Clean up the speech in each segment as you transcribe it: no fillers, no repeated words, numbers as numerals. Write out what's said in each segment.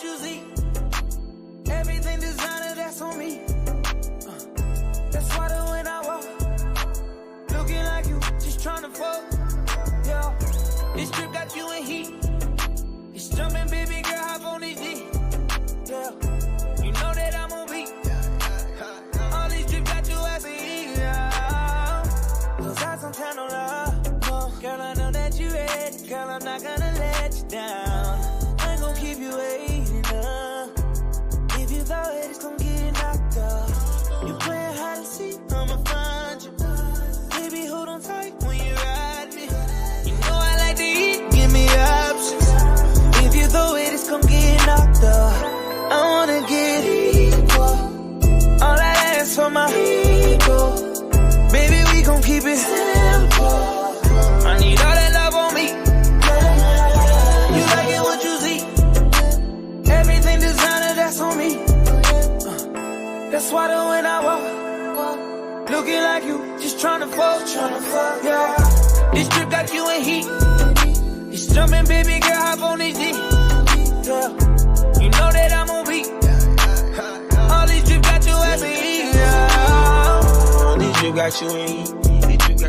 what you see. Everything designer, that's on me. That's why when I walk, looking like you, just tryna fuck. Yeah, this trip got you in heat. It's jumping, baby girl, hop on this D. Yeah, you know that I'm on beat. All these trips got you as a yeah. Cause I some kind of love. No, girl, I know that you ready. Girl, I'm not gonna let you down. I ain't gonna keep you waiting up. If you thought it's gonna get knocked off, you playing hide and seek, I'ma find you. Baby, hold on tight when you ride me. You know I like to eat, give me options. If you thought it's gonna get knocked off, I wanna get equal. All I ask for my ego. Baby, we gon' keep it simple. I need all that love on me. You like it what you see. Everything designer, that's on me. That's why when I walk, looking like you, just tryna fuck, yeah. This trip got you in heat. It's jumping, baby girl, hop on this D. Yeah, you know that I'm on beat. All these trips got you as a heat, yeah. These trips got you in heat.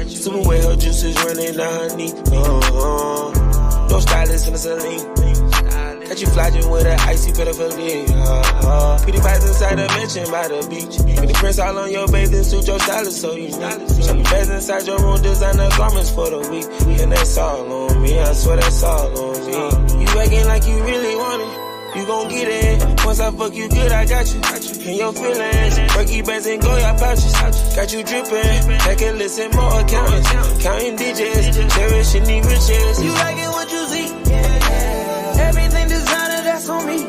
Super wet, her juices running down her knee. No stylist in the saline. Got you flogging with an icy pedophilia. Pretty vibes inside the mansion by the beach. With the prints all on your bathing suit, your stylist so you know. So you best inside your room, designer garments for the week. And that's all on me, I swear that's all on me. You acting like you really want it. You gon' get it. Once I fuck you good, I got you. In your feelings, Berkey bands and go your pouches. Got you drippin', checkin' listen more accountants. Counting digits, cherishing the riches. You like it what you see. Everything designer, that's on me.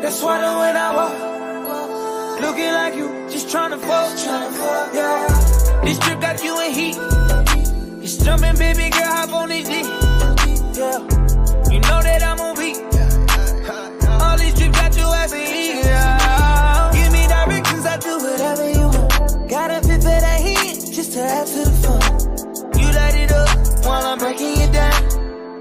That's why when I walk, looking like you, just tryna fuck, yeah. This trip got you in heat. It's jumping, baby girl, hop on this D. Yeah, you know that I'm on beat. All these trips got you as a heat, yeah. Give me directions, I do whatever you want. Gotta fit for that heat, just to add to the fun. You light it up while I'm breaking it down.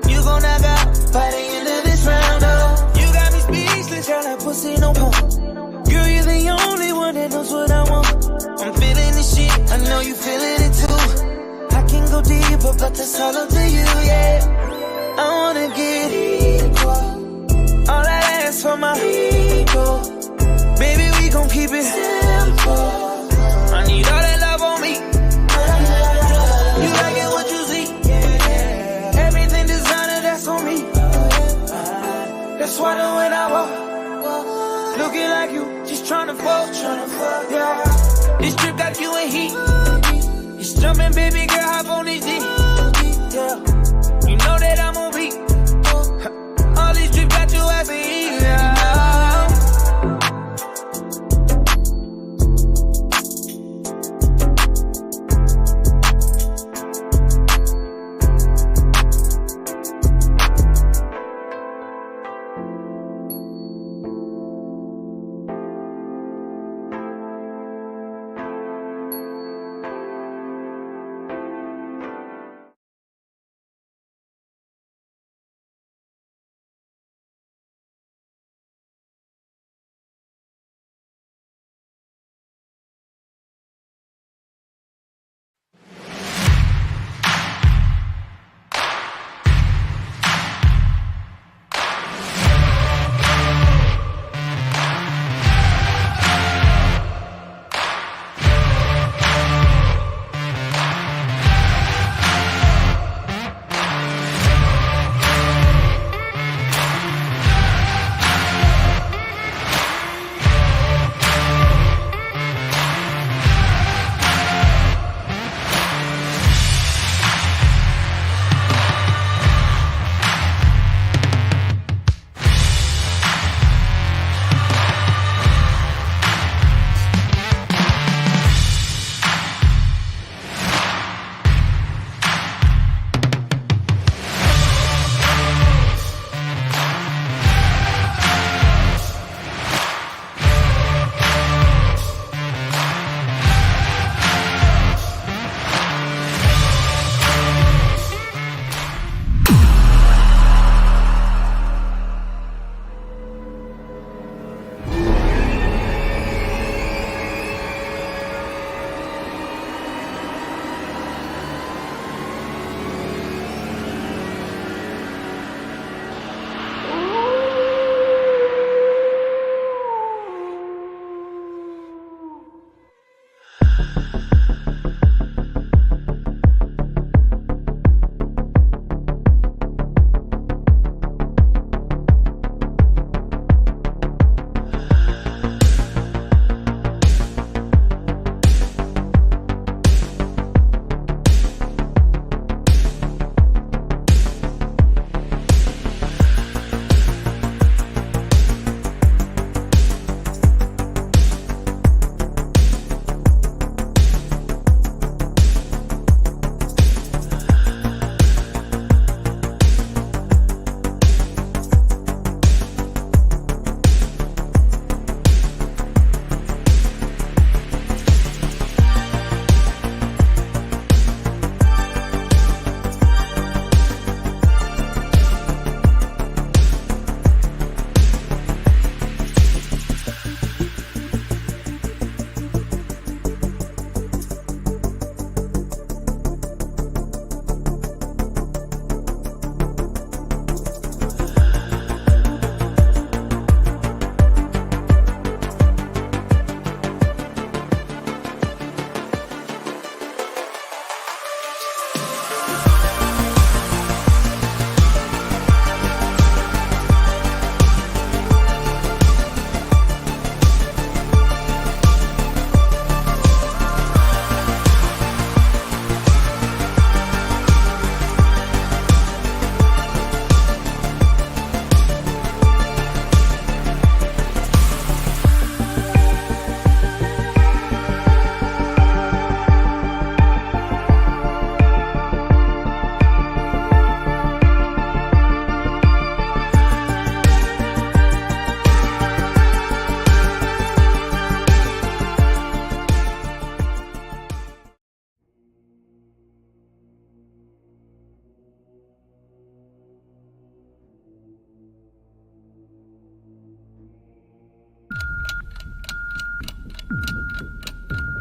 You gon' knock out by the end of this round, oh. You got me speechless, girl, that pussy no pump. Girl, you're the only one that knows what I want. I'm feeling this shit, I know you feeling it too. I can go deeper, but that's all up to you, yeah. I wanna get equal. All I ask for my ego. Baby, we gon' keep it simple. I need all that love on me. You like it what you see. Everything designer, that's on me. That's why when I walk, looking like you, just tryna fuck, yeah. This trip got you in heat. It's jumping, baby girl, hop on this D. Yeah, you know that I'm on beat. All these trips got you as a heat, yeah.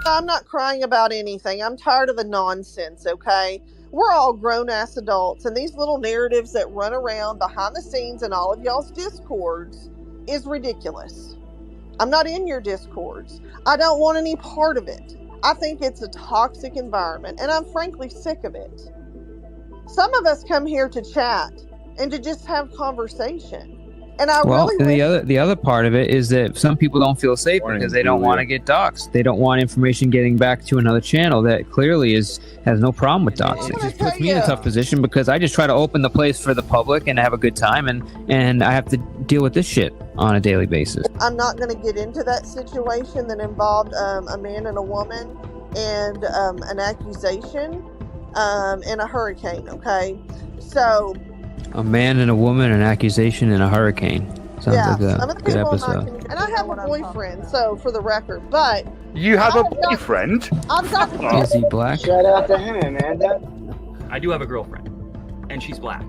I'm not crying about anything. I'm tired of the nonsense, okay? We're all grown-ass adults, and these little narratives that run around behind the scenes in all of y'all's discords is ridiculous. I'm not in your discords. I don't want any part of it. I think it's a toxic environment, and I'm frankly sick of it. Some of us come here to chat and to just have conversation. And the other part of it is that some people don't feel safe because they don't want to get doxxed. They don't want information getting back to another channel that clearly has no problem with doxing. It just puts me in a tough position because I just try to open the place for the public and have a good time, and I have to deal with this shit on a daily basis. I'm not going to get into that situation that involved a man and a woman and an accusation in a hurricane, okay? So... A man and a woman, an accusation, and a hurricane. Sounds like a good episode. And I have a boyfriend, so for the record, but... You have a boyfriend? I've got... Is he black? Shout out to him, Amanda. I do have a girlfriend, and she's black.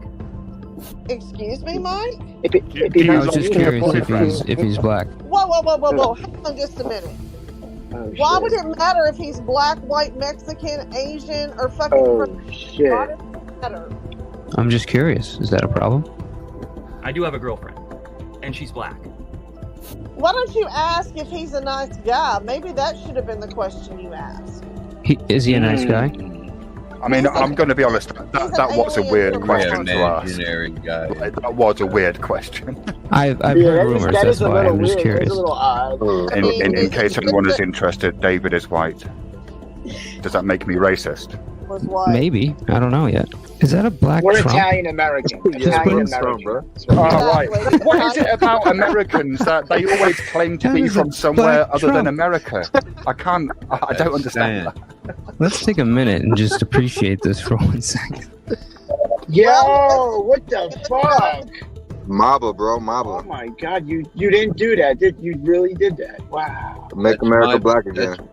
Excuse me, Mike? I was just curious if he's black. Whoa. Hang on just a minute. Why would it matter if he's black, white, Mexican, Asian, or fucking... Oh, shit. Why does it matter? I'm just curious. Is that a problem? I do have a girlfriend, and she's black. Why don't you ask if he's a nice guy? Maybe that should have been the question you asked. Is he a nice guy? I mean, I'm going to be honest. That was a weird question to ask. That was a weird question. I've heard rumors. That's why I'm just curious. In case anyone is interested, David is white. Does that make me racist? Maybe. I don't know yet. Is that a black We're Trump? Italian American. Italian American. Right. What is it about Americans that they always claim to be from somewhere other than America? I don't understand that. Let's take a minute and just appreciate this for 1 second. Yo, what the fuck? Maba, bro, Maba. Oh my god, you didn't do that. You really did that. Wow. Make America black again.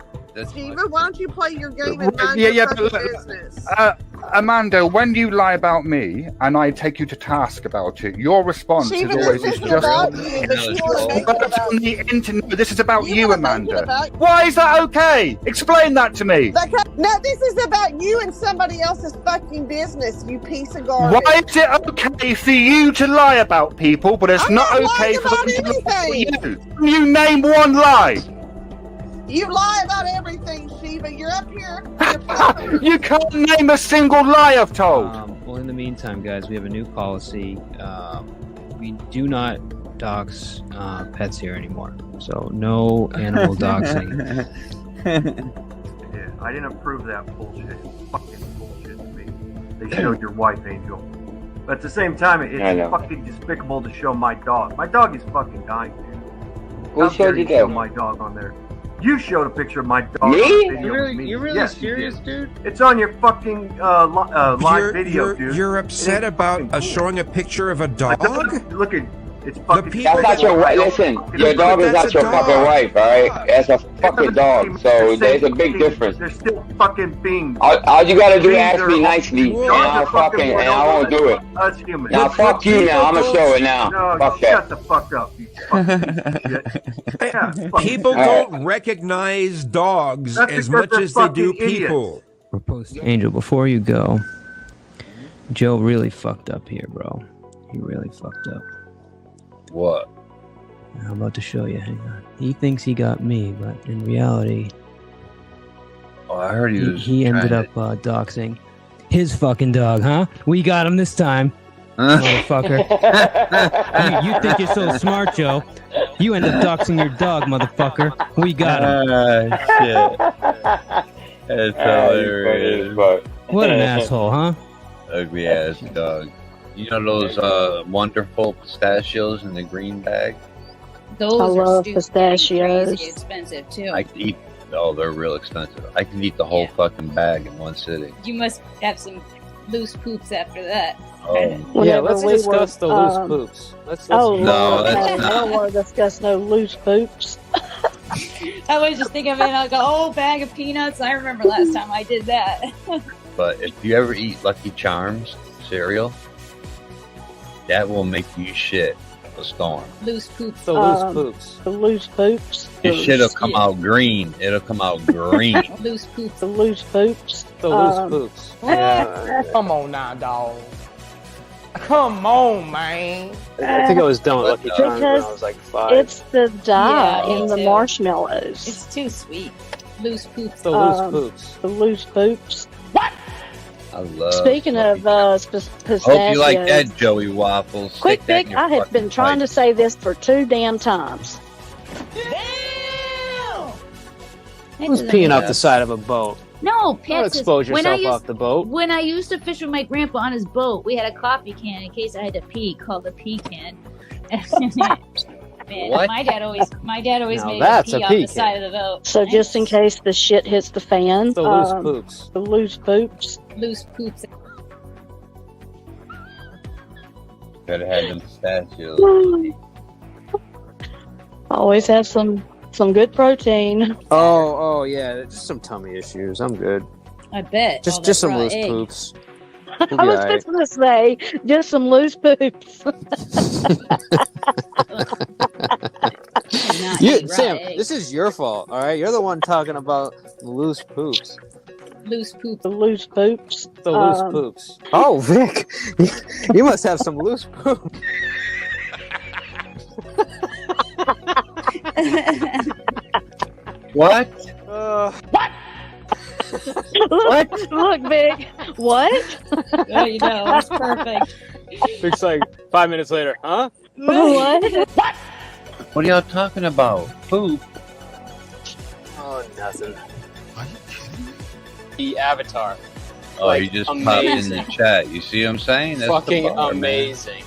Steven, why don't you play your game and mind your business? Amanda, when you lie about me and I take you to task about it, your response Steven, is always this just about you, but you want to make it about on the internet. This is about you, Amanda. about... Why is that okay? Explain that to me. No, this is about you and somebody else's fucking business, you piece of garbage. Why is it okay for you to lie about people, but it's not okay for them to lie about you? You name one lie. You lie about everything, Shiva. You're up here. You can't name a single lie I've told. Well, in the meantime, guys, we have a new policy. We do not dox pets here anymore. So no animal doxing. Yeah, I didn't approve that bullshit. It's fucking bullshit to me. They showed your wife, Angel. But at the same time, it's fucking despicable to show my dog. My dog is fucking dying, dude. Who showed you show that? my dog on there. You showed a picture of my dog. Me? On video You're with me. really Yes, serious, dude? It's on your fucking live video, dude. You're upset about showing a picture of a dog? Look at it's fucking. That's not your wife. Listen, your dog is not your fucking wife, alright? That's a fucking dog, so there's a big difference. They're still fucking beings. All you gotta do is ask me nicely, and I won't do it. Us humans. Now fuck you now, I'm gonna show it now. No, fuck shut that. the fuck up, you fucking shit. People don't recognize dogs as much as they do people. Angel, before you go, Joe really fucked up here, bro. He really fucked up. What? I'm about to show you. Hang on. He thinks he got me, but in reality, I heard he ended up doxing his fucking dog, huh? We got him this time, motherfucker. you think you're so smart, Joe? You end up doxing your dog, motherfucker. We got him. Shit. That's hilarious. What an asshole, huh? Ugly ass dog. You know those wonderful pistachios in the green bag? Those are pistachios. Crazy expensive too. I can eat. Oh, they're real expensive. I can eat the whole fucking bag in one sitting. You must have some loose poops after that. Oh. Yeah, let's discuss the loose poops. Let's no, I don't want to discuss no loose poops. I was just thinking of it like a whole bag of peanuts. I remember last time I did that. But if you ever eat Lucky Charms cereal, that will make you shit a storm. Loose poops. The loose poops. The loose poops. This shit'll come out green. It'll come out green. Loose poops. The loose poops. The loose poops. Yeah. Come on now, dog. Come on, man. I think I was done with Lucky Charms when I was like 5. It's the dye in the marshmallows. It's too sweet. Loose poops. The loose poops. The loose poops. What? I love. Speaking of pistachios. Hope you like that, Joey Waffles. Quick, Vic, I have been trying to say this for 2 damn times. Who's peeing off the side of a boat? No, Don't Pat expose yourself off the boat. When I used to fish with my grandpa on his boat, we had a coffee can in case I had to pee called the pee can. Man, What? my dad always Now made that's us pee a off the pea side can. of the boat. So just in case the shit hits the fan. The loose poops. The loose poops. Loose poops. Better have them pistachios. Always have some good protein. Oh yeah, just some tummy issues. I'm good. I bet. Just some loose poops. I was fixing to say just some loose poops. Sam, this is your fault. All right, you're the one talking about loose poops. Loose poops. The loose poops. The loose poops. Oh, Vic, you must have some loose poop. What? What? Look, Vic. What? Oh, you know, that's perfect. Vic's like 5 minutes later, huh? What? What are y'all talking about? Poop? Oh, nothing. Are you kidding me? The Avatar. Oh, Like, you just amazing. popped in the chat. You see what I'm saying? That's Fucking the bar, man. amazing.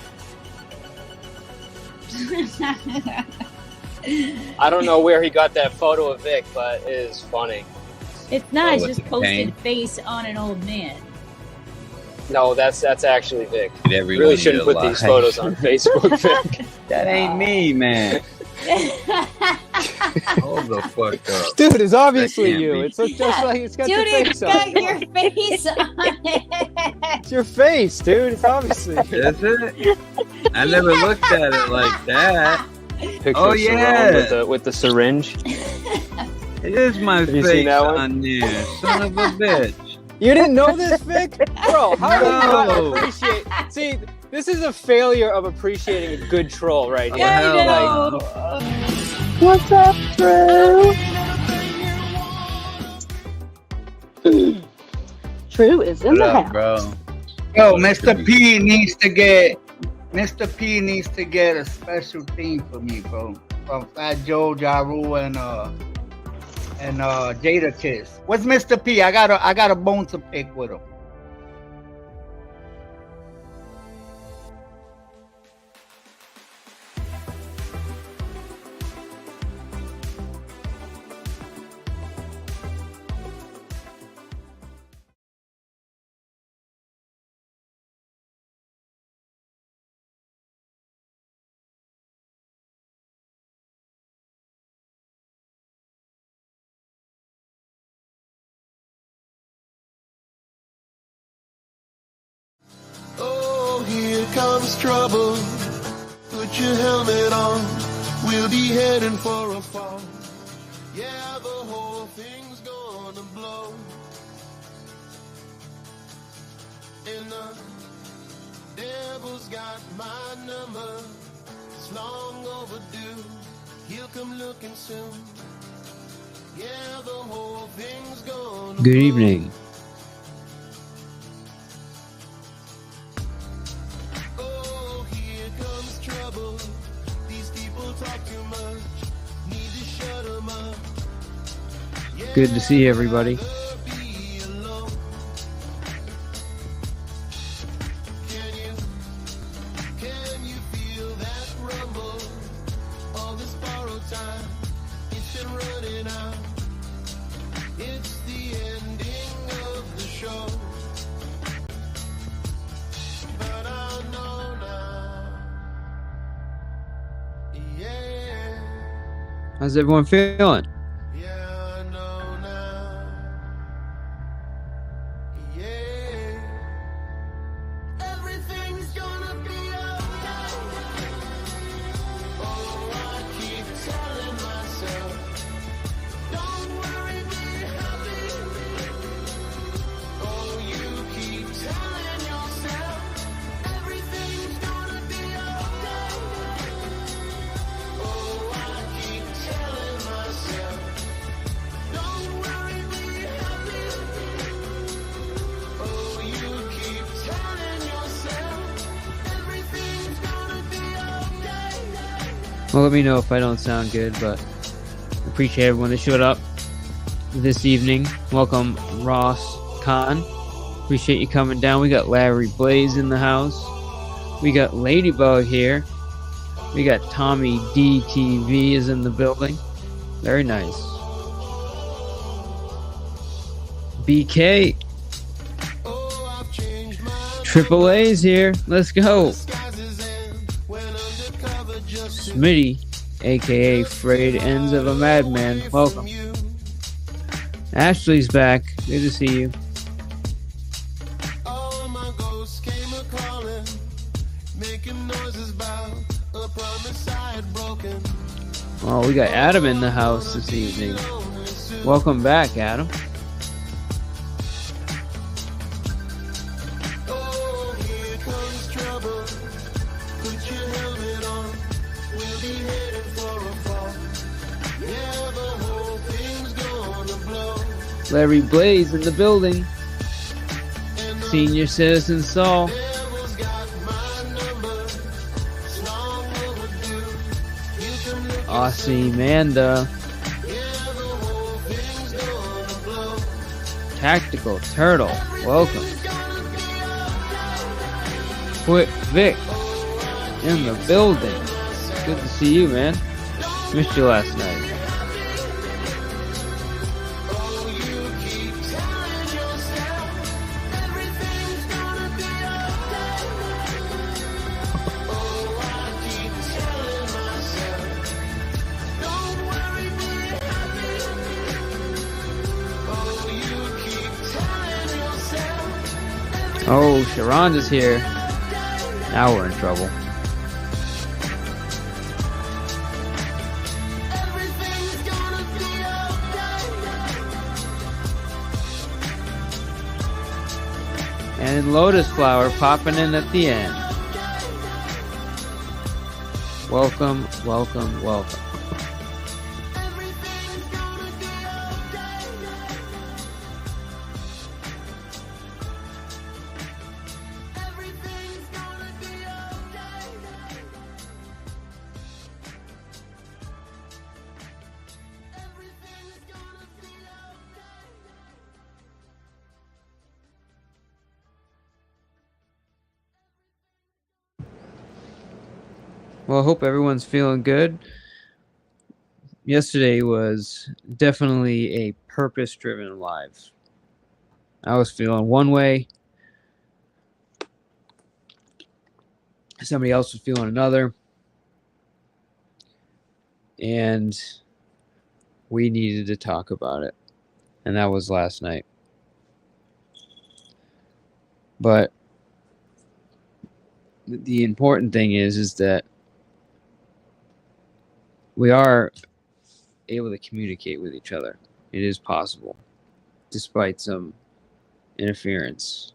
I don't know where he got that photo of Vic, but it is funny. It's not. It's with just the posted cane? face on an old man. No, that's actually Vic. Get everyone Really to shouldn't get put these alive. photos on Facebook, Vic. That ain't me, man. Hold the fuck up. Dude, it's obviously That can't you. be. It's just like it's got Dude, your it's face on got it. your face on it. It's your face, dude. It's obviously you. Is it? I never looked at it like that. Picture Oh, of Saran yeah. with the syringe. It is my Have you seen face that one? on there. Son of a bitch. You didn't know this, Vic? Bro, how do you not No. appreciate... See, this is a failure of appreciating a good troll right here. I know. What's up, Drew? Drew is in What the up, house. bro? Yo, Mr. P needs to get a special theme for me, bro. From Fat Joe, Ja Rule, and Jada Kiss. What's Mr. P? I got a bone to pick with him. Oh, here comes trouble. Put your helmet on. We'll be heading for a fall. Yeah, the whole thing's gonna blow. And the devil's got my number. It's long overdue. He'll come looking soon. Yeah, the whole thing's gonna Good evening. Oh, here comes trouble. These people talk too much. Need to shut 'em up. Good to see everybody. Can you feel that rumble? All this borrowed time, it's been running out. It's the ending of the show. But I know now. Yeah. How's everyone feeling? Yeah, I know now. Yeah. Everything's gonna be okay. Well, let me know if I don't sound good, but appreciate everyone that showed up this evening. Welcome, Ross Khan. Appreciate you coming down. We got Larry Blaze in the house. We got Ladybug here. We got Tommy DTV is in the building. Very nice. BK. Triple A's here. Let's go. Smitty, aka Frayed Ends of a Madman. Welcome. Ashley's back. Good to see you. Oh, we got Adam in the house this evening. Welcome back, Adam. Larry Blaze in the building. Senior Citizen Saul. Aussie Manda. Tactical Turtle. Welcome. Quick Vic in the building. Good to see you, man. Missed you last night. Oh, Sharonda's here. Now we're in trouble. And Lotus Flower popping in at the end. Welcome, welcome, welcome. Well, I hope everyone's feeling good. Yesterday was definitely a purpose-driven live. I was feeling one way. Somebody else was feeling another. And we needed to talk about it. And that was last night. But the important thing is that we are able to communicate with each other. It is possible, despite some interference.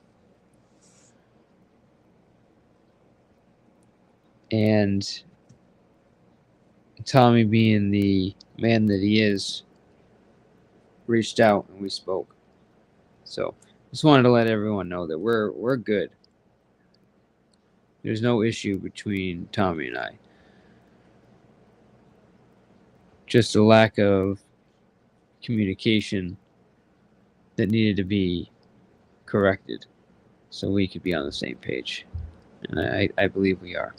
And Tommy, being the man that he is, reached out and we spoke. So just wanted to let everyone know that we're good. There's no issue between Tommy and I. Just a lack of communication that needed to be corrected so we could be on the same page. And I believe we are.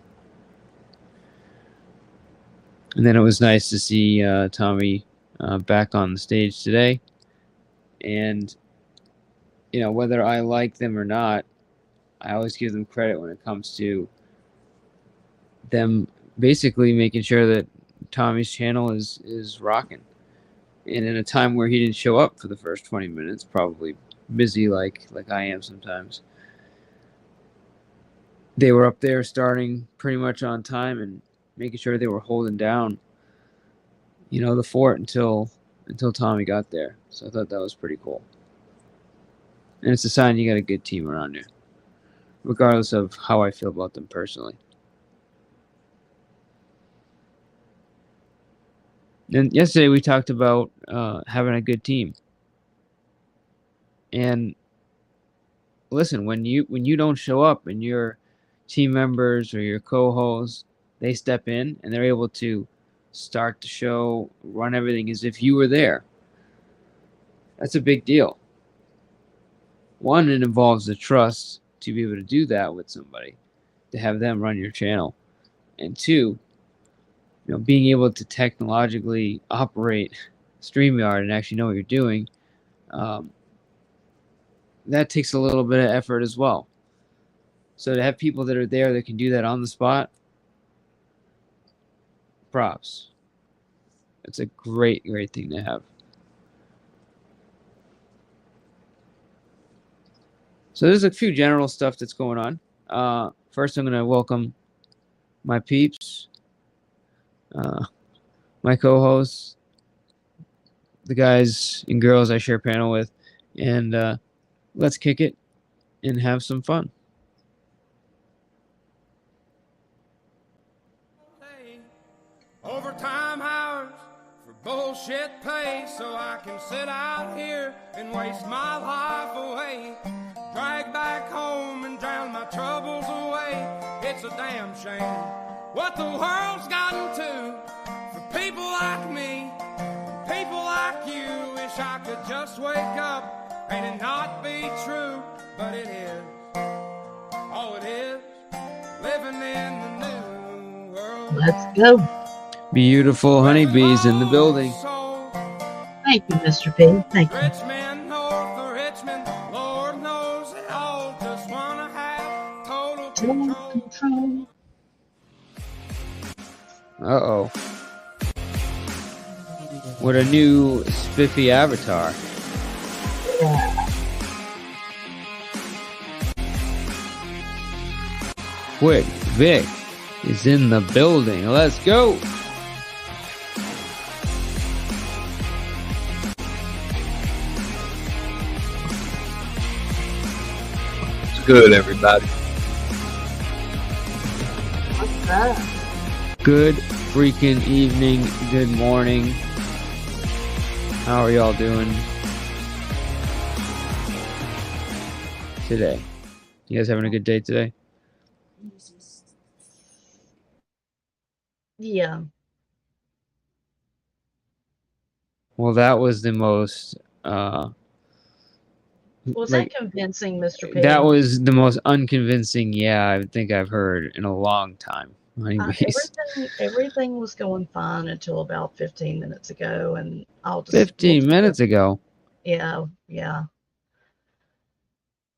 And then it was nice to see Tommy back on the stage today. And, you know, whether I like them or not, I always give them credit when it comes to them basically making sure that Tommy's channel is rocking. And in a time where he didn't show up for the first 20 minutes, probably busy like I am sometimes, they were up there starting pretty much on time and making sure they were holding down, you know, the fort until Tommy got there. So I thought that was pretty cool. And it's a sign you got a good team around you, regardless of how I feel about them personally. And yesterday we talked about having a good team. And listen, when you don't show up and your team members or your co-hosts they step in and they're able to start the show, run everything as if you were there. That's a big deal. One, it involves the trust to be able to do that with somebody, to have them run your channel. And two, being able to technologically operate StreamYard and actually know what you're doing, that takes a little bit of effort as well. So to have people that are there that can do that on the spot, props. It's a great, great thing to have. So there's a few general stuff that's going on. First, I'm going to welcome my peeps, my co-hosts, the guys and girls I share panel with, and let's kick it and have some fun. Overtime hours for bullshit pay, so I can sit out here and waste my life away. Drag back home and drown my troubles away. It's a damn shame what the world's gotten to for people like me, people like you. Wish I could just wake up and it not be true, but it is. Oh, it is living in the new world. Let's go. Beautiful honeybees in the building. Thank you, Mr. P. Thank you. Richmond, north of Richmond, Lord knows they all just wanna have total control. Uh-oh. What a new spiffy avatar. Yeah. Quick, Vic is in the building. Let's go. Good, everybody. What's that? Good freaking evening. Good morning. How are y'all doing today? You guys having a good day today? Yeah. Well, that was the most Was that convincing, Mr. P? that was the most unconvincing I think I've heard in a long time. Everything was going fine until about 15 minutes ago, and I'll just 15 minutes ago. Yeah.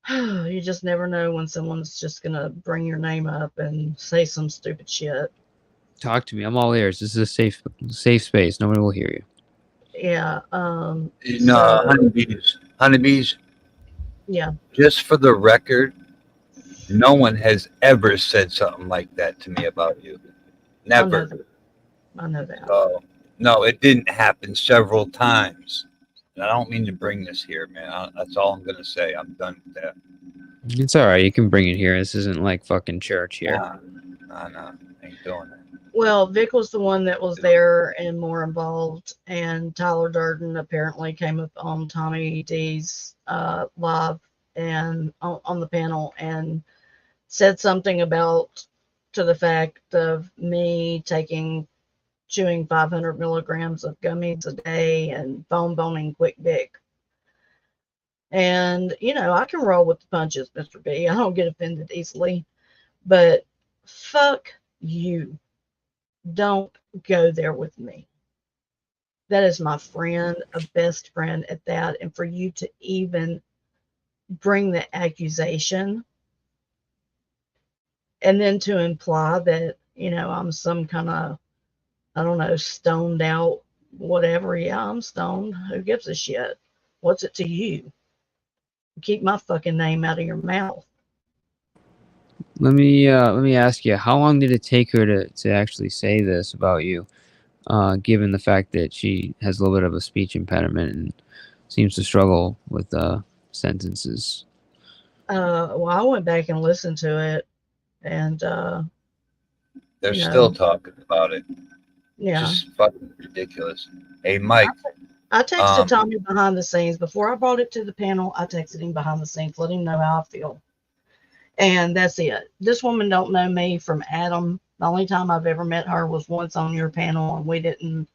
You just never know when someone's just gonna bring your name up and say some stupid shit. Talk to me. I'm all ears. This is a safe space. Nobody will hear you. Yeah. Honeybees. Yeah. Just for the record, no one has ever said something like that to me about you. Never. I know that. So, no, it didn't happen several times. And I don't mean to bring this here, man. That's all I'm going to say. I'm done with that. It's all right. You can bring it here. This isn't like fucking church here. No. Ain't doing that. Well, Vic was the one that was there and more involved, and Tyler Durden apparently came up on Tommy D's live and on the panel and said something about to the fact of me chewing 500 milligrams of gummies a day and boning Quick Vic. And, I can roll with the punches, Mr. B. I don't get offended easily, but fuck you. Don't go there with me. That is my friend, a best friend at that. And for you to even bring the accusation and then to imply that, I'm some kind of, I don't know, stoned out, whatever. Yeah, I'm stoned. Who gives a shit? What's it to you? Keep my fucking name out of your mouth. Let me ask you, how long did it take her to actually say this about you, given the fact that she has a little bit of a speech impediment and seems to struggle with sentences? Well, I went back and listened to it, and they're still talking about it. Yeah, just fucking ridiculous. Hey, Mike. I texted Tommy behind the scenes before I brought it to the panel. I texted him behind the scenes, let him know how I feel. And that's it. This woman don't know me from Adam. The only time I've ever met her was once on your panel, and we didn't,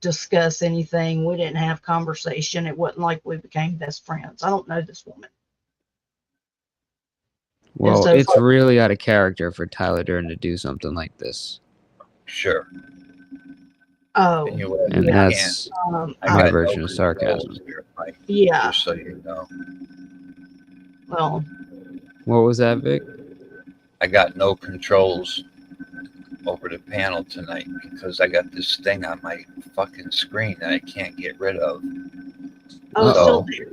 discuss anything. We didn't have conversation. It wasn't like we became best friends. I don't know this woman. Well, so it's really out of character for Tyler Durden to do something like this. Sure. Oh, and yeah. that's my version of sarcasm. Yeah. Just so you know. Well, what was that, Vic? I got no controls over the panel tonight because I got this thing on my fucking screen that I can't get rid of. Oh, it's still there.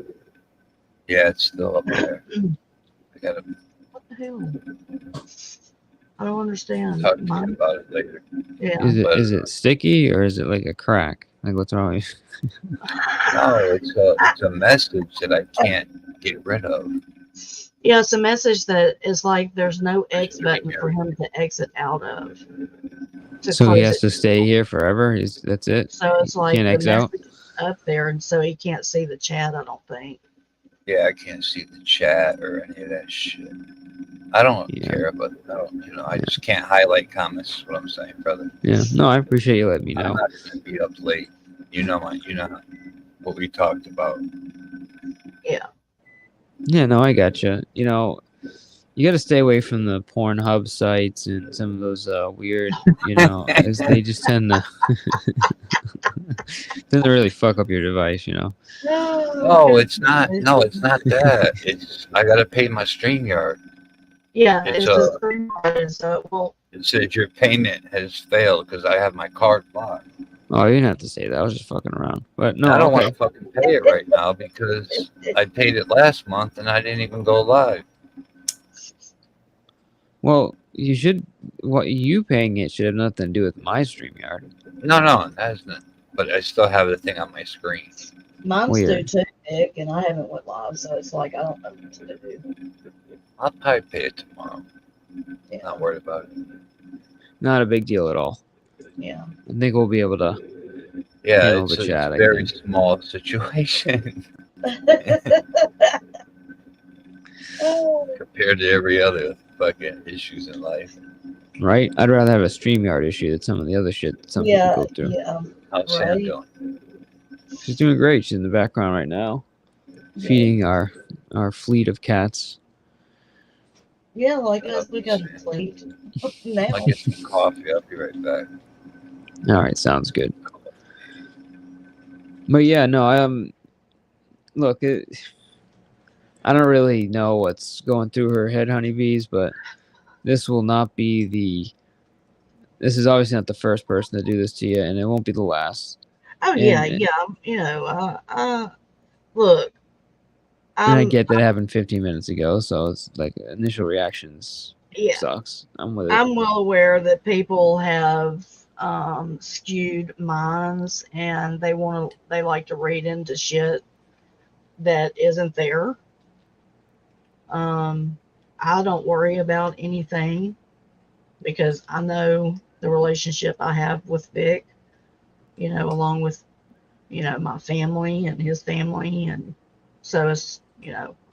Yeah, it's still up there. I gotta. What the hell? I don't understand. Talk to you about it later. Yeah. Is it sticky or is it like a crack? Like what's wrong with you? No, it's a message that I can't get rid of. Yeah, it's a message that is like there's no X button for him to exit out of. So he has to stay here forever? That's it? So it's like can't the X out? message is up there, and so he can't see the chat, I don't think. Yeah, I can't see the chat or any of that shit. I don't care, but I just can't highlight comments. Is what I'm saying, brother. Yeah, no, I appreciate you letting me know. I'm not gonna be up late. You know what we talked about. Yeah. Yeah, no, I gotcha. You got to stay away from the Pornhub sites and some of those weird, as they just tend to really fuck up your device, No, it's not. No, it's not that. It's I gotta pay my StreamYard. Yeah, it's a StreamYard, so it won't. It says your payment has failed because I have my card blocked. Oh, you didn't have to say that. I was just fucking around. But no, I don't want to fucking pay it right now because I paid it last month and I didn't even go live. Well, you should. What you paying it should have nothing to do with my StreamYard. No, that hasn't. But I still have the thing on my screen. Mine's due too, Nick, and I haven't went live, so it's like I don't know what to do. I'll probably pay it tomorrow. Yeah. Not worried about it. Not a big deal at all. Yeah. I think we'll be able to. Yeah, it's a chat, very small situation compared to every other fucking issues in life. Right? I'd rather have a StreamYard issue than some of the other shit that some people go through. Yeah. How's Sam doing? She's doing great. She's in the background right now, feeding our fleet of cats. Yeah, like us, we got a plate. Now. I'll get some coffee. I'll be right back. All right, sounds good. But yeah, no, look, I don't really know what's going through her head, honeybees, but this will not be this is obviously not the first person to do this to you, and it won't be the last. Oh, yeah. Look. And I get that it happened 15 minutes ago, so it's like initial reactions sucks. I'm with it. I'm well aware that people have skewed minds and they like to read into shit that isn't there. I don't worry about anything because I know the relationship I have with Vic, along with, my family and his family. And so it's,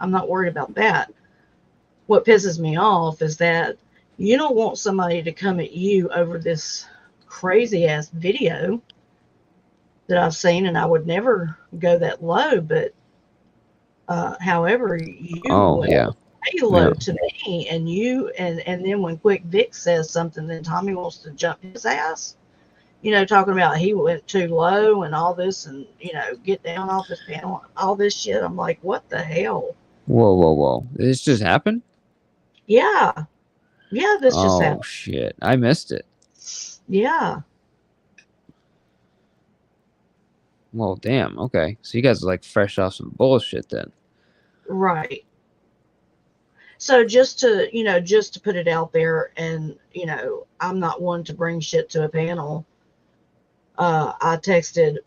I'm not worried about that. What pisses me off is that you don't want somebody to come at you over this crazy ass video that I've seen, and I would never go that low, but however you lay low to me, and you and then when Quick Vic says something, then Tommy wants to jump his ass, talking about he went too low and all this, and get down off his panel, all this shit. I'm like, what the hell? Whoa! Did this just happen? Yeah, this just happened. Oh shit! I missed it. Yeah. Well, damn. Okay, so you guys are like fresh off some bullshit then. Right. So just to put it out there, and I'm not one to bring shit to a panel. I texted,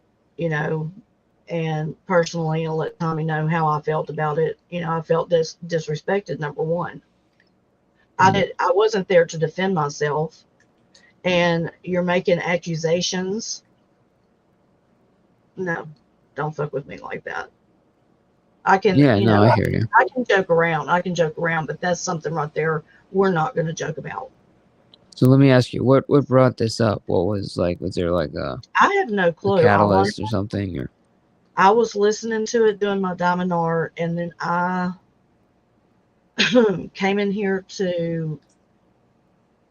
and personally, I'll let Tommy know how I felt about it. I felt disrespected. Number one, I wasn't there to defend myself, and you're making accusations. No, don't fuck with me like that. I can, I hear you. I can joke around. But that's something right there we're not going to joke about. So let me ask you, what brought this up? What was like? Was there like a I have no clue. catalyst or something? Or I was listening to it doing my diamond art, and then I came in here to.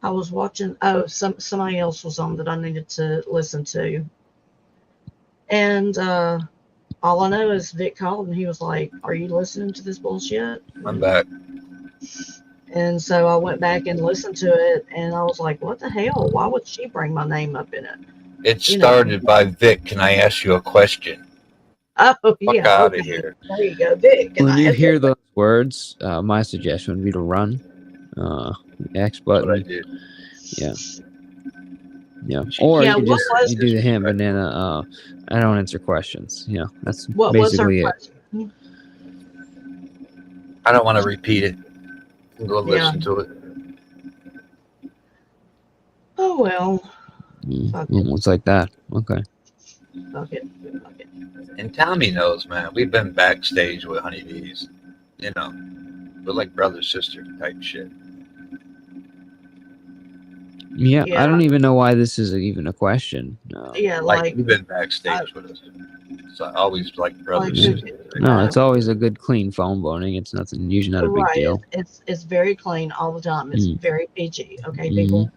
I was watching. Oh, somebody else was on that I needed to listen to, and all I know is Vic called and he was like, "Are you listening to this bullshit?" I'm back. And so I went back and listened to it, and I was like, "What the hell? Why would she bring my name up in it?" It started by Vic. Can I ask you a question? Oh, Fuck yeah. out Okay. of here. There you go, Vic. when you hear those words, my suggestion would be to run. X button. What I did. Yeah. Yeah. Or Yeah, you could what just was- you do the him banana. I don't answer questions. Yeah, that's What was her basically it. question? I don't want to repeat it. Go Yeah. listen to it. Oh, well. Fuck it. It's like that. Okay. Fuck it. Fuck it. And Tommy knows, man. We've been backstage with honeybees. You know, we're like brother sister type shit. Yeah, Yeah. I don't even know why this is even a question. Yeah, Like you've been backstage with us. So I always like brother Like, sister. No, it's always a good clean phone boning. It's nothing. Usually not a big right. deal. It's very clean all the time. It's very PG. Okay, Mhm. people.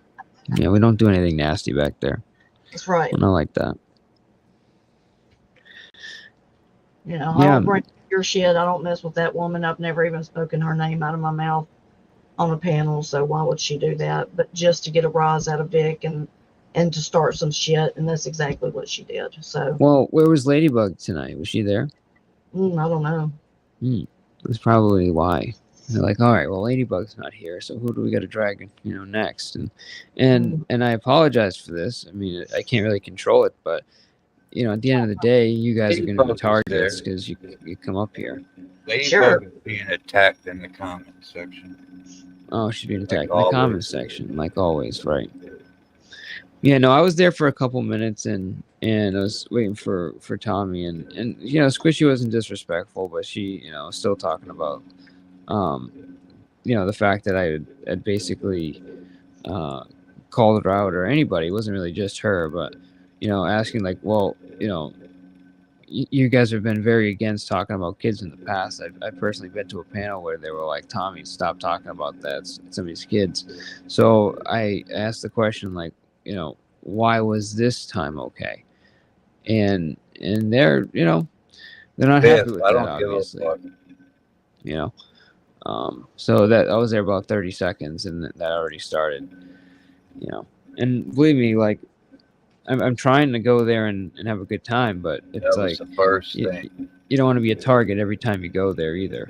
Yeah, we don't do anything nasty back there. That's right. Not like that. You know, I Yeah. don't bring your shit. I don't mess with that woman. I've never even spoken her name out of my mouth on a panel, so why would she do that? But just to get a rise out of Vic and to start some shit, and that's exactly what she did. So, Well, where was Ladybug tonight? Was she there? I don't know. That's probably why. They're like, all right, well, Ladybug's not here, so who do we got to drag, next? And I apologize for this. I mean, I can't really control it, but at the end of the day, you guys are going to be Ladybug is targets there. because you come up here. Ladybug is being attacked in the comment section. Oh, she's being attacked in the always. comments section, like always, right? Yeah, no, I was there for a couple minutes and I was waiting for Tommy and Squishy wasn't disrespectful, but she was still talking about the fact that I had basically called her out or anybody. It wasn't really just her, but asking like, well, you guys have been very against talking about kids in the past. I've personally been to a panel where they were like, Tommy, stop talking about that. It's somebody's kids. So I asked the question like, why was this time okay? And they're they're not happy with I that, don't give a obviously. fuck. So that I was there about 30 seconds and that already started. And believe me, like I'm trying to go there and have a good time, but it's That was like the first thing. you don't want to be a target every time you go there either,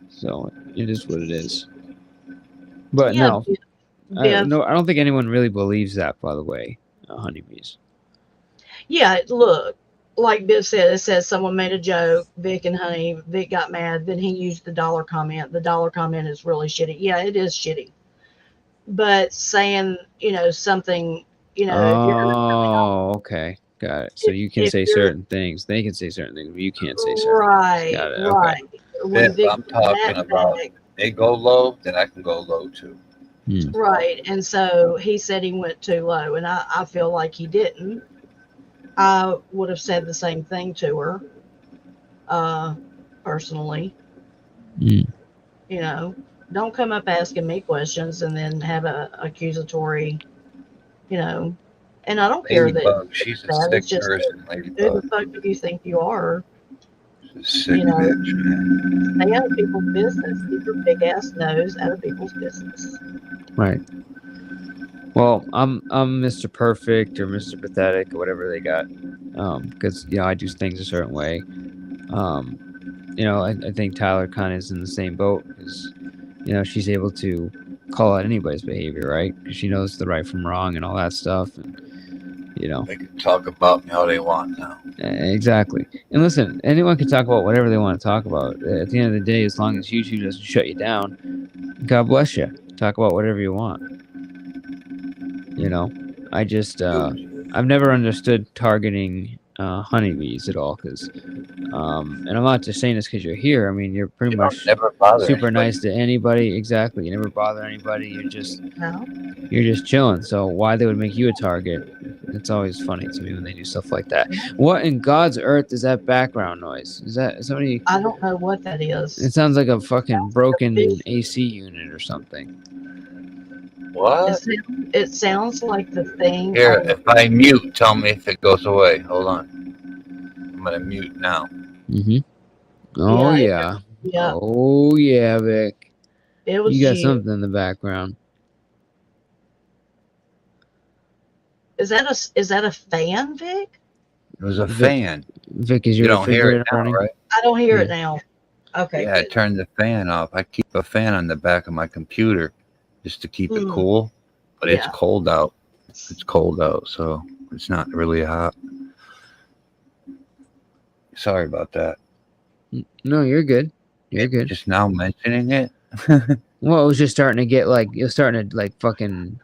So it is what it is. But Yeah, yeah. no, I don't think anyone really believes that. By the way, honeybees. Yeah, look, like Biff said, it says someone made a joke, Vic and Honey. Vic got mad, then he used the dollar comment. The dollar comment is really shitty. Yeah, it is shitty. But saying, something, if you're Oh, okay. Got it. So you can if say you're- certain things. They can say certain things, but you can't say certain right, things. Got it. right. When If Vic I'm did talking that about back, they go low, then I can go low too. right, and so he said he went too low, and I feel like he didn't. I would have said the same thing to her, personally. Don't come up asking me questions and then have a accusatory, and I don't care that Ladybug, she's a that. sick It's just person, who the Ladybug. fuck do you think you are? She's a sick bitch, man. Stay out of people's business. Keep your big ass nose out of people's business. Right. Well, I'm Mr. Perfect or Mr. Pathetic or whatever they got, because I do things a certain way. I think Tyler kind of is in the same boat because she's able to call out anybody's behavior, right? Because she knows the right from wrong and all that stuff, and They can talk about me how they want now. exactly. And listen, anyone can talk about whatever they want to talk about. At the end of the day, as long as YouTube doesn't shut you down, God bless you. Talk about whatever you want. I just I've never understood targeting honeybees at all, because and I'm not just saying this because you're here. I mean, you're pretty much never bother super anybody. nice to anybody. Exactly, you never bother anybody. You're just chilling. So why they would make you a target? It's always funny to me when they do stuff like that. What in God's earth is that background noise? Is that somebody? I don't know what that is. It sounds like a fucking broken AC unit or something. What? It sounds like the thing. Here, if I mute, tell me if it goes away. Hold on. I'm gonna mute now. Oh Yeah. Oh yeah, Vic. It was you got you. something in the background. Is that a fan, Vic? It was a fan. Vic, is you your don't hear it now, running? right? I don't hear it now. Okay. Yeah, I turned the fan off. I keep a fan on the back of my computer just to keep it cool, but it's cold out. It's cold out, so it's not really hot. Sorry about that. No, you're good. You're good. Just now mentioning it. Well, it was just starting to get like you're starting to like fucking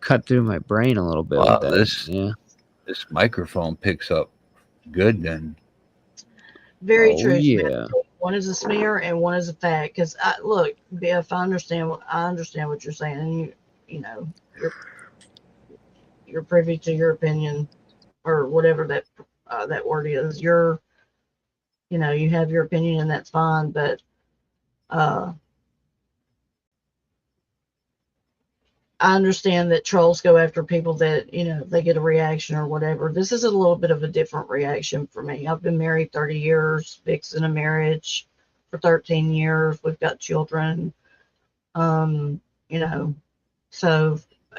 cut through my brain a little bit. Wow, with that. this microphone picks up good then. Very Oh, true. yeah. One is a smear and one is a fact. Because look, Biff, I understand what you're saying, and you know you're privy to your opinion or whatever that word is. You have your opinion and that's fine, but I understand that trolls go after people that, they get a reaction or whatever. This is a little bit of a different reaction for me. I've been married 30 years, Vic's in a marriage for 13 years. We've got children. So,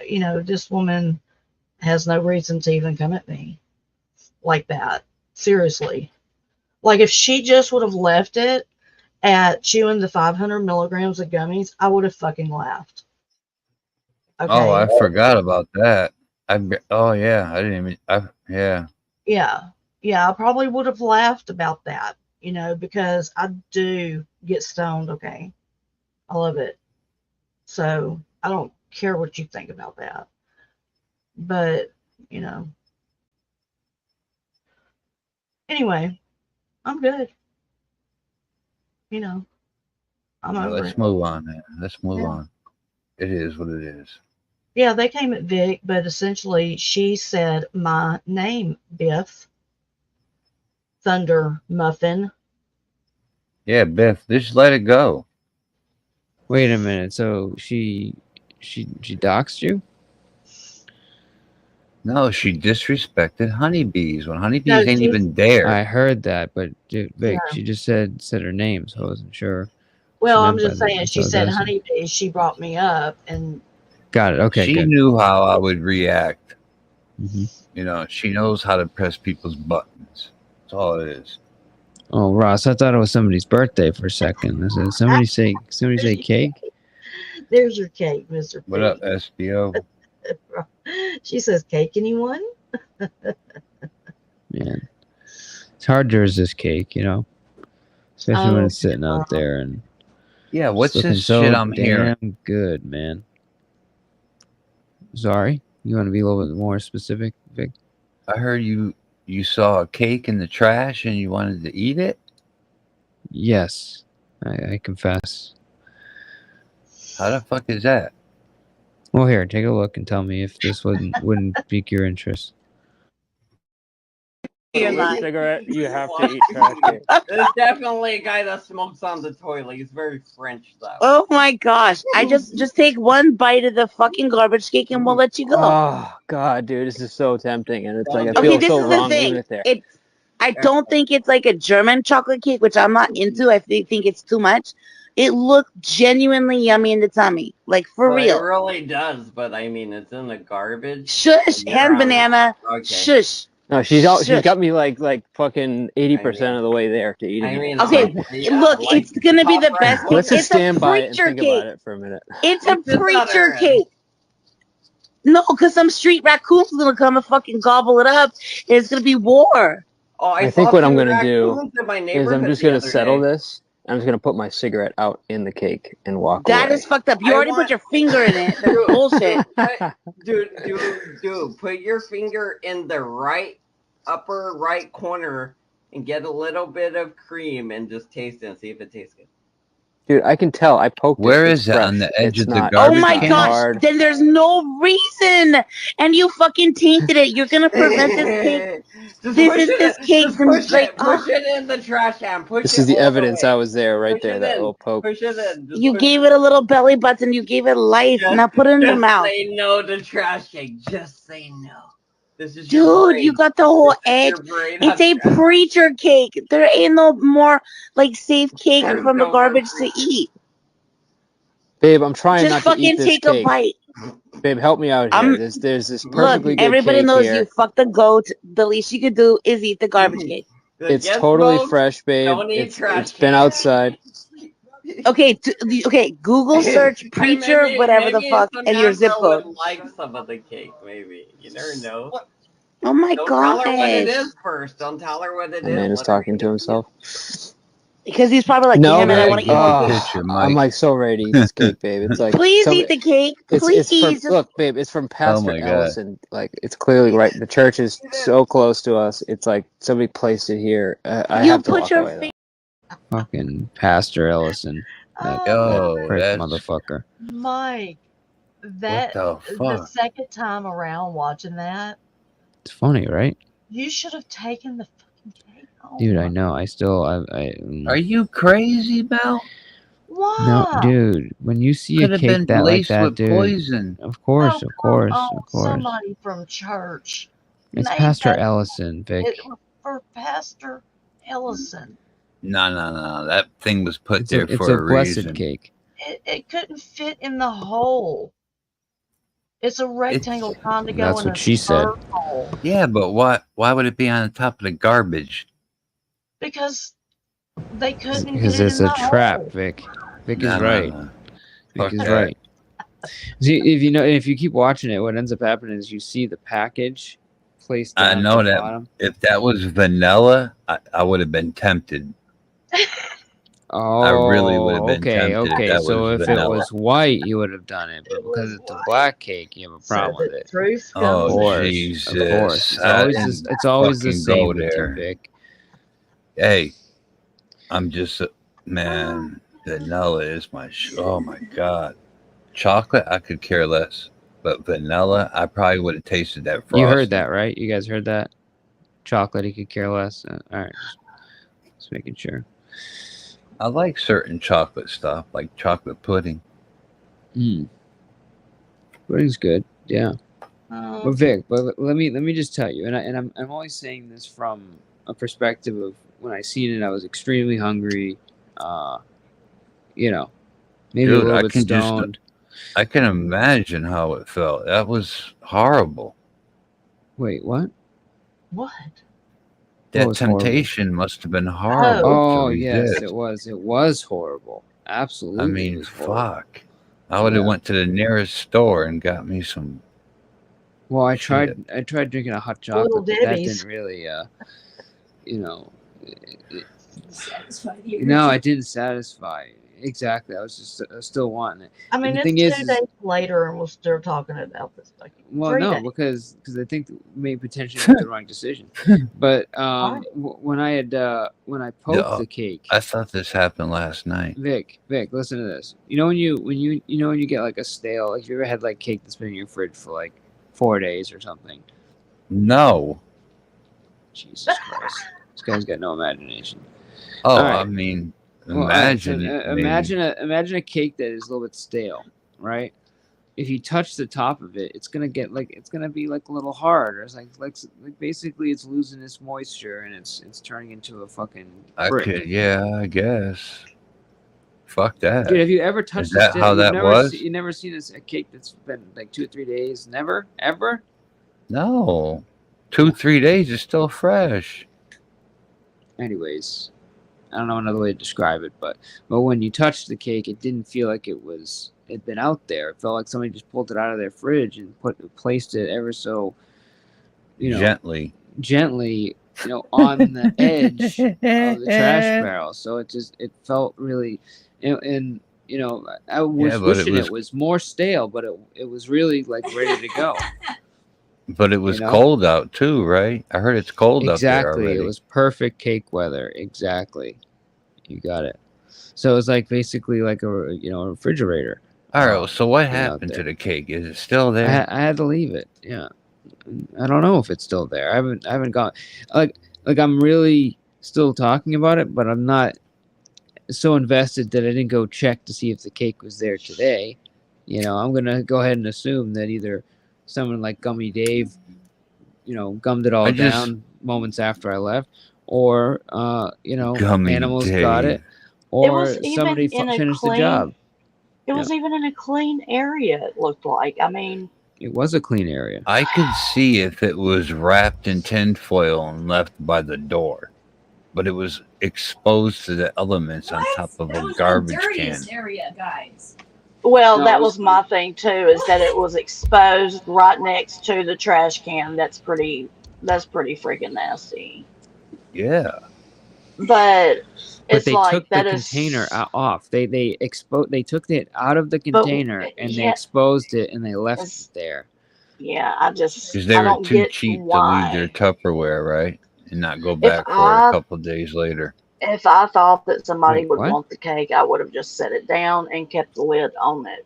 this woman has no reason to even come at me like that. Seriously. Like if she just would have left it at chewing the 500 milligrams of gummies, I would have fucking laughed. Okay. Oh, I forgot about that. Oh yeah, I didn't even. Yeah. Yeah, I probably would have laughed about that, because I do get stoned. Okay, I love it. So I don't care what you think about that, but anyway, I'm good. I'm over Let's it. move on, man. Let's move on. It is what it is. Yeah, they came at Vic, but essentially she said my name, Biff. Thunder Muffin. Yeah, Biff, just let it go. Wait a minute. So she doxed you? No, she disrespected honeybees when honeybees ain't even there. I heard that, but Vic, she just said her name, so I wasn't sure. Well, I'm just saying, she said honeybee. She brought me up, and got it. Okay, she good. knew how I would react. Mm-hmm. She knows how to press people's buttons. That's all it is. Oh, Ross, I thought it was somebody's birthday for a second. Did somebody say cake? There's your cake, Mr. What up, SBO? She says, cake, anyone? Man, it's hard to resist cake, especially when it's sitting out there and yeah. What's this so shit I'm hearing? Damn good, man. Sorry, you want to be a little bit more specific, Vic? I heard you saw a cake in the trash and you wanted to eat it. Yes, I confess. How the fuck is that? Well, here, take a look and tell me if this wouldn't pique your interest. Cigarette, you have to eat trash cake. There's definitely a guy that smokes on the toilet. He's very French, though. Oh my gosh! I just take one bite of the fucking garbage cake and we'll let you go. Oh god, dude, this is so tempting, and it's like I feel so wrong leaving it there. I don't think it's like a German chocolate cake, which I'm not into. I think it's too much. It looked genuinely yummy in the tummy, like for real. It really does, but I mean, it's in the garbage. Shush, hand banana. Okay. Shush. No, she's got me like fucking 80% of the way there to eating. I mean, okay, look, it's gonna be the best. Let's just it's stand a by it and preacher think cake. about it for a minute. It's a preacher cake. No, because some street raccoon's gonna come and fucking gobble it up, and it's gonna be war. Oh, I think what I'm gonna do is I'm just gonna settle this. I'm just gonna put my cigarette out in the cake and walk away. That is fucked up. You already put your finger in it. That's bullshit. Dude, put your finger in the right upper right corner and get a little bit of cream and just taste it and see if it tastes good. Dude, I can tell. I poked it. Where It's is it? On fresh. the edge It's of the not. garbage Oh my can? gosh! Hard. Then there's no reason, and you fucking tainted it. You're gonna prevent this cake. This cake from Push it in the trash can. This is the evidence I was there, right there. That little poke. Push it in. You gave it a little belly button. You gave it life. Now put it in your mouth. Say no to trash cake. Just say no. This is Dude, you got the whole edge. It's a preacher cake. There ain't no more like safe cake from the garbage to eat. Babe, I'm trying Just not to eat fucking this take cake. a bite. Babe, help me out here. There's this perfectly Look, good everybody cake knows here. you fucked the goat. The least you could do is eat the garbage cake. It's totally fresh, babe. Don't eat It's been outside. Okay, okay. Google search preacher, whatever the fuck, and your zip code. Would like some of the cake, maybe. You never know. Oh my Don't tell her what it gosh. is first. Don't tell her what it My is. man is talking to himself. Because he's probably like, No, damn it, I man. want to eat more cake. I'm like so ready to eat this cake, babe. It's like Please eat the cake. Please. It's from, look, babe, it's from Pastor my God. Ellison. Like it's clearly right. The church is so close to us. It's like somebody placed it here. I You have to put walk your away. face. Fucking Pastor Ellison. That prick motherfucker. Mike, that the the fuck? second time around watching that, It's funny, right? you should have taken the fucking cake home. Dude, I know. I still. Are you crazy, Mel? Why? No, dude. When you see Could a have cake been that like laced that, with dude. poison. Of course, Oh, of course, come on, of course. somebody from church. It's made Pastor that- Ellison, Vic. It was for Pastor Ellison. No. That thing was put It's there a for a blessed reason. cake. It couldn't fit in the hole. It's a rectangle trying to go That's in what a she said. square hole. Yeah, but why would it be on the top of the garbage? Because they couldn't Because get it it's in a the trap, hole. Vic. Vic No, is no, right. no. Vic Fuck is that. right. See, if you keep watching it, what ends up happening is you see the package placed down I at know the that bottom. if that was vanilla, I would have been tempted. Oh, I really would have been okay, tempted if okay. that So was if vanilla. it was white, you would have done it, but because it's a black cake, you have a problem with it. Truth Oh, Of course, Jesus. of course. It's I always didn't it's always the fucking same go with you, there. Vic. Hey, I'm just man. Vanilla is my oh my god. Chocolate, I could care less, but vanilla, I probably would have tasted that frosting. You heard that, right? You guys heard that? Chocolate, he could care less. All right, just making sure. I like certain chocolate stuff, like chocolate pudding. Pudding's good, yeah. But Vic, but let me just tell you, and I'm always saying this from a perspective of when I seen it, I was extremely hungry. You know, maybe Dude, a little I bit can stoned. I can imagine how it felt. That was horrible. Wait, what? What? That was horrible? temptation must have been horrible. Oh, to yes, resist. it was. It was horrible. Absolutely. I it mean, was horrible. fuck. I would have Yeah. went to the nearest store and got me some. Well, I shit. tried drinking a hot Little chocolate, but that Debbie's. didn't really, you know, Satisfied you. no, it didn't satisfy. Exactly. I was still wanting it. I mean, And the it's thing 2 is, days later and we're still talking about this fucking well, 3 no, days. because I think we may potentially make the wrong decision. But when I poked the cake, I thought this happened last night. Vic, listen to this. You know when you get like a stale, like you ever had like cake that's been in your fridge for like 4 days or something? No. Jesus Christ, this guy's got no imagination. Oh, All right. I mean, Well, all right, so, imagine. it, imagine a cake that is a little bit stale, right? If you touch the top of it, it's gonna be like a little hard, or it's like basically it's losing its moisture and it's turning into a fucking brick. I guess. Fuck that. Dude, have you ever touched Is that a how that was? You've never seen a cake that's been like 2 or 3 days? Never, ever. No. 2-3 days is still fresh. Anyways, I don't know another way to describe it, but when you touched the cake, it didn't feel like it'd been out there. It felt like somebody just pulled it out of their fridge and placed it ever so, Gently. On the edge of the trash barrel. So it felt really, and I was Yeah, but wishing it was more stale, but it was really like ready to go. But it was cold out too, right? I heard it's cold up there already. Exactly. It was perfect cake weather. Exactly. You got it. So it was like basically like a refrigerator. All right. So what happened to the cake? Is it still there? I had to leave it. Yeah. I don't know if it's still there. I haven't gone like I'm really still talking about it, but I'm not so invested that I didn't go check to see if the cake was there today. I'm gonna go ahead and assume that either someone like Gummy Dave, gummed it all down moments after I left, or Gummy animals Dave. got it, or somebody finished the job. It was even in a clean area. It looked like. I mean, it was a clean area. I could see if it was wrapped in tinfoil and left by the door, but it was exposed to the elements on top of a garbage can. Area, guys. Well, that was my thing too. Is that it was exposed right next to the trash can? That's pretty freaking nasty. Yeah. But it's they like took the container off. They took it out of the container and they exposed it and they left it there. Yeah, because they were too cheap to leave their Tupperware, right, and not go back for it a couple of days later. If I thought that somebody would want the cake, I would have just set it down and kept the lid on it.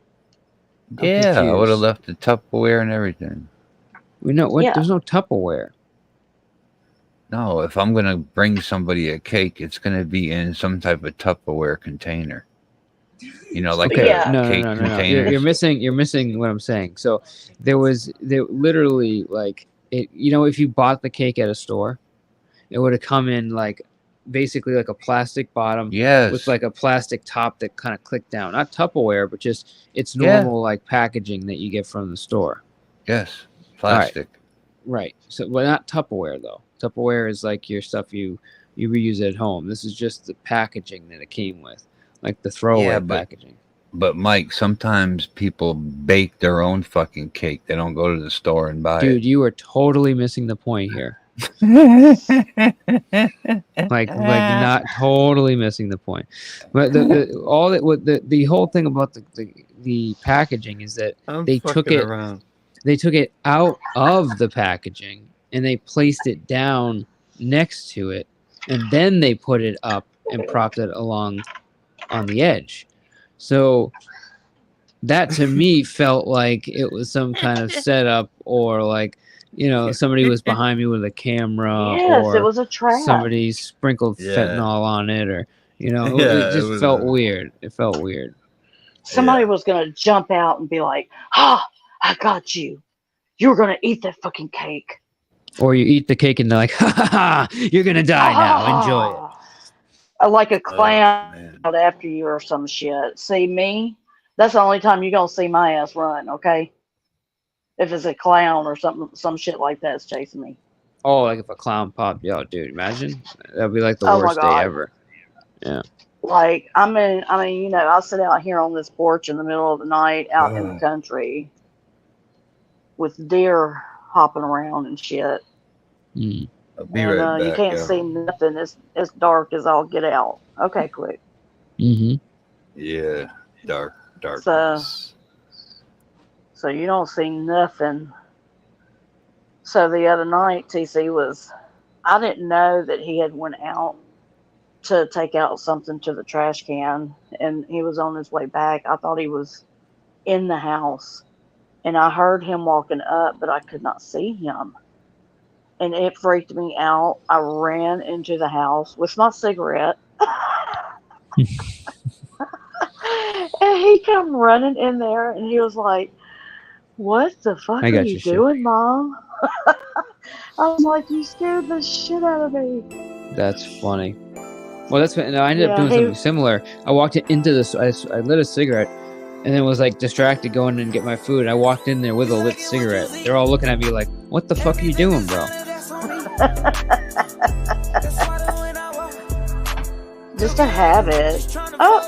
Yeah, I would have left the Tupperware and everything. We know what? Yeah. There's no Tupperware. No, if I'm gonna bring somebody a cake, it's gonna be in some type of Tupperware container. Like a cake container. You're missing what I'm saying. So there literally like it. If you bought the cake at a store, it would have come in like basically like a plastic bottom, with like a plastic top that kind of clicked down. Not Tupperware, but just it's normal like packaging that you get from the store. Yes, plastic. Right. So, well, not Tupperware though. Tupperware is like your stuff you reuse at home. This is just the packaging that it came with, like the throwaway packaging. But Mike, sometimes people bake their own fucking cake. They don't go to the store and buy it. Dude, you are totally missing the point here. like not totally missing the point. But the whole thing about the packaging is that they took it out of the packaging and they placed it down next to it, and then they put it up and propped it along on the edge. So that to me felt like it was some kind of setup, or like somebody was behind me with a camera, or it was a trap. Somebody sprinkled fentanyl on it, or it just felt weird. It felt weird. Somebody was gonna jump out and be like, I got you. You're gonna eat that fucking cake. Or you eat the cake and they're like, ha ha ha, you're gonna die now. Enjoy it. Like a clown out after you or some shit. See me? That's the only time you're gonna see my ass run, okay? If it's a clown or some shit like that's chasing me. Oh, like if a clown popped, dude, imagine. That'd be like the worst day ever. Yeah. Like, I mean, I sit out here on this porch in the middle of the night out in the country with deer hopping around and shit. I'll be right back. You can't see nothing. It's dark as all get out. Okay, quick. Yeah, dark. So you don't see nothing. So the other night, TC I didn't know that he had went out to take out something to the trash can, and he was on his way back. I thought he was in the house, and I heard him walking up, but I could not see him. And it freaked me out. I ran into the house with my cigarette. And he come running in there, and he was like, "What the fuck are you doing, Mom?" I was like, "You scared the shit out of me." That's funny. Well, I ended up doing something similar. I walked into this. I lit a cigarette, and then was like distracted going in and get my food. I walked in there with a lit cigarette. They're all looking at me like, "What the fuck are you doing, bro?" Just a habit. Oh,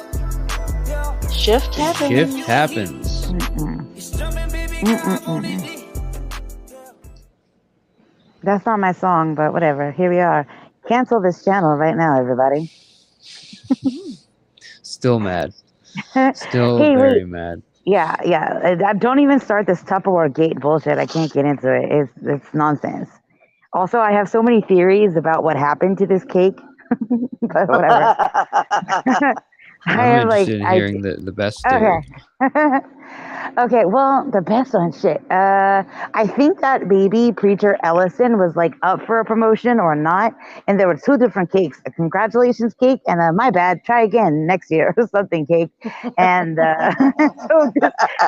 shift happens. Shift happens. That's not my song, but whatever. Here we are. Cancel this channel right now, everybody. Still mad. Still very mad. Yeah. Don't even start this Tupperware gate bullshit. I can't get into it. It's nonsense. Also, I have so many theories about what happened to this cake. But whatever. I'm interested in hearing the best theory. Okay. Okay, well, the best one, shit. I think that maybe Preacher Ellison was like up for a promotion or not, and there were two different cakes: a congratulations cake and a my bad, try again next year or something cake. And so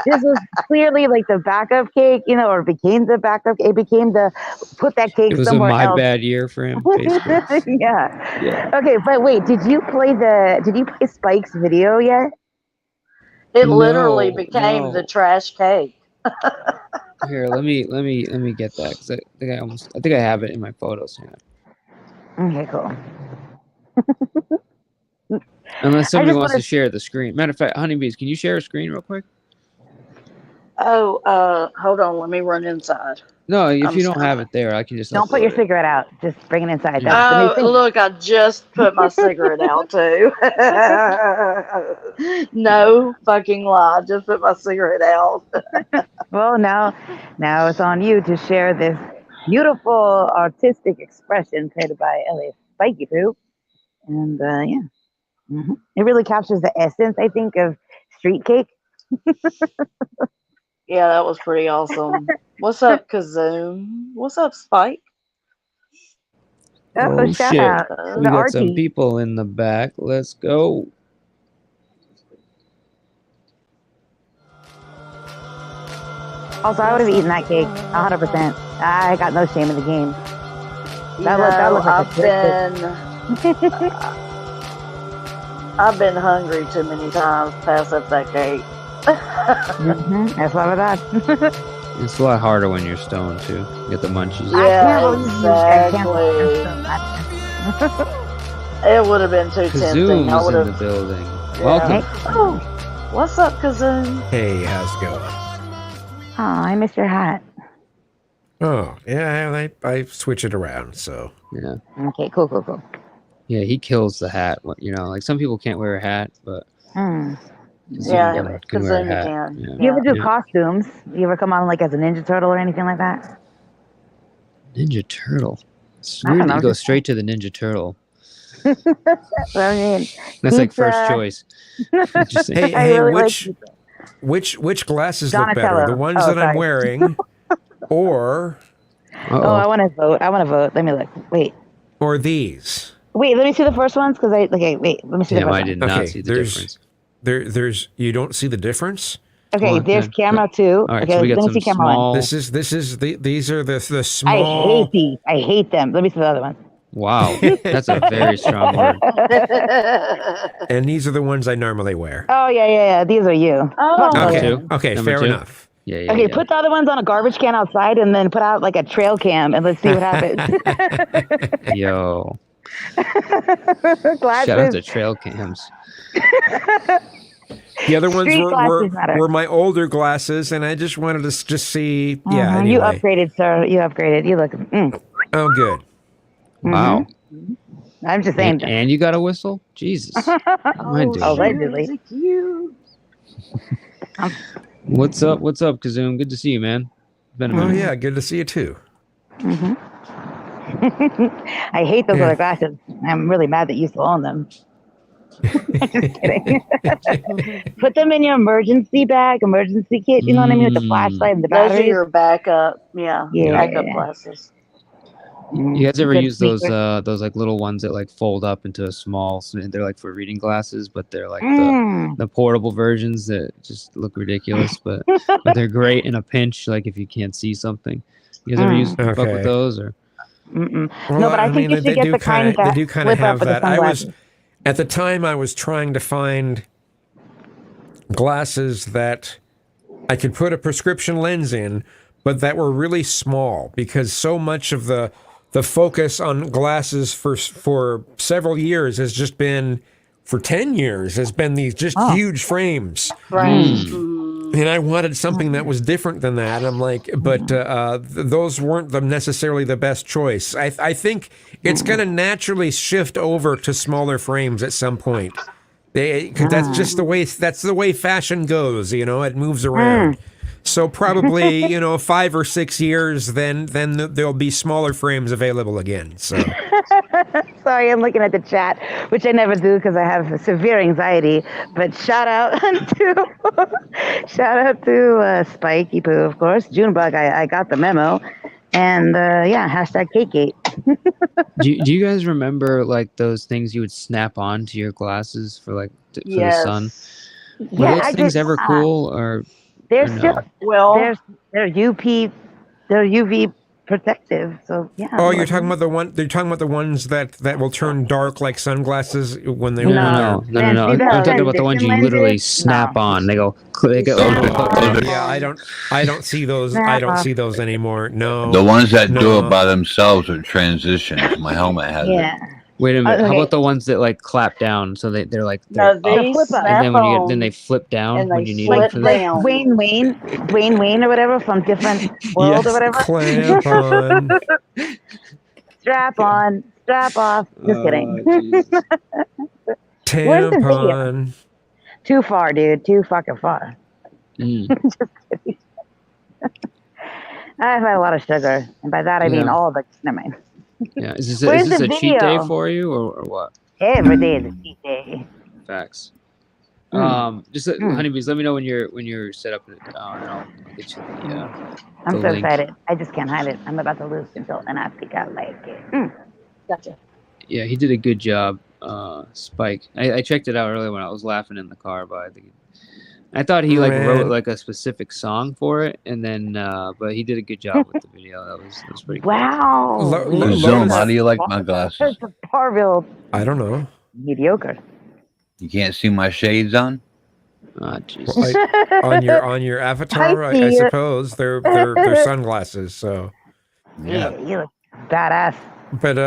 this was clearly like the backup cake, or became the backup. It became the put that cake It was somewhere a my else. bad year for him, basically. Yeah. Okay, but wait, did you play Spike's video yet? It literally became the trash cake. Here, let me get that because I think I have it in my photos here. Okay, cool. Unless somebody wants to share the screen. Matter of fact, Honeybees, can you share a screen real quick? Oh, hold on. Let me run inside. No, if you don't have it there, I can just Don't put your cigarette out. Just bring it inside. Yeah. That's the new thing. Look, I just put my cigarette out too. No fucking lie. Just put my cigarette out. Well, now it's on you to share this beautiful artistic expression created by Elliot Spiky Poop. And it really captures the essence, I think, of street cake. Yeah, that was pretty awesome. What's up, Kazoom? What's up, Spike? Oh, shout shit. out. We The got some Artie. people in the back. Let's go. Also, I would have eaten that cake 100%. I got no shame in the game. That looked like I've been hungry too many times to pass up that cake. That's why I thought. It's a lot harder when you're stoned, too. You get the munchies. Yeah, exactly. It would have been too tempting. I Kazoom's would in the have. building. Yeah. Welcome. Oh, what's up, Kazoom? Hey, how's it going? Oh, I missed your hat. Oh, yeah, I switch it around, so. Yeah. Okay, cool. Yeah, he kills the hat. Like some people can't wear a hat, but Hmm. Kazoom can wear a hat. Yeah. You ever do costumes? You ever come on like as a Ninja Turtle or anything like that? Ninja Turtle. It's I don't weird that know, you go just- straight to the Ninja Turtle. I mean, That's like pizza. first choice. Just Hey, I really like which glasses look better? Donatello. The ones Oh, that I'm sorry. wearing, or Oh, I want to vote. Let me look. Wait, these? let me see the first ones because wait, let me see the Damn, first I one. did not see the difference. There's you don't see the difference? Okay, there's camera 2. All right, okay, so we got let me some see camera 1. These are the I small. hate these. I hate them. Let me see the other one. Wow, that's a very strong word. And these are the ones I normally wear. Oh yeah. These are you. Oh. Okay, Number fair 2. enough. Yeah. Okay, put the other ones on a garbage can outside, and then put out like a trail cam, and let's see what happens. Yo. Glasses. Shout out to trail cams. The other ones Street glasses matter. were my older glasses, and I just wanted to just see. Yeah, anyway. You upgraded, sir. You upgraded. You look. Oh, good. Wow. I'm just saying. And you got a whistle? Jesus. What am I doing? Allegedly. What's up, Kazoom? Good to see you, man. Been a minute. Oh yeah, good to see you too. I hate those other glasses. I'm really mad that you still own them. Just kidding. Put them in your emergency kit. You know what I mean, with the flashlight and the Those are batteries. your backup. Yeah. Backup Yeah. glasses. You guys ever Good use those secret. those like little ones that like fold up into a small? They're like for reading glasses, but they're like the portable versions that just look ridiculous, but they're great in a pinch. Like if you can't see something, you guys ever use fuck with those or? No, but I think you should get the kind that they do kind of flip up have with the that. sunglasses. At the time I was trying to find glasses that I could put a prescription lens in, but that were really small, because so much of the focus on glasses for several years has just been, for 10 years, has been these just huge frames. And I wanted something that was different than that. I'm like, but those weren't necessarily the best choice. I think it's going to naturally shift over to smaller frames at some point. Cause that's the way fashion goes, it moves around. So probably, 5 or 6 years, then there'll be smaller frames available again. So Sorry, I'm looking at the chat, which I never do because I have severe anxiety. But shout out to Spiky Poo, of course. Junebug, I got the memo, and hashtag Cakegate. Do you guys remember like those things you would snap on to your glasses for the sun? Were those things ever cool or they're no? they're UV protective. So yeah. Oh, you're talking about the ones that will turn dark like sunglasses when they No. I'm talking about the ones you literally snap on. They go. Yeah, I don't see those. I don't see those anymore. No. The ones that do it by themselves are transitions. My helmet has it. Wait a minute. How about the ones that like clap down? So they're like No, they up, snap and then on, then they flip down and when they you need flip them. down. Dwayne Wayne or whatever from Different World or whatever. Clamp on. Strap on, strap off. Just kidding. Where's the video? Tampon. Too far, dude. Too fucking far. Just kidding. I've had a lot of sugar, and by that I mean all the. Never mind. Yeah, is this a cheat day for you or what? Every day is a cheat day. Facts. Honeybees, let me know when you're set up, and I'll get you the I'm so link. excited. I just can't hide it. I'm about to lose control, and I think I like it. Gotcha. Yeah, he did a good job, Spike. I checked it out earlier when I was laughing in the car, but I thought he wrote like a specific song for it, and then but he did a good job with the video. That was pretty cool. Wow. Zoom, how do you like my glasses? Parville. I don't know. Mediocre. You can't see my shades on? Ah, Jesus. on your avatar, I suppose they're sunglasses. So yeah, you look badass. But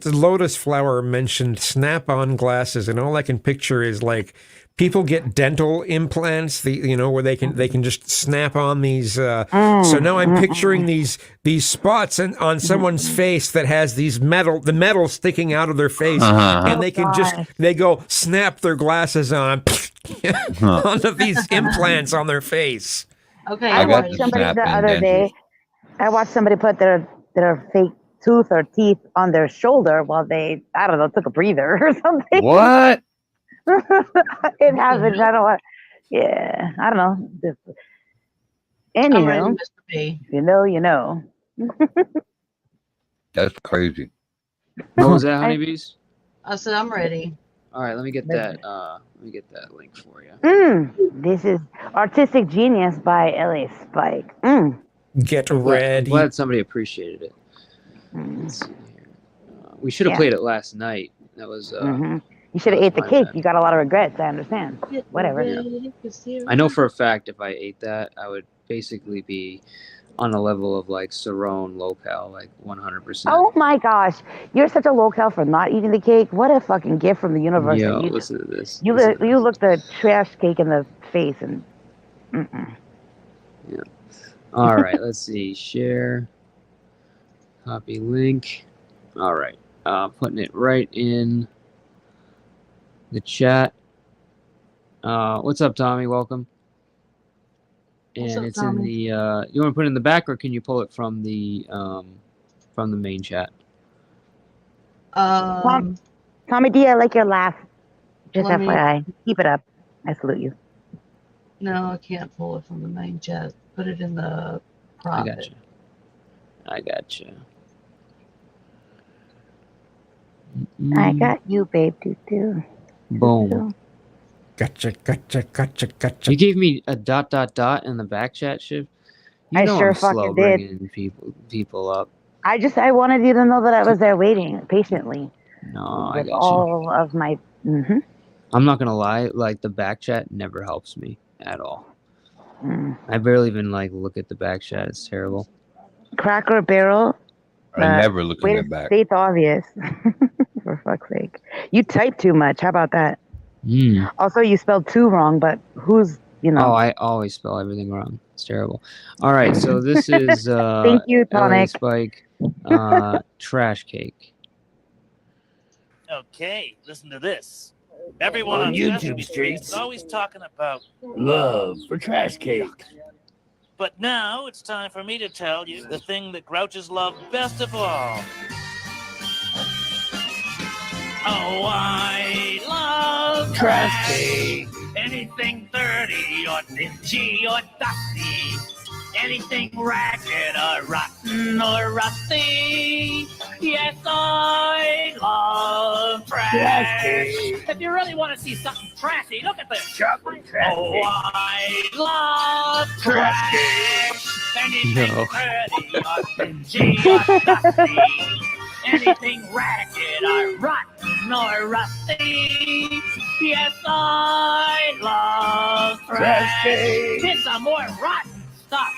Lotus Flower mentioned snap-on glasses, and all I can picture is like people get dental implants, where they can just snap on these. So now I'm picturing these spots on someone's face that has the metal sticking out of their face, and they can they go snap their glasses on onto these implants on their face. Okay, I watched somebody the other day. I watched somebody put their fake tooth or teeth on their shoulder while they, I don't know, took a breather or something. What? It happens. I don't know. Yeah, I don't know. Anywho, if you know, you know. That's crazy. What was that, Honeybees? I said I'm ready. All right, let me get that. Link for you. This is Artistic Genius by L.A. Spike. Get ready. Glad somebody appreciated it. Let's see here. We should have played it last night. That was. You should have ate the cake. You got a lot of regrets. I understand. Whatever. I know for a fact if I ate that, I would basically be on a level of like Cerrone low-cal, like 100%. Oh my gosh, you're such a low-cal for not eating the cake. What a fucking gift from the universe. Yo, listen to this. You look the trash cake in the face and. Yeah. All right. Let's see. Share. Copy link. All right. Putting it right in the chat. What's up, Tommy? Welcome. And it's in the. You want to put it in the back, or can you pull it from the main chat? Tommy D, I like your laugh. Just FYI, keep it up. I salute you. No, I can't pull it from the main chat. Put it in the private. I got you. I got you, babe. Too. Boom. Gotcha. You gave me a ... in the back chat shift. I sure fucking did. Bringing people up. I wanted you to know that I was there waiting patiently. No, I got all of my. I'm not gonna lie. Like the back chat never helps me at all. I barely even look at the back chat. It's terrible. Cracker Barrel. I never look at the back. State's obvious. For fuck's sake. You type too much. How about that? Also, you spelled two wrong, but who's, Oh, I always spell everything wrong. It's terrible. All right, so this is Thank you, Tonic. Spike Trash Cake. Okay, listen to this. Everyone on YouTube streets is always talking about love for trash cake. But now it's time for me to tell you the thing that Grouches love best of all. Oh, I love trash cake. Anything dirty or dingy or dusty. Anything ragged or rotten or rusty. Yes, I love trash cake. If you really want to see something trashy, look at this. Chocolate trash cake. Oh, I love trash cake. Anything dirty or dingy or dusty. Anything ragged or rotten or rusty. Yes, I love trash cake. Here's some more rotten stuff.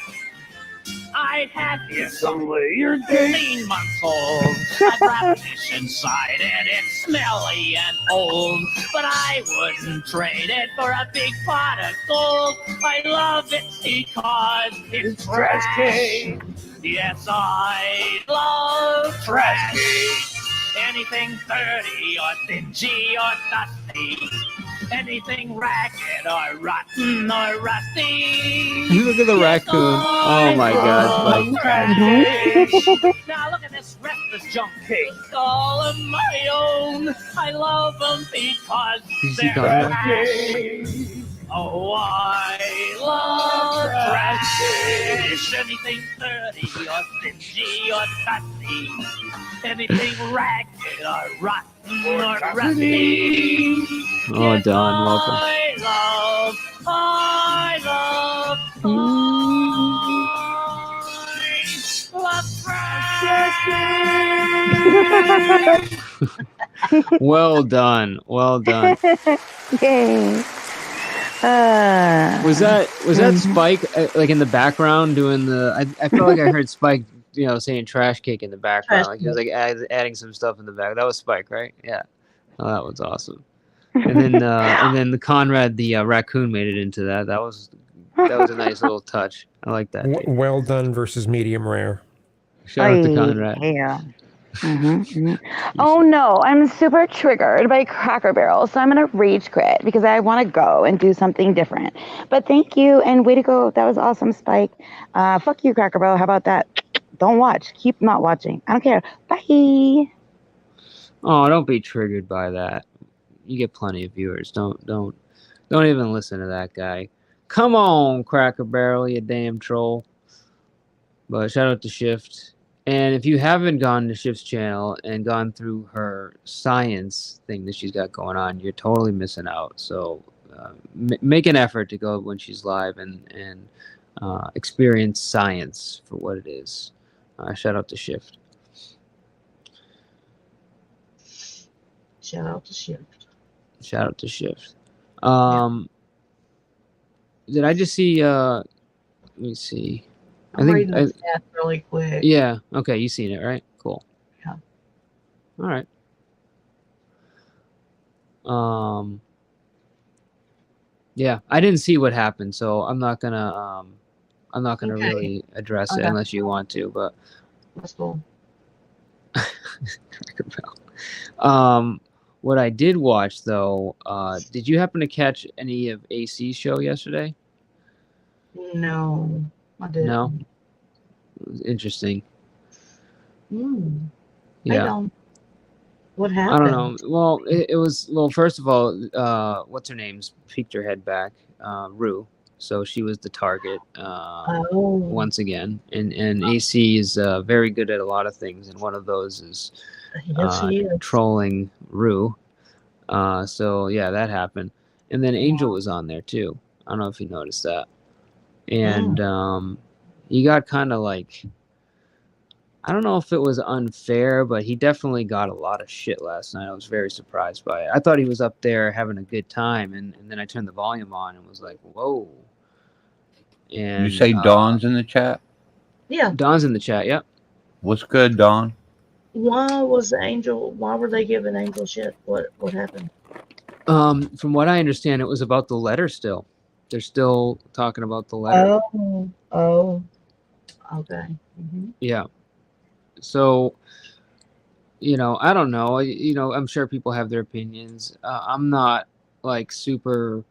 I'd have you some layered cake. 18 months old. I'd wrap fish inside it. It's smelly and old. But I wouldn't trade it for a big pot of gold. I love it because it's trash cake. Yes, I love trash cake. Anything dirty or dingy or dusty. Anything ragged or rotten or rusty. Look at the raccoon. Oh my God, Spike. Now look at this restless junk cake. All of my own. I love them because they're trash cake. Oh, I love trash cake. Anything dirty or dingy or dusty. Anything ragged or rotten or rusty. Oh, Don, welcome. I love trash cake. Well done. Well done. Yay. Was that Spike like in the background doing the? I felt like I heard Spike, saying trash cake in the background. Like he was like adding some stuff in the back. That was Spike, right? Yeah. Oh, that was awesome. And then the Conrad, the raccoon, made it into that. That was a nice little touch. I like that. Well done versus medium rare. Shout out to Conrad. Yeah. Oh no, I'm super triggered by Cracker Barrel, so I'm gonna rage quit because I want to go and do something different. But thank you and way to go. That was awesome, Spike. Fuck you, Cracker Barrel. How about that? Don't watch. Keep not watching. I don't care. Bye. Oh, don't be triggered by that. You get plenty of viewers. Don't even listen to that guy. Come on, Cracker Barrel, you damn troll. But shout out to Shift. And if you haven't gone to Shift's channel and gone through her science thing that she's got going on, you're totally missing out. So make an effort to go when she's live and experience science for what it is. Shout out to Shift. Shout out to Shift. Shout out to Shift. Did I just see? Let me see. I'm reading the stats really quick. Yeah. Okay. You seen it, right? Cool. Yeah. All right. Yeah, I didn't see what happened, so I'm not gonna really address it unless you want to. But that's cool. What I did watch though, did you happen to catch any of AC's show yesterday? No, I didn't. No. It was interesting. Yeah. I don't. What happened? I don't know. Well, it was first of all, what's her name's peeked her head back, Rue. So she was the target once again, and AC is very good at a lot of things, and one of those is trolling Rue. So yeah, that happened, and then Angel was on there too. I don't know if you noticed that, and he got kind of like, I don't know if it was unfair, but he definitely got a lot of shit last night. I was very surprised by it. I thought he was up there having a good time, and then I turned the volume on and was like, whoa. And you say Dawn's in the chat? Yeah. Dawn's in the chat, yep. What's good, Dawn? Why were they giving Angel shit? What happened? From what I understand, it was about the letter still. They're still talking about the letter. Oh. Okay. Yeah. So you know, I don't know. You know, I'm sure people have their opinions. I'm not like super,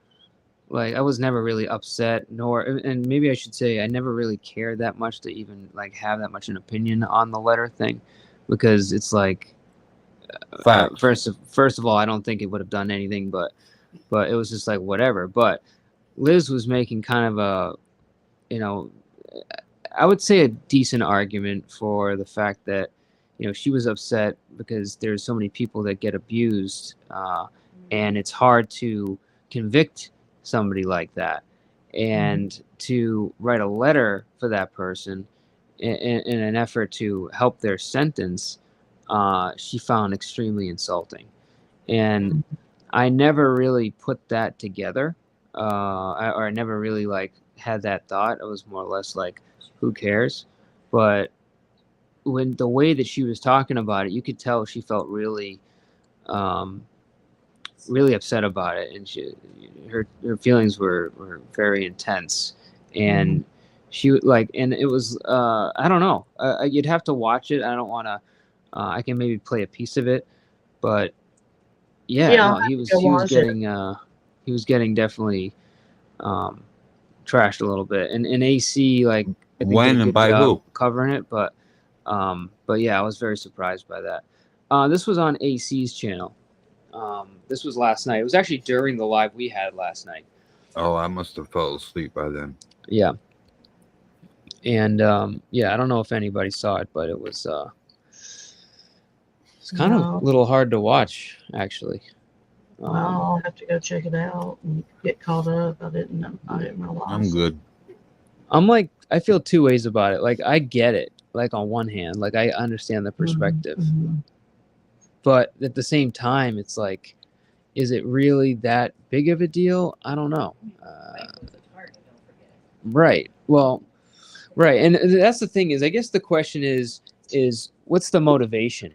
like I was never really upset, nor, and maybe I should say I never really cared that much to even like have that much an opinion on the letter thing, because it's like, first of all, I don't think it would have done anything, but it was just like whatever. But Liz was making kind of a, you know, I would say a decent argument for the fact that, you know, she was upset because there's so many people that get abused, and it's hard to convict somebody like that, and to write a letter for that person in an effort to help their sentence, she found extremely insulting. And I never really put that together, or I never really like had that thought. It was more or less like, who cares? But when the way that she was talking about it, you could tell she felt really, really upset about it, and her feelings were very intense, and she like, and it was, I don't know, you'd have to watch it. I don't want to. I can maybe play a piece of it, but yeah, Yeah, no, I'll he have was to go watch it. he was getting definitely trashed a little bit, and AC, like, I think, did When a and good by job who? covering it, but yeah, I was very surprised by that. This was on AC's channel. This was last night. It was actually during the live we had last night. Oh, I must have fell asleep by then. Yeah. And yeah, I don't know if anybody saw it, but it was it's kind of a No. little hard to watch, actually. I'll have to go check it out and get caught up. I didn't realize. I'm good. I'm like, I feel two ways about it. Like, I get it. Like, on one hand, like, I understand the perspective, but at the same time, it's like, is it really that big of a deal? I don't know. Right. Well, right. And that's the thing, is I guess the question is what's the motivation?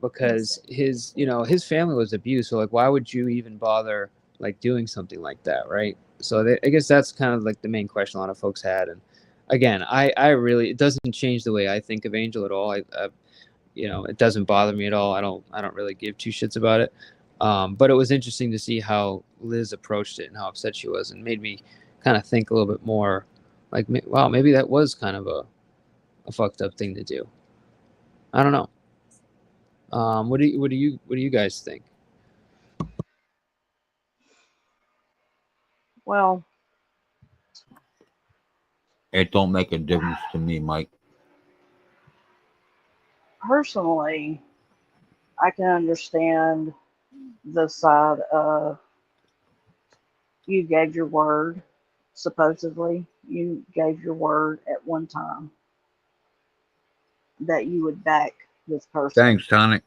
Because his, you know, his family was abused. So like, why would you even bother like doing something like that? Right. So I guess that's kind of like the main question a lot of folks had. And again, I really, it doesn't change the way I think of Angel at all. I you know, it doesn't bother me at all. I don't really give two shits about it. But it was interesting to see how Liz approached it and how upset she was, and made me kind of think a little bit more like, wow, maybe that was kind of a fucked up thing to do. I don't know. What do you guys think? Well, It don't make a difference to me, Mike. personally, I can understand the side of you gave your word, supposedly, you gave your word at one time that you would back this person. Thanks, Tonic.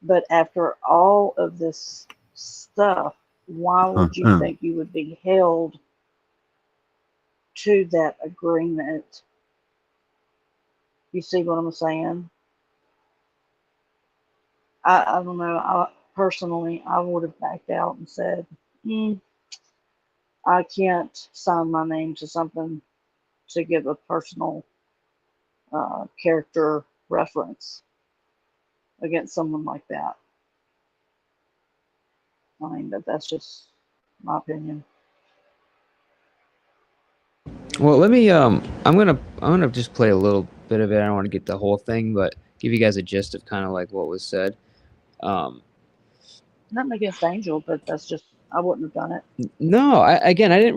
But after all of this stuff, why would you think you would be held to that agreement? You see what I'm saying? I don't know. Personally, I would have backed out and said, I can't sign my name to something to give a personal character reference against someone like that. I mean, that's just my opinion. Well, let me I'm gonna just play a little bit of it. I don't want to get the whole thing, but give you guys a gist of kind of like what was said. Nothing against Angel, but that's just, I wouldn't have done it. No, I didn't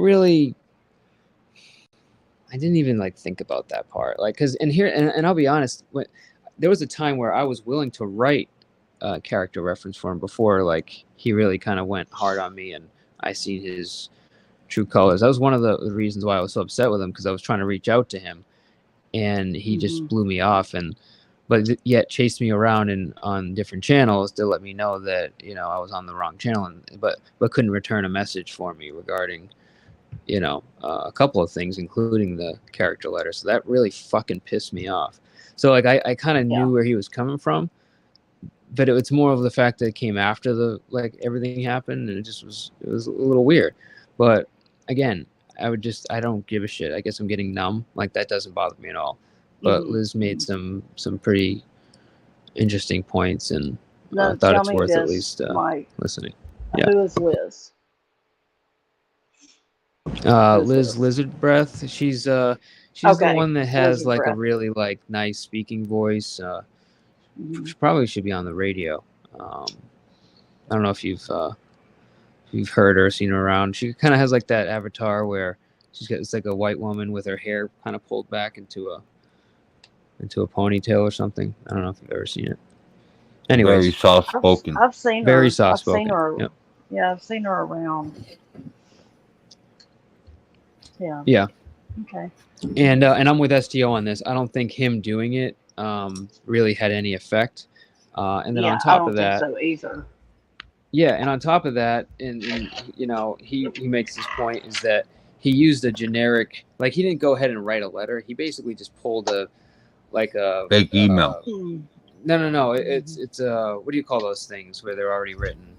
even like think about that part, like, because and I'll be honest, there was a time where I was willing to write a character reference for him before like he really kind of went hard on me and I seen his true colors. That was one of the reasons why I was so upset with him, because I was trying to reach out to him and he just blew me off, but yet chased me around and on different channels to let me know that, you know, I was on the wrong channel, but couldn't return a message for me regarding, you know, a couple of things, including the character letter. So that really fucking pissed me off. So like I kind of knew where he was coming from, but it's more of the fact that it came after the, like, everything happened, and it was a little weird. But again, I don't give a shit. I guess I'm getting numb. Like, that doesn't bother me at all. But Liz made some pretty interesting points, and Now, thought tell it's me worth at this, least Mike. listening. Yeah. Who is Liz? Liz Lizard Breath. She's the one that has Lizard like a Breath. really like nice speaking voice. She probably should be on the radio. I don't know if you've heard her or seen her around. She kind of has like that avatar where it's like a white woman with her hair kind of pulled back into a ponytail or something. I don't know if you've ever seen it. Anyways, very soft spoken. I've seen her. Very soft spoken. I've seen her. Yep. Yeah, I've seen her around. Yeah. Yeah. Okay. And I'm with STO on this. I don't think him doing it really had any effect. And then yeah, on top I don't of that, think so either. yeah, and on top of that, and you know, he makes this point is that he used a generic, like he didn't go ahead and write a letter. He basically just pulled a fake email. No. It's what do you call those things where they're already written?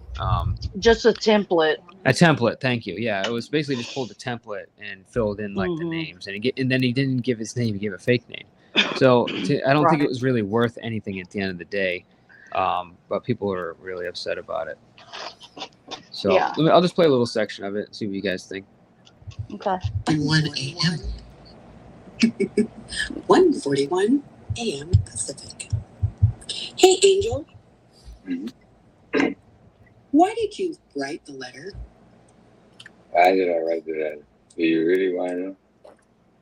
Just a template. A template. Thank you. Yeah, it was basically just pulled a template and filled in like the names, and then he didn't give his name. He gave a fake name. So I don't think it was really worth anything at the end of the day. But people are really upset about it. So Yeah. I'll just play a little section of it and see what you guys think. Okay. 1 a.m. 1:41 a.m. Pacific. Hey, Angel. Why did you write the letter? Why did I write the letter? Do you really want to know?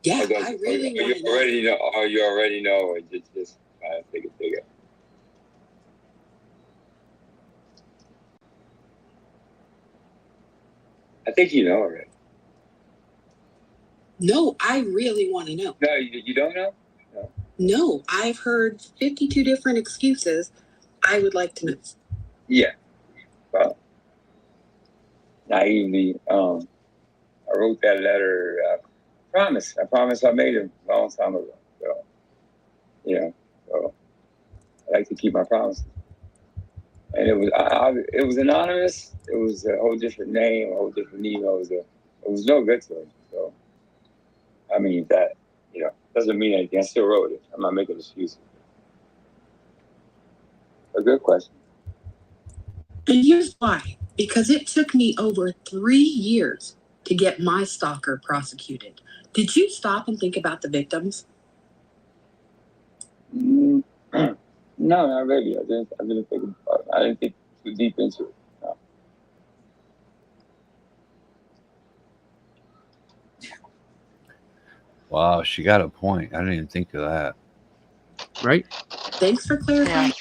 Yeah, I really want to know. Already know. Oh, you already know. Or just try to take it bigger. I think you know already. No, I really want to know. No, you don't know? No, I've heard 52 different excuses. I would like to know. Yeah. Well, naively, I wrote that letter. I promise I made it a long time ago. So, so I like to keep my promises. And it was anonymous. It was a whole different name, a whole different email. It was no good to him. So, I mean, that, doesn't mean anything. I still wrote it. I'm not making excuses. A good question. And here's why. Because it took me over 3 years to get my stalker prosecuted. Did you stop and think about the victims? No, not really. I didn't think too deep into it. No. Wow, she got a point. I didn't even think of that. Right? Thanks for clarifying.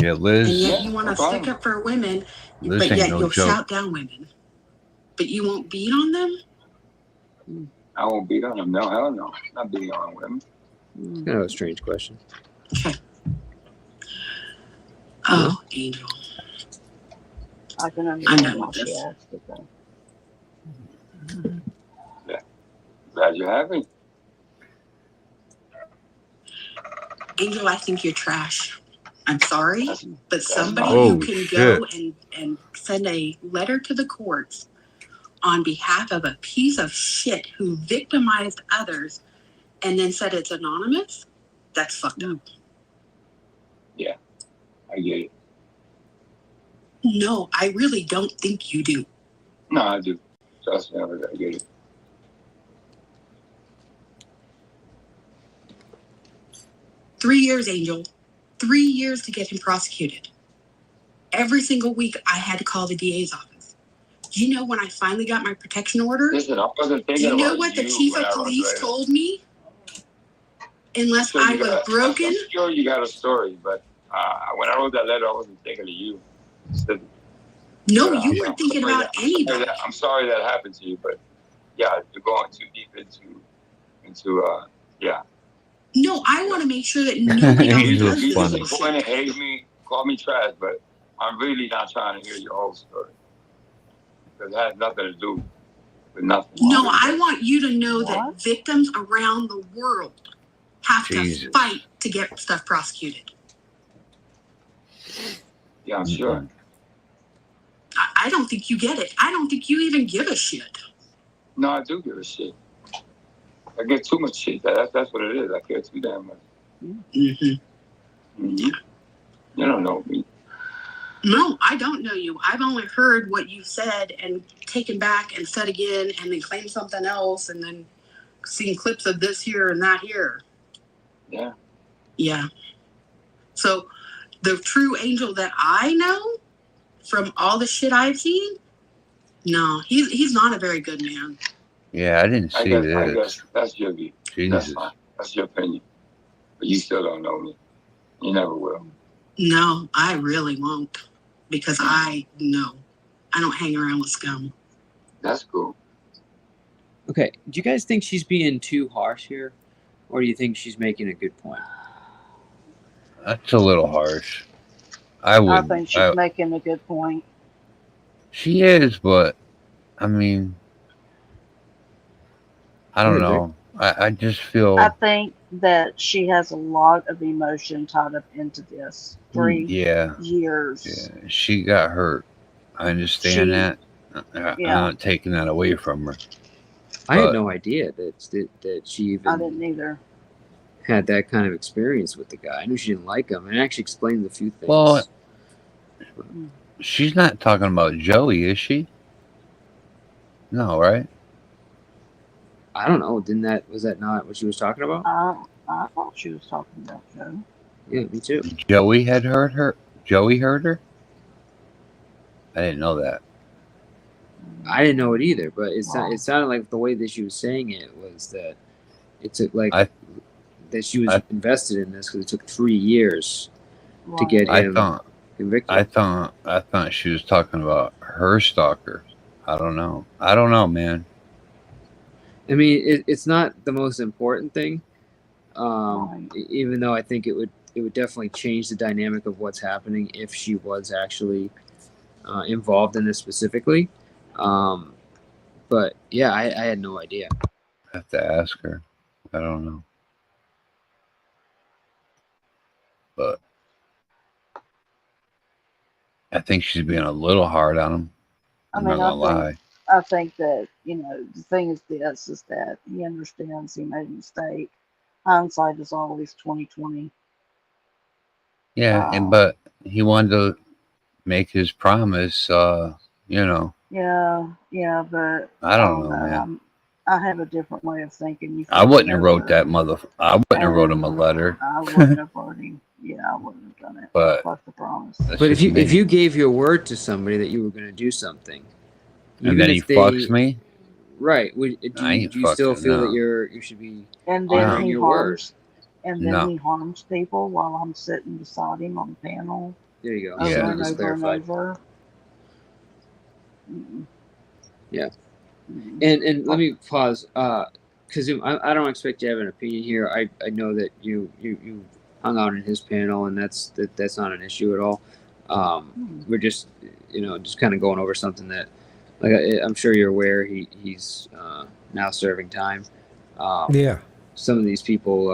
Yeah, Liz. And yet you want to stick up for women, Liz but ain't yet no you'll joke. shout down women. But you won't beat on them? I won't beat on them. No, hell no. I'm not beating on women. Kind of a strange question. Oh, Angel. I can I'm understand done why with she this. asked it though. Yeah. Glad you're happy. Angel, I think you're trash. I'm sorry, but somebody Oh, who can shit. go and send a letter to the courts on behalf of a piece of shit who victimized others and then said it's anonymous, that's fucked up. Yeah, I get it. No, I really don't think you do. No, I do. Trust me, I get it. Three years, Angel. 3 years to get him prosecuted. Every single week, I had to call the DA's office. Do you know when I finally got my protection order? Listen, I wasn't thinking Do you know about what the you chief when of I wrote police that. told me? Unless So I you was got- broken? I'm sure you got a story, but when I wrote that letter, I wasn't thinking of you. No, you weren't thinking about anybody. I'm sorry that happened to you, but yeah, you're going too deep into yeah. No, I want to make sure that nobody else You does this just bullshit. point and hate me, call me trash, but I'm really not trying to hear your whole story. Because it has nothing to do with nothing. No, I want you to know that victims around the world have Jesus. to fight to get stuff prosecuted. Yeah, I'm sure. I don't think you get it. I don't think you even give a shit. No, I do give a shit. I get too much shit. That's what it is. I care too damn much. Mm-hmm. Mm-hmm. You don't know me. No, I don't know you. I've only heard what you said and taken back and said again and then claimed something else and then seen clips of this here and that here. Yeah. Yeah. So the true Angel that I know from all the shit I've seen, no, he's not a very good man. Yeah, I didn't see I this. guess that's your view. Jesus. That's fine. That's your opinion. But you still don't know me. You never will. No, I really won't because I know. I don't hang around with scum. That's cool. Okay, do you guys think she's being too harsh here? Or do you think she's making a good point? That's a little harsh. I I think she's would. making a good point. She is, but I mean, I don't know. I just feel. I think that she has a lot of emotion tied up into this. 3 Yeah. years. Yeah, she got hurt. I understand that. I'm not taking that away from her. I had no idea that she even I didn't either. had that kind of experience with the guy. I knew she didn't like him, and it actually explained a few things. Well, she's not talking about Joey, is she? No, right? I don't know. Was that not what she was talking about? I thought she was talking about Joe. Yeah, me too. Joey had hurt her. Joey hurt her. I didn't know that. I didn't know it either, but it sounded like the way that she was saying it was that it took that she was invested in this because it took 3 years to get him convicted. I thought she was talking about her stalker. I don't know, man. I mean, it's not the most important thing, even though I think it would definitely change the dynamic of what's happening if she was actually involved in this specifically. But yeah, I had no idea. I have to ask her. I don't know. But I think she's being a little hard on him. I'm not gonna lie. I think that, the thing is that he understands he made a mistake. Hindsight is always 20/20. Yeah, but he wanted to make his promise, Yeah, but I don't know, man. I have a different way of thinking. I wouldn't have wrote that I wouldn't have wrote him a letter. I wouldn't have wrote him. Yeah, I wouldn't have done it. But Fuck the promise. But if you gave your word to somebody that you were going to do something, and then he fucks me, right? Do you still feel that you should be honoring your word? And then he harms people while I'm sitting beside him on the panel. There you go. Over and over and over. Yeah. And let me pause, because I don't expect you to have an opinion here. I know that you hung out in his panel, and that's not an issue at all. We're just just kind of going over something that, like, I'm sure you're aware he's now serving time. Yeah. Some of these people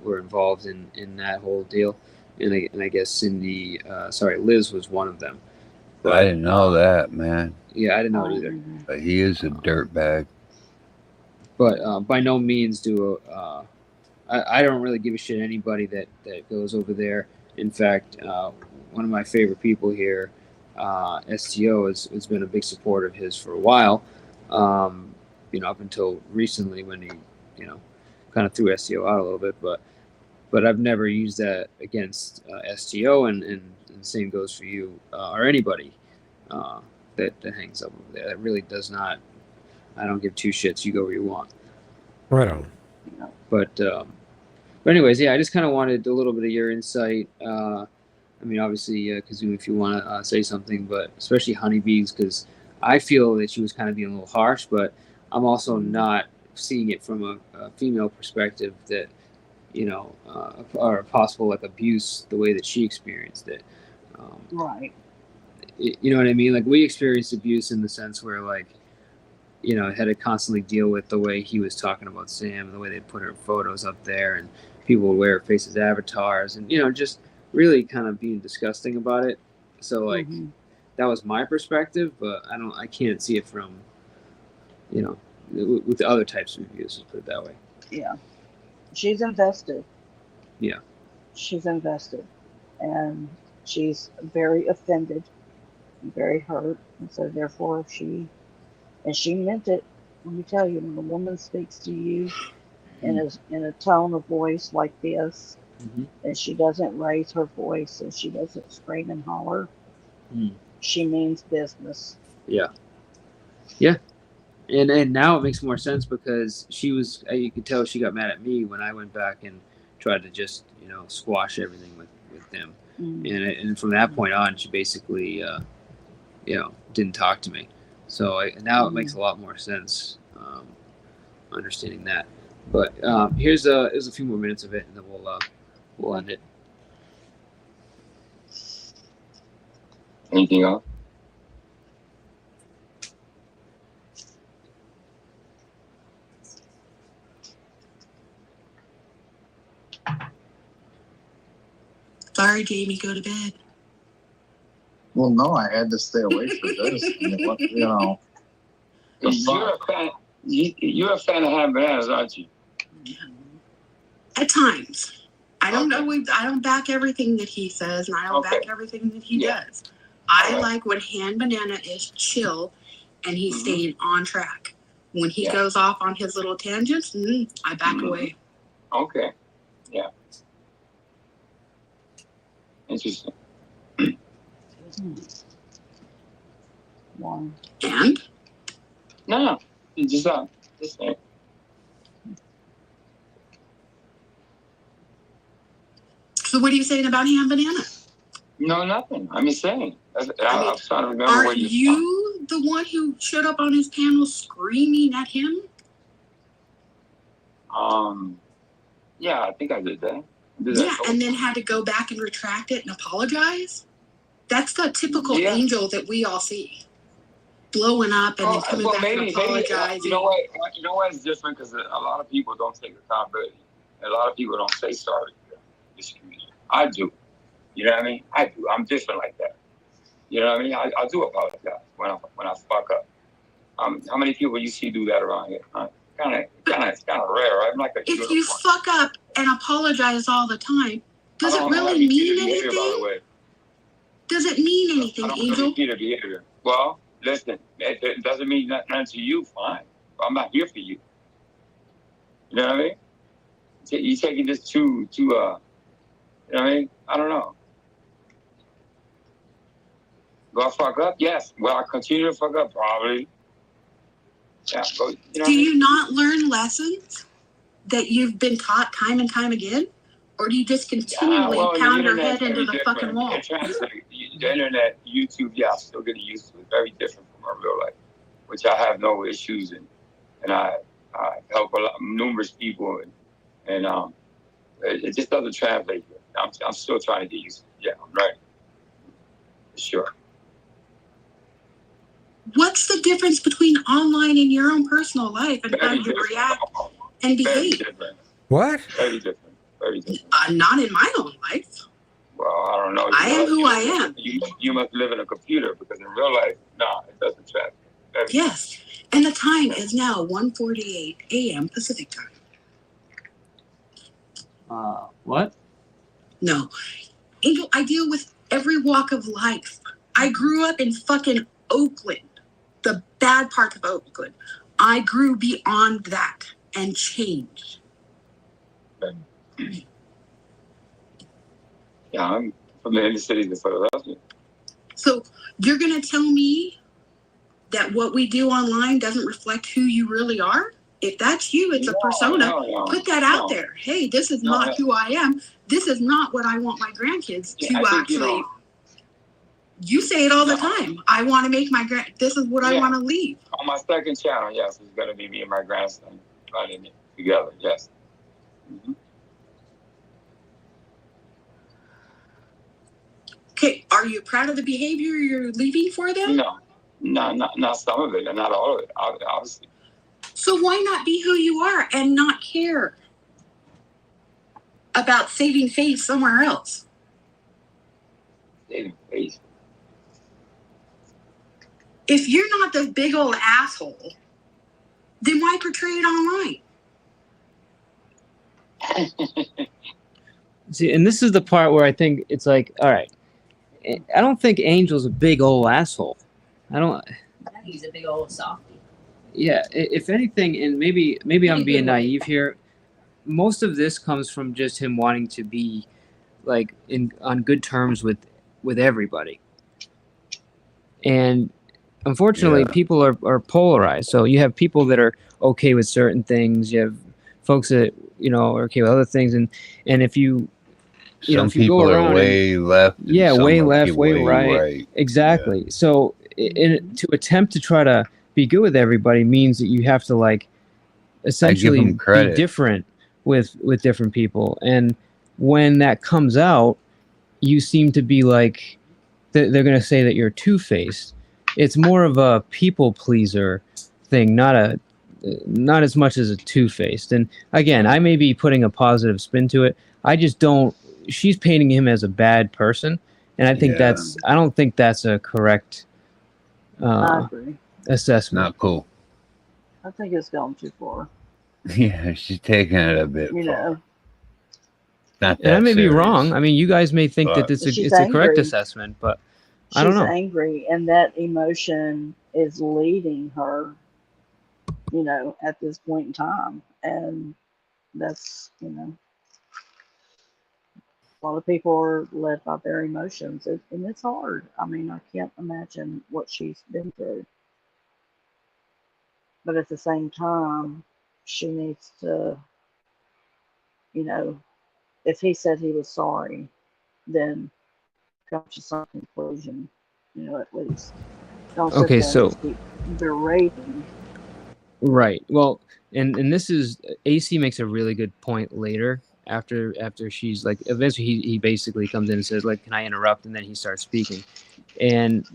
were involved in that whole deal, and I guess Liz was one of them. But I didn't know that, man. Yeah, I didn't know it either. But he is a dirtbag. But by no means I don't really give a shit anybody that goes over there. In fact, one of my favorite people here, STO, has been a big supporter of his for a while. Up until recently when he, kind of threw STO out a little bit. But I've never used that against STO, and the same goes for you or anybody that hangs up over there. That really does not. I don't give two shits. You go where you want. Right on. But anyways, yeah, I just kind of wanted a little bit of your insight. I mean, obviously, Kazoo, if you want to say something, but especially Honeybees, because I feel that she was kind of being a little harsh, but I'm also not seeing it from a female perspective that, or possible like abuse the way that she experienced it. Right. You know what I mean? Like, we experienced abuse in the sense where, like, had to constantly deal with the way he was talking about Sam and the way they put her photos up there, and people would wear her face as avatars, and just really kind of being disgusting about it. So, like, that was my perspective, but I can't see it from, with the other types of abuse, let's put it that way. Yeah. She's invested. Yeah. She's invested. And she's very offended, and very hurt, and so therefore she meant it. Let me tell you, when a woman speaks to you in a tone of voice like this, and she doesn't raise her voice and she doesn't scream and holler, she means business. Yeah. And now it makes more sense because she was, you could tell she got mad at me when I went back and tried to just, squash everything with them. And from that point on, she basically, didn't talk to me. So now it makes a lot more sense, understanding that. But here's a few more minutes of it, and then we'll end it. Anything else? Sorry, Jamie, go to bed. Well, no, I had to stay awake for this. You're a fan of ham bananas, aren't you? At times. I don't know. I don't back everything that he says, and I don't back everything that he does. I like when Han Banana is chill and he's staying on track. When he goes off on his little tangents, I back away. Okay. Yeah. Interesting. One. And? No, just saying. So what are you saying about Ham Banana? No, nothing. I'm just saying. I'm trying to remember Are where you the one who showed up on his panel screaming at him? Yeah, I think I did that. And then had to go back and retract it and apologize? That's the typical Angel that we all see. Blowing up and then coming back and apologizing. You know what is different? Because a lot of people don't take accountability. A lot of people don't say sorry. I do. You know what I mean? I do. I'm different like that. You know what I mean? I do apologize when I fuck up. How many people you see do that around here? It's kind of rare. I'm like if you fuck up and apologize all the time, does it really mean anything? Does it mean anything, Angel? Behavior. Well, listen, it doesn't mean nothing to you. Fine. I'm not here for you. You know what I mean? You're taking this too. You know what I mean? I don't know. Will I fuck up? Yes. Will I continue to fuck up? Probably. Yeah. But, do you not learn lessons that you've been taught time and time again? Or do you just continually pound your head into the fucking wall? The internet, YouTube, I'm still getting used to it. Very different from our real life, which I have no issues in. And I help numerous people. And it just doesn't translate. I'm still trying to get used to it. Yeah, I'm ready. For sure. What's the difference between online and your own personal life and how you react and behave? What? Very different. Very different. Not in my own life. Well, I don't know. I am who I am. You must live in a computer because in real life, no, it doesn't translate. Yes, and the time is now 1:48 a.m. Pacific time. What? No. Angel, I deal with every walk of life. I grew up in fucking Oakland, the bad part of Oakland. I grew beyond that and changed. Yeah, I'm from the inner cities of Philadelphia. So you're going to tell me that what we do online doesn't reflect who you really are? If that's you, it's a persona. No, put that out there. Hey, this is not who I am. This is not what I want my grandkids to actually. You say it all the time. I want to make this is what I want to leave. On my second channel, yes, it's going to be me and my grandson running it together, yes. Mm-hmm. Okay, are you proud of the behavior you're leaving for them? No, not some of it, and not all of it, obviously. So why not be who you are and not care about saving face somewhere else? Saving face. If you're not the big old asshole, then why portray it online? See, and this is the part where I think it's like, all right, I don't think Angel's a big old asshole. I don't. I think he's a big old softie. Yeah, if anything, and maybe I'm being naive here. Most of this comes from just him wanting to be like on good terms with everybody. And unfortunately, people are polarized. So you have people that are okay with certain things. You have folks that are okay with other things. And if you Some if you go people around are way left. And yeah, some way are left, way right. right. Exactly. So to attempt to try to be good with everybody means that you have to like essentially them be credit. different with different people. And when that comes out, you seem to be like they're going to say that you're two-faced. It's more of a people pleaser thing, not as much as a two-faced. And again, I may be putting a positive spin to it. I just don't. She's painting him as a bad person, and I think I don't think that's a correct I agree. assessment. Not cool. I think it's gone too far. Yeah, she's taking it a bit You far. know. Not And I that may be serious. wrong. I mean, you guys may think that But- it's a correct assessment, but I don't know. She's angry, and that emotion is leading her, at this point in time. And that's, a lot of people are led by their emotions, and it's hard. I mean, I can't imagine what she's been through. But at the same time, she needs to, if he said he was sorry, then come to some conclusion, at least. Don't sit Okay, there and so just keep berating. right. Well, and this is AC makes a really good point later after she's like eventually he basically comes in and says like, can I interrupt? And then he starts speaking. And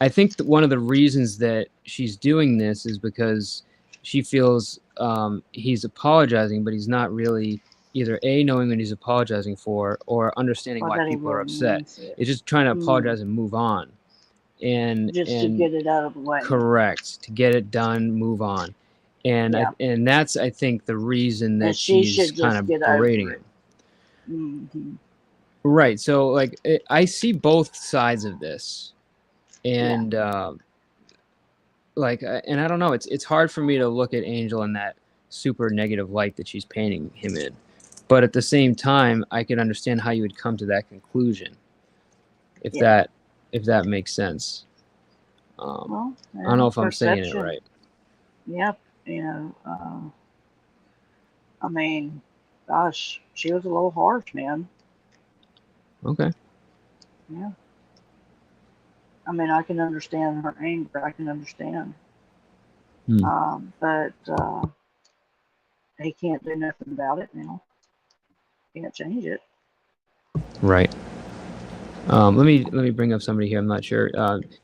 I think that one of the reasons that she's doing this is because she feels he's apologizing, but he's not really either A, knowing what he's apologizing for, or understanding Or why that he people are really upset. means it. It's just trying to apologize and move on. Just to get it out of the way. Correct. To get it done, move on. And Yeah. and that's I think the reason that And she she's should kind just of get over berating it. him. Mm-hmm. Right. So like I see both sides of this. And and I don't know, it's hard for me to look at Angel in that super negative light that she's painting him in. But at the same time, I can understand how you would come to that conclusion. If that makes sense. Well, I don't know if I'm saying it perception. right. Yep. I mean, gosh, she was a little harsh, man. Okay. Yeah. I mean, I can understand her anger. I can understand. But he can't do nothing about it now. Can't change it. Right. Let me bring up somebody here. I'm not sure.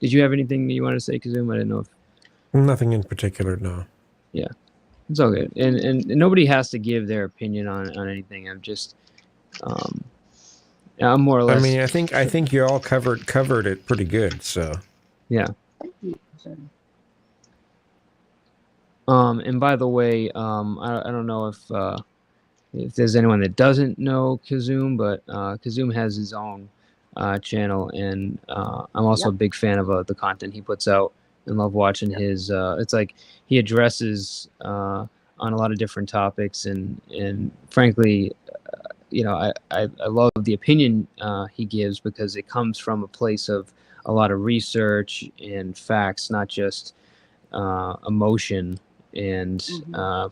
Did you have anything you wanted to say, Kazoom? I didn't know if. Nothing in particular, no. Yeah, it's all good. And nobody has to give their opinion on anything. I'm just, I'm more or less. I mean, I think you all covered it pretty good. So. Yeah. Thank you. And by the way, I don't know if there's anyone that doesn't know Kazoom, but Kazoom has his own channel, and I'm also a big fan of the content he puts out, and love watching his. It's like he addresses on a lot of different topics, and frankly, I love the opinion he gives because it comes from a place of a lot of research and facts, not just emotion and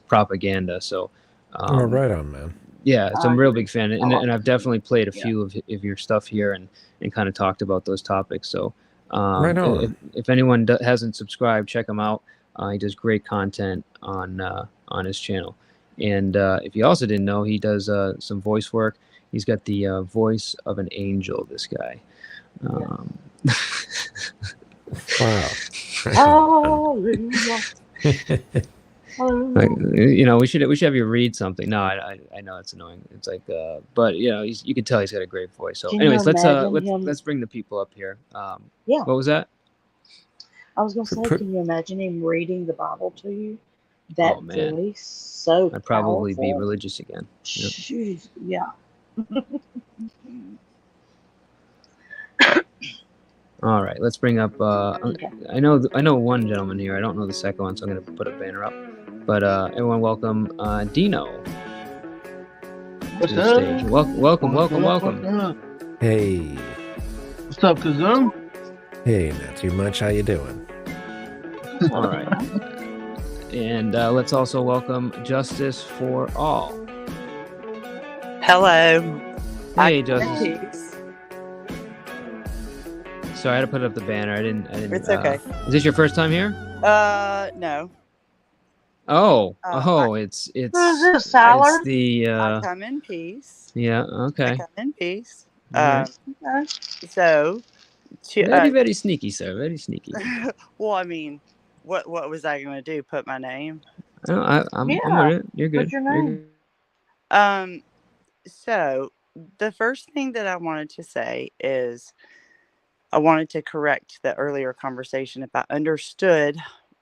propaganda. So. Right on, man. Yeah, so I'm a real big fan, and I've definitely played a few of your stuff here and kind of talked about those topics. So, right on. If anyone hasn't subscribed, check him out. He does great content on his channel, and if you also didn't know, he does some voice work. He's got the voice of an angel. This guy. Wow. Hallelujah. Like, we should have you read something. No, I know it's annoying. It's like, but you can tell he's got a great voice. So, anyways, let's bring the people up here. Yeah. What was that? I was gonna say, can you imagine him reading the Bible to you? That voice, so I'd probably be powerful. religious again. Jeez, yeah. All right, let's bring up. I know one gentleman here. I don't know the second one, so I'm gonna put a banner up. But everyone, welcome Dino What's to the up? stage. Welcome. Hey. What's up, Kazoom? Hey, not too much. How you doing? All right, and let's also welcome Justice for All. Hello. Hey, Justice. Sorry, I had to put up the banner. I didn't. It's okay. Is this your first time here? No. It's Who's this, Tyler? it's the I come in peace. yeah, I okay. come in peace. Okay. So, Very sneaky, sir. Very sneaky. well, I mean, what was I going to do? Put my name? I'm with it. You're good. What's your You're name? good. So the first thing that I wanted to say is I wanted to correct the earlier conversation. If I understood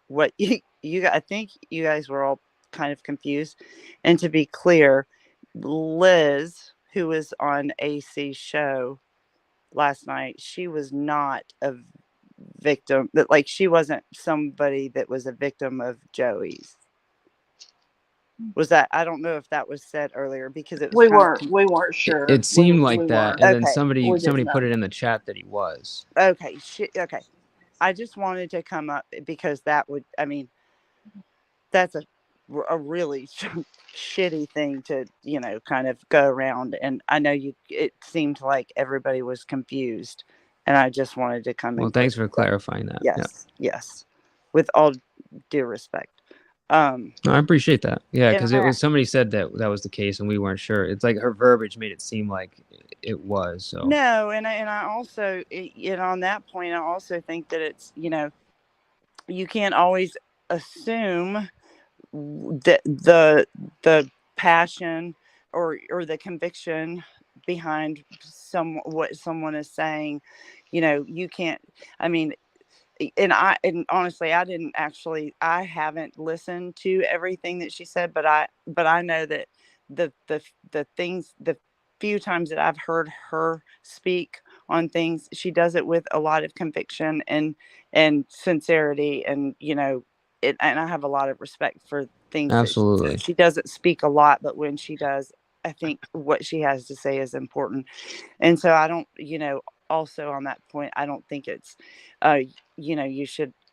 what I think you guys were all kind of confused. And to be clear, Liz, who was on AC's show last night, she was not a victim. Like, she wasn't somebody that was a victim of Joey's. Was that? I don't know if that was said earlier because it was We weren't sure. It seemed like we that, weren't. and then Okay. somebody We didn't put know. it in the chat that he was. Okay. Okay. I just wanted to come up because that would, I mean, that's a really shitty thing to, kind of go around. And I know it seemed like everybody was confused, and I just wanted to come in. Well, thanks for clarifying that. Yes. With all due respect. No, I appreciate that. Yeah, because And it was somebody said that was the case, and we weren't sure. It's like her verbiage made it seem like it was. So no, and I also, on that point, I also think that it's, you can't always assume that the passion or the conviction behind what someone is saying. You can't. I mean, and honestly, I haven't listened to everything that she said, but I know that the things, the few times that I've heard her speak on things, she does it with a lot of conviction and sincerity, and and I have a lot of respect for things absolutely. that she doesn't speak a lot, but when she does, I think what she has to say is important. And so I don't, also on that point, I don't think it's,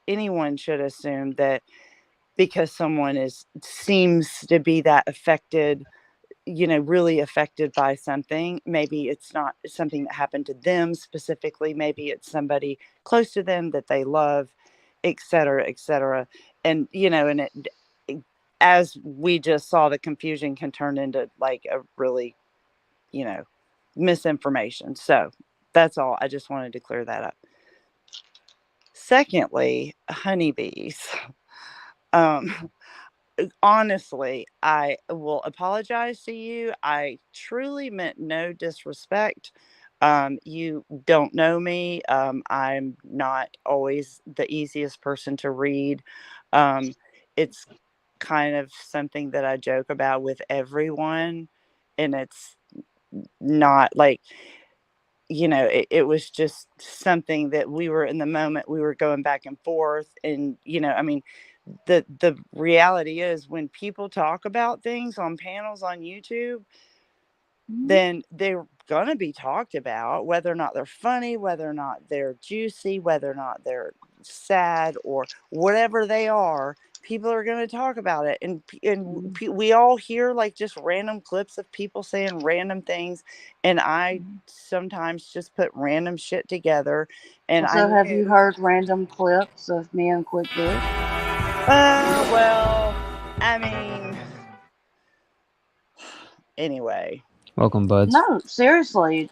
anyone should assume that because someone seems to be that affected, really affected by something, maybe it's not something that happened to them specifically, maybe it's somebody close to them that they love, et cetera, and and it, as we just saw, the confusion can turn into like a really misinformation. So that's all. I just wanted to clear that up. Secondly, honeybees. Honestly, I will apologize to you. I truly meant no disrespect. You don't know me. I'm not always the easiest person to read. It's kind of something that I joke about with everyone, and it's not like, it was just something that we were in the moment, we were going back and forth. And I mean, the reality is, when people talk about things on panels on YouTube, then they're gonna be talked about, whether or not they're funny, whether or not they're juicy, whether or not they're sad, or whatever they are. People are going to talk about it, and we all hear like just random clips of people saying random things, and I sometimes just put random shit together. And So have you heard random clips of me and Quick Dick? Well, I mean, anyway. Welcome, buds. No, seriously.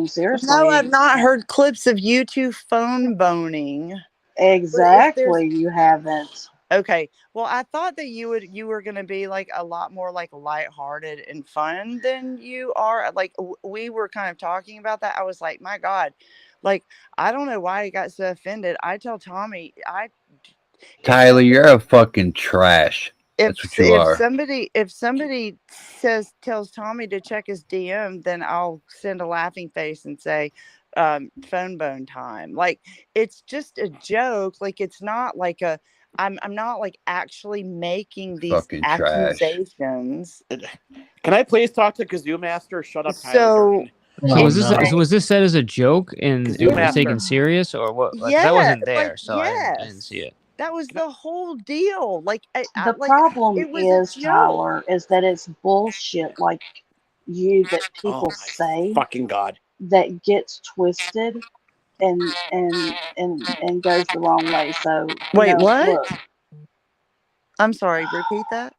Seriously. No, I've not heard clips of you two phone boning. Exactly, you haven't. Okay. Well, I thought that you were going to be like a lot more like lighthearted and fun than you are. Like, we were kind of talking about that. I was like, my God, like, I don't know why he got so offended. I tell Tommy, Tyler, you're a fucking trash. That's what you are. If somebody tells Tommy to check his DM, then I'll send a laughing face and say, phone bone time. Like, it's just a joke. Like, it's not like a, I'm not like actually making these Fucking trash. accusations. Can I please talk to GOOOO Master? Shut up, Tyler So Durden. So was this said as a joke and GOOOO it was taken Master. serious, or what? Like, 'cause I yeah, wasn't there, like, so I didn't see it. that was the whole deal. Like, The like, problem it was a is, joke. Tyler, is that it's bullshit like you that people say Fucking God. that gets twisted and goes the wrong way. So Wait, what? look, I'm sorry, repeat that.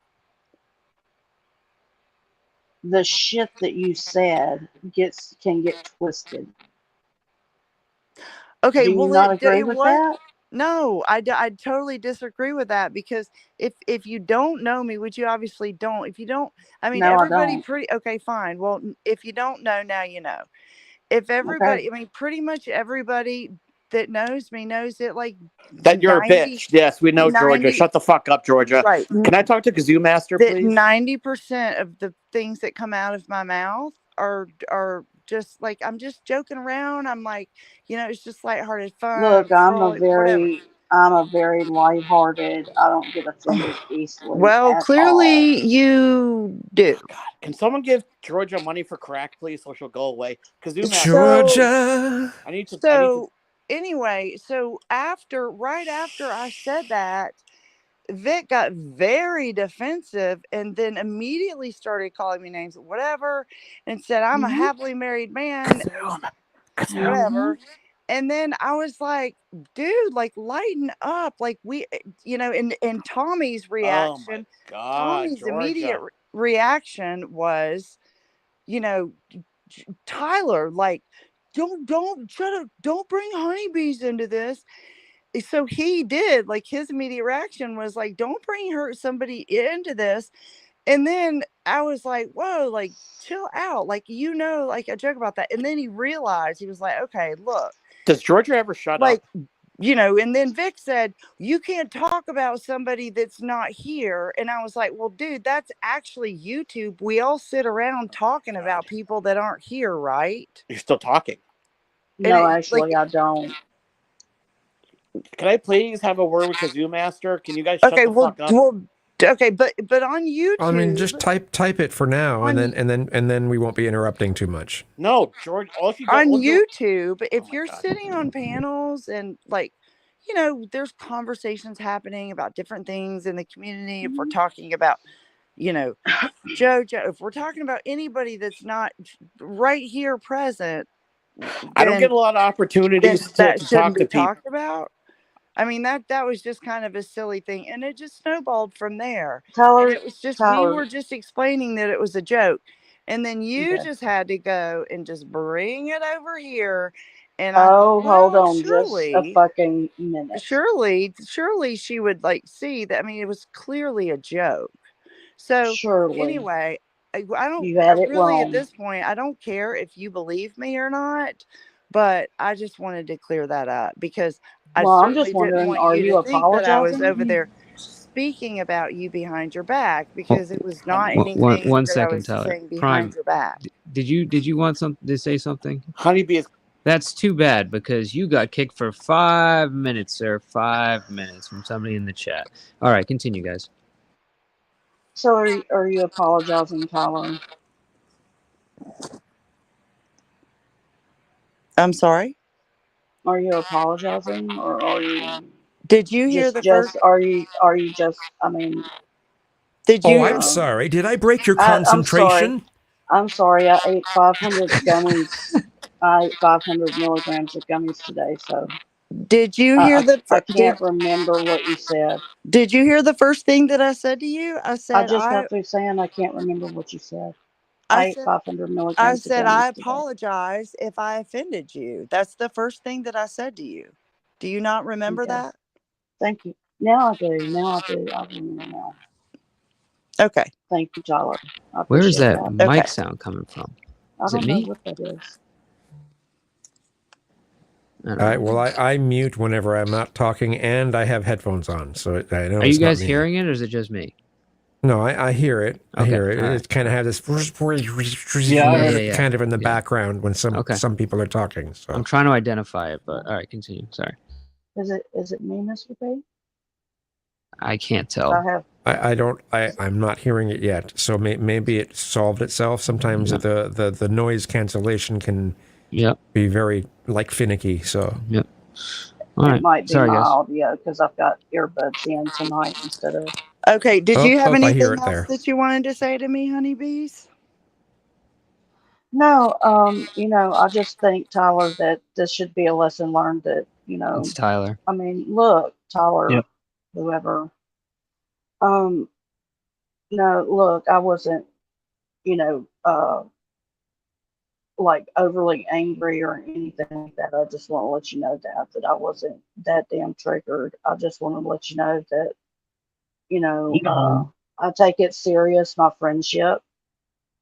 the shit that you said can get twisted. Okay, Do you well, not agree with what? that? No, I totally disagree with that, because if you don't know me, which you obviously don't, if you don't, I mean, No, I everybody don't. pretty, okay, fine. Well, if you don't know, now you know. If everybody, I mean, pretty much everybody that knows me knows it, like, That you're 90, a bitch. Yes, we know, Georgia. 90 Shut the fuck up, Georgia. right. Can I talk to GOOOO Master, That please? 90% of the things that come out of my mouth are just like, I'm just joking around. I'm like, it's just lighthearted fun. Look, I'm a whatever. very lighthearted. I don't get offended easily. Well, at clearly you do. Can someone give Georgia money for crack, please, so she'll go away? GOOOO Master. Georgia. I need to. So anyway, so right after I said that, Vic got very defensive and then immediately started calling me names, whatever, and said I'm a happily married man, whatever. And then I was like, dude, like, lighten up. Like, we, and Tommy's reaction, Tommy's Georgia. immediate reaction was, Tyler, like, don't shut up, don't bring honeybees into this. So he did, like, his immediate reaction was like, don't bring somebody into this. And then I was like, whoa, like, chill out, like, like, a joke about that. And then he realized, he was like, okay, look, does Georgia ever shut up? And then Vic said, you can't talk about somebody that's not here. And I was like, well, dude, that's actually YouTube. We all sit around talking about people that aren't here, right? You're still talking. No, actually, I don't. Can I please have a word with GOOOO Master? Can you guys shut the fuck up? Okay, but on YouTube, I mean, just type it for now, and then we won't be interrupting too much. No, George. On YouTube, if you're sitting on panels and, like, there's conversations happening about different things in the community. If we're talking about, JoJo, if we're talking about anybody that's not right here present, I don't get a lot of opportunities to talk to people. Talked about. I mean, that was just kind of a silly thing, and it just snowballed from there. Tyler, and it was just we were just explaining that it was a joke, and then you just had to go and just bring it over here. And hold on, just a fucking minute. Surely she would, like, see that. I mean, it was clearly a joke. So anyway, I don't really at this point. I don't care if you believe me or not, but I just wanted to clear that up, because I'm just wondering, are you apologizing? I was over there speaking about you behind your back, because it was not anything One that I second, was Tyler. saying behind Prime, your back. Did you want to say something? Honeybee is. That's too bad, because you got kicked for 5 minutes, sir. 5 minutes from somebody in the chat. All right, continue, guys. So are you apologizing, Tyler? I'm sorry? Are you apologizing, or are you? Did you hear the first? Are you just? I mean. Did you? I'm sorry. Did I break your concentration? I'm sorry. I ate 500 gummies. I ate 500 milligrams of gummies today. So. Did you hear I can't remember what you said. Did you hear the first thing that I said to you? I said I just got through saying I can't remember what you said. I ate 500 milligrams. I said I today. apologize if I offended you. That's the first thing that I said to you. Do you not remember that? Thank you. Now I do. I remember now. Okay. Thank you, Tyler. Where is that mic sound coming from? I don't know what that is. All right. Well, I mute whenever I'm not talking, and I have headphones on, so I know. Are you guys hearing it, or is it just me? No, I hear it. I hear it. It kind of has this kind of in the background when some people are talking. So I'm trying to identify it, but all right, continue. Sorry. Is it me, Mr. B? I can't I tell. have. I'm not hearing it yet. So maybe it solved itself. Sometimes the noise cancellation can be very finicky. So It might be my audio because I've got earbuds in tonight instead of. Okay, did you have I hear anything it else there. that you wanted to say to me, honeybees? No, I just think, Tyler, that this should be a lesson learned that, It's Tyler. I mean, look, Tyler, Yep. whoever, no, look, I wasn't, like overly angry or anything like that. I just want to let you know that I wasn't that damn triggered. I just want to let you know that, I take it serious, my friendship.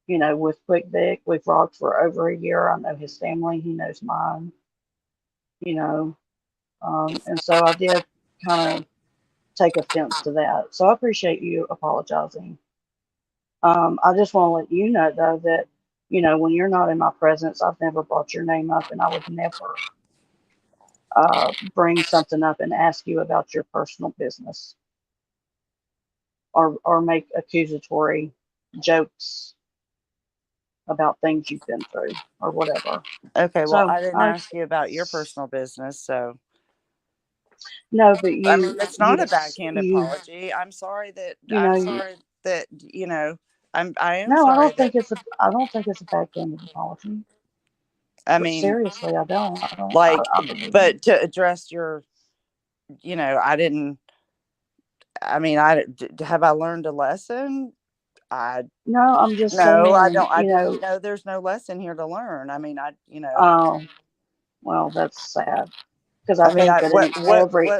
With Quick Vic, we've rocked for over a year. I know his family, he knows mine, and so I did kind of take offense to that. So I appreciate you apologizing. I just want to let you know, though, that, when you're not in my presence, I've never brought your name up, and I would never bring something up and ask you about your personal business or make accusatory jokes about things you've been through or whatever. Okay, well, So, I didn't ask you about your personal business, so. No, but I mean, it's not a backhand you, apology. I'm sorry that I I'm am no, sorry I don't think it's a backhanded apology. I But mean, seriously, I don't. But to address your, I didn't. I mean, have I learned a lesson? No, I'm just saying. No, I don't. I didn't know there's no lesson here to learn. I mean, Oh, well, that's sad because I think that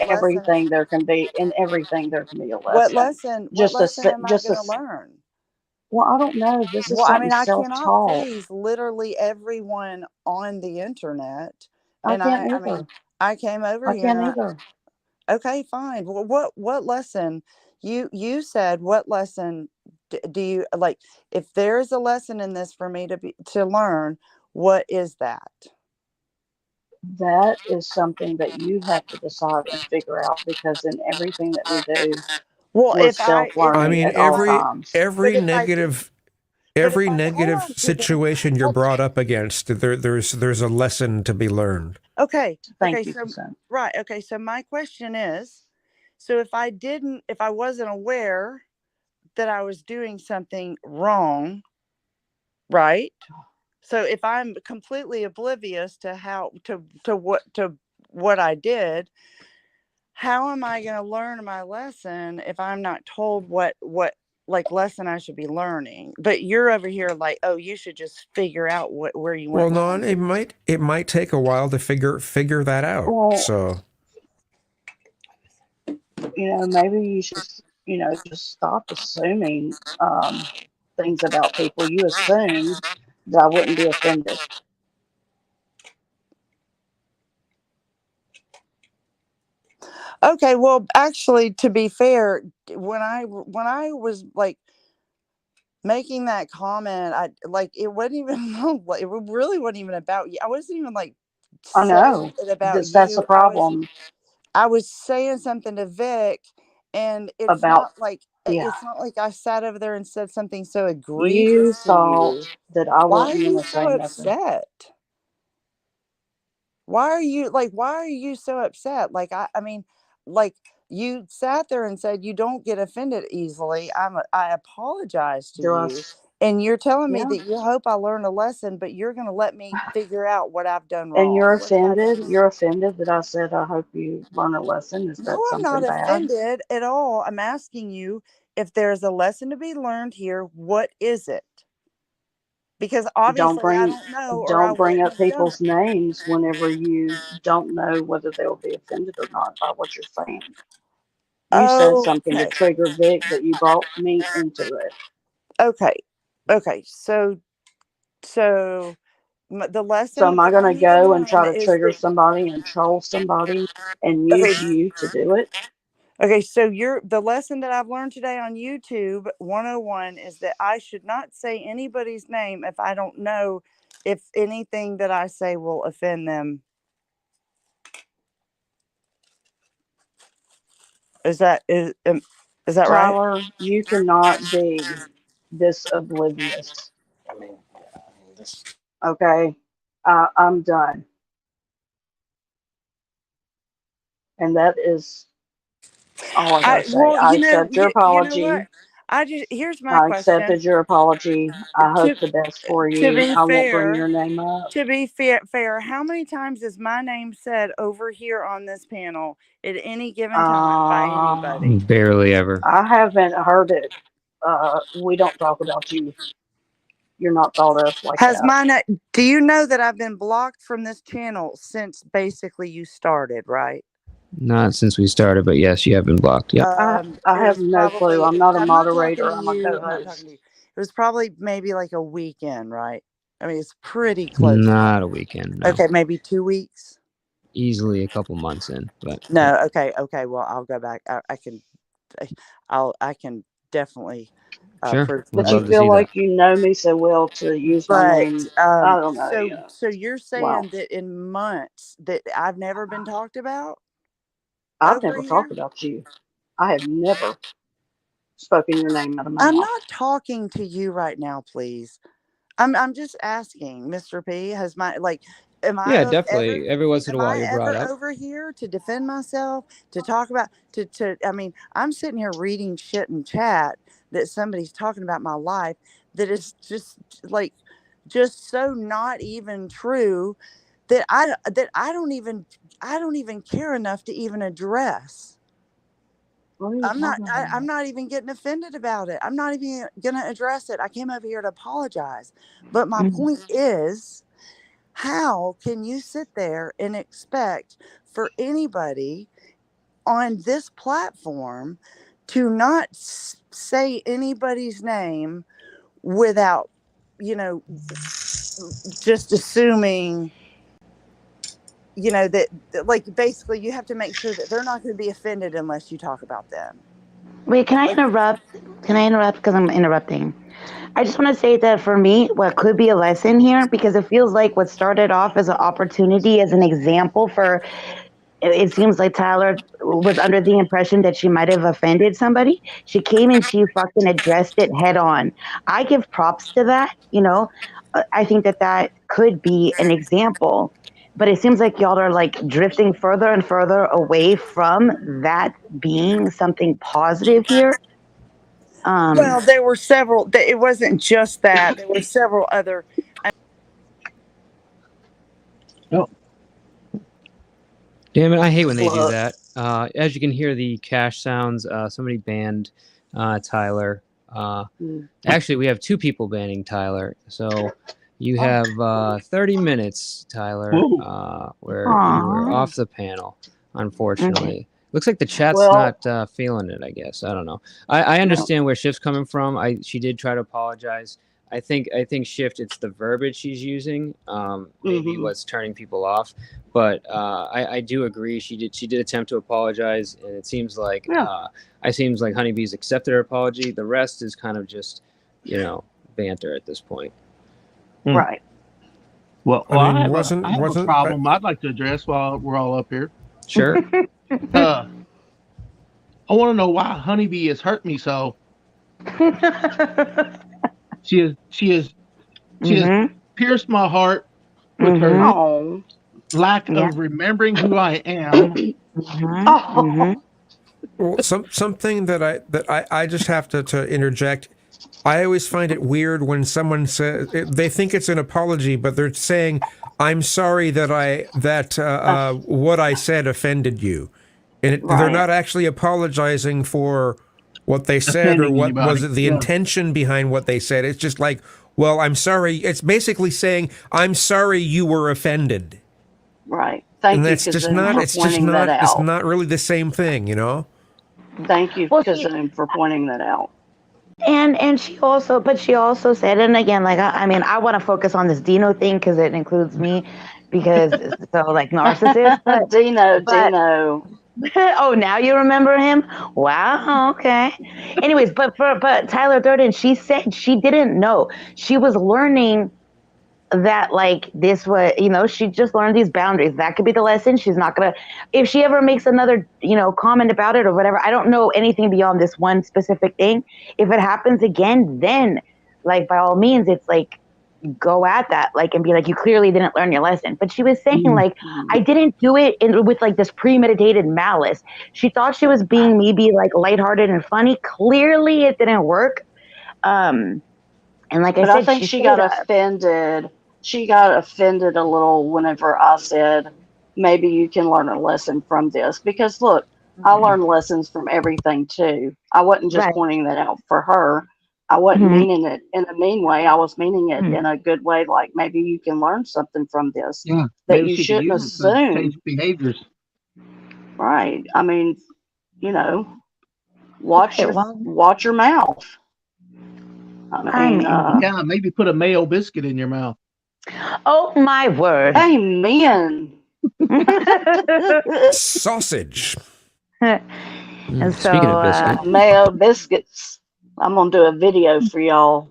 in everything there can be a lesson. What lesson am I going to learn? Well, I don't know. This is Well, I something mean, I cannot self-taught. please literally everyone on the internet. I And can't I either. mean, I came over I here. can't either. Okay, fine. Well, what lesson? You said what lesson do you like? If there's a lesson in this for me to learn, what is that? That is something that you have to decide and figure out because in everything that we do, we're self-learning at all times. every negative situation you're brought up against, there's a lesson to be learned. Okay. Thank you. Right. Okay. So my question is, so if I wasn't aware that I was doing something wrong, right? So if I'm completely oblivious to what I did, how am I going to learn my lesson if I'm not told what lesson I should be learning? But you're over here like, oh, you should just figure out where you went. Well, no, it might take a while to figure that out. Well, so maybe you should just stop assuming things about people. You assumed that I wouldn't be offended. Okay, well, actually, to be fair, when I was like making that comment, it wasn't even it really wasn't even about you. I wasn't even like I know it about that's the problem. I was saying something to Vic, and it's not like I sat over there and said something so egregious. You thought that I Why wasn't are going you to say so nothing. upset? Why are you so upset? I mean, like you sat there and said you don't get offended easily. I apologize to you. And you're telling me that you hope I learn a lesson, but you're going to let me figure out what I've done wrong. And you're offended? You're offended that I said I hope you learn a lesson? Is that something bad? No, I'm not offended at all. I'm asking you if there's a lesson to be learned here. What is it? Because obviously I don't know. Don't bring up people's names whenever you don't know whether they'll be offended or not by what you're saying. You said something to trigger Vic, but you brought me into it. Okay. So the lesson. So am I going to go and try to trigger somebody and troll somebody and use you to do it? Okay, so the lesson that I've learned today on YouTube 101 is that I should not say anybody's name if I don't know if anything that I say will offend them. Is that right? Tyler, you cannot be this oblivious. Okay, I'm done. And that is all I gotta say. I accept your apology. Here's my I question. accepted your apology. I hope the best for you. I won't bring your name up. To be fair, how many times is my name said over here on this panel at any given time by anybody? Barely ever. I haven't heard it. We don't talk about you. You're not thought of like that. Do you know that I've been blocked from this channel since basically you started, right? Not since we started, but yes, you have been blocked. Yep. I have no clue. I'm not a moderator. I'm a I'm not talking co-host. to you. It was probably maybe like a weekend, right? I mean, it's pretty close. Not a weekend. No. Okay, maybe 2 weeks. Easily a couple months in, but no. Okay. Well, I'll go back. I can definitely. Sure. But you feel like you know me so well to use my name. I don't know. So you're saying that in months that I've never been talked about? I've never talked about you. I have never spoken your name out of my mouth. I'm not talking to you right now, please. I'm just asking, Mr. P. Has my am I? Yeah, definitely. Every once in a while, you're brought up. Over here to defend myself, to talk about, to. I mean, I'm sitting here reading shit in chat that somebody's talking about my life that is just so not even true that I don't even care enough to even address. I'm not even getting offended about it. I'm not even going to address it. I came over here to apologize. But my point is, how can you sit there and expect for anybody on this platform to not say anybody's name without, just assuming, that basically you have to make sure that they're not going to be offended unless you talk about them. Wait, can I interrupt? Because I'm interrupting. I just want to say that for me, what could be a lesson here, because it feels like what started off as an opportunity, as an example for, it seems like Tyler was under the impression that she might have offended somebody. She came and she fucking addressed it head on. I give props to that, I think that could be an example. But it seems like y'all are drifting further and further away from that being something positive here. Well, there were several. It wasn't just that. There were several other. Oh. Damn it! I hate when they do that. As you can hear the cash sounds, somebody banned Tyler. Actually, we have 2 people banning Tyler. So you have 30 minutes, Tyler, where you were off the panel, unfortunately. Looks like the chat's not feeling it, I guess. I don't know. I understand where Shift's coming from. She did try to apologize. I think Shift, it's the verbiage she's using, maybe what's turning people off. But I do agree. She did attempt to apologize, and it seems like Honeybee's accepted her apology. The rest is kind of just, banter at this point. Right. Well, I have a problem I'd like to address while we're all up here. Sure. I want to know why Honeybee has hurt me so. She has pierced my heart with her lack of remembering who I am. Well, something that I just have to interject. I always find it weird when someone says they think it's an apology, but they're saying, "I'm sorry that what I said offended you," and they're not actually apologizing for what they said or what was the intention behind what they said. It's just like, well, I'm sorry. It's basically saying, I'm sorry you were offended. Right. Thank you, that's just not. It's just not. It's not really the same thing, Thank you, Kazoom, for pointing that out. And she also said, and again, I want to focus on this Dino thing because it includes me, because so narcissist. Dino. Oh, now you remember him? Wow. Okay. Anyways, but Tyler Durden, she said she didn't know. She was learning that like this was, she just learned these boundaries. That could be the lesson. She's not gonna, if she ever makes another, comment about it or whatever. I don't know anything beyond this one specific thing. If it happens again, then like by all means, it's like go at that, like, and be like, you clearly didn't learn your lesson. But she was saying like, I didn't do it with like this premeditated malice. She thought she was being maybe like lighthearted and funny. Clearly it didn't work. And like But I I said, think she got offended. She got offended a little whenever I said, maybe you can learn a lesson from this. Because look, I learned lessons from everything too. I wasn't just pointing that out for her. I wasn't meaning it in a mean way. I was meaning it in a good way, like maybe you can learn something from this that you shouldn't assume. Change behaviors. Right. I mean, watch your mouth. I mean, yeah, maybe put a mayo biscuit in your mouth. Oh my word! Amen. Sausage. And so, Speaking of biscuit. Mayo biscuits. I'm gonna do a video for y'all.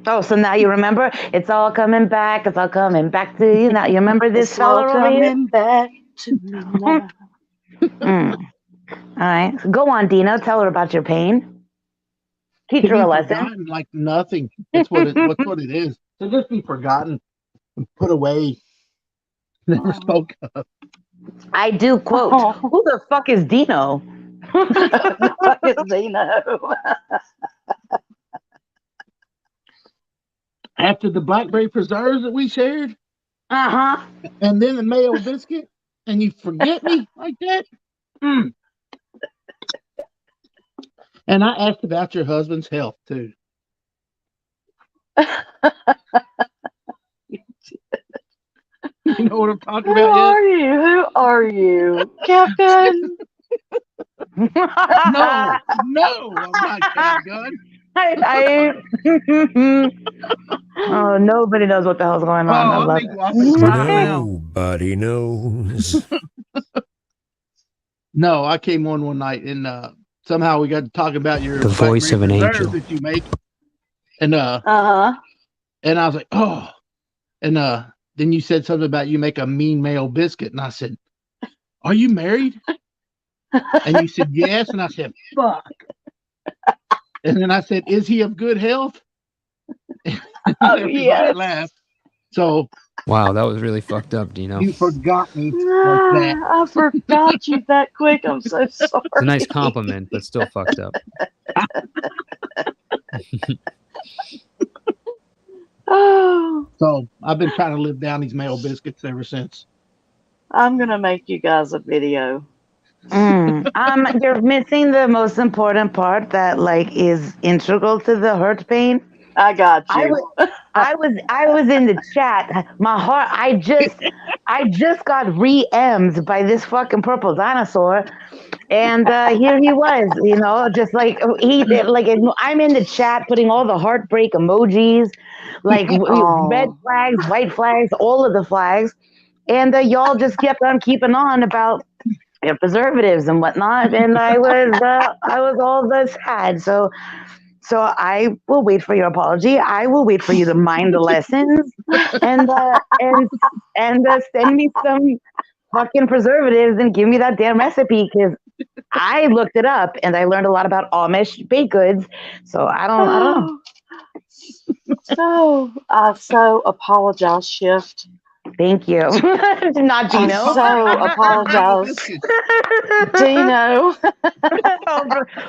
Oh, so now you remember? It's all coming back. It's all coming back to you now. You remember this It's all fella over here? coming back to me now. All right, so go on, Dino. Tell her about your pain. Teach her a lesson. Forgotten like nothing. That's what it is. To just be forgotten and put away. Never spoke of. I do quote. Who the fuck is Dino? Who the fuck is Dino? After the blackberry preserves that we shared, and then the mayo biscuit, and you forget me like that. And I asked about your husband's health too. You know what I'm talking about? Who are you, Captain? No, I'm not Captain. Oh, nobody knows what the hell's going on. I love it. Nobody knows. No, I came on one night and somehow we got to talk about your The voice of an preserves angel. that you make, and and I was like, oh, and then you said something about you make a mean mayo biscuit, and I said, are you married? And you said yes, and I said fuck. And then I said, is he of good health? Yes. Laughed. So Wow, that was really fucked up, Dino. you forgot me like that. I forgot you that quick. I'm so sorry. It's a nice compliment, but still fucked up. So I've been trying to live down these mayo biscuits ever since. I'm gonna make you guys a video. You're missing the most important part that like is integral to the hurt pain. I got you. I was in the chat. My heart. I just got re-M'd by this fucking purple dinosaur, and here he was. Just like he did. Like I'm in the chat putting all the heartbreak emojis, like red flags, white flags, all of the flags, and y'all just kept on keeping on about preservatives and whatnot, and I was all the sad. So I will wait for your apology. I will wait for you to mind the lessons and send me some fucking preservatives and give me that damn recipe, because I looked it up and I learned a lot about Amish baked goods. So I don't know. So I so apologize, Shift. Thank you. Not Dino. I so apologize, Dino.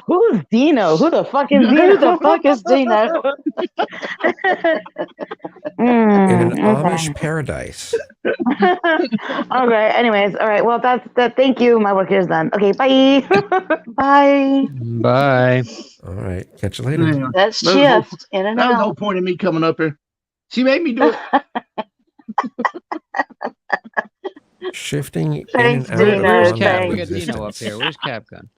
Who's Dino? Who the fuck is Dino? Who the fuck is Dino? In an Amish paradise. Okay. Anyways, all right. Well, that's that. Thank you. My work here is done. Okay. Bye. Bye. Bye. All right. Catch you later. Yeah. That's That Shift in and was out. no point in me coming up here. She made me do it. Shifting Thanks, in and out. Dino. Where's of Cap? online We got Dino existence. up here. Where's Capgun?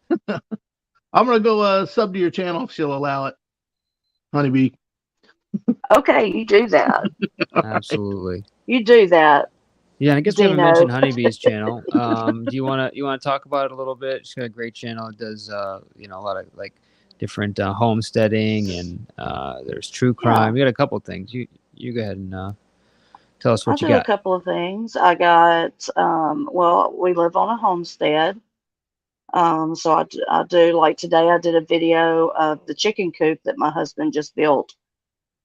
I'm gonna go sub to your channel if she'll allow it. Honeybee. Okay, you do that. Absolutely. You do that. Yeah, I guess we haven't Dino. mentioned Honeybee's channel. Do you wanna talk about it a little bit? She's got a great channel. It does a lot of like different homesteading and there's true crime. We got a couple of things. You go ahead and tell us I what you do a got. couple of things. I got, well, we live on a homestead. So I do, like today I did a video of the chicken coop that my husband just built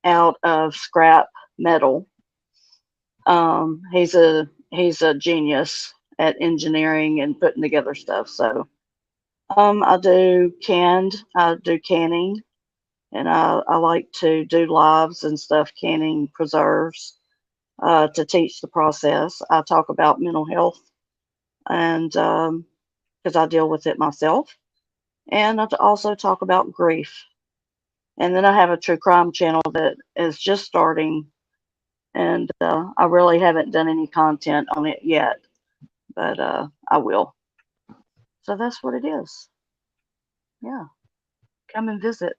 out of scrap metal. He's a genius at engineering and putting together stuff. So I do canning, and I like to do lives and stuff, canning preserves, to teach the process. I talk about mental health, and because I deal with it myself, and I also talk about grief. And then I have a true crime channel that is just starting, and I really haven't done any content on it yet, but I will. So that's what it is. Yeah, come and visit.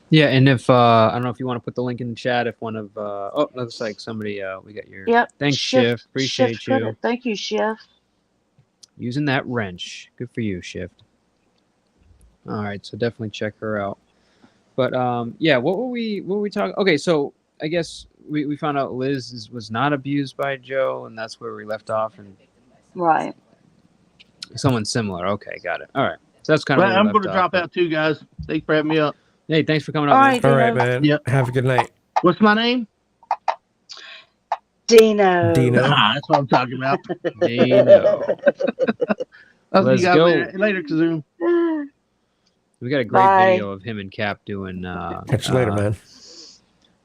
Yeah, and if I don't know if you want to put the link in the chat, if one of looks like somebody we got your thanks, Shift. Appreciate you. Thank you, Shift. Using that wrench. Good for you, Shift. All right, so definitely check her out. But yeah, what were we talking? Okay, so I guess we found out Liz was not abused by Joe, and that's where we left off. And right, someone similar. Okay, got it. All right, so that's kind of. Well, I'm going to drop out too, guys. Thanks for having me up. Hey, thanks for coming up. All Man. right, All right, man. Yep. Have a good night. What's my name? Dino. That's what I'm talking about. Dino. I'll see Let's you guys go. later, Kazoom. We got a great video of him and Cap doing catch you later, man.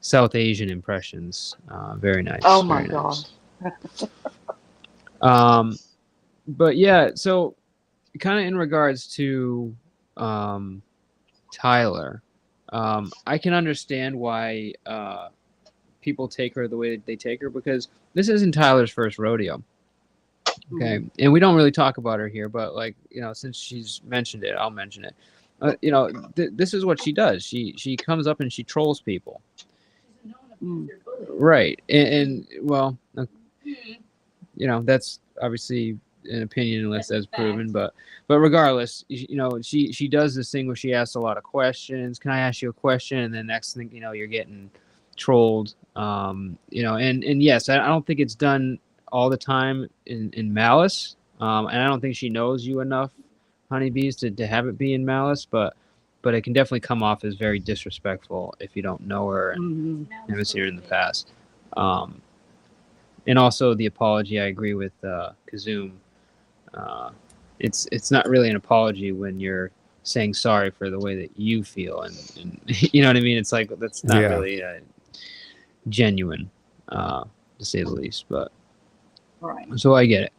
South Asian impressions. Very nice. Oh my very god. Nice. But yeah, so kind of in regards to Tyler, I can understand why people take her the way that they take her, because this isn't Tyler's first rodeo. Okay, and we don't really talk about her here, but like, since she's mentioned it, I'll mention it. This is what she does. She comes up and she trolls people. Right, and well, that's obviously an opinion unless that's proven, but regardless, she does this thing where she asks a lot of questions. Can I ask you a question? And then next thing you're getting trolled. And yes, I don't think it's done all the time in malice, and I don't think she knows you enough, Honeybees, to have it be in malice, but it can definitely come off as very disrespectful if you don't know her and haven't seen her in the past. And also the apology, I agree with Kazoom. It's not really an apology when you're saying sorry for the way that you feel, and you know what I mean. It's like that's not really genuine, to say the least. But right. So I get it.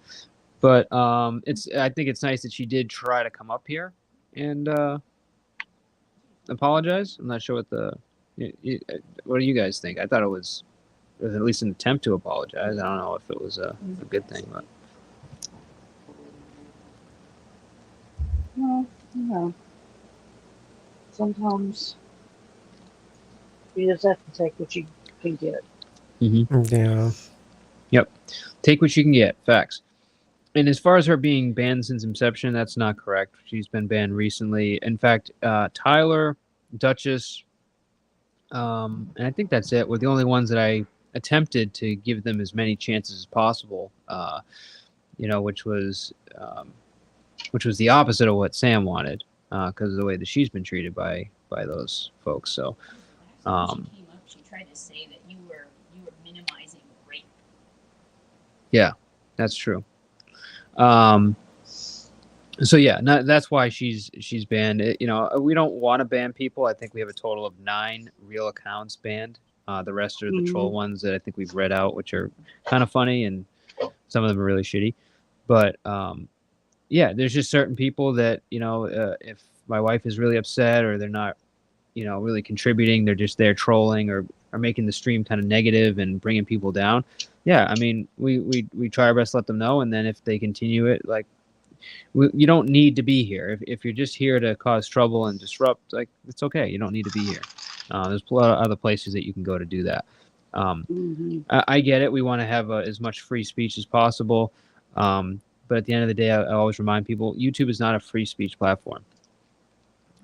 But I think it's nice that she did try to come up here and apologize. I'm not sure what what do you guys think? I thought it was at least an attempt to apologize. I don't know if it was a good thing, but. Well, sometimes you just have to take what you can get. Mm-hmm. Yeah. Yep. Take what you can get. Facts. And as far as her being banned since inception, that's not correct. She's been banned recently. In fact, Tyler, Duchess, and I think that's it, were the only ones that I attempted to give them as many chances as possible, which was the opposite of what Sam wanted, because of the way that she's been treated by those folks. So, she tried to say that you were minimizing rape. Yeah, that's true. So yeah, that's why she's banned. We don't want to ban people. I think we have a total of 9 real accounts banned. The rest are the troll ones that I think we've read out, which are kind of funny, and some of them are really shitty. But yeah, there's just certain people that if my wife is really upset or they're not, really contributing, they're just there trolling or making the stream kind of negative and bringing people down. Yeah, I mean, we try our best to let them know, and then if they continue it, like, you don't need to be here. If you're just here to cause trouble and disrupt, like, it's okay. You don't need to be here. There's a lot of other places that you can go to do that. I get it. We want to have as much free speech as possible. But at the end of the day, I always remind people, YouTube is not a free speech platform.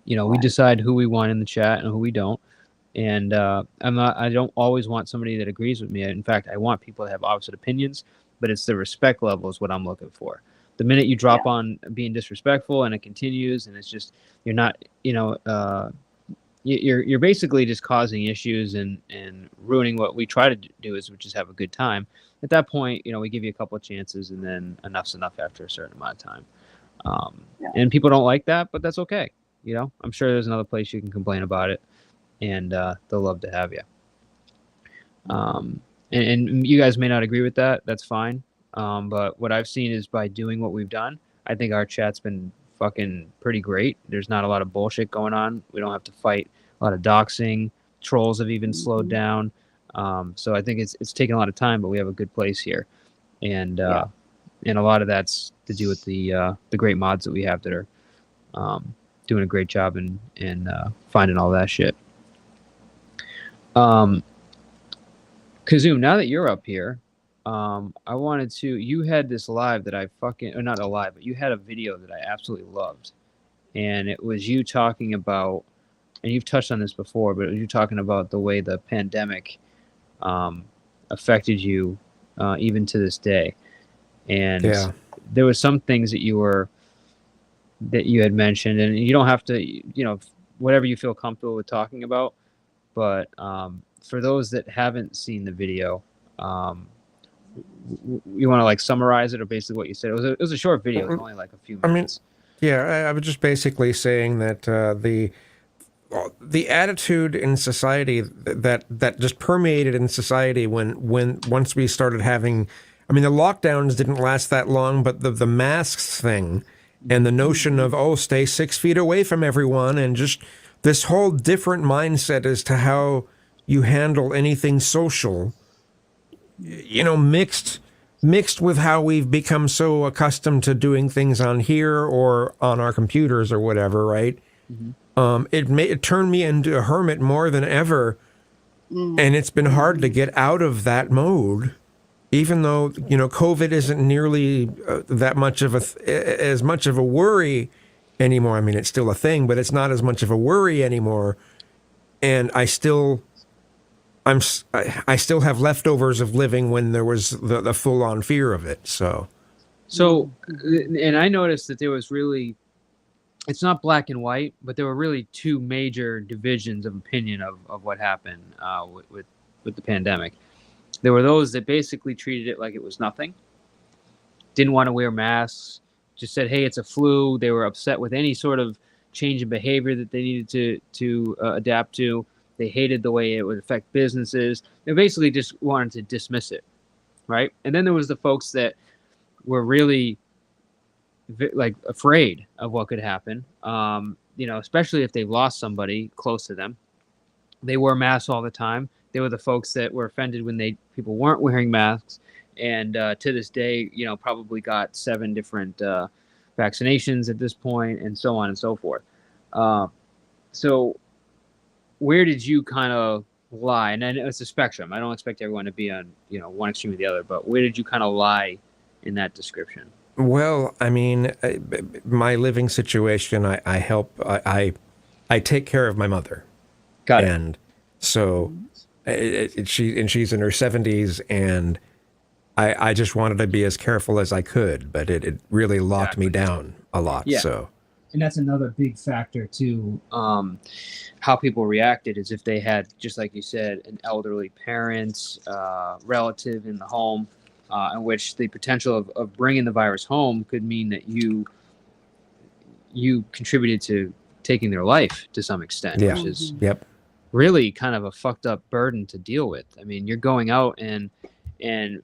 We decide who we want in the chat and who we don't. And I don't always want somebody that agrees with me. In fact, I want people to have opposite opinions, but it's the respect level is what I'm looking for. The minute you drop on being disrespectful and it continues, and it's just, you're not, you're basically just causing issues and ruining what we try to do, which is have a good time. At that point, we give you a couple of chances, and then enough's enough after a certain amount of time. And people don't like that, but that's okay. I'm sure there's another place you can complain about it, and they'll love to have you. And you guys may not agree with that. That's fine. But what I've seen is by doing what we've done, I think our chat's been fucking pretty great. There's not a lot of bullshit going on. We don't have to fight a lot of doxing. Trolls have even slowed down. So I think it's taken a lot of time, but we have a good place here. And a lot of that's to do with the great mods that we have that are doing a great job in finding all that shit. Kazoom, now that you're up here, I wanted to, you had this live that I or not a live, but you had a video that I absolutely loved. And it was you talking about, and you've touched on this before, but it was you talking about the way the pandemic affected you even to this day. And there were some things that you had mentioned, and you don't have to, whatever you feel comfortable with talking about. But for those that haven't seen the video, you want to summarize it, or basically what you said? It was a short video, it was only like a few minutes. I was just basically saying that the attitude in society that just permeated in society once we started having, the lockdowns didn't last that long, but the masks thing and the notion of, stay 6 feet away from everyone, and just this whole different mindset as to how you handle anything social, mixed with how we've become so accustomed to doing things on here or on our computers or whatever, right? It turned me into a hermit more than ever, and it's been hard to get out of that mode, even though COVID isn't nearly that much of as much of a worry anymore. It's still a thing, but it's not as much of a worry anymore, and I still have leftovers of living when there was the full-on fear of it. So, and I noticed that there was really, it's not black and white, but there were really two major divisions of opinion of what happened with the pandemic. There were those that basically treated it like it was nothing, didn't want to wear masks, just said, hey, it's a flu. They were upset with any sort of change in behavior that they needed to adapt to. They hated the way it would affect businesses. They basically just wanted to dismiss it, right? And then there was the folks that were really afraid of what could happen, especially if they lost somebody close to them. They wore masks all the time. They were the folks that were offended when people weren't wearing masks, and to this day, probably got 7 different vaccinations at this point, and so on and so forth. So where did you kind of lie? And I know it's a spectrum. I don't expect everyone to be on, one extreme or the other, but where did you kind of lie in that description? Well, my living situation, I help, I take care of my mother. Got it. And so she's in her 70s, and I just wanted to be as careful as I could, but it really locked me down a lot. Yeah. So. And that's another big factor to how people reacted, is if they had, just like you said, an elderly parent, relative in the home, in which the potential of bringing the virus home could mean that you contributed to taking their life to some extent, which is really kind of a fucked up burden to deal with. You're going out and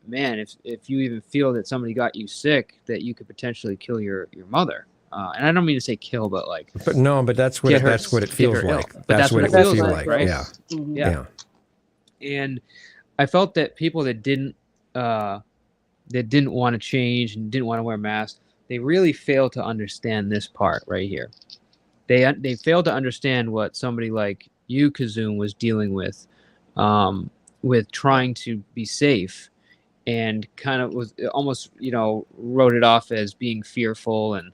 man, if you even feel that somebody got you sick, that you could potentially kill your mother. And I don't mean to say kill, but that's what it feels like. That's what it feels like, right? Yeah. Yeah. And I felt that people that didn't want to change and didn't want to wear masks, they really failed to understand this part right here. They failed to understand what somebody like you, Kazoom, was dealing with trying to be safe, and kind of was almost, wrote it off as being fearful and,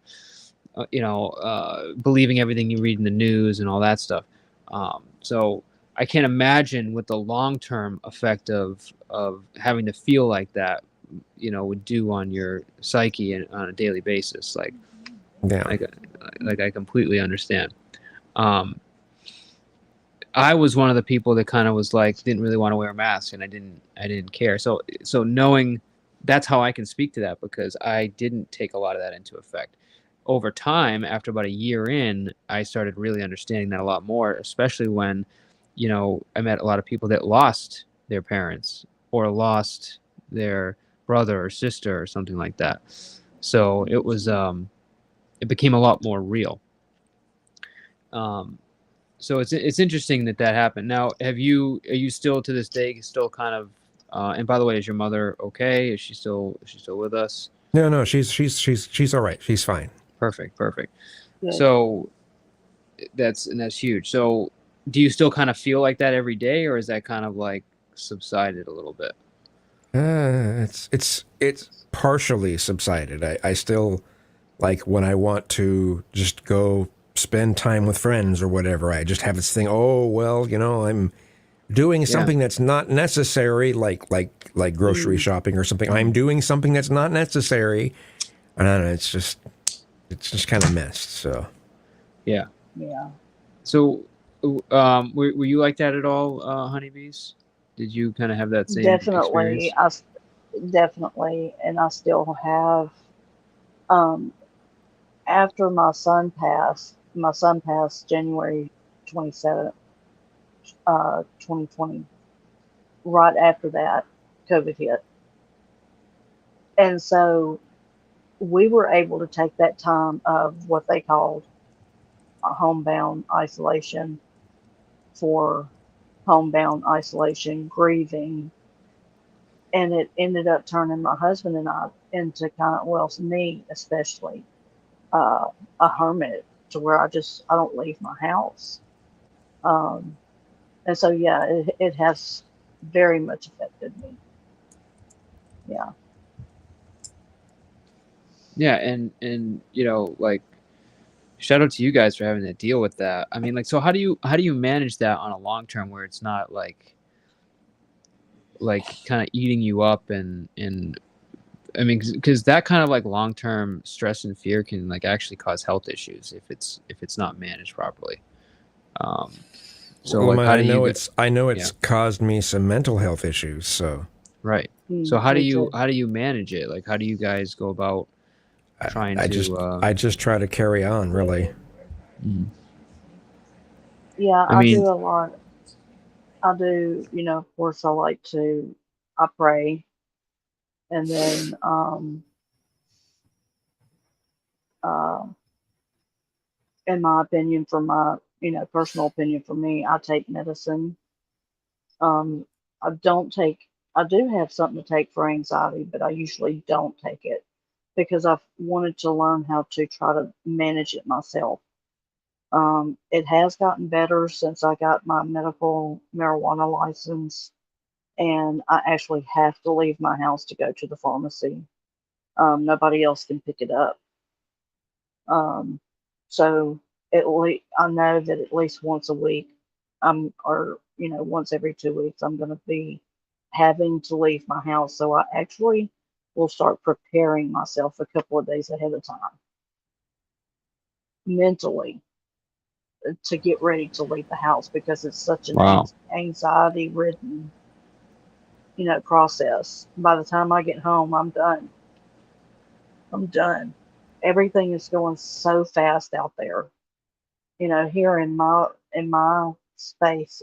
believing everything you read in the news and all that stuff. So I can't imagine what the long-term effect of having to feel like that, would do on your psyche and on a daily basis. Like I completely understand. I was one of the people that kind of was like, didn't really want to wear a mask, and I didn't care. So knowing, that's how I can speak to that, because I didn't take a lot of that into effect. Over time, after about a year in, I started really understanding that a lot more, especially when, I met a lot of people that lost their parents or lost their brother or sister or something like that. So it was, it became a lot more real. So it's interesting that happened. Now, are you still to this day still kind of, and by the way, is your mother okay? Is she still with us? No, she's all right. She's fine. Perfect. Good. So that's huge. So do you still kind of feel like that every day, or is that kind of like subsided a little bit? It's partially subsided. I still, like, when I want to just go spend time with friends or whatever, I just have this thing, oh well, I'm doing something that's not necessary, like grocery shopping or something. I'm doing something that's not necessary. I don't know, it's just kind of messed. So yeah. So were you like that at all, honeybees? Did you kind of have that same Definitely. experience? Definitely, and I still have. After my son passed January 27th, 2020. Right after that, COVID hit. And so we were able to take that time of what they called a homebound isolation, grieving. And it ended up turning my husband and I into me especially, a hermit, to where I don't leave my house. And so, yeah, it has very much affected me. Yeah. Yeah, and like, shout out to you guys for having to deal with that. I mean, like, so how do you manage that on a long term where it's not like kind of eating you up, and I mean, because that kind of like long term stress and fear can like actually cause health issues if it's not managed properly. So well, like, I know it's caused me some mental health issues. So right. So how do you manage it? Like, how do you guys go about trying to? I just try to carry on, really. Yeah, I do a lot. I do, of course, I pray, and then in my opinion, personal opinion for me, I take medicine. I do have something to take for anxiety, but I usually don't take it because I've wanted to learn how to try to manage it myself. It has gotten better since I got my medical marijuana license, and I actually have to leave my house to go to the pharmacy. Nobody else can pick it up. So I know that at least once a week, once every 2 weeks, I'm going to be having to leave my house. So I actually will start preparing myself a couple of days ahead of time, mentally, to get ready to leave the house, because it's such an anxiety-ridden, process. By the time I get home, I'm done. Everything is going so fast out there. Here in my space,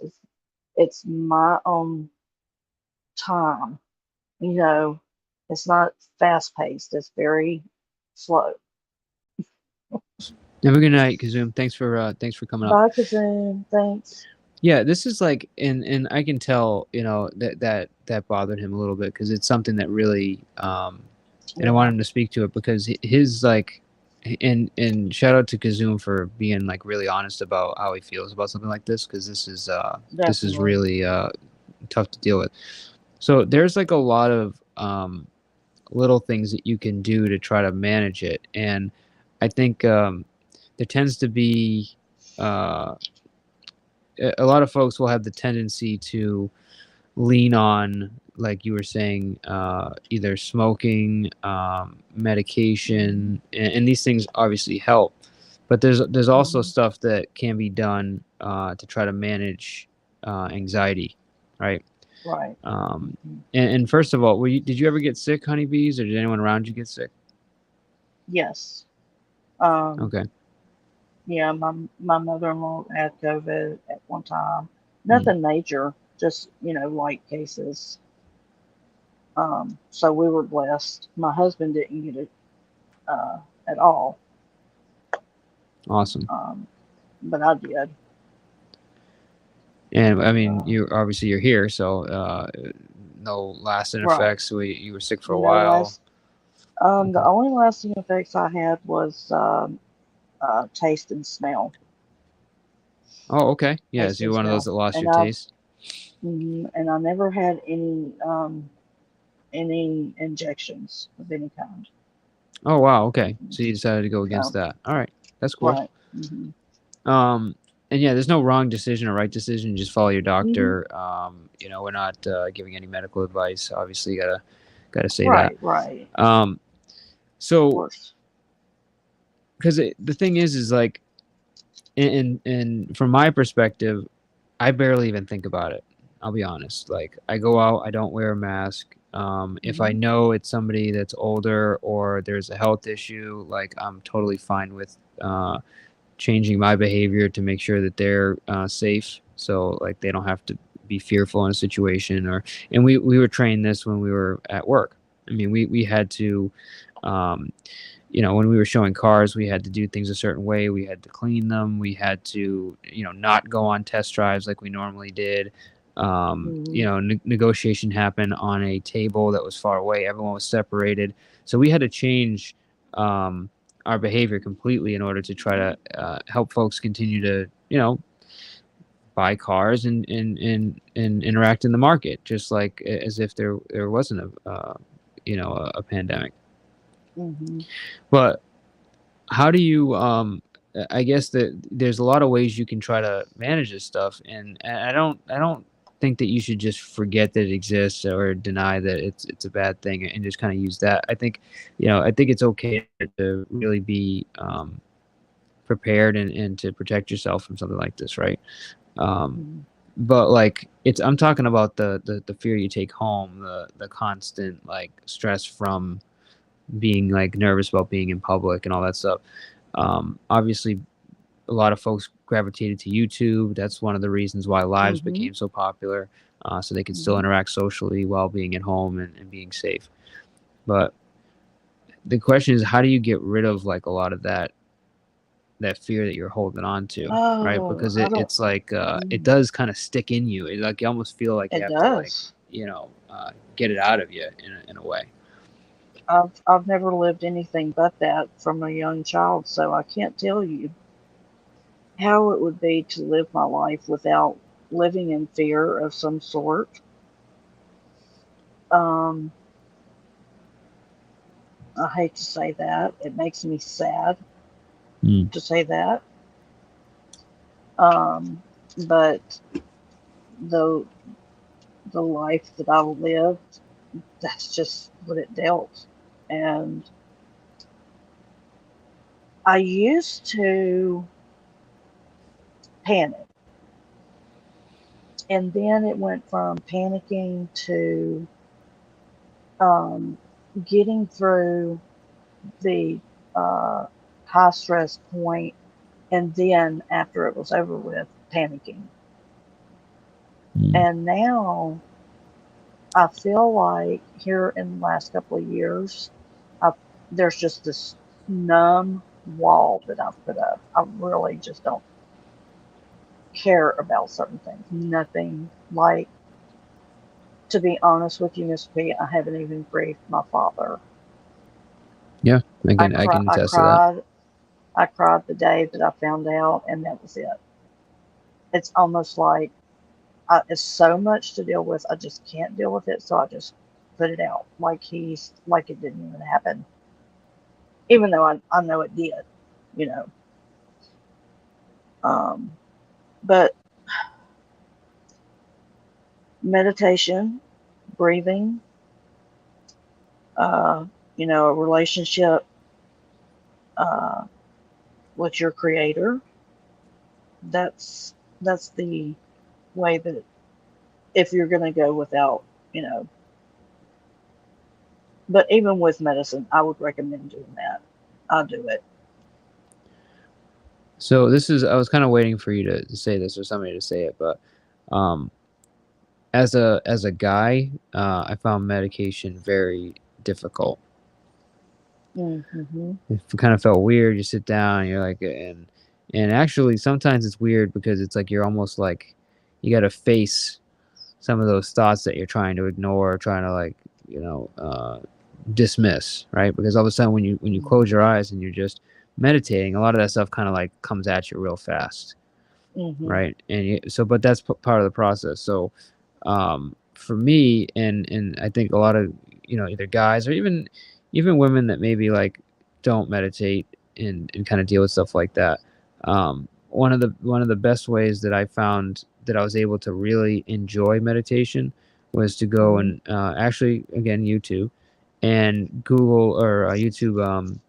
it's my own time. It's not fast paced. It's very slow. Have a good night, Kazoom. Thanks for coming up. Bye, Kazoom. Thanks. Yeah, this is like, and I can tell, that bothered him a little bit, because it's something that really, and I want him to speak to it, because his, like, and shout out to Kazoom for being like really honest about how he feels about something like this, because this is Definitely. really tough to deal with. So there's like a lot of little things that you can do to try to manage it, and I think there tends to be a lot of folks will have the tendency to lean on, like you were saying, either smoking, medication, and these things obviously help. But there's also stuff that can be done to try to manage anxiety, right? Right. And first of all, did you ever get sick, honeybees, or did anyone around you get sick? Yes. Okay. Yeah, my mother-in-law had COVID at one time. Nothing major, just light cases. So we were blessed. My husband didn't get it at all. Awesome. But I did. And I mean, you're here, so no lasting Right. effects. You were sick for a No while. The only lasting effects I had was taste and smell. Oh, okay. Yeah, Taste so you're and one of those smell. that lost And your taste. and I never had any injections of any kind. Oh, wow. Okay. So you decided to go against that. All right. That's cool. Right. And yeah, there's no wrong decision or right decision. Just follow your doctor. Mm-hmm. We're not giving any medical advice. Obviously, you gotta say Right, that. right. So, because the thing is like, and from my perspective, I barely even think about it. I'll be honest. Like, I go out, I don't wear a mask. If I know it's somebody that's older or there's a health issue, like, I'm totally fine with changing my behavior to make sure that they're safe. So, like, they don't have to be fearful in a situation. And we were trained this when we were at work. I mean, we had to, when we were showing cars, we had to do things a certain way. We had to clean them. We had to, not go on test drives like we normally did. Negotiation happened on a table that was far away. Everyone was separated. So we had to change our behavior completely in order to try to help folks continue to, buy cars and interact in the market, just like as if there wasn't a pandemic. But how do you I guess that there's a lot of ways you can try to manage this stuff, and I don't think that you should just forget that it exists or deny that it's a bad thing and just kind of use that. I think it's okay to really be prepared and to protect yourself from something like this, right? But like I'm talking about the fear you take home, the constant like stress from being like nervous about being in public and all that stuff. Obviously a lot of folks gravitated to YouTube. That's one of the reasons why lives became so popular, so they could still interact socially while being at home and being safe. But the question is, how do you get rid of like a lot of that fear that you're holding on to, right? Because it's like it does kind of stick in you. It, like, you almost feel like you have to like get it out of you in a way. I've never lived anything but that from a young child, so I can't tell you how it would be to live my life without living in fear of some sort. I hate to say that. It makes me sad to say that. But the life that I lived, that's just what it dealt. And I used to panic. And then it went from panicking to getting through the high stress point, and then after it was over with, panicking. And now I feel like here in the last couple of years, there's just this numb wall that I've put up. I really just don't care about certain things. Nothing. Like, to be honest with you, Miss P, I haven't even grieved my father. Yeah, I can attest to that. I cried the day that I found out, and that was it. It's almost like it's so much to deal with. I just can't deal with it, so I just put it out like it didn't even happen, even though I know it did, you know. But meditation, breathing, you know, a relationship with your creator. That's the way that if you're going to go without, you know. But even with medicine, I would recommend doing that. I'll do it. So I was kind of waiting for you to say this or somebody to say it, but as a guy, I found medication very difficult. Mm-hmm. It kind of felt weird. You sit down, and you're like, and actually sometimes it's weird because it's like you're almost like you got to face some of those thoughts that you're trying to ignore, trying to like, you know, dismiss, right? Because all of a sudden when you close your eyes and you're just meditating, a lot of that stuff kind of like comes at you real fast, right? And but that's part of the process. So for me, and I think a lot of, you know, either guys or even women that maybe like don't meditate and kind of deal with stuff like that, one of the best ways that I found that I was able to really enjoy meditation was to go and actually, again, YouTube and Google or YouTube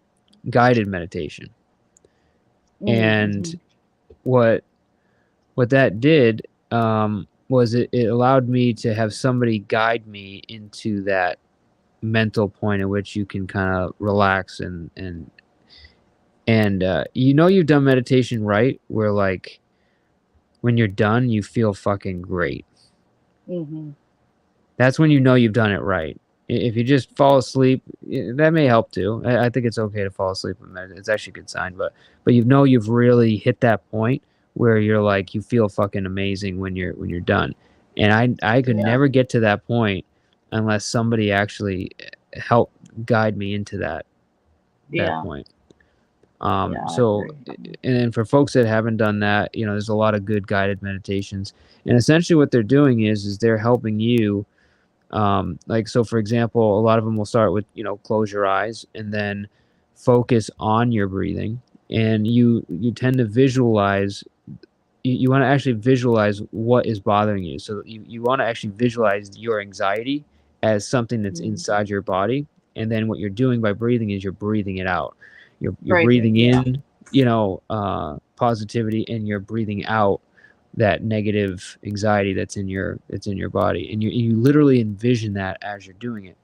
guided meditation. And what that did was it allowed me to have somebody guide me into that mental point at which you can kind of relax and you know you've done meditation right, where like when you're done you feel fucking great. That's when you know you've done it right. If you just fall asleep, that may help too. I think it's okay to fall asleep and meditate. It's actually a good sign, but you know you've really hit that point where you're like you feel fucking amazing when you're done. And I could never get to that point unless somebody actually helped guide me into that point. So, and then for folks that haven't done that, you know, there's a lot of good guided meditations, and essentially what they're doing is they're helping you. Like, so for example, a lot of them will start with, you know, close your eyes and then focus on your breathing, and you tend to visualize. You want to actually visualize what is bothering you. So you want to actually visualize your anxiety as something that's inside your body, and then what you're doing by breathing is you're breathing it out. You're breathing in, you know, positivity, and you're breathing out that negative anxiety that's in your body, and you literally envision that as you're doing it,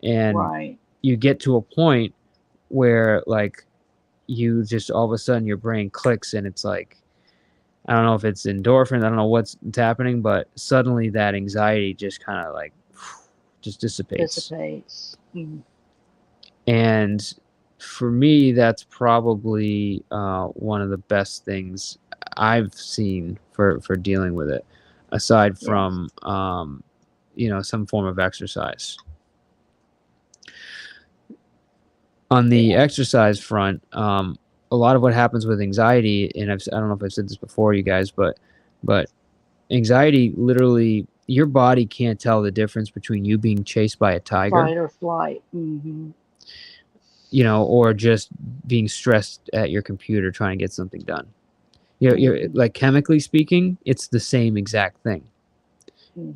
and you get to a point where like you just all of a sudden your brain clicks, and it's like, I don't know if it's endorphin, I don't know what's happening, but suddenly that anxiety just kind of like just dissipates. And for me, that's probably one of the best things I've seen for dealing with it, aside from you know, some form of exercise. On the exercise front, a lot of what happens with anxiety, and I don't know if I've said this before, you guys, but anxiety, literally, your body can't tell the difference between you being chased by a tiger, Fight or flight. you know, or just being stressed at your computer trying to get something done. You're like, chemically speaking, it's the same exact thing.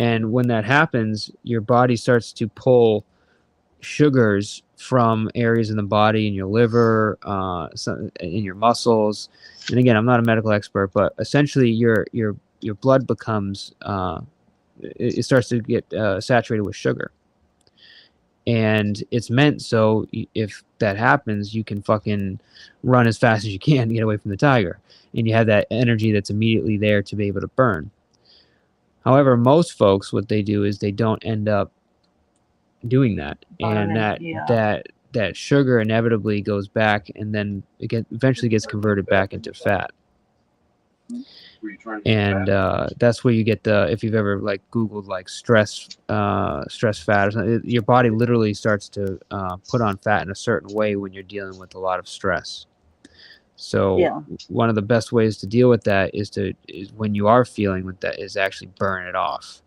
And when that happens, your body starts to pull sugars from areas in the body, in your liver, in your muscles. And again, I'm not a medical expert, but essentially your blood becomes it starts to get saturated with sugar. And it's meant so if that happens, you can fucking run as fast as you can to get away from the tiger, and you have that energy that's immediately there to be able to burn. However, most folks, what they do is they don't end up doing that, and that sugar inevitably goes back, and then it eventually gets converted back into fat. And that's where you get if you've ever like Googled like stress fat or something, your body literally starts to put on fat in a certain way when you're dealing with a lot of stress. So Yeah. one of the best ways to deal with that is when you are feeling with that is actually burn it off.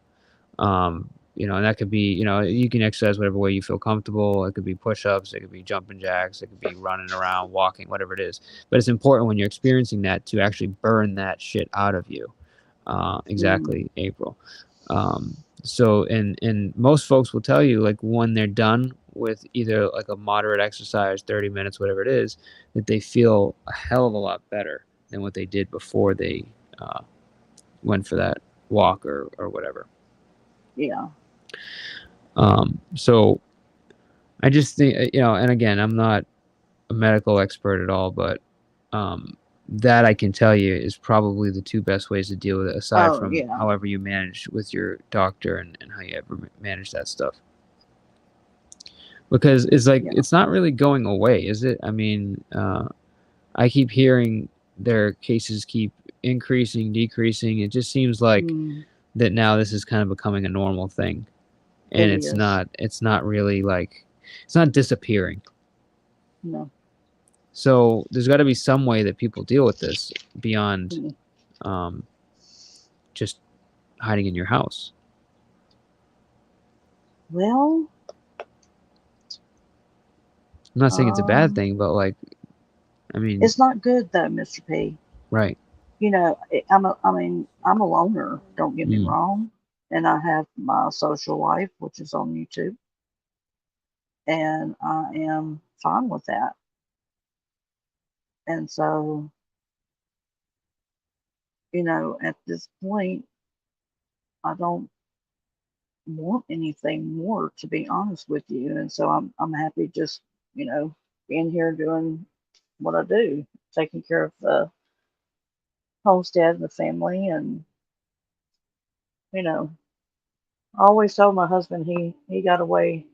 You know, and that could be, you know, you can exercise whatever way you feel comfortable. It could be push-ups, it could be jumping jacks, it could be running around, walking, whatever it is. But it's important when you're experiencing that to actually burn that shit out of you. Exactly, April. So, and most folks will tell you, like, when they're done with either like a moderate exercise, 30 minutes, whatever it is, that they feel a hell of a lot better than what they did before they went for that walk or whatever. Yeah. So I just think, you know, and again, I'm not a medical expert at all, but that I can tell you is probably the two best ways to deal with it, aside from yeah. however you manage with your doctor and how you ever manage that stuff. Because it's like, it's not really going away, is it? I mean, I keep hearing their cases keep increasing, decreasing. It just seems like that now this is kind of becoming a normal thing. And It it's is. not really like, it's not disappearing. No. So there's got to be some way that people deal with this beyond just hiding in your house. Well, I'm not saying it's a bad thing, but like, I mean, it's not good though, Mr. P. right. You know, I'm a loner, don't get me wrong. And I have my social life, which is on YouTube. And I am fine with that. And so, you know, at this point, I don't want anything more, to be honest with you. And so I'm happy just, you know, being here doing what I do, taking care of the homestead and the family. And, you know, I always told my husband he got away,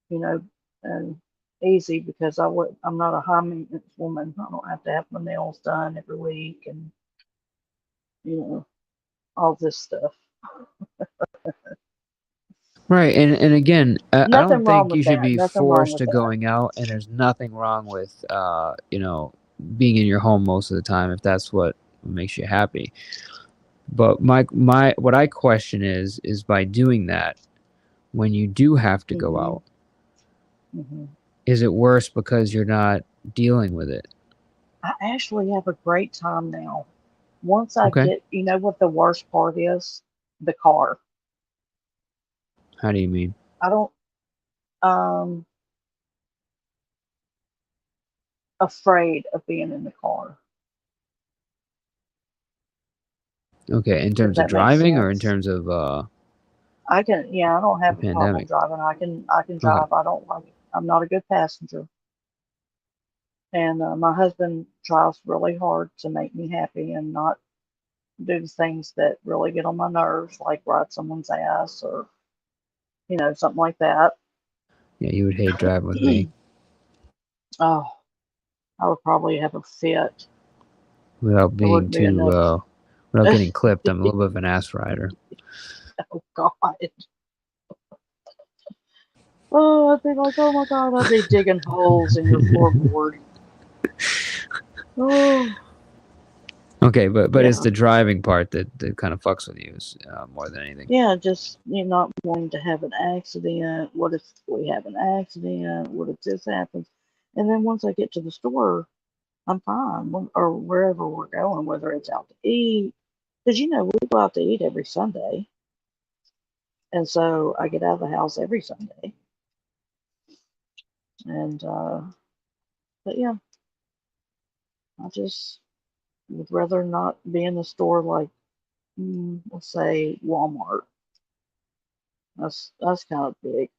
you know, and easy because I'm not a high maintenance woman. I don't have to have my nails done every week and, you know, all this stuff. Right, and again, I don't Nothing wrong think you with should that. be Nothing wrong forced with to that. going out, and there's nothing wrong with you know, being in your home most of the time if that's what makes you happy. But my what I question is by doing that, when you do have to go out, is it worse because you're not dealing with it? I actually have a great time now. Once I Okay. get, you know what the worst part is? The car. How do you mean? I don't, afraid of being in the car. Okay, in terms of that makes driving or in sense. terms of I don't have the a problem pandemic? driving. I can drive. I don't like it. I'm not a good passenger. And my husband tries really hard to make me happy and not do the things that really get on my nerves, like ride someone's ass or, you know, something like that. Yeah, you would hate driving with me. Oh, I would probably have a fit. Without There being wouldn't be too enough. without getting clipped. I'm a little bit of an ass rider. Oh God. Oh, I'd be like, oh my God, I'd be digging holes in your floorboard. Oh. Okay, but it's Yeah. the driving part that kind of fucks with you more than anything. Yeah, just you know, not wanting to have an accident. What if we have an accident? What if this happens? And then once I get to the store, I'm fine. Or wherever we're going, whether it's out to eat, because you know we go out to eat every Sunday, and so I get out of the house every Sunday. And but yeah, I just would rather not be in the store like, let's say Walmart. That's kind of big.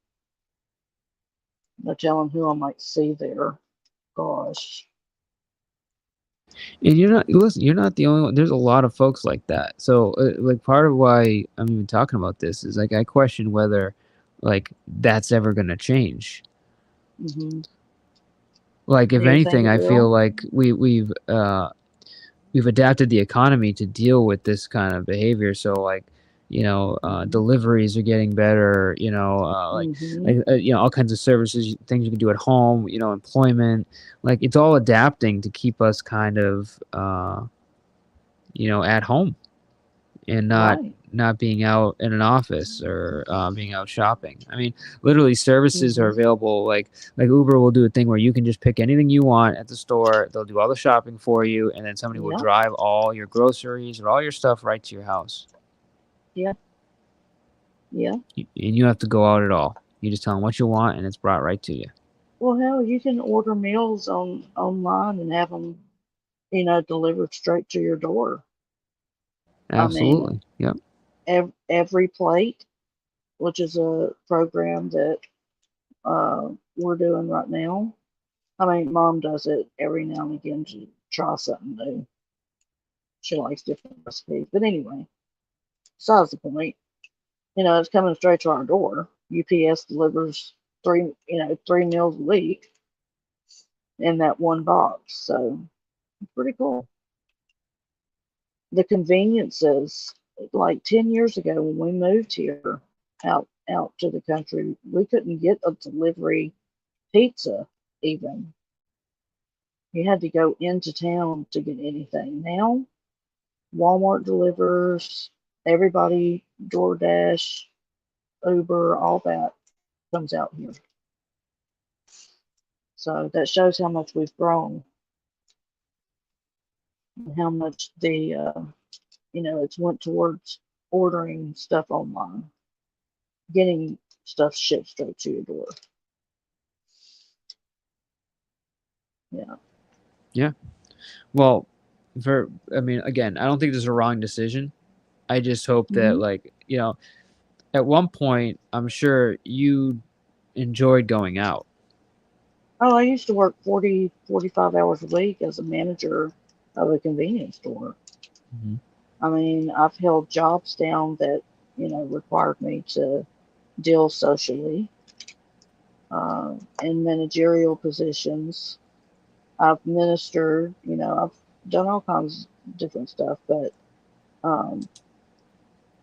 No telling who I might see there. Gosh. And you're not the only one. There's a lot of folks like that. So like part of why I'm even talking about this is like I question whether like that's ever going to change. Like if Do you think anything, it I feel will? like we've adapted the economy to deal with this kind of behavior. So like, deliveries are getting better, all kinds of services, things you can do at home, employment, like it's all adapting to keep us kind of, at home and not being out in an office or being out shopping. I mean, literally services are available. Like Uber will do a thing where you can just pick anything you want at the store. They'll do all the shopping for you, and then somebody will drive all your groceries or all your stuff right to your house. Yeah. Yeah. And you don't have to go out at all. You just tell them what you want, and it's brought right to you. Well, hell, you can order meals online and have them, delivered straight to your door. Absolutely. Yep. Every Plate, which is a program that we're doing right now. I mean, Mom does it every now and again to try something new. She likes different recipes. But anyway, besides the point, it's coming straight to our door. UPS delivers three meals a week in that one box. So it's pretty cool. The conveniences, like 10 years ago when we moved here out to the country, we couldn't get a delivery pizza even. You had to go into town to get anything. Now, Walmart delivers, everybody, DoorDash, Uber, all that comes out here. So that shows how much we've grown and how much it's went towards ordering stuff online, getting stuff shipped straight to your door. Yeah. Yeah. Well, again, I don't think this is a wrong decision. I just hope that, at one point, I'm sure you enjoyed going out. Oh, I used to work 40, 45 hours a week as a manager of a convenience store. Mm-hmm. I mean, I've held jobs down that, required me to deal socially in managerial positions. I've ministered, I've done all kinds of different stuff, but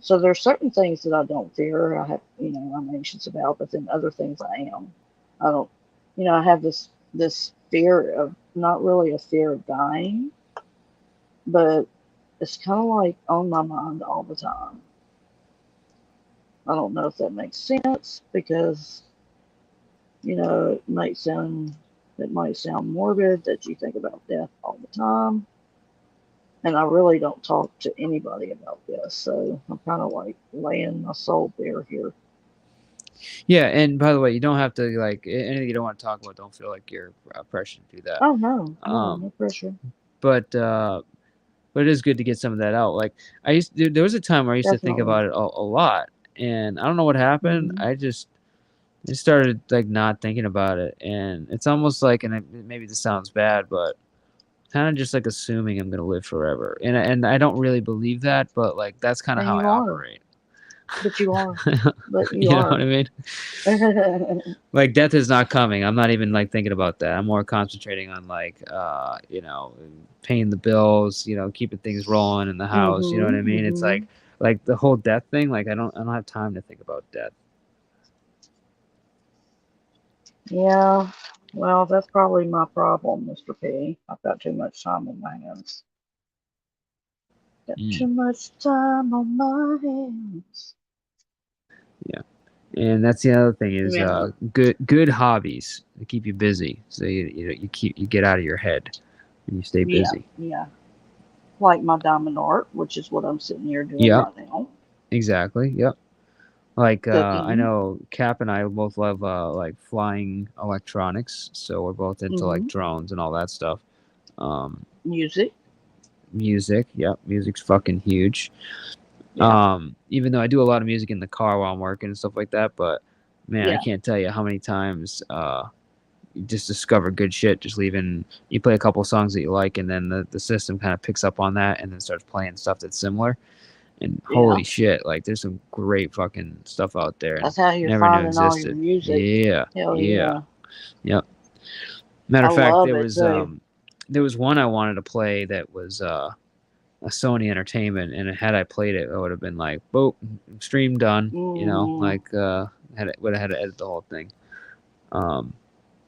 so there's certain things that I don't fear. I have, I'm anxious about, but then other things I am. I don't, I have this fear of, not really a fear of dying, but it's kind of like on my mind all the time. I don't know if that makes sense because, it might sound morbid that you think about death all the time. And I really don't talk to anybody about this, so I'm kind of like laying my soul bare here. Yeah, and by the way, you don't have to anything you don't want to talk about. Don't feel like you're pressured to do that. Oh no, no pressure. But it is good to get some of that out. Like there was a time where I used to think about it a lot, and I don't know what happened. Mm-hmm. I just started not thinking about it, and it's almost like, and maybe this sounds bad, but kind of just assuming I'm gonna live forever, and I don't really believe that, but that's kind of how I operate. But you are. But you know what I mean? Death is not coming. I'm not even thinking about that. I'm more concentrating on paying the bills, keeping things rolling in the house. You know what I mean? It's like the whole death thing. I don't have time to think about death. Yeah. Well, that's probably my problem, Mr. P. I've got too much time on my hands. Got too much time on my hands. Yeah, and that's the other thing is good hobbies to keep you busy, so you get out of your head and you stay busy. Yeah, like my diamond art, which is what I'm sitting here doing right now. Exactly. Yep. I know Cap and I both love flying electronics, so we're both into drones and all that stuff. Music. Yep, music's fucking huge. Yeah. Even though I do a lot of music in the car while I'm working and stuff like that, but man, I can't tell you how many times you just discover good shit just leaving. You play a couple songs that you like, and then the system kind of picks up on that and then starts playing stuff that's similar. And holy shit, there's some great fucking stuff out there. That's how you're finding all your music. Yeah. Hell yeah. Yep. Matter of fact, there was one I wanted to play that was Sony Entertainment, and had I played it, it would have been like, boop, stream done. You know, like would have had to edit the whole thing.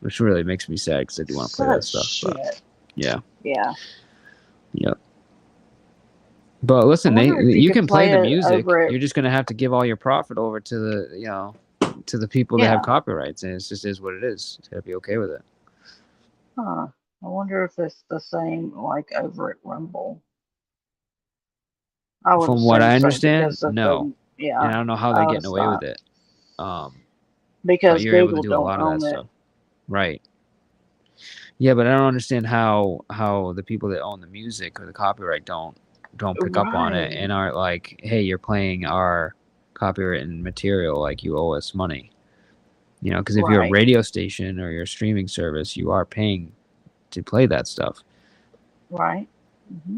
Which really makes me sad because I do want to play that stuff. Shit. But yeah. Yeah. Yep. But listen, you can play the music. You're just gonna have to give all your profit over to the to the people that have copyrights, and it just is what it is. You gotta be okay with it. Huh. I wonder if it's the same like over at Rumble. I would From what I assume so understand, because of no. yeah. And I don't know how they're getting away with it. But Because you're able to Google do a don't lot of own that it. stuff. Right. Yeah, but I don't understand how the people that own the music or the copyright don't pick up on it and aren't like, hey, you're playing our copywritten material, like you owe us money. You know, because if you're a radio station or you're a streaming service, you are paying to play that stuff. Right.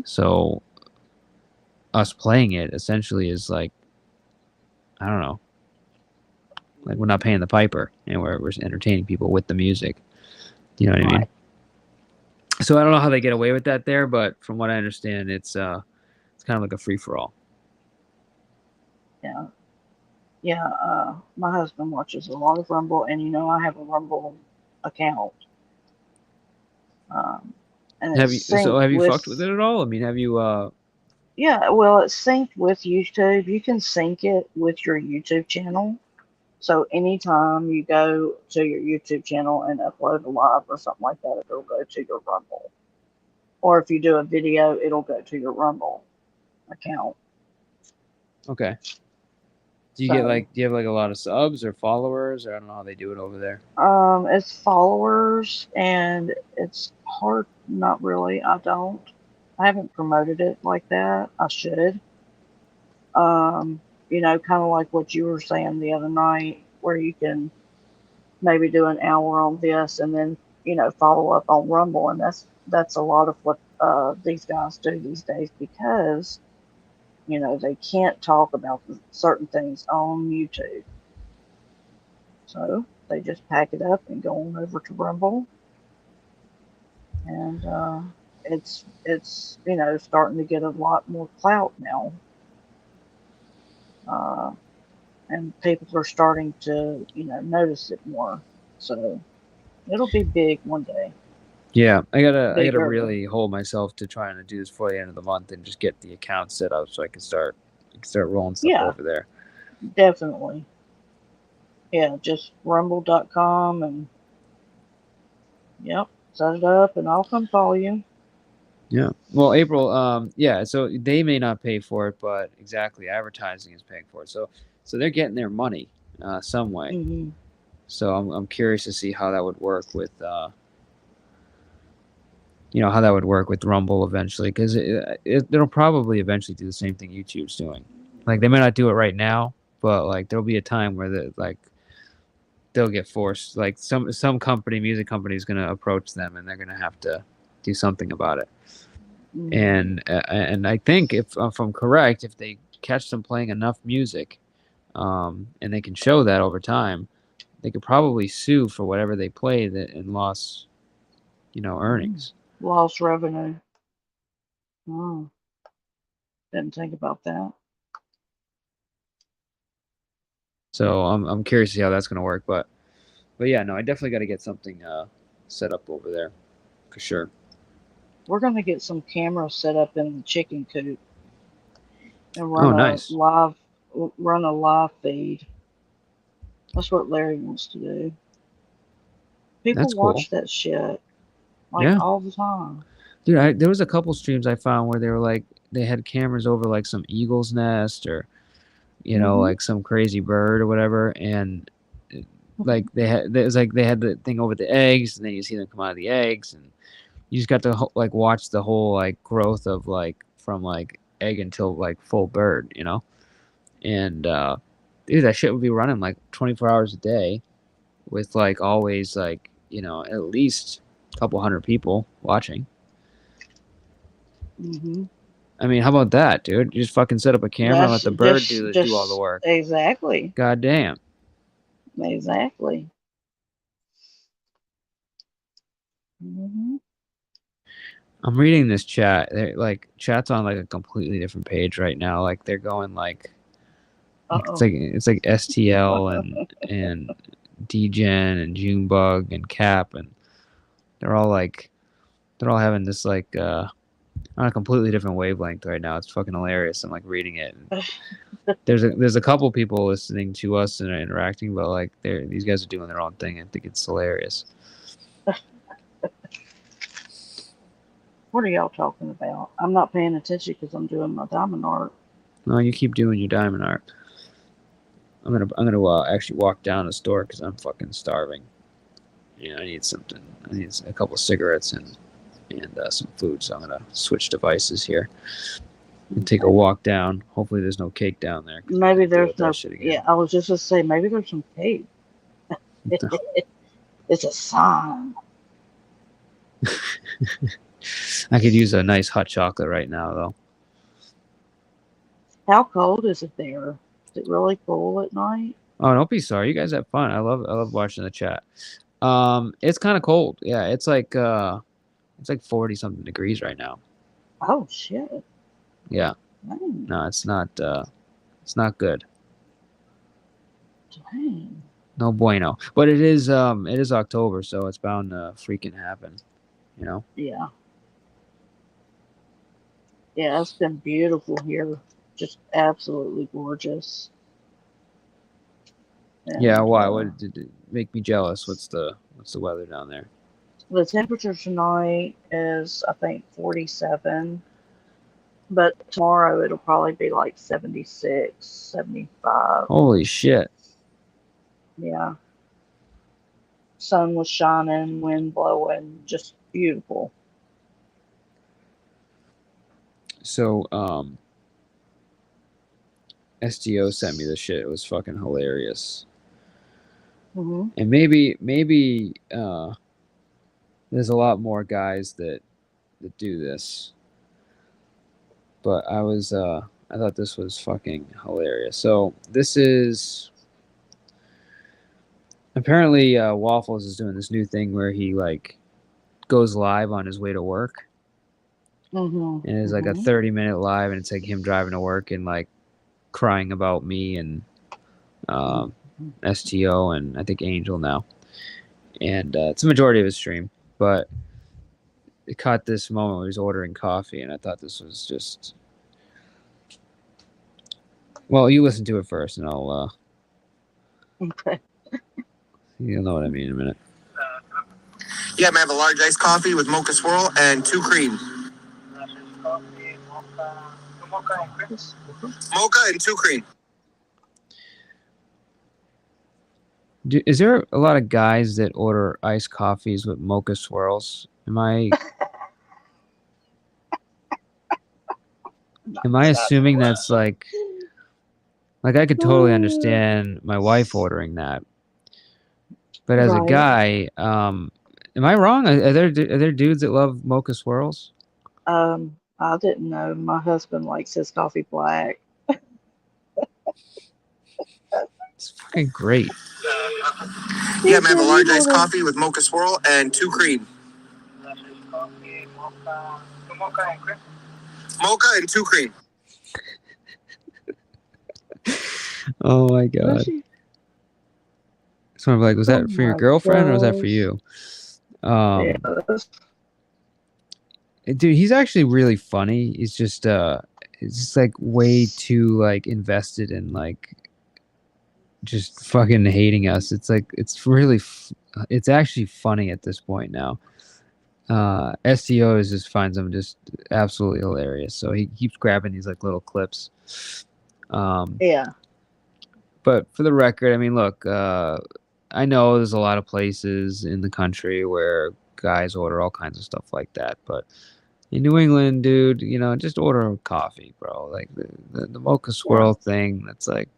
So us playing it essentially is like, I don't know, like we're not paying the piper, and we're entertaining people with the music. You know what I mean? So I don't know how they get away with that there, but from what I understand, it's kind of like a free for all. Yeah. Yeah. My husband watches a lot of Rumble, and I have a Rumble account. And Have you fucked with it at all? I mean, have you Yeah, well, it's synced with YouTube. You can sync it with your YouTube channel. So anytime you go to your YouTube channel and upload a live or something like that, it'll go to your Rumble. Or if you do a video, it'll go to your Rumble account. Okay. Do you have like a lot of subs or followers, or I don't know how they do it over there? It's followers, and it's hard. Not really. I haven't promoted it like that. I should. Kind of like what you were saying the other night, where you can maybe do an hour on this and then, follow up on Rumble. And that's a lot of what these guys do these days because, they can't talk about certain things on YouTube. So they just pack it up and go on over to Rumble. And it's starting to get a lot more clout now. And people are starting to, notice it more. So it'll be big one day. Yeah, I gotta really hold myself to trying to do this before the end of the month and just get the account set up so I can start rolling stuff over there. Definitely. Yeah, just rumble.com and set it up and I'll come follow you. Yeah. Well, April, yeah, so they may not pay for it, but exactly, advertising is paying for it. So they're getting their money some way. Mm-hmm. So I'm curious to see how that would work with how that would work with Rumble eventually, because it'll probably eventually do the same thing YouTube's doing. Like they may not do it right now, but like there'll be a time where they'll get forced. Like some music company is gonna approach them, and they're gonna have to do something about it. Mm-hmm. And I think if I'm correct, if they catch them playing enough music, and they can show that over time, they could probably sue for whatever they played and lost, earnings. Lost revenue. Oh, didn't think about that. So I'm curious to see how that's going to work, but yeah, no, I definitely got to get something set up over there, for sure. We're going to get some cameras set up in the chicken coop and run a live feed. That's what Larry wants to do. People watch that shit all the time. Dude, there was a couple streams I found where they were like they had cameras over like some eagle's nest or like some crazy bird or whatever, and like they had the thing over the eggs, and then you see them come out of the eggs, and you just got to like watch the whole like growth of like from like egg until like full bird, and dude, that shit would be running like 24 hours a day with like always like at least a couple hundred people watching. Mm-hmm. I mean, how about that, dude? You just fucking set up a camera and let the bird do all the work. Exactly. God damn. Exactly. Mm-hmm. I'm reading this chat. They're, like, chat's on like a completely different page right now. Like they're going like it's like STL and DGen and Junebug and Cap, and they're all having this like on a completely different wavelength right now. It's fucking hilarious. I'm like reading it. There's a couple people listening to us and interacting, but like these guys are doing their own thing. I think it's hilarious. What are y'all talking about? I'm not paying attention because I'm doing my diamond art. No, you keep doing your diamond art. I'm gonna actually walk down the store because I'm fucking starving. Yeah, I need something. I need a couple of cigarettes and some food. So I'm gonna switch devices here and take a walk down. Hopefully, there's no cake down there. Maybe there's no. Yeah, I was just gonna say maybe there's some cake. It's a sign. I could use a nice hot chocolate right now, though. How cold is it there? Is it really cool at night? Oh, don't be sorry. You guys have fun. I love watching the chat. It's kind of cold. Yeah, it's like 40 something degrees right now. Oh shit. Yeah. Dang. No, it's not good. Dang. No bueno. But it is October, so it's bound to freaking happen. You know? Yeah. Yeah, it's been beautiful here. Just absolutely gorgeous. And, yeah, why? What did it make me jealous? What's the weather down there? The temperature tonight is, I think, 47. But tomorrow it'll probably be like 76, 75. Holy shit. Yeah. Sun was shining, wind blowing, just beautiful. So, STO sent me this shit. It was fucking hilarious. Mm-hmm. And maybe there's a lot more guys that do this. But I thought this was fucking hilarious. So this is apparently Waffles is doing this new thing where he like goes live on his way to work. Mm-hmm. And it's like a 30-minute live, and it's like him driving to work and like crying about me and STO and I think Angel now. And it's a majority of his stream, but it caught this moment where he was ordering coffee, and I thought this was just. Well, you listen to it first, and I'll. Okay. You'll know what I mean in a minute. Yeah, may I have a large iced coffee with mocha swirl and 2 cream. Mocha and 2 cream. Is there a lot of guys that order iced coffees with mocha swirls? Am I assuming that's like I could totally understand my wife ordering that, but as a guy, am I wrong? Are there dudes that love mocha swirls? I didn't know. My husband likes his coffee black. It's fucking great. Yeah, may I have a large iced coffee with mocha swirl and 2 cream. Mocha and 2 cream. Oh my god. So I'm like, was that for your girlfriend or was that for you? Dude, he's actually really funny. He's just it's just like way too like invested in like just fucking hating us. It's like it's really it's actually funny at this point now. STO just finds him just absolutely hilarious. So he keeps grabbing these like little clips. Yeah. But for the record, I mean, look, I know there's a lot of places in the country where guys order all kinds of stuff like that, but in New England, dude, you know, just order a coffee, bro. Like the mocha swirl thing, that's like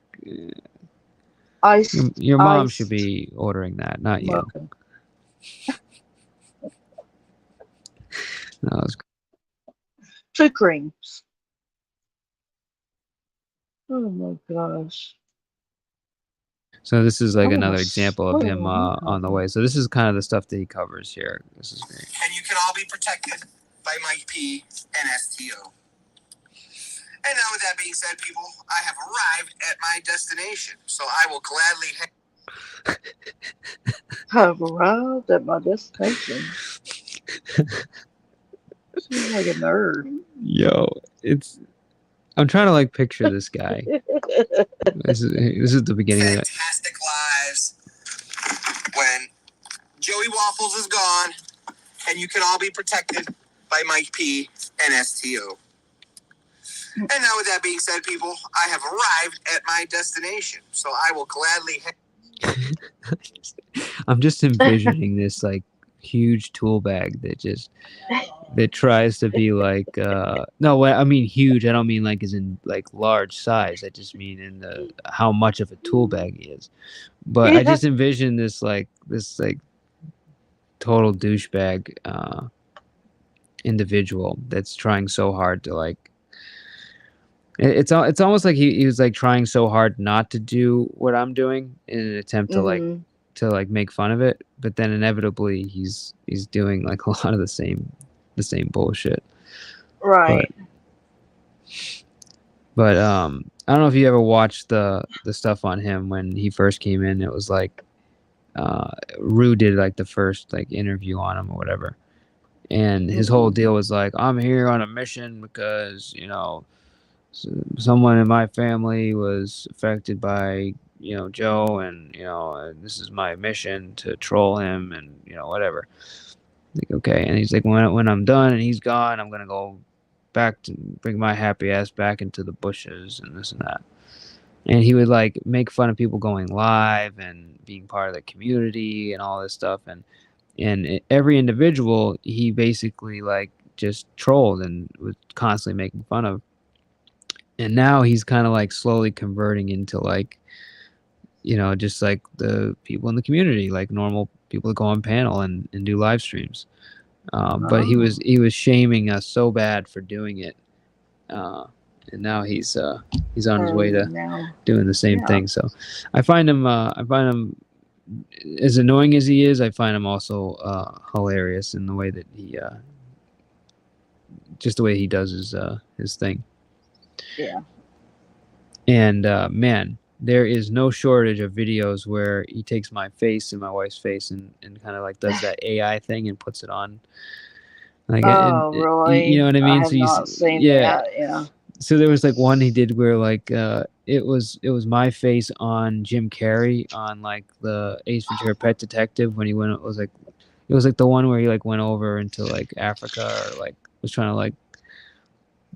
your mom should be ordering that, not you. No, it's 2 creams. Oh my gosh. So this is like another example of him on the way. So this is kind of the stuff that he covers here. This is great. And you can all be protected by Mike P and STO. And now with that being said, people, I have arrived at my destination, so I will gladly I've arrived at my destination. Seems like a nerd. Yo, I'm trying to like picture this guy. This is the beginning of it. fantastic lives when Joey Waffles is gone and you can all be protected by Mike P and STO. And now with that being said, people, I have arrived at my destination, so I will gladly I'm just envisioning this like huge tool bag that tries to be like no, I mean huge. I don't mean like as in like large size. I just mean in the how much of a tool bag he is. But I just envision this total douchebag individual that's trying so hard to like. It's almost like he was like trying so hard not to do what I'm doing in an attempt to like make fun of it, but then inevitably he's doing like a lot of the same bullshit. Right. But I don't know if you ever watched the stuff on him when he first came in. It was like Rue did like the first like interview on him or whatever, and his whole deal was like, I'm here on a mission because someone in my family was affected by Joe, and this is my mission to troll him, and whatever. Like, okay. And he's like, when I'm done and he's gone, I'm gonna go back to bring my happy ass back into the bushes and this and that. And he would like make fun of people going live and being part of the community and all this stuff, and every individual he basically like just trolled and was constantly making fun of. And now he's kind of like slowly converting into like, just like the people in the community, like normal people that go on panel and do live streams. But he was shaming us so bad for doing it. And now he's on his way to doing the same thing. So I find him as annoying as he is, I find him also hilarious in the way that he just the way he does his thing. Yeah. And man, there is no shortage of videos where he takes my face and my wife's face and kind of like does that AI thing and puts it on. Like, really? You know what I mean? I have not seen that. Yeah. So there was like one he did where like it was my face on Jim Carrey on like the Ace Ventura Pet Detective when he went. It was like the one where he like went over into like Africa or like was trying to like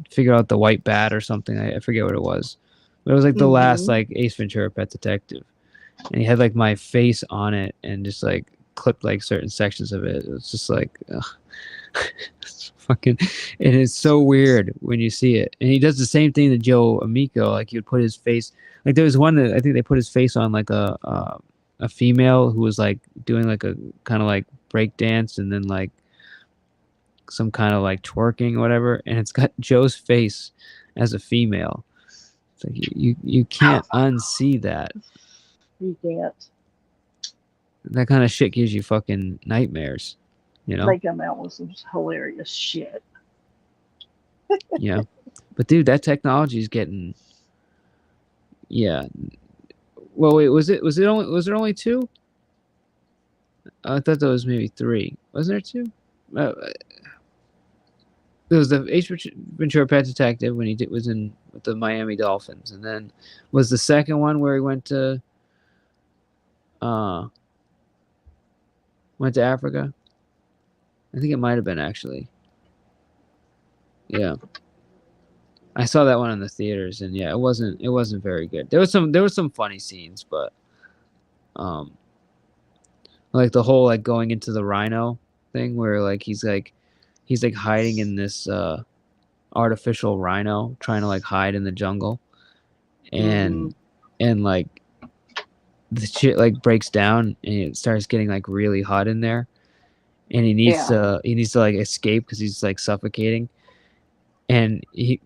figure out the white bat or something. I forget what it was, but it was like the last like Ace Ventura Pet Detective, and he had like my face on it and just like clipped like certain sections of it. It was just like it's fucking, it is so weird when you see it. And he does the same thing to Joe Amico. Like he would put his face, like there was one that I think they put his face on like a female who was like doing like a kind of like break dance and then like some kind of like twerking or whatever, and it's got Joe's face as a female. It's like you can't unsee that. You can't. That kind of shit gives you fucking nightmares, They come out with some hilarious shit. Yeah, but dude, that technology is getting. Yeah. Well, wait, was there only two? I thought there was maybe three. Wasn't there two? There was the Ace Ventura Pet Detective when he was in with the Miami Dolphins, and then was the second one where he went to Africa. I think it might have been actually. Yeah, I saw that one in the theaters, and yeah, it wasn't very good. There was some funny scenes, but like the whole like going into the rhino thing where like he's hiding in this artificial rhino, trying to like hide in the jungle, and like the shit like breaks down and it starts getting like really hot in there, and he needs to like escape because he's like suffocating, and he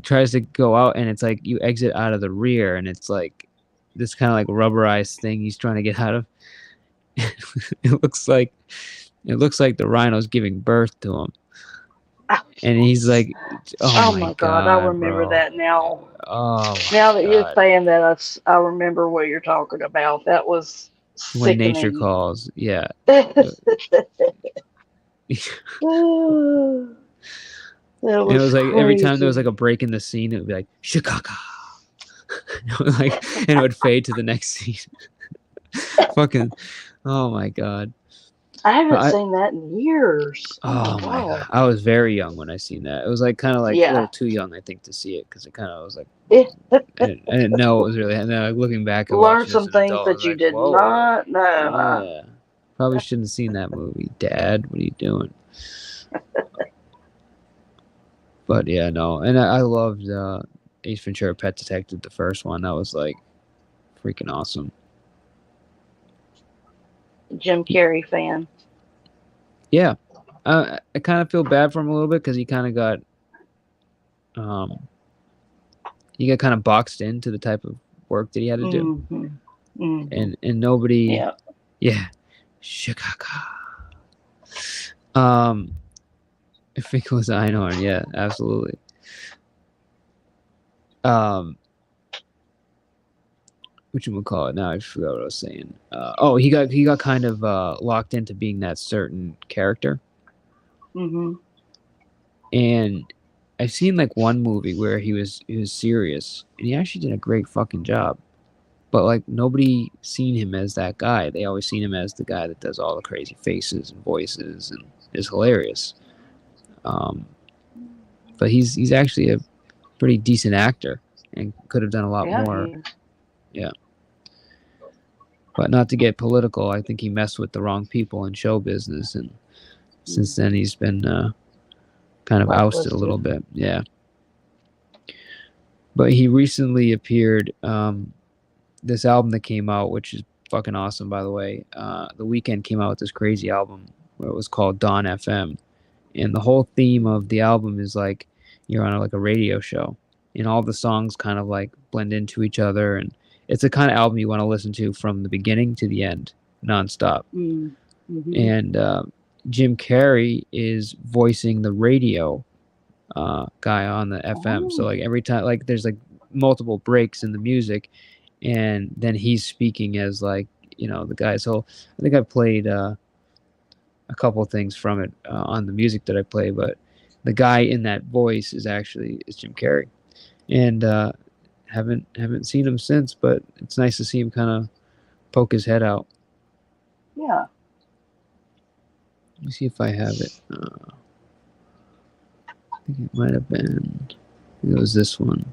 tries to go out, and it's like you exit out of the rear, and it's like this kind of like rubberized thing he's trying to get out of. It looks like the rhino's giving birth to him. And he's like, oh my my God, I God, remember bro. that now. Oh my Now that you're God. saying that, I remember what you're talking about. That was When nature sickening. calls, yeah. That And it was was like every time there was crazy. like a break in the scene, it would be like Chicago, like, and it would fade to the next scene. Fucking, oh my God. I haven't But seen that in years. oh Oh my my God, I was very young when I seen that. It was like kind of like a Yeah. little too young, I think, to see it because it kind of was like I didn't know it was really. And then like, looking back and Learn watching it as some an things adult, I that was you like, did whoa, not know. Huh? yeah, probably shouldn't have seen that movie, Dad. What are you doing? But yeah, no, and I loved Ace Ventura: Pet Detective, the first one. That was like freaking awesome. Jim Carrey fan. Yeah, I kind of feel bad for him a little bit because he kind of got kind of boxed into the type of work that he had to do, and nobody, yeah, Chicago. Finkel was Einhorn, yeah, absolutely. Whatchamacallit, now I forgot what I was saying. He got kind of locked into being that certain character. And I've seen like one movie where he was serious, and he actually did a great fucking job. But like nobody seen him as that guy. They always seen him as the guy that does all the crazy faces and voices and is hilarious. But he's actually a pretty decent actor and could have done a lot more. Yeah. But not to get political, I think he messed with the wrong people in show business, and since then he's been kind of ousted a little bit. Yeah. But he recently appeared this album that came out, which is fucking awesome, by the way. The Weeknd came out with this crazy album where it was called Dawn FM, and the whole theme of the album is like you're on like a radio show, and all the songs kind of like blend into each other, and it's the kind of album you want to listen to from the beginning to the end, nonstop. And Jim Carrey is voicing the radio guy on the FM. So like every time, like there's like multiple breaks in the music, and then he's speaking as like the guy. So I think I played a couple of things from it on the music that I play, but the guy in that voice is Jim Carrey, and haven't seen him since, but it's nice to see him kind of poke his head out. Yeah. Let me see if I have it. I think it might have been. I think it was this one.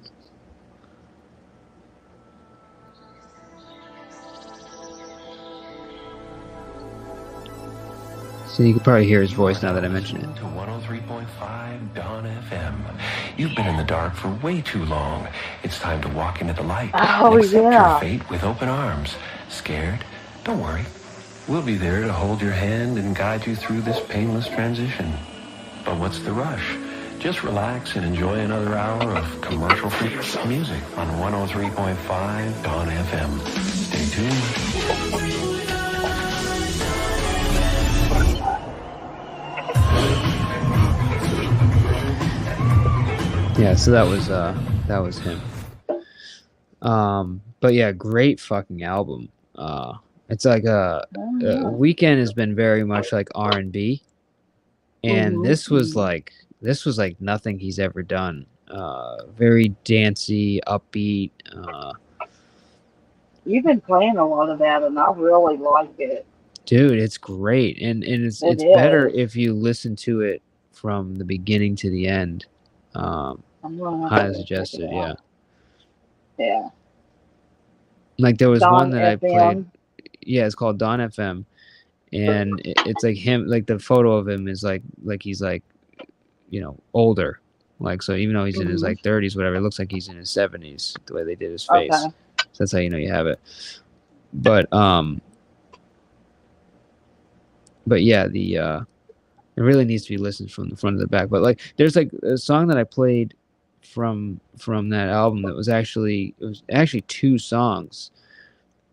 So you can probably hear his voice now that I mention it. To 103.5 Dawn FM. You've been in the dark for way too long. It's time to walk into the light. Oh, and accept yeah. your fate with open arms. Scared? Don't worry. We'll be there to hold your hand and guide you through this painless transition. But what's the rush? Just relax and enjoy another hour of commercial-free music on 103.5 Dawn FM. Stay tuned. Yeah, so that was him. But yeah, great fucking album. It's like Weeknd has been very much like R&B, and this was like nothing he's ever done. Very dancey, upbeat. You've been playing a lot of that, and I really like it. Dude, it's great, and it's better if you listen to it from the beginning to the end. Highly suggested, yeah. Yeah. Like there was Dawn one that I FM. played. Yeah, it's called Dawn FM, and it's like him. Like the photo of him is like he's like, older. Like so, even though he's in his like 30s, whatever, it looks like he's in his 70s. The way they did his face, so that's how you have it. But yeah, it really needs to be listened from the front to the back. But like, there's like a song that I played from that album that was actually two songs,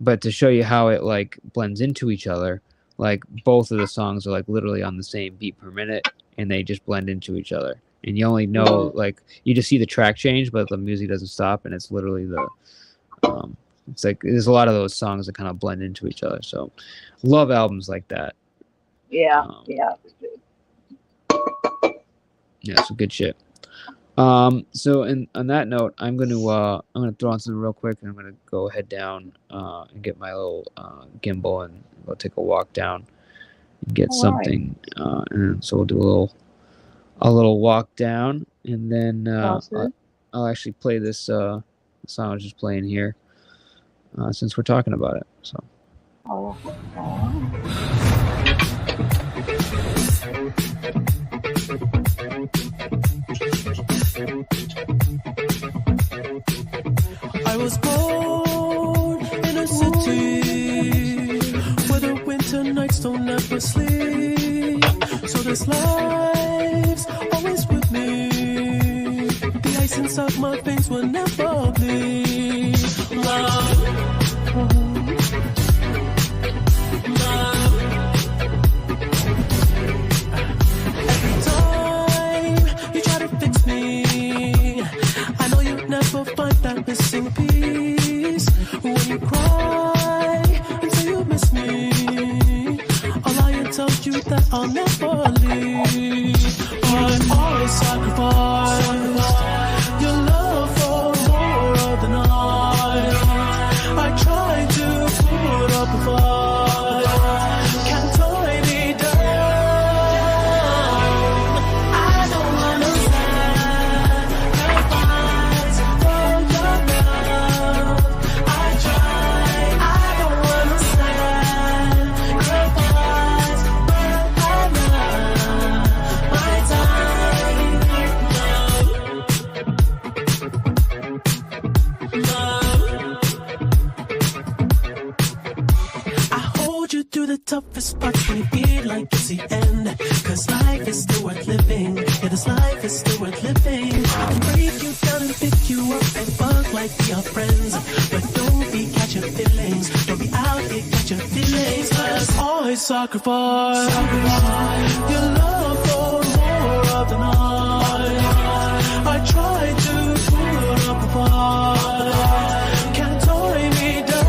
but to show you how it like blends into each other, like both of the songs are like literally on the same beat per minute, and they just blend into each other. and you only know like you just see the track change, but the music doesn't stop, and it's literally the it's like there's a lot of those songs that kind of blend into each other. So love albums like that. Yeah, yeah. Yeah, so good shit. So on that note, I'm gonna throw on something real quick, and I'm gonna go head down and get my little gimbal and go take a walk down and get something. And so we'll do a little walk down, and then I'll actually play this song I was just playing here since we're talking about it. So. I was born in a city where the winter nights don't ever sleep. So this life's always with me. The ice inside my veins will never bleed. Love. Every time you try to fix me, I know you'll never find that missing piece. When you cry and say you miss me, I'll lie and tell you that I'll never leave. I always sacrifice your love for more than I try to put up a fight. Can't tie me down. I don't wanna sacrifice for your love. I try. I don't wanna sacrifice for my time. I hold you through the toughest parts when you feel like it's the end. Cause life is still worth living. Yeah, this life is still worth living. I can break you down and pick you up and fuck like we are friends. But don't be catching feelings. Don't be out here catching feelings. Cause always sacrifice your love for more than I try to put up a fight. Can't tie me down.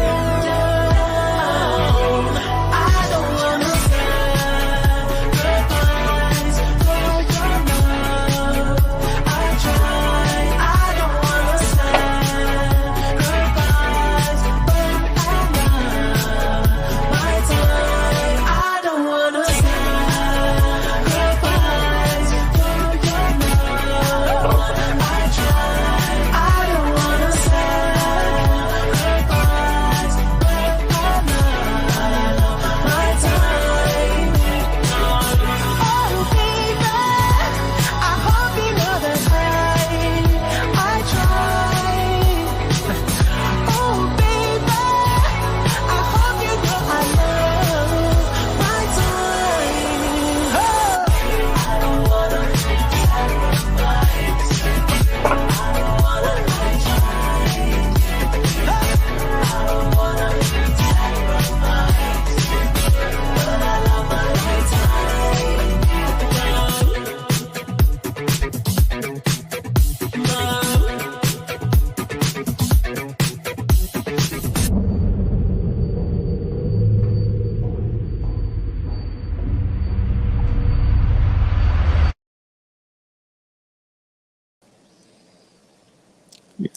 I don't wanna sacrifice for your love. I try. I don't wanna sacrifice for my time. I don't wanna sacrifice for your love. I try. I don't wanna sacrifice for my time. Oh baby, I hope you know that I try. Oh baby, I hope you know I love my time. I don't wanna sacrifice. I don't wanna try. I don't wanna sacrifice, but I love my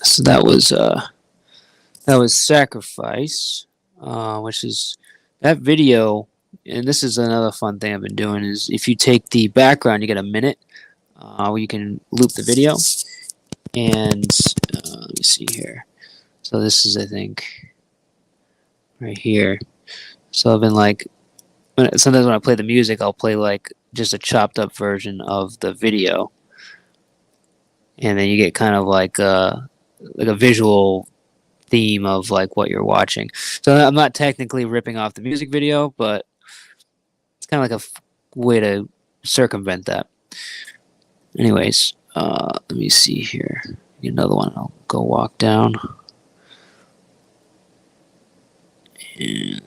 So that was Sacrifice, which is that video. And this is another fun thing I've been doing is if you take the background, you get a minute where you can loop the video. And let me see here. So this is, I think, right here. So I've been like, sometimes when I play the music, I'll play like just a chopped up version of the video. And then you get kind of like a visual theme of like what you're watching. So I'm not technically ripping off the music video, but it's kind of like a way to circumvent that. Anyways, let me see here. Get another one. I'll go walk down. And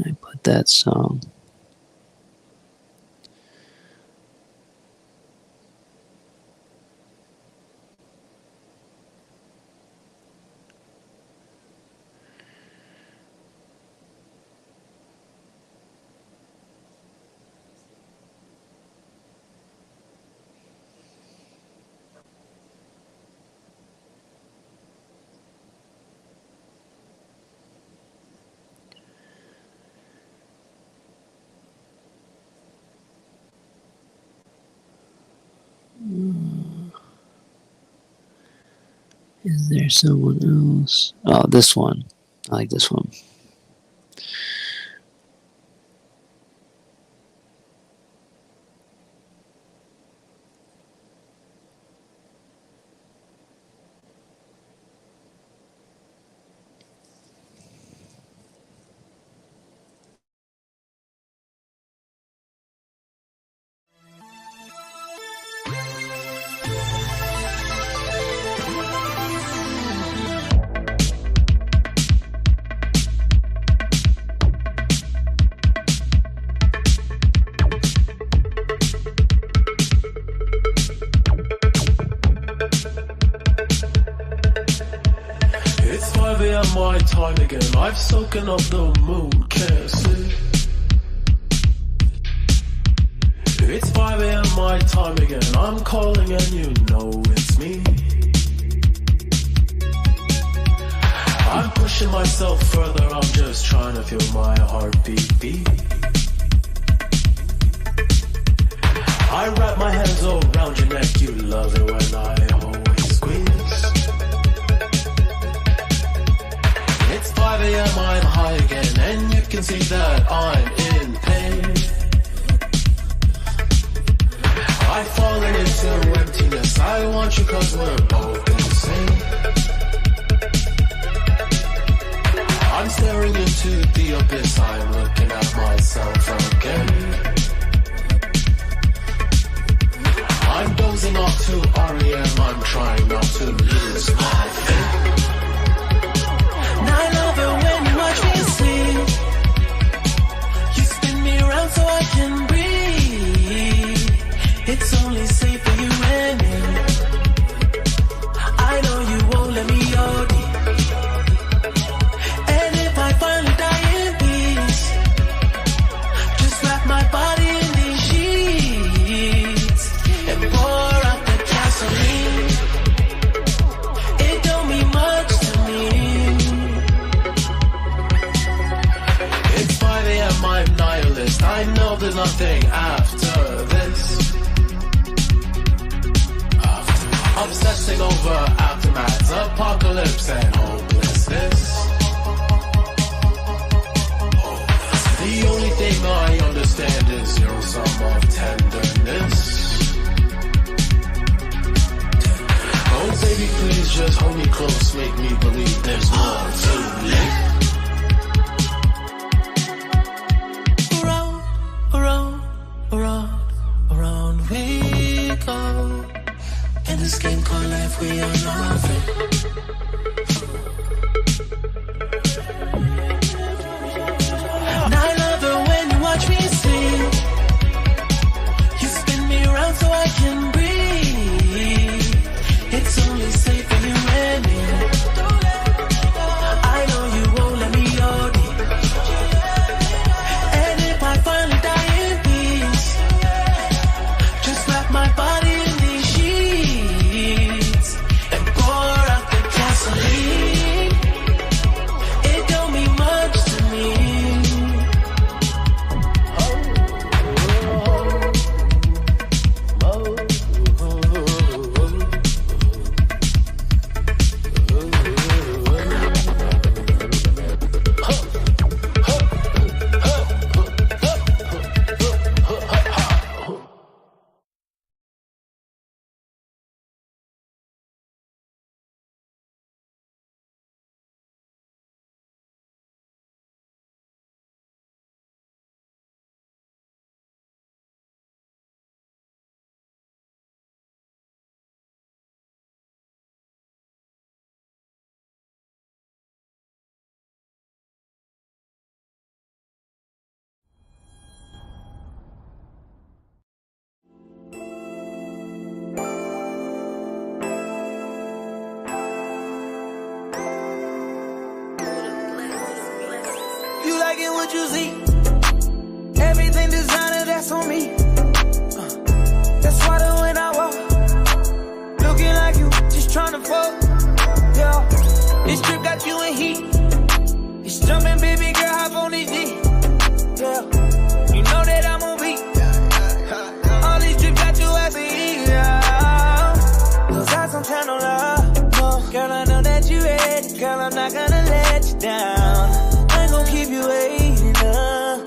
I put that song. Is there someone else? Oh, this one. I like this one. It's 5 a.m. my time again. I've soaken up the moon, can't sleep. It's 5 a.m. my time again. I'm calling and you know it's me. I'm pushing myself further. I'm just trying to feel my heartbeat beat. I wrap my hands around your neck. You love it when I always squeeze. It's 5 a.m. I'm high again, and you can see that I'm in pain. I've fallen into emptiness. I want you 'cause we're both insane. I'm staring into the abyss. I'm looking at myself again. I'm dozing off to REM. I'm trying not to lose my faith. I love it when you watch me sleep. You spin me around so I can breathe. It's only safe for you and me. I know you won't let me OD. And if I finally die in peace, just wrap my body in these sheets and pour out the gasoline. It don't mean much to me. It's 5 a.m. I'm nihilist. I know there's nothing after this. Obsessing over aftermaths, apocalypse and hopelessness. The only thing I understand is your sum of tenderness. Oh baby, please just hold me close, make me believe there's more to live. Around we go. In this game called life, we are nothing. And I love it when you watch me sleep. You spin me around so I can breathe. It's only safe for you and me. I know you won't let me OD. And if I finally die in peace, just wrap my body in these sheets and pour out the gasoline. It don't mean much to me. Oh that's on me. That's why the when I walk, looking like you, just tryna fuck. Yeah, this trip got you in heat. It's jumping, baby girl, hop on this D. Yeah, you know that I'm on beat. All these trips got you asking, yeah. Those eyes on channel love. No, girl, I know that you ready. Girl, I'm not gonna let you down. I ain't gonna keep you waiting up.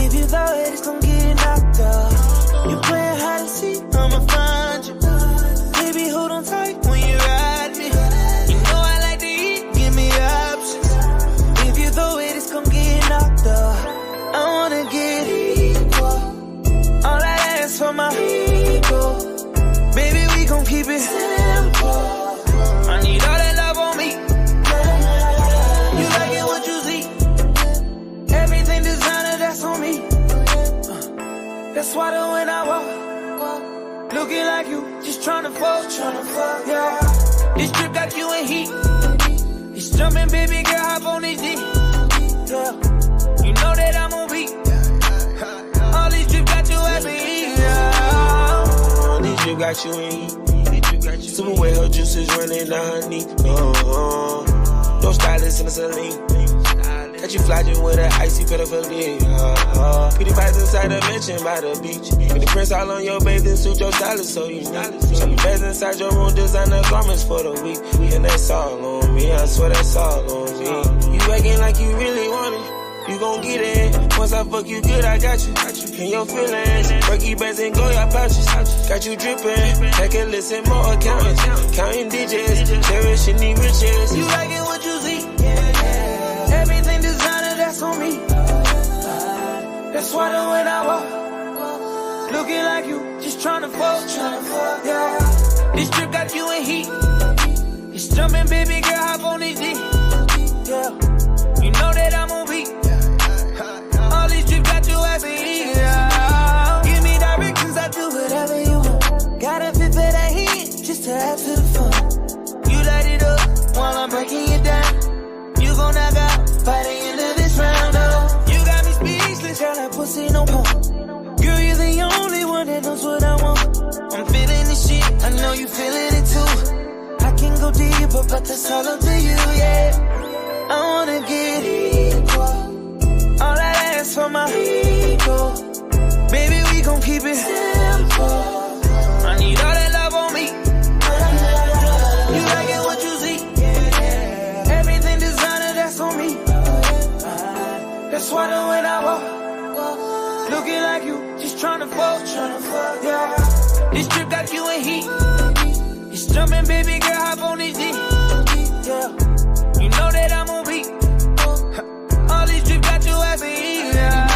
If you thought it's gonna get knocked up, you playing hide and seek, I'ma find you. Baby, hold on tight when you ride me. You know I like to eat, give me options. If you throw it, it's gonna get knocked up. I wanna get equal. All I ask for my ego. Baby, we gon' keep it simple. I need all that love on me. You like it what you see. Everything designer, that's on me. That's why the when I walk, looking like you, just tryna fuck, yeah. This trip got you in heat. It's jumping, baby girl, hop on this D. Yeah, you know that I'm on beat. All these trips got you asking, yeah. These trips got you in heat. Super wet, her juices running down her knee. No stylist in the saline. Got you flogging with an icy pedophilia. Pretty vibes inside the mansion by the beach. With the prints all on your bathing suit, your stylist so you know. So you best inside your room, designer garments for the week. And that's all on me, I swear that's all on me. You acting like you really want it. You gon' get it. Once I fuck you good, I got you. In your feelings. Berkey bands and Goya pouches. Got you drippin'. Take a listen, more accountants. Counting digits. Cherishing the riches. You like it what you see. Everything designer, that's on me. That's why the when I walk, looking like you, just tryna fuck, yeah. This trip got you in heat. It's jumping, baby girl, hop on this D. Yeah, you know that I'm on beat. All these trips got you asking, yeah. Give me directions, I do whatever you want. Got a fit for that heat, just to add to the fun. You light it up while I'm breaking it down. You gon' knock out by the end of this round, oh. You got me speechless, girl, that pussy no more. Girl, you're the only one that knows what I want. I'm feeling this shit, I know you feeling it too. I can go deeper, but that's all up to you, yeah. I wanna get equal. All I ask for my ego. Baby, we gon' keep it simple. I need all that love on me. You like it what you see. Everything designer, that's on me. That's why the when I walk, looking like you, just tryna fuck, yeah. This trip got you in heat. It's jumping, baby girl, hop on this D. Yeah, you know that I'm on beat. All these trips got you asking, yeah.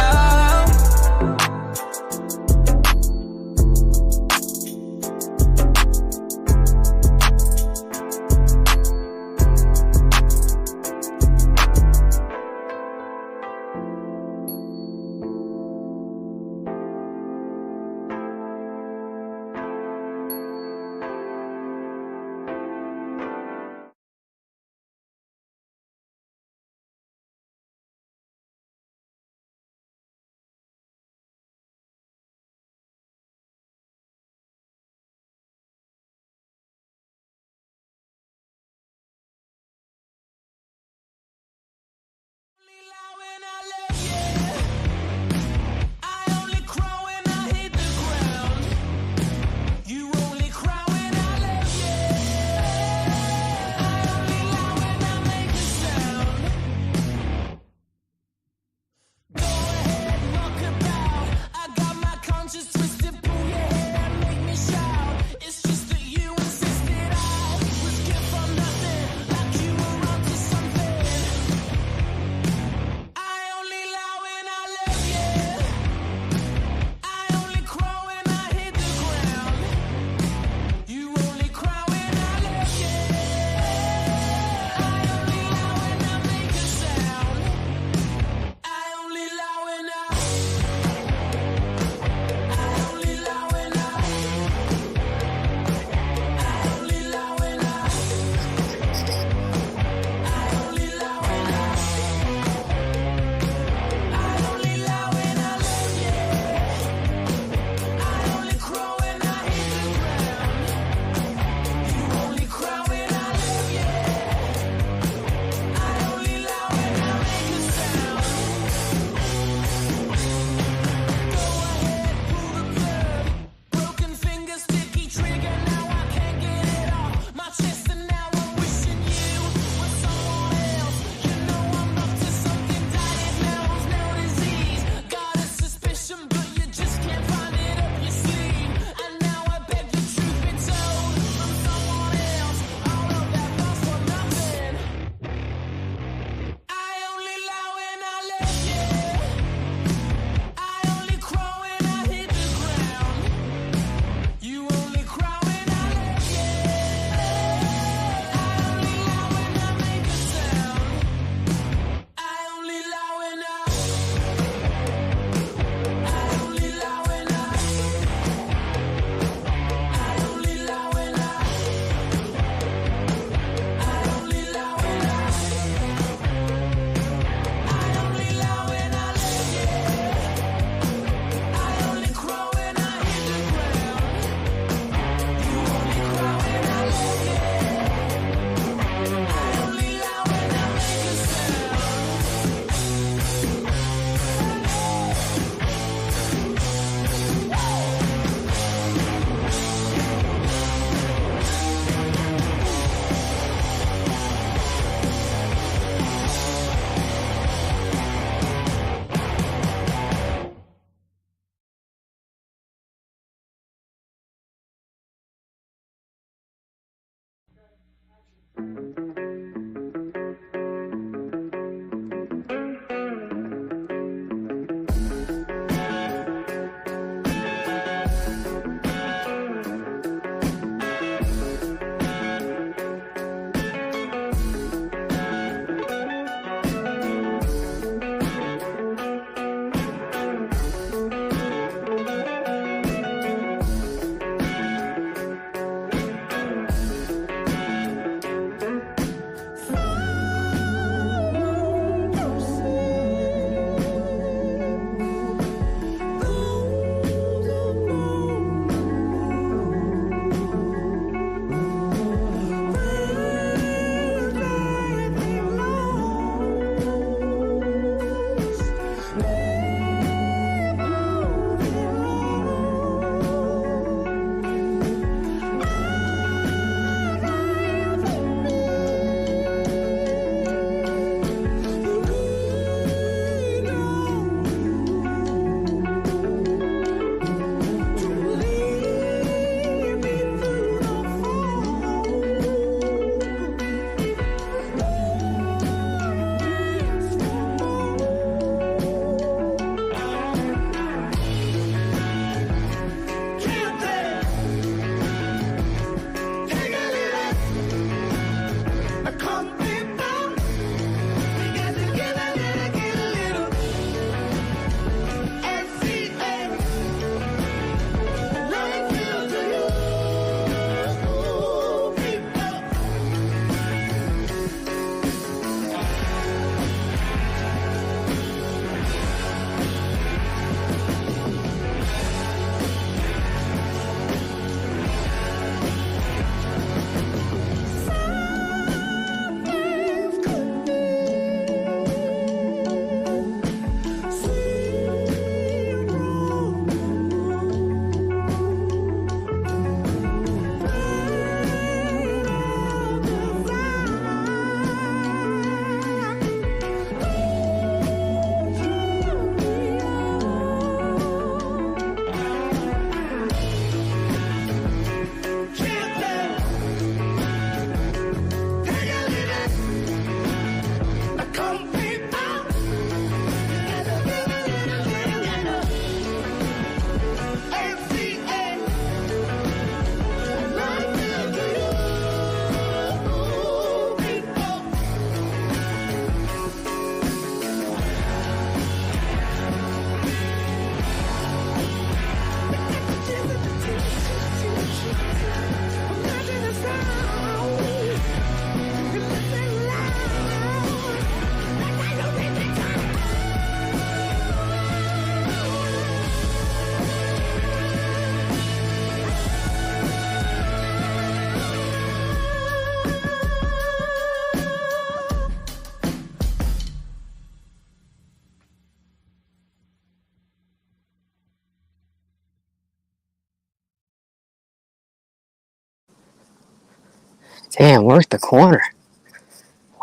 Damn, we're at the corner.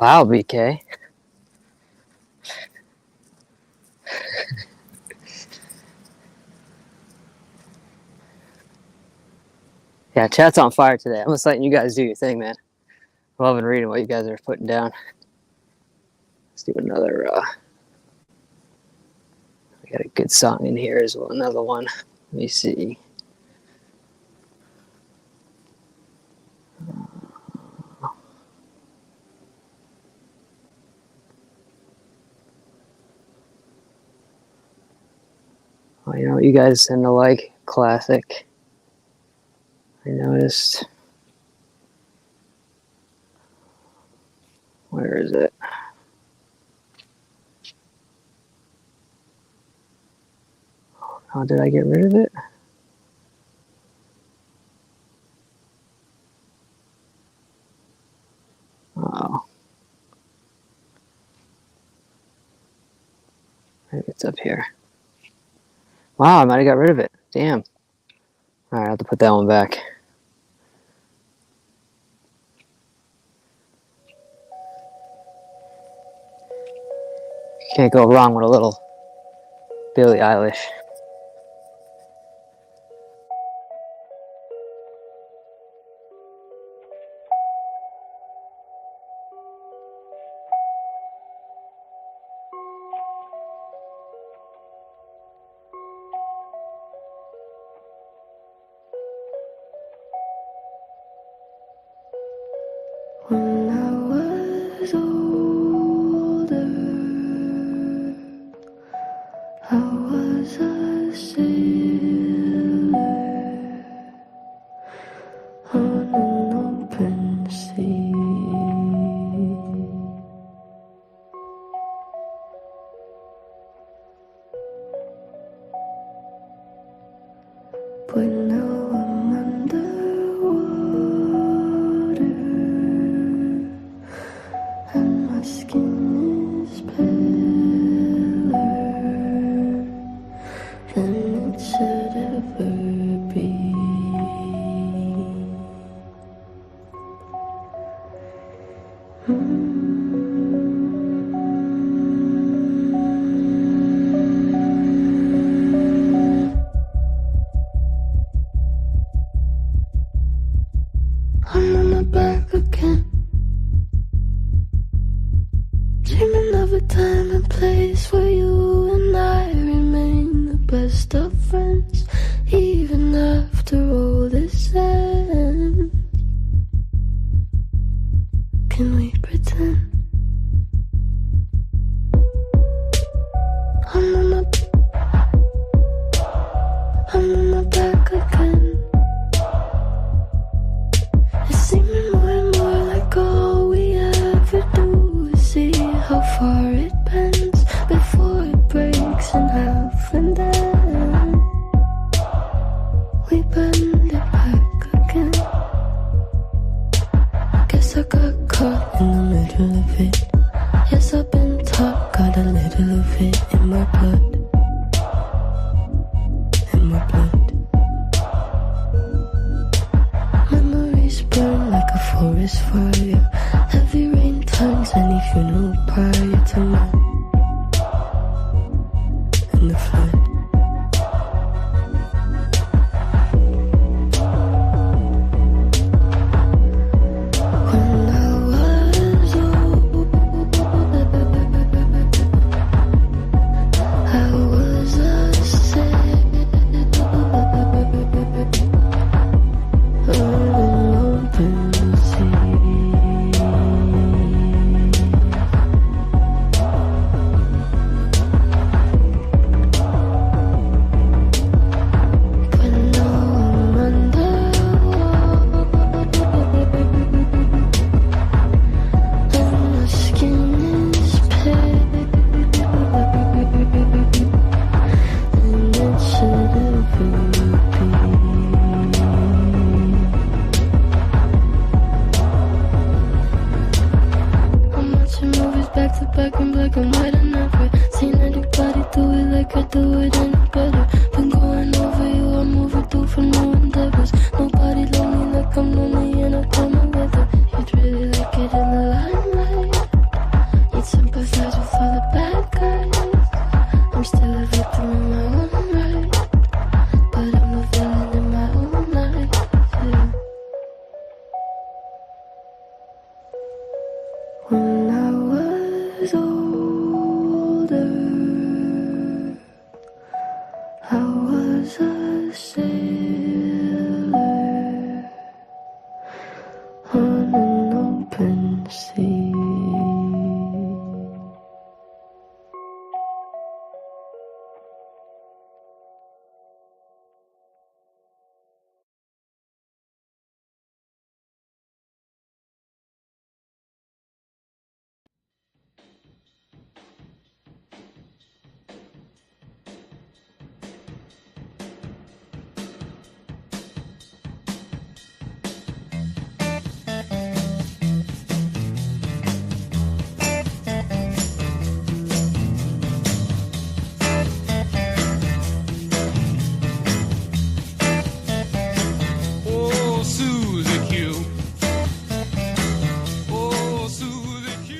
Wow, BK. Yeah, chat's on fire today. I'm just letting you guys do your thing, man. Loving reading what you guys are putting down. Let's do another, we got a good song in here as well. Another one. Let me see. Oh, you know what you guys tend to like? Classic. I noticed. Where is it? Oh, did I get rid of it? Oh. Maybe it's up here. Wow, I might have got rid of it. Damn. Alright, I have to put that one back. Can't go wrong with a little Billie Eilish. was older, I was a sailor on an open sea. But now I'm underwater and my skin is paler than it should ever be. I'm on my back again, dreaming of a time and place where you and I remain the best of friends, even after all this ends. Can we pretend? I'm on my back again. It's seeming more and more like all we ever do is see how far it bends before it breaks in half, and then we bend it back again. Guess I got caught in the middle of it. Yes, I've been taught, got a little of it in my blood. In my blood. Memories burn like a forest fire. Heavy rain turns any funeral prior to mine. And the flood. When I was older, I was a sailor on an open sea. But now I'm underwater and my skin is pale and it should ever be. I'm watching movies back to back in black and white. I never seen anybody do it like I do it any better. Been going over you, I'm overdue for new endeavors. Nobody love me like I'm lonely and I don't know whether you'd really like it in the limelight. You'd sympathize with all the bad guys. I'm still a victim in my own right, but I'm a villain in my own life, yeah. When I was older, I was a sailor on an open sea. Oh, Susie Q. Oh, Susie Q.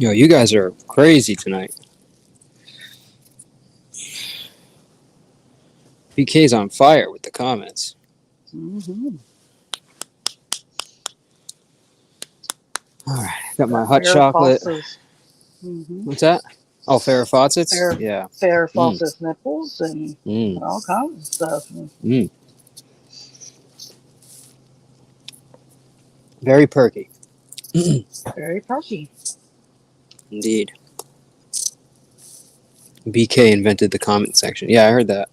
Yo, you guys are crazy tonight. BK's on fire with the comments. Mm-hmm. All right, got my hot chocolate. Mm-hmm. What's that? Oh, Farrah Fawcett's? Yeah. Farrah Fawcett's nipples and Mm. all kinds of stuff. Mm. Very perky. Very perky. Indeed. BK invented the comment section. Yeah, I heard that.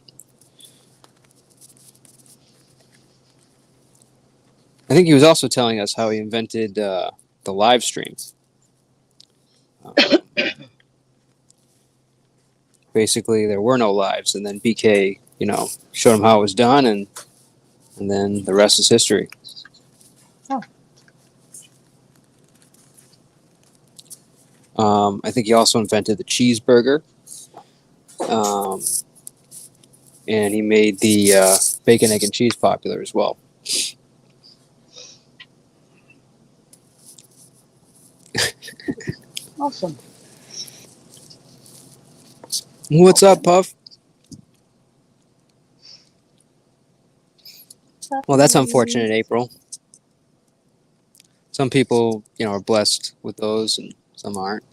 I think he was also telling us how he invented the live stream. Basically, there were no lives, and then BK, showed him how it was done, and then the rest is history. I think he also invented the cheeseburger, and he made the bacon, egg, and cheese popular as well. Awesome. What's up, Puff? Well, that's unfortunate, April. Some people, are blessed with those, and some aren't,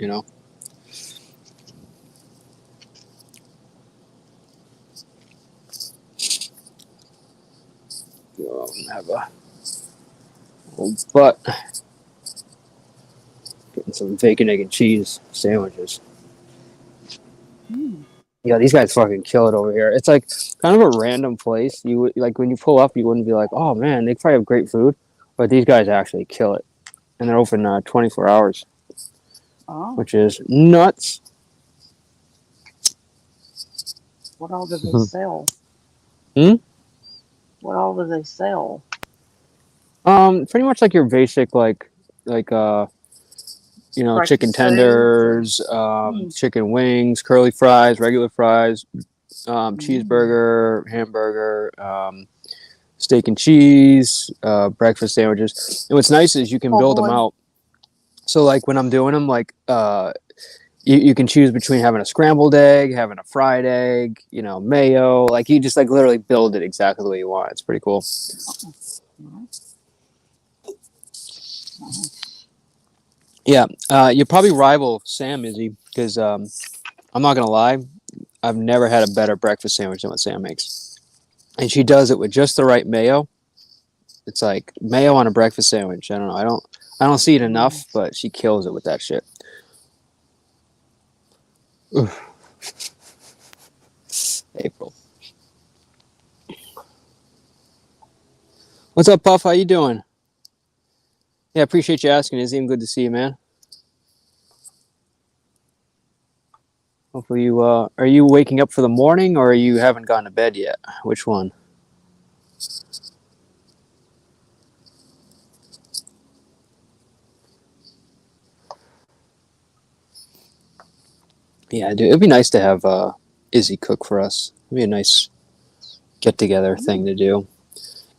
Go have a old butt. Getting some bacon, egg, and cheese sandwiches. Yeah, these guys fucking kill it over here. It's like kind of a random place. You would like when you pull up, you wouldn't be like, "Oh man, they probably have great food," but these guys actually kill it, and they're open 24 hours, which is nuts. What all do they sell? What all do they sell? Pretty much like your basic like chicken tenders, chicken wings, curly fries, regular fries, cheeseburger, hamburger, steak and cheese, breakfast sandwiches. And what's nice is you can build them out. So like when I'm doing them, like you can choose between having a scrambled egg, having a fried egg, mayo. Like you just like literally build it exactly the way you want. It's pretty cool. Yeah, you probably rival Sam, Izzy, because I'm not gonna lie, I've never had a better breakfast sandwich than what Sam makes, and she does it with just the right mayo. It's like mayo on a breakfast sandwich. I don't know. I don't see it enough, but she kills it with that shit. Oof. April. What's up, Puff? How you doing? Yeah, appreciate you asking, Izzy. I'm good to see you, man. Hopefully you are you waking up for the morning or you haven't gone to bed yet? Which one? Yeah, dude, it'd be nice to have Izzy cook for us. It'd be a nice get together thing to do.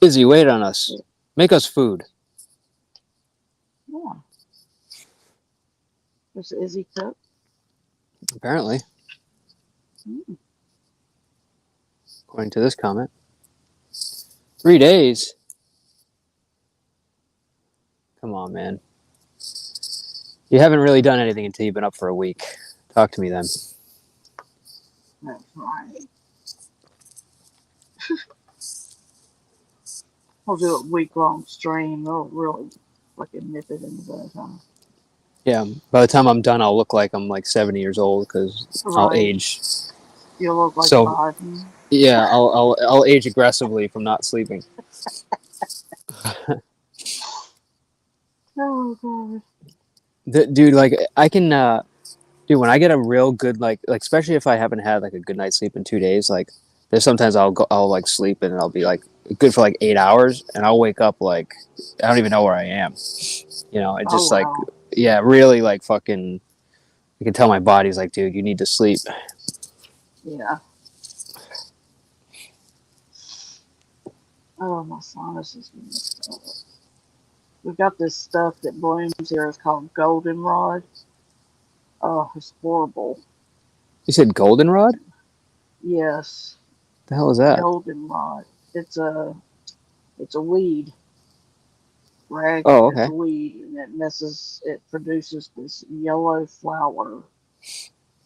Izzy, wait on us. Make us food. Yeah. Does Izzy cook? Apparently. According to this comment. 3 days? Come on, man. You haven't really done anything until you've been up for a week. Talk to me then. That's right. We'll do a week-long stream. They'll really fucking nip it in the bud, huh? Yeah, by the time I'm done, I'll look like I'm like 70 years old because I'll age. You'll look like so, 5. Yeah, I'll age aggressively from not sleeping. Oh god. Dude, like I can, dude, when I get a real good like especially if I haven't had like a good night's sleep in 2 days, like there's sometimes I'll like sleep and I'll be like good for like 8 hours and I'll wake up like I don't even know where I am. It just like yeah, really like fucking. I can tell my body's like, dude, you need to sleep. Yeah. Oh, my sinus is messed up. We've got this stuff that blooms here. It's called goldenrod. Oh, it's horrible. You said goldenrod? Yes. The hell is that? Goldenrod. It's a weed. Rag. Oh, It's okay. a weed, and it produces this yellow flower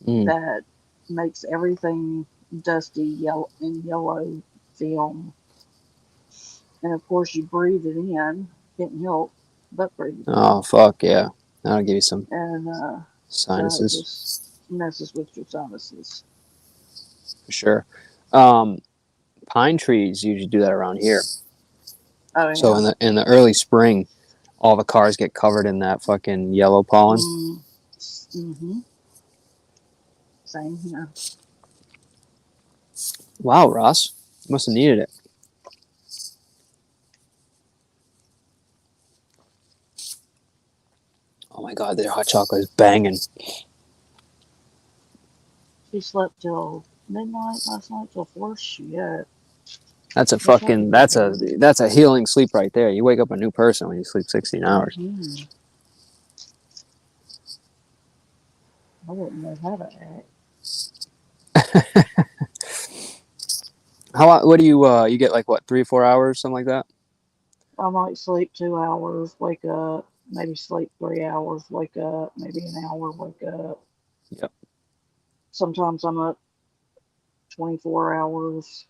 that makes everything dusty yellow film. And of course, you breathe it in. Can't help but breathe it in. Oh, fuck yeah. That'll give you some And so it sinuses. just messes with your sinuses. For sure. Pine trees usually do that around here. Oh yeah. So in the early spring, all the cars get covered in that fucking yellow pollen. Mm-hmm. Same here. Wow, Ross. You must have needed it. Oh my god, their hot chocolate is banging. She slept till midnight last night, till 4. Shit. That's a Wish I could fucking do that's that. a healing sleep right there. You wake up a new person when you sleep 16 hours. Mm-hmm. I wouldn't know how to act. What do you get, like what, 3 or 4 hours, something like that? I might sleep 2 hours, wake up, maybe sleep 3 hours, wake up, maybe an hour, wake up. Yep. Sometimes I'm up 24 hours.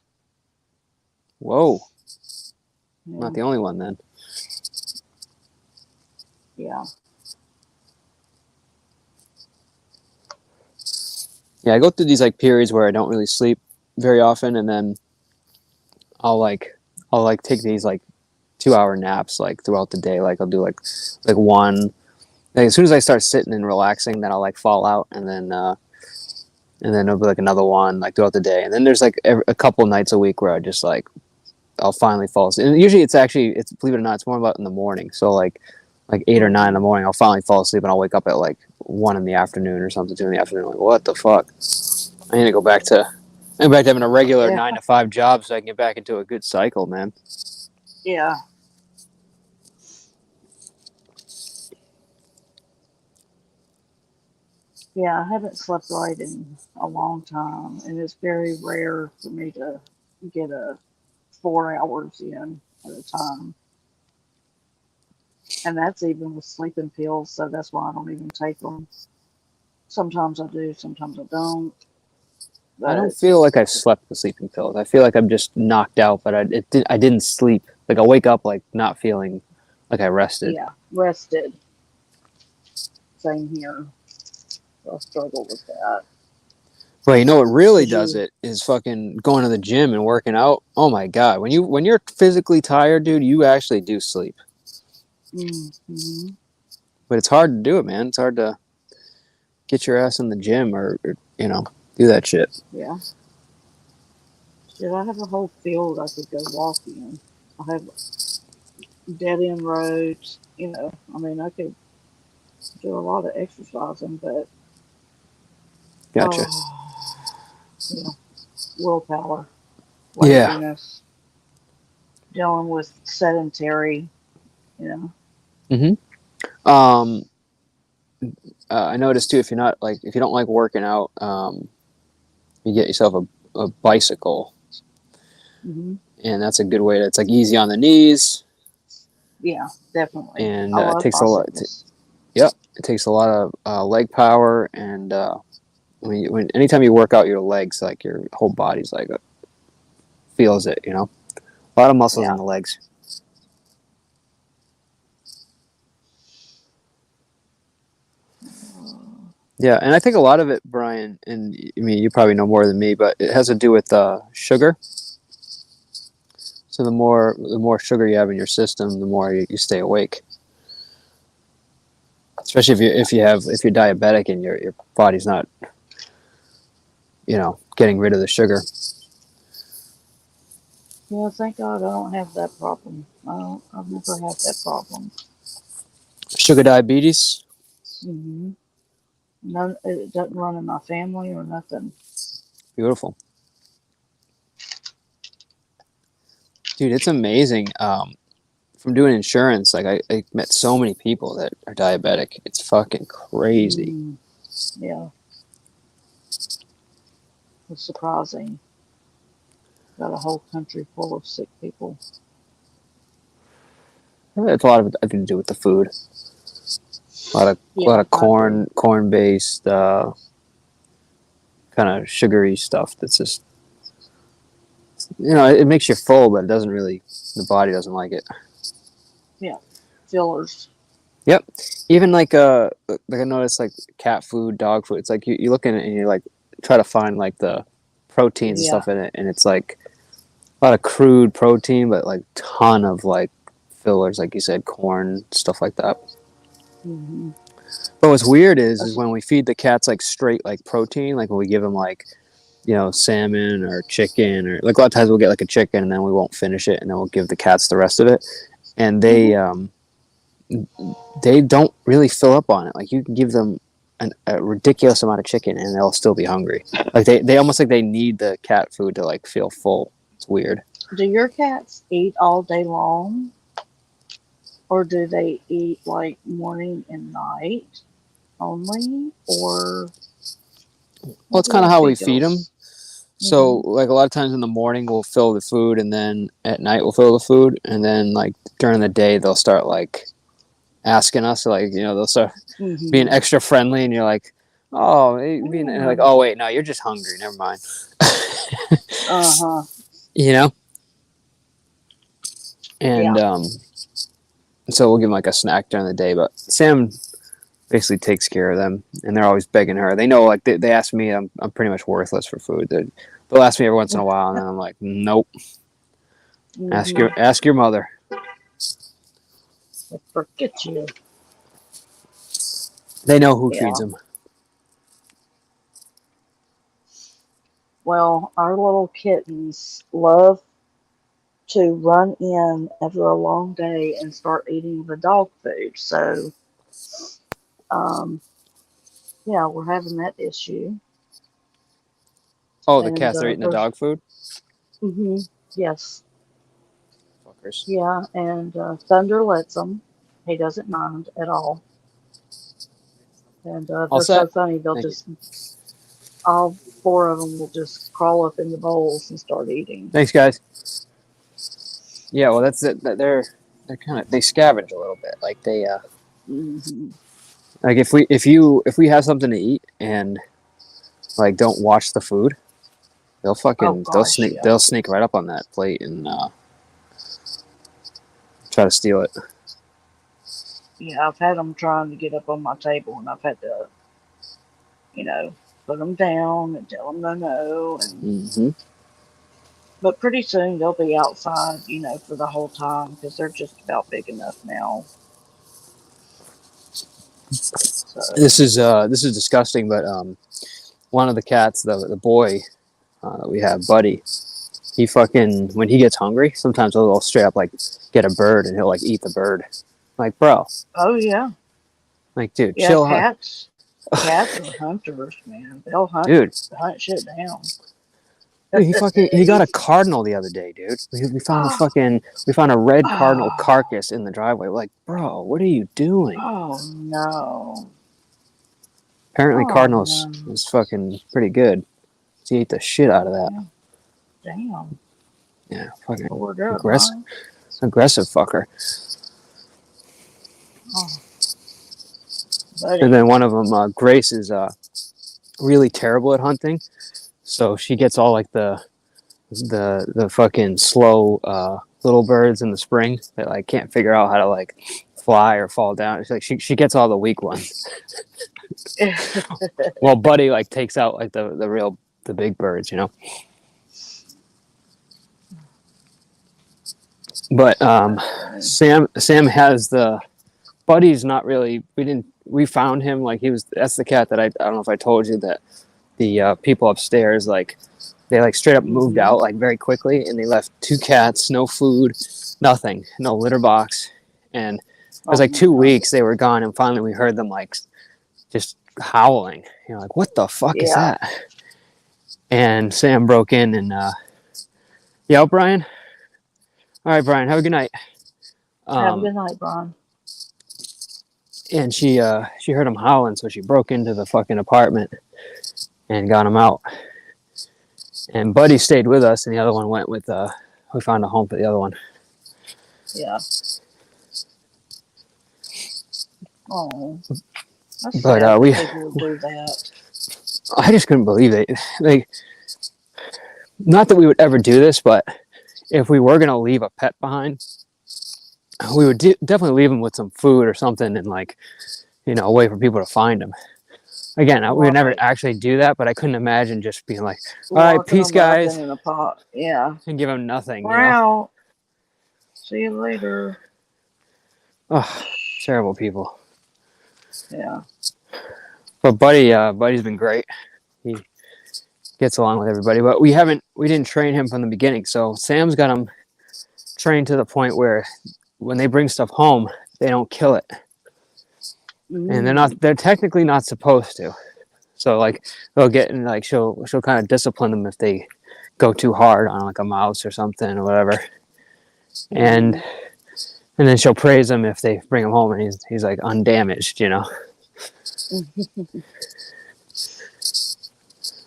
Whoa. Yeah. Not the only one then. Yeah. Yeah, I go through these like periods where I don't really sleep very often, and then I'll take these like 2-hour naps like throughout the day. Like I'll do like one. Like, as soon as I start sitting and relaxing, then I'll like fall out, and then it'll be like another one like throughout the day. And then there's like a couple nights a week where I just like I'll finally fall asleep. And usually it's believe it or not, it's more about in the morning. So like 8 or 9 in the morning, I'll finally fall asleep, and I'll wake up at like 1 in the afternoon or something, 2 in the afternoon. Like, what the fuck? I need to go back to having a regular 9 to 5 job so I can get back into a good cycle, man. Yeah. Yeah, I haven't slept right in a long time, and it's very rare for me to get 4 hours in at a time. And that's even with sleeping pills, so that's why I don't even take them. Sometimes I do, sometimes I don't. I don't feel like I've slept with sleeping pills. I feel like I'm just knocked out, but I didn't sleep. Like I'll wake up like not feeling like I rested. Yeah, rested. Same here. I struggle with that. But you know what really does it is fucking going to the gym and working out. Oh my god, when you're physically tired, dude, you actually do sleep. Mm-hmm. But it's hard to do it, man. It's hard to get your ass in the gym or do that shit. Yeah. Shit, I have a whole field I could go walk in. I have dead end roads. I mean, I could do a lot of exercising, but Gotcha. Willpower, Yeah. laziness, dealing with sedentary. Mm-hmm. I noticed too, if you don't like working out, you get yourself a bicycle, Mm-hmm. and that's a good way to. It's like easy on the knees. Yeah, definitely. And I it love takes a lot. bicycles. Yep, it takes a lot of leg power, and anytime you work out your legs, like your whole body's like feels it. A lot of muscles in the legs. Yeah, and I think a lot of it, Brian, and I mean, you probably know more than me, but it has to do with sugar. So the more sugar you have in your system, the more you stay awake. Especially if you're diabetic and your body's not, getting rid of the sugar. Yeah, thank God I don't have that problem. I've never had that problem. Sugar diabetes? Mm-hmm. None. It doesn't run in my family or nothing. Beautiful. Dude, it's amazing. From doing insurance, like I met so many people that are diabetic. It's fucking crazy. Yeah. It's surprising. Got a whole country full of sick people. It's a lot of it, I think, to do with the food. A lot of corn based, kind of sugary stuff. That's just, it makes you full, but it doesn't really. The body doesn't like it. Yeah, fillers. Yep. Even like I noticed like cat food, dog food. It's like you look in it and you like try to find like the proteins and stuff in it, and it's like a lot of crude protein, but like ton of like fillers, like you said, corn, stuff like that. Mm-hmm. But what's weird is when we feed the cats like straight like protein, like when we give them like salmon or chicken, or like a lot of times we'll get like a chicken and then we won't finish it, and then we'll give the cats the rest of it, and they don't really fill up on it. Like you can give them a ridiculous amount of chicken and they'll still be hungry. Like they almost like they need the cat food to like feel full. It's weird. Do your cats eat all day long? Or do they eat like morning and night only? Or well, it's kind of how we feed them. So like a lot of times in the morning we'll fill the food, and then at night we'll fill the food, and then like during the day they'll start like asking us, like they'll start being extra friendly, and you're like, oh, and like, oh wait, no, you're just hungry. Never mind. And so we'll give them like a snack during the day, but Sam basically takes care of them, and they're always begging her. They know, like they ask me, I'm pretty much worthless for food. They'll ask me every once in a while, and then I'm like, nope. Ask your mother. Forget you. They know who feeds them. Well, our little kittens love to run in after a long day and start eating the dog food. So, yeah, we're having that issue. Oh, the cats are eating the dog food? Yes. Fuckers. Yeah, and Thunder lets them. He doesn't mind at all. And they're so funny. They'll all four of them will just crawl up in the bowls and start eating. Thanks, guys. Yeah, well, that's it. They're kind of, they scavenge a little bit. Like they like if we have something to eat and like don't watch the food, they'll sneak right up on that plate and try to steal it. Yeah, I've had them trying to get up on my table, and I've had to, put them down and tell them no. And but pretty soon they'll be outside, for the whole time, because they're just about big enough now. So. This is disgusting, but one of the cats, the boy that we have, Buddy, he fucking, when he gets hungry, sometimes he'll straight up like get a bird and he'll like eat the bird. Like, bro. Oh yeah. Like, dude, yeah, chill. Cats are hunters, man. They'll hunt shit down. Dude, he got a cardinal the other day, dude. We found a red cardinal carcass in the driveway. Like, bro, what are you doing? Oh no. Apparently Cardinals is fucking pretty good. He ate the shit out of that. Damn. Yeah, fucking aggressive. Aggressive fucker. Oh. And then one of them, Grace, is really terrible at hunting. So she gets all like the fucking slow little birds in the spring that like can't figure out how to like fly or fall down. It's like she gets all the weak ones. Well, Buddy like takes out like the big birds, But Sam has Buddy's not really. We found him like that's the cat that I don't know if I told you that the people upstairs like they like straight up moved out like very quickly, and they left 2 cats, no food, nothing, no litter box, and it was like 2 weeks they were gone, and finally we heard them like just howling, like what the fuck is that? And Sam broke in and yeah, Brian. All right, Brian, have a good night. Have a good night, Brian. and she heard him howling, so she broke into the fucking apartment and got him out. And Buddy stayed with us, and the other one went with. We found a home for the other one. Yeah. Oh. That's But sad that people would do that. I just couldn't believe it. Like, not that we would ever do this, but if we were gonna leave a pet behind, we would definitely leave them with some food or something, and like, a way for people to find them. Again, we would never actually do that, but I couldn't imagine just being like, all right, peace, guys, in a pot. Yeah. and give them nothing. We're out. See you later. Oh, terrible people. Yeah. But Buddy's been great. He gets along with everybody, but we didn't train him from the beginning. So Sam's got him trained to the point where when they bring stuff home, they don't kill it. And they're technically not supposed to. So like they'll get, and like she'll kind of discipline them if they go too hard on like a mouse or something or whatever. And then she'll praise them if they bring him home and he's like undamaged,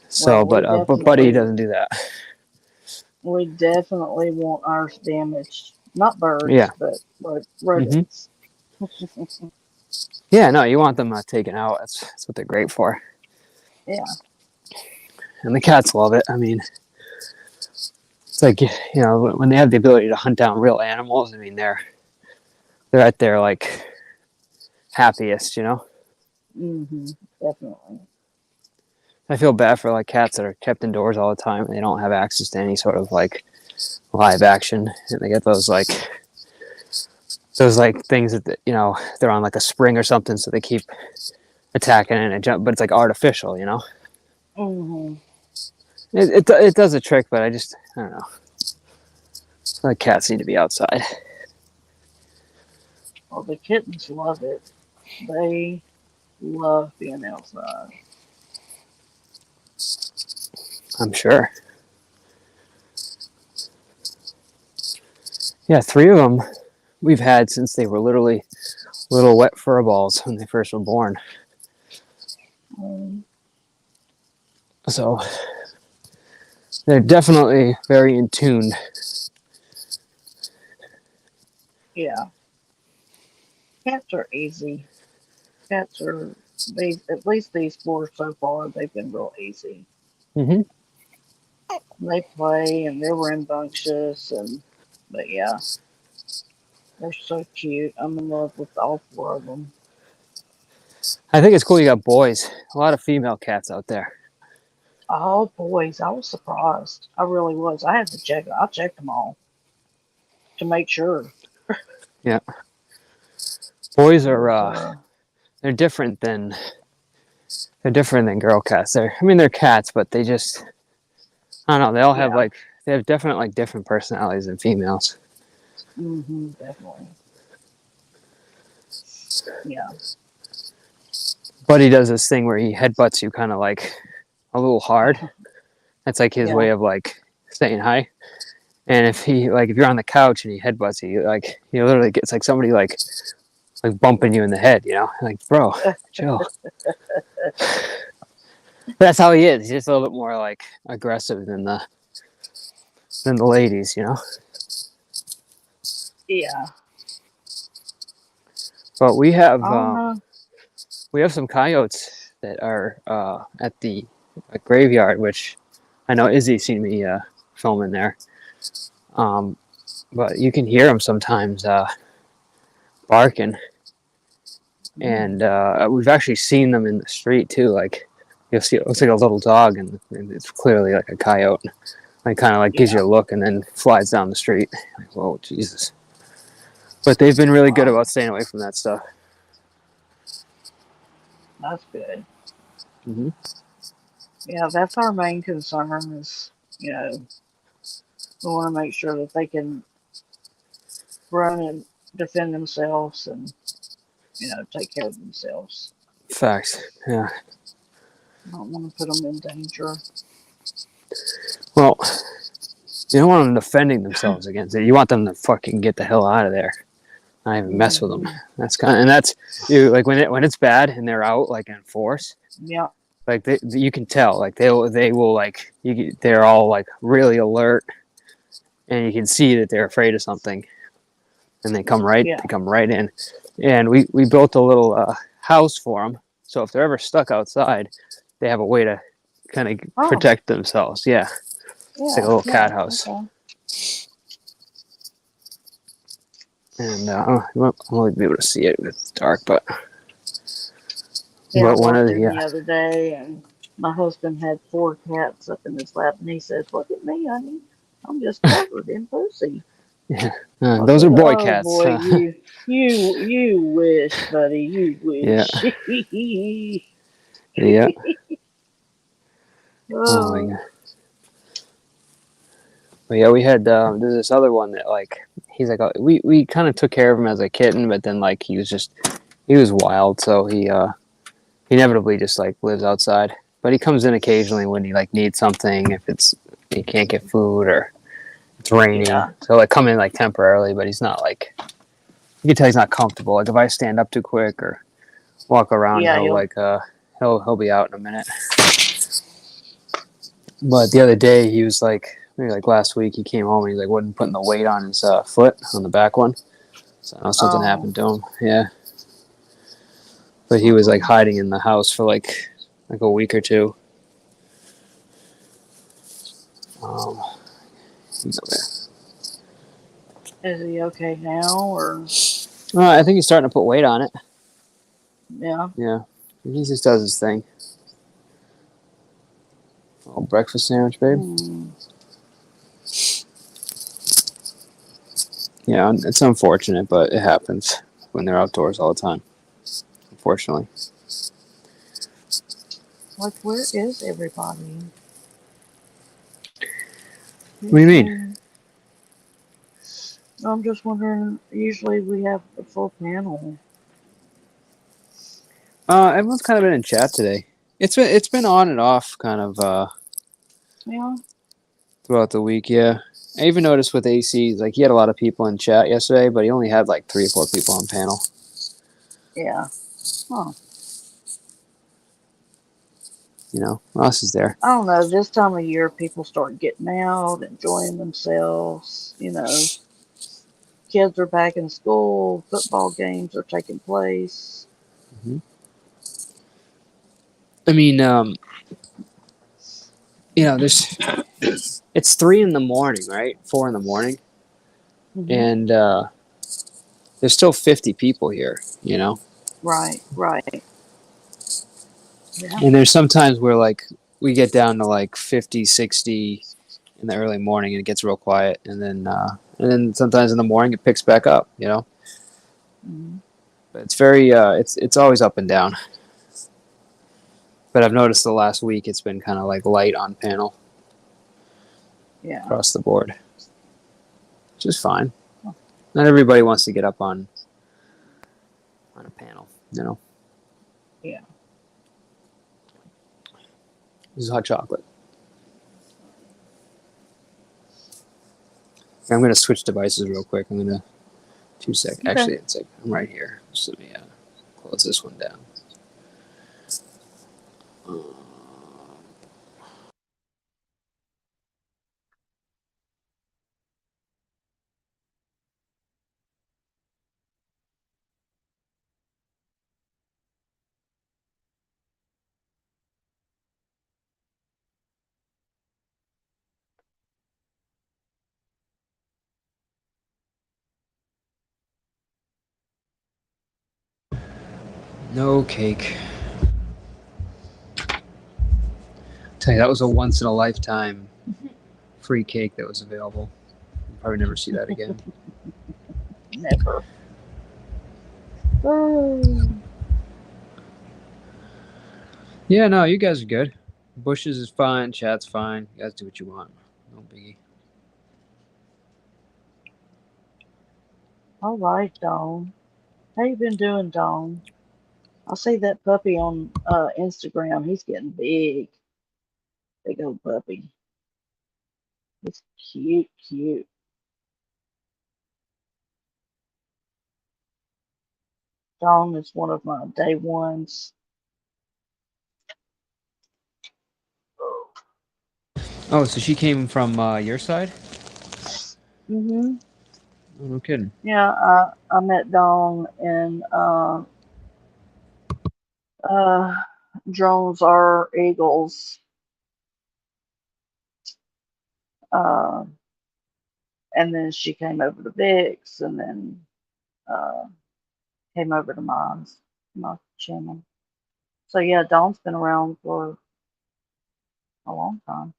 So, but Buddy doesn't do that. We definitely want ours damaged. Not birds, but rodents. Yeah, no, you want them taken out. That's what they're great for. Yeah. And the cats love it. I mean, it's like, when they have the ability to hunt down real animals, I mean, they're at their like happiest, Definitely. I feel bad for like cats that are kept indoors all the time and they don't have access to any sort of like live action, and they get those things that they're on like a spring or something, so they keep attacking and jump, but it's like artificial, It does a trick, but I don't know. Like cats need to be outside. Well, the kittens love it. They love being outside. I'm sure. Yeah, 3 of them we've had since they were literally little wet fur balls when they first were born. So they're definitely very in tune. Yeah. Cats are easy. Cats are, at least these 4 so far, they've been real easy. They play and they're rambunctious, but yeah, they're so cute. I'm in love with all 4 of them. I think it's cool you got boys. A lot of female cats out there. All boys. I was surprised. I really was. I had to check. I checked them all to make sure. Yeah. Boys are they're different than girl cats. They're cats, but they just, I don't know, they all have they have different personalities than females. Definitely. Yeah. Buddy does this thing where he headbutts you kind of like a little hard. That's like his way of like saying hi. And if you're on the couch and he headbutts you, he literally gets like somebody like bumping you in the head, like, bro, chill. That's how he is. He's just a little bit more like aggressive than the ladies, Yeah. But we have some coyotes that are at the graveyard, which I know Izzy's seen me filming there. But you can hear them sometimes barking, and we've actually seen them in the street too. Like you'll see, it looks like a little dog, and it's clearly like a coyote. Like kind of like gives you a look and then flies down the street. Like, whoa, Jesus! But they've been really good about staying away from that stuff. That's good. Yeah, that's our main concern is, we want to make sure that they can run and defend themselves and, take care of themselves. Facts. Yeah. I don't want to put them in danger. Well, you don't want them defending themselves against it. You want them to fucking get the hell out of there. I even mess with them. That's and that's like when it's bad and they're out like in force. Yeah. Like you can tell, like they will like they're all like really alert, and you can see that they're afraid of something, and they come right in. And we built a little house for them, so if they're ever stuck outside, they have a way to kind of protect themselves. Yeah, it's like a little cat house. Okay. And I won't be able to see it. It's dark, but Yeah, I one walked of in the the other day, and my husband had 4 cats up in his lap, and he says, "Look at me, honey. I'm just covered in pussy." yeah, I those are said, boy "Oh cats. boy, you wish, buddy, you Yeah. wish." Yeah. Oh my Oh. god. But yeah, we had there's this other one that like he's like we kind of took care of him as a kitten, but then like he was wild, so he inevitably just like lives outside. But he comes in occasionally when he like needs something, if it's he can't get food or it's raining. Yeah. So like come in like temporarily, but he's not like you can tell he's not comfortable. Like if I stand up too quick or walk around, Yeah, he'll be out in a minute. But the other day he was like maybe like last week he came home and he like wasn't putting the weight on his foot on the back one. So I know something happened to him. Yeah. But he was like hiding in the house for like a week or two. He's over there. Is he okay now, or? I think he's starting to put weight on it. Yeah. Yeah. He just does his thing. Oh, breakfast sandwich, babe. Yeah, it's unfortunate, but it happens when they're outdoors all the time. Unfortunately. Like, where is everybody? What do you mean? I'm just wondering. Usually we have a full panel. Everyone's kind of been in chat today. It's been on and off kind of Yeah. throughout the week. Yeah, I even noticed with AC, like he had a lot of people in chat yesterday, but he only had like 3 or 4 people on panel. Yeah. Huh. You know, Ross is there. I don't know. This time of year, people start getting out, enjoying themselves. You know, kids are back in school. Football games are taking place. Mm-hmm. I mean, you know, it's 3 in the morning, right? 4 in the morning, and there's still 50 people here. You know. Right. Right. Yeah. And there's sometimes where like we get down to like 50, 60 in the early morning and it gets real quiet, and then sometimes in the morning it picks back up, you know. But it's very it's always up and down. But I've noticed the last week it's been kind of like light on panel. Yeah. Across the board. Which is fine. Not everybody wants to get up on a panel, you know. Yeah. This is hot chocolate. I'm going to switch devices real quick. I'm going to 2 seconds. Okay. Actually, it's like I'm right here. Just let me close this one down. No cake. Tell you, that was a once in a lifetime free cake that was available. You'll probably never see that again. Never. Oh. Yeah, no, you guys are good. Bushes is fine. Chat's fine. You guys do what you want. No biggie. All right, Dawn. How you been doing, Dawn? I see that puppy on Instagram. He's getting big. Big old puppy. It's cute, cute. Dawn is one of my day ones. Oh, so she came from your side? Mhm. Oh, no kidding. Yeah, I met Dawn in Drones Are Eagles. And then she came over to Vic's, and then came over to my channel. So yeah, Dawn's been around for a long time.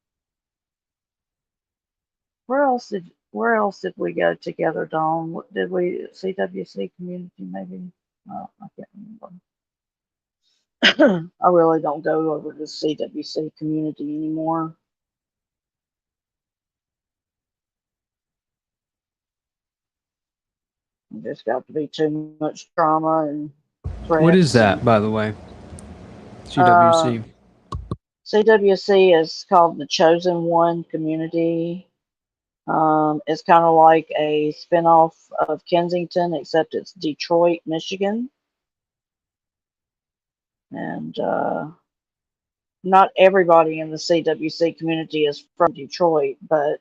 Where else did we go together, Dawn? What did we CWC community maybe? I can't remember. I really don't go over to CWC community anymore. There's got to be too much drama and threats. What is that, by the way? CWC. CWC is called the Chosen One Community. It's kind of like a spinoff of Kensington, except it's Detroit, Michigan. And not everybody in the CWC community is from Detroit, but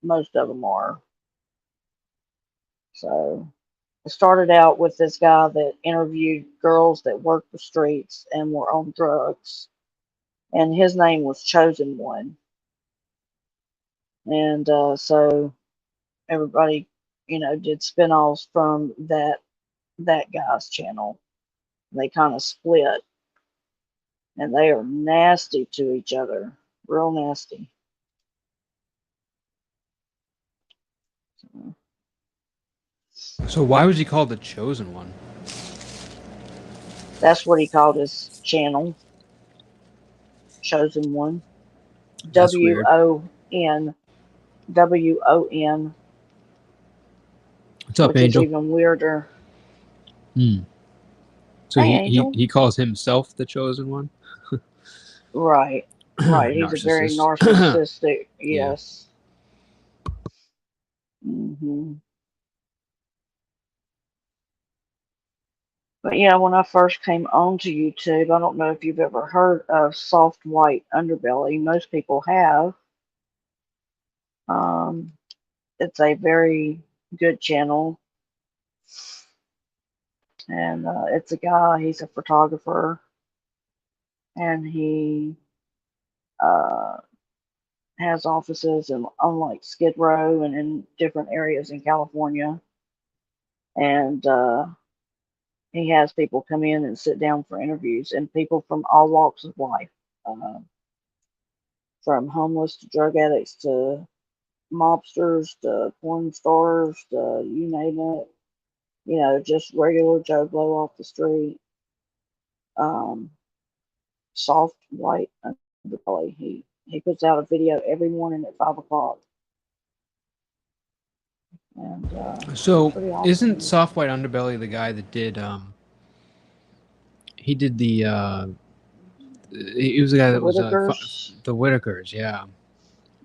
most of them are. So it started out with this guy that interviewed girls that worked the streets and were on drugs. And his name was Chosen One. And so everybody, did spinoffs from that guy's channel. They kind of split, and they are nasty to each other, real nasty. So why was he called the Chosen One? That's what he called his channel, Chosen One. That's weird. WON. WON. What's up, which Angel? is even weirder. So Hey, Angel. he calls himself the Chosen One? Right. He's a very narcissistic. Yes. But yeah, when I first came onto YouTube, I don't know if you've ever heard of Soft White Underbelly. Most people have. It's a very good channel. And it's a guy, he's a photographer. And he has offices on like Skid Row and in different areas in California. And he has people come in and sit down for interviews, and people from all walks of life, from homeless to drug addicts to mobsters to porn stars to you name it, just regular Joe Blow off the street. Soft White Underbelly. He puts out a video every morning at 5 o'clock. And So awesome. isn't Soft White Underbelly the guy that did he did the he was the guy that was the Whitakers, yeah.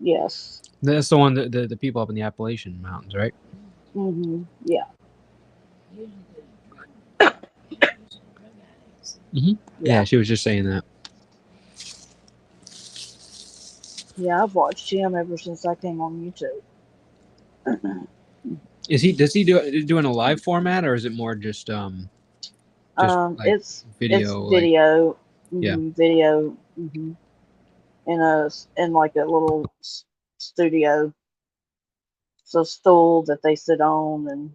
Yes. That's the one that the people up in the Appalachian Mountains, right? Yeah. Yeah, she was just saying that. Yeah, I've watched him ever since I came on YouTube. Does he doing a live format, or is it more just like it's video? It's video. Yeah. Video. In like a little studio. It's a stool that they sit on, and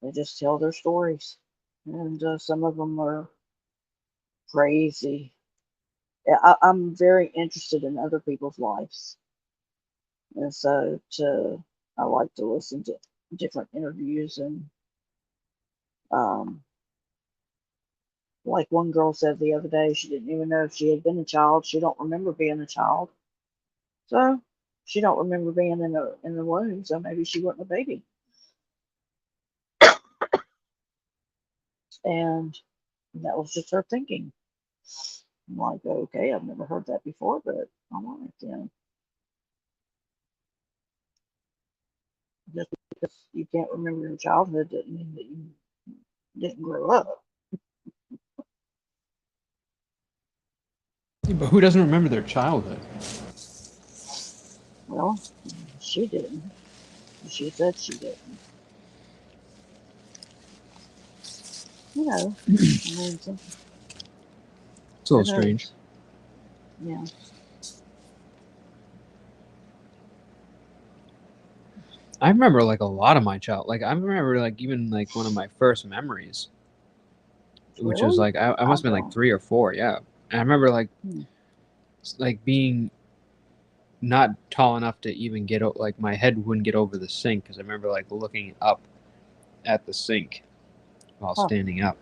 they just tell their stories. And some of them are crazy. I'm very interested in other people's lives. And so I like to listen to different interviews, and like one girl said the other day, she didn't even know if she had been a child. She don't remember being a child. So she don't remember being in the womb, so maybe she wasn't a baby. And that was just her thinking. I'm like, okay, I've never heard that before, but I want it, Just because you can't remember your childhood doesn't mean that you didn't grow up. Yeah, but who doesn't remember their childhood? Well, she didn't. She said she didn't. You know, I mean, It's a little strange. Yeah. I remember like a lot of my child. Like I remember like even like one of my first memories, which was Really? like I must have been like 3 or 4. Yeah, and I remember like being not tall enough to even get like my head wouldn't get over the sink because I remember like looking up at the sink while standing up.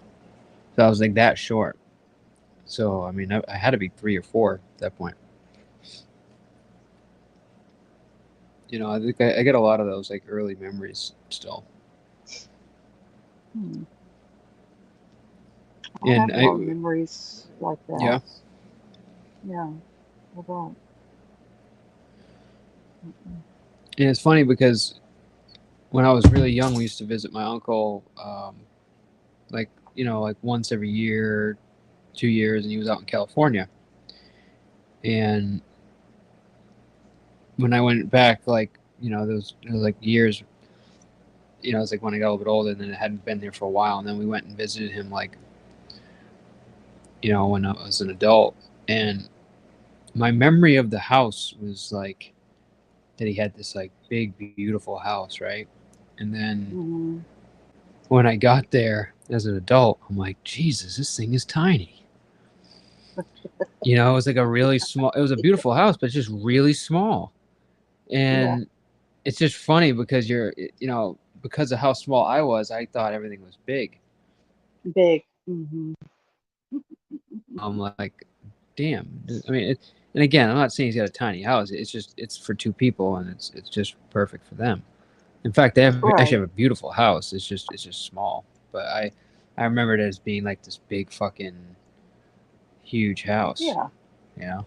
So I was like that short. So I mean I had to be 3 or 4 at that point. You know, I think I get a lot of those like early memories still. I have a lot of memories like that. Yeah. Yeah. I don't. And it's funny because when I was really young, we used to visit my uncle, like, you know, like once every year, 2 years, and he was out in California. And when I went back, like, you know, there was like years, you know, it was like when I got a little bit older, and then I hadn't been there for a while. And then we went and visited him, like, you know, when I was an adult. And my memory of the house was like that he had this like big, beautiful house, right? And then when I got there as an adult, I'm like, Jesus, this thing is tiny. You know, it was like a really small, it was a beautiful house, but it's just really small. And it's just funny because you know, because of how small I was, I thought everything was big. Big. I'm like, damn. I mean, and again, I'm not saying he's got a tiny house. It's just, it's for 2 people and it's just perfect for them. In fact, they actually have a beautiful house. It's just small. But I remember it as being like this big fucking huge house. Yeah. You know?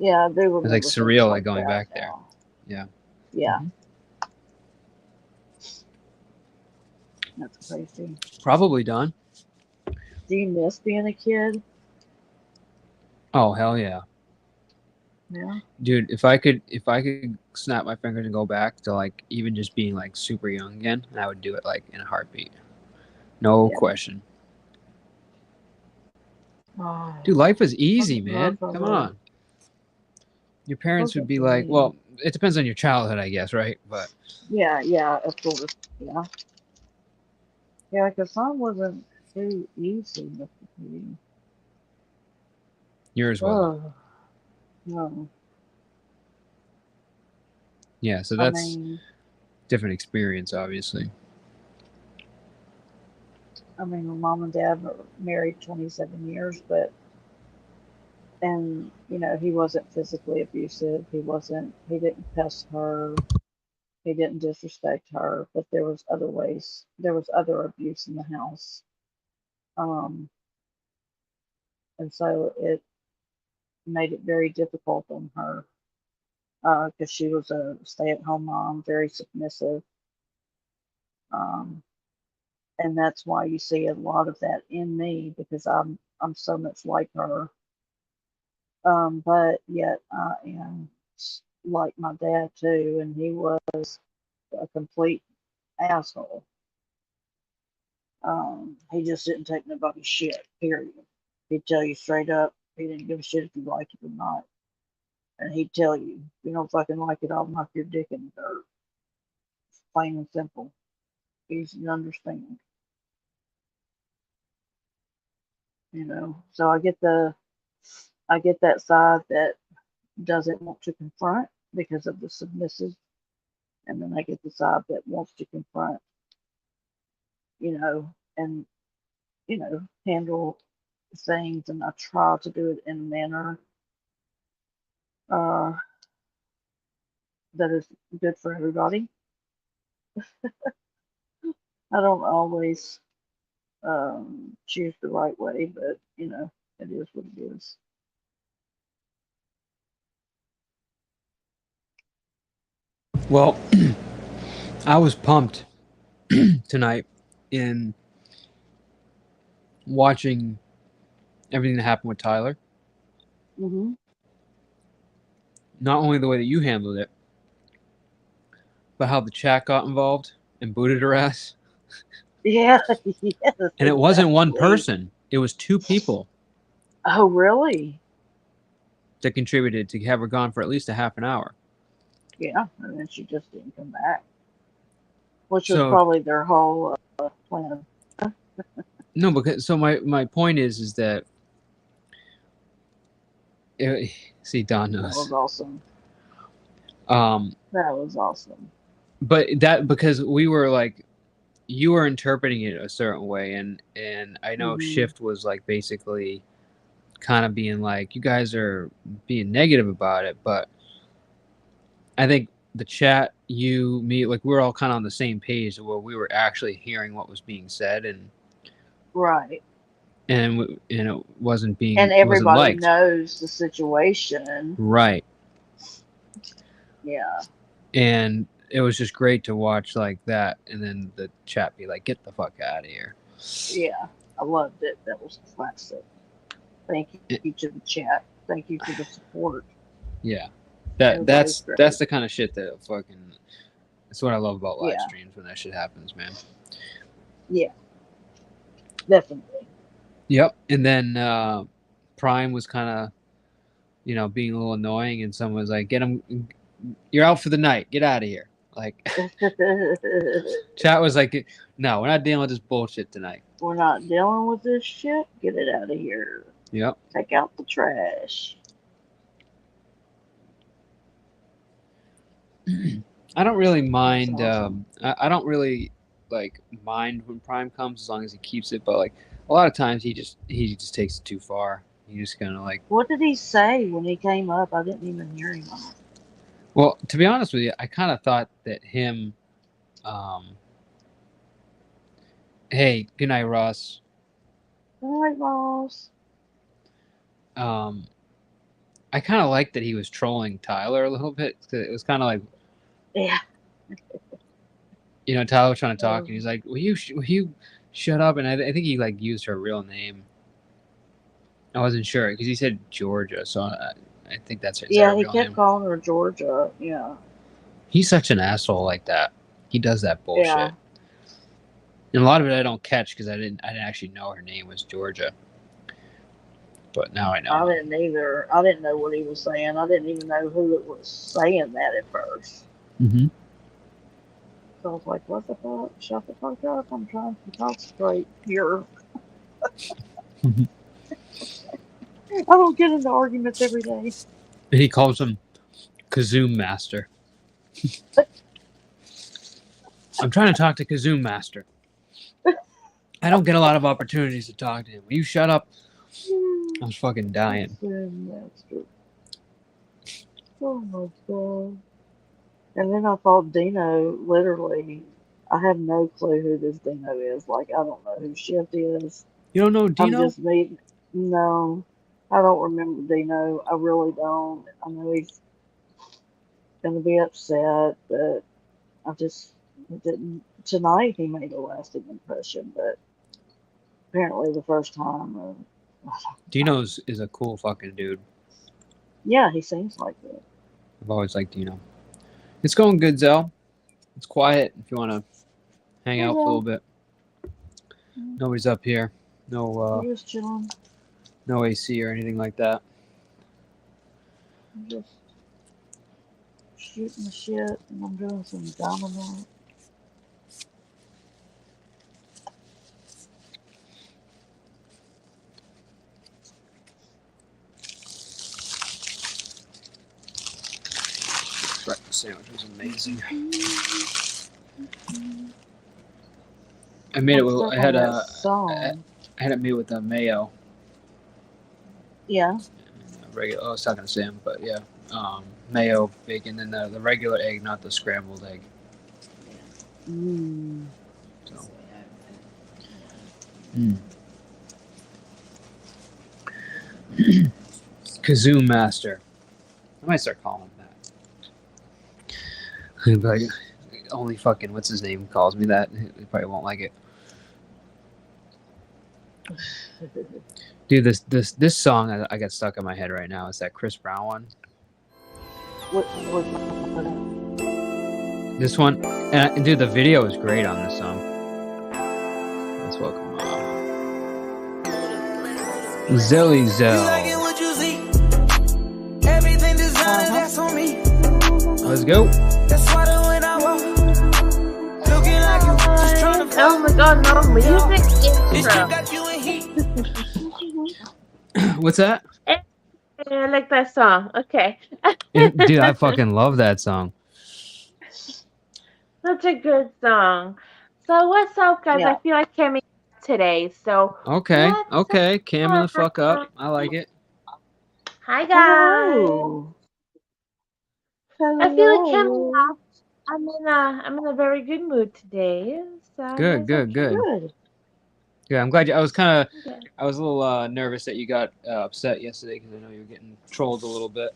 Yeah, I do remember. It's like things surreal, like going that back now. there. Yeah. Yeah. That's crazy. Probably done. Do you miss being a kid? Oh hell yeah. Yeah. Dude, if I could snap my fingers and go back to like even just being like super young again, I would do it like in a heartbeat. No question. Oh, Dude, life was easy, man. Come on. Your parents would be like, well, it depends on your childhood, I guess, right? But yeah, of course. Yeah. Yeah, because mine wasn't too easy with the yours wasn't. Oh, no. Yeah, so I that's mean, different experience, obviously. my mom and dad were married 27 years, and you know, he wasn't physically abusive. He didn't pest her. He didn't disrespect her, but there was other ways. There was other abuse in the house. Um, and so it made it very difficult on her because she was a stay-at-home mom, very submissive. Um, and that's why you see a lot of that in me because I'm so much like her. But yet I am like my dad too, and he was a complete asshole. He just didn't take nobody's shit, period. He'd tell you straight up, he didn't give a shit if you like it or not. And he'd tell you, if you don't fucking like it, I'll knock your dick in the dirt. It's plain and simple. Easy to understand. You know. So I get that side that doesn't want to confront because of the submissive, and then I get the side that wants to confront, you know, and handle things, and I try to do it in a manner uh, that is good for everybody. I don't always choose the right way, but it is what it is. Well, I was pumped tonight in watching everything that happened with Tyler. Mm-hmm. Not only the way that you handled it, but how the chat got involved and booted her ass. Yeah. Yes, And it wasn't one exactly. person. It was two people Oh, really? that contributed to have her gone for at least a half an hour. Yeah, and then she just didn't come back, which was So probably their whole plan. no, because so my point is that see, Don That knows. was awesome. That was awesome. But that because we were like, you were interpreting it a certain way, and I know Mhm. Shift was like basically kind of being like, you guys are being negative about it, but I think the chat, you, me, like we're all kind of on the same page where we were actually hearing what was being said, and Right. it wasn't being, And it wasn't everybody liked. knows the situation. Right. Yeah. And it was just great to watch like that, and then the chat be like, get the fuck out of here. Yeah. I loved it. That was classic. Thank you to the chat. Thank you for the support. Yeah. Everybody's great. That's the kind of shit that fucking, that's what I love about live Yeah. streams when that shit happens, man. Yeah. Definitely. Yep. And then Prime was kind of, you know, being a little annoying, and someone was like, get him, you're out for the night, get out of here. Like chat was like, no, we're not dealing with this bullshit tonight. We're not dealing with this shit. Get it out of here. Yep. Take out the trash. I don't really mind. I don't really like mind when Prime comes as long as he keeps it. But like a lot of times he just takes it too far. He just kind of like. What did he say when he came up? I didn't even hear him. Well, to be honest with you, I kind of thought that him. Hey, good night, Ross. Good night, Ross. I kind of liked that he was trolling Tyler a little bit. It was kind of like. Yeah. You know, Tyler was trying to talk, and he's like, will you shut up? And I think he like used her real name. I wasn't sure because he said Georgia, so I think that's her. Yeah, he kept calling her Georgia. Yeah. He's such an asshole like that. He does that bullshit. Yeah. And a lot of it I don't catch because I didn't actually know her name was Georgia. But now I know. I didn't either. I didn't know what he was saying. I didn't even know who it was saying that at first. Mm-hmm. So I was like, what the fuck? Shut the fuck up. I'm trying to concentrate here. I don't get into arguments every day. And he calls him GOOOO Master. I'm trying to talk to GOOOO Master. I don't get a lot of opportunities to talk to him. Will you shut up? I was fucking dying. Master. Oh my god. And then I thought Dino, literally, I have no clue who this Dino is. Like, I don't know who Shift is. You don't know Dino? I'm just meeting. No, I don't remember Dino. I really don't. I know he's gonna be upset, but I just didn't. Tonight he made a lasting impression, but apparently the first time. Dino is a cool fucking dude. Yeah, he seems like it. I've always liked Dino. It's going good, Zell. It's quiet if you want to hang out for a little bit. Nobody's up here. No, He was chilling. no AC or anything like that. I'm just shooting the shit, and I'm doing some dynamite. Breakfast sandwich was amazing. I made it with. I had it made with a mayo. Yeah. Regular. Oh, I was talking to Sam, but yeah, mayo, bacon, and the regular egg, not the scrambled egg. Mm. So. GOOOO Master. I might start calling him that. Like, only fucking what's his name calls me that. He probably won't like it. Dude, this song I got stuck in my head right now. It's that Chris Brown one. This one, and dude, the video is great on this song. Let's welcome Zelly Zell. Let's go. Oh my god, no music intro. What's that? I like that song. Okay. Dude, I fucking love that song. Such a good song. So what's up, guys? Yeah. I feel like Kimmy today. So Okay, camming the fuck up. I like it. Hi guys. Hello. I feel like Kimmy. I'm in a very good mood today. So Good. Yeah, I'm glad I was a little nervous that you got upset yesterday because I know you were getting trolled a little bit.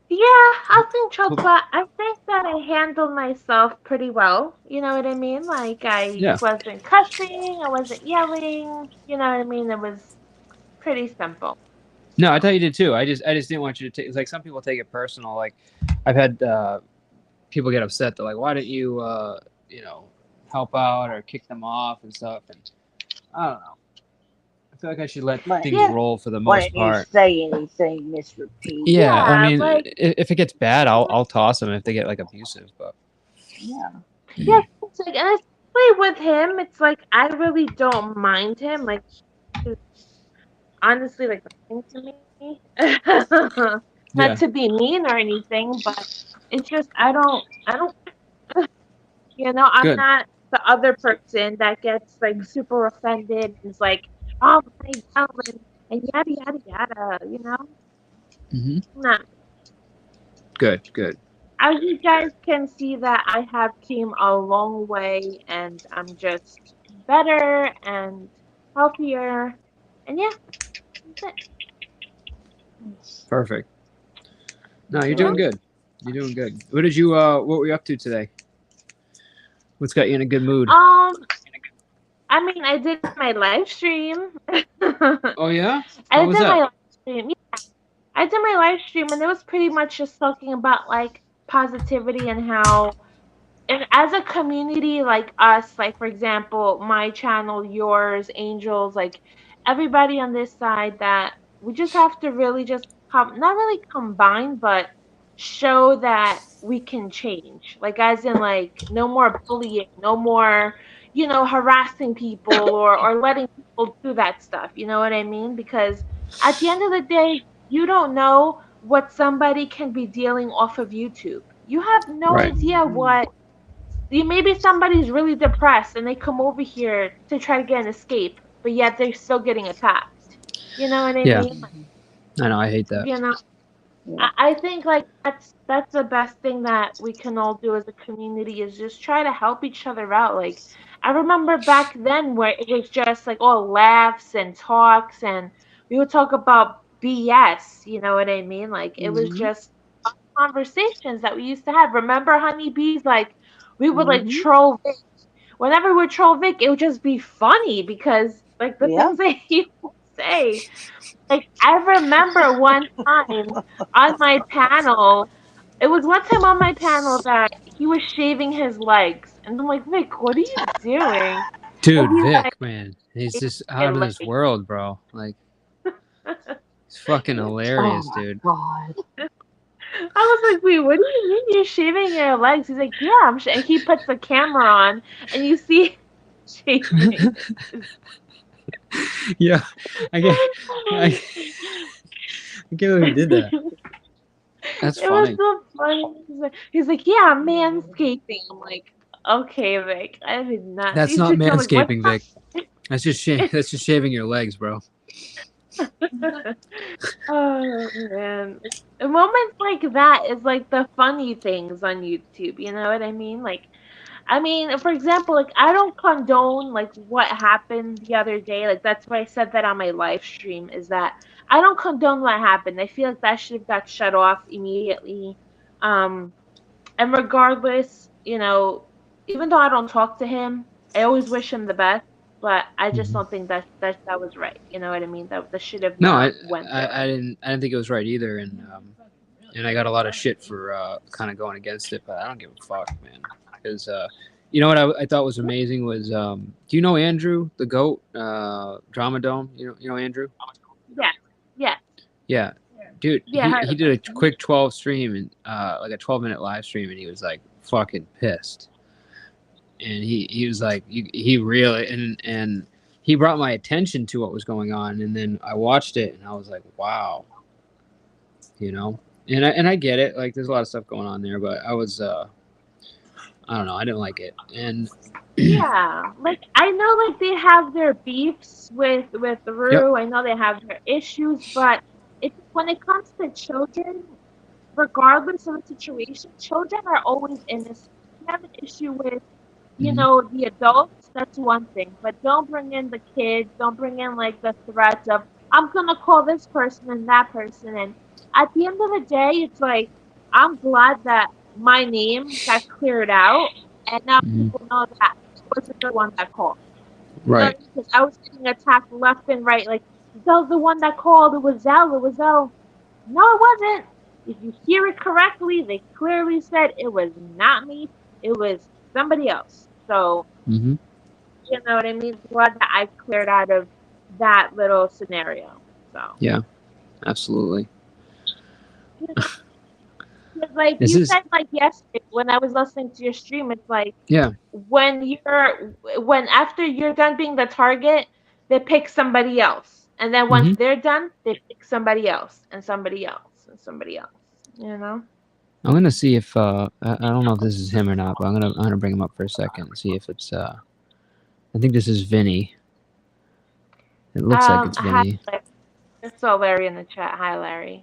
Yeah, I think but I think that I handled myself pretty well. You know what I mean? Like I wasn't cussing, I wasn't yelling. You know what I mean? It was pretty simple. No, I thought you did too. I just didn't want you to take. It's like some people take it personal. Like I've had people get upset. They're like, "Why didn't you, help out or kick them off and stuff?" And I don't know. I feel like I should let things roll for the most part. Why didn't you say anything, Mr. P? Yeah, I mean, if it gets bad, I'll toss them if they get like abusive. But yeah, it's like, and especially with him, it's like I really don't mind him. Like, honestly, like nothing to me. Not to be mean or anything, but it's just I don't. You know, I'm not the other person that gets like super offended and is like, oh my god, and yada yada yada. You know. Nah. Good. As you guys can see that I have came a long way and I'm just better and healthier. And yeah, that's it. Perfect. No, you're doing good. You're doing good. What were you up to today? What's got you in a good mood? I mean, I did my live stream. Oh yeah? I did my live stream. Yeah. I did my live stream and it was pretty much just talking about like positivity and how, and as a community like us, like for example, my channel, yours, Angels, like everybody on this side, that we just have to really just not really combine, but show that we can change. Like as in like no more bullying, no more, harassing people or letting people do that stuff. You know what I mean? Because at the end of the day, you don't know what somebody can be dealing off of YouTube. You have no idea what. Maybe somebody's really depressed and they come over here to try to get an escape, but yet they're still getting attacked. You know what I mean? I know. I hate that. You know, I think like that's the best thing that we can all do as a community is just try to help each other out. Like I remember back then where it was just like all laughs and talks and we would talk about BS. You know what I mean? Like it was just conversations that we used to have. Remember, honeybees? Like we would like troll Vic. Whenever we would troll Vic, it would just be funny because like the things that he would say. Like I remember one time on my panel, it was one time on my panel that he was shaving his legs, and I'm like, Vic, what are you doing? Dude, Vic, like, man, he's just out of this world, bro. Like, it's fucking hilarious, dude. God. I was like, wait, what do you mean you're shaving your legs? He's like, yeah, and he puts the camera on, and you see shaving. Yeah, I can't believe he did that. That's funny. It was so funny. He's like, yeah, manscaping. I'm like, okay, Vic, I did not. That's not manscaping, Vic. That's just shaving your legs, bro. Oh man, moments like that is like the funny things on YouTube. You know what I mean? Like, I mean, for example, like I don't condone like what happened the other day. Like that's why I said that on my live stream. Is that I don't condone what happened. I feel like that should have got shut off immediately. And regardless, you know, even though I don't talk to him, I always wish him the best. But I just don't think that was right. You know what I mean? That should have No, not went there. I didn't think it was right either, and I got a lot of shit for kind of going against it, but I don't give a fuck, man. Because you know what I thought was amazing was do you know Andrew the GOAT Drama Dome? You know Andrew? Yeah, yeah. Yeah, dude. Yeah, he did a quick 12 stream and like a 12-minute live stream, and he was like fucking pissed. And he was like he really and he brought my attention to what was going on, and then I watched it and I was like, wow, you know. And I get it, like there's a lot of stuff going on there, but I was I don't know, I didn't like it. And yeah, like I know like they have their beefs with Rue. I know they have their issues, but when it comes to children, regardless of the situation, children are always innocent. If you have an issue with, you know, the adults, that's one thing. But don't bring in the kids. Don't bring in like the threats of I'm gonna call this person and that person. And at the end of the day, it's like I'm glad that my name got cleared out, and now people know that I wasn't the one that called. Right. Because I was getting attacked left and right. Like that was the one that called. It was Zell. It was Zell. No, it wasn't. If you hear it correctly, they clearly said it was not me. It was somebody else. So, you know what I mean? Glad that I cleared out of that little scenario. So. Yeah, absolutely. Like you said, like yesterday when I was listening to your stream, it's like when after you're done being the target, they pick somebody else, and then once they're done, they pick somebody else and somebody else and somebody else. You know. I'm gonna see if I don't know if this is him or not, but I'm gonna bring him up for a second and see if it's I think this is Vinny. It looks like it's Vinny. I saw Larry in the chat. Hi, Larry.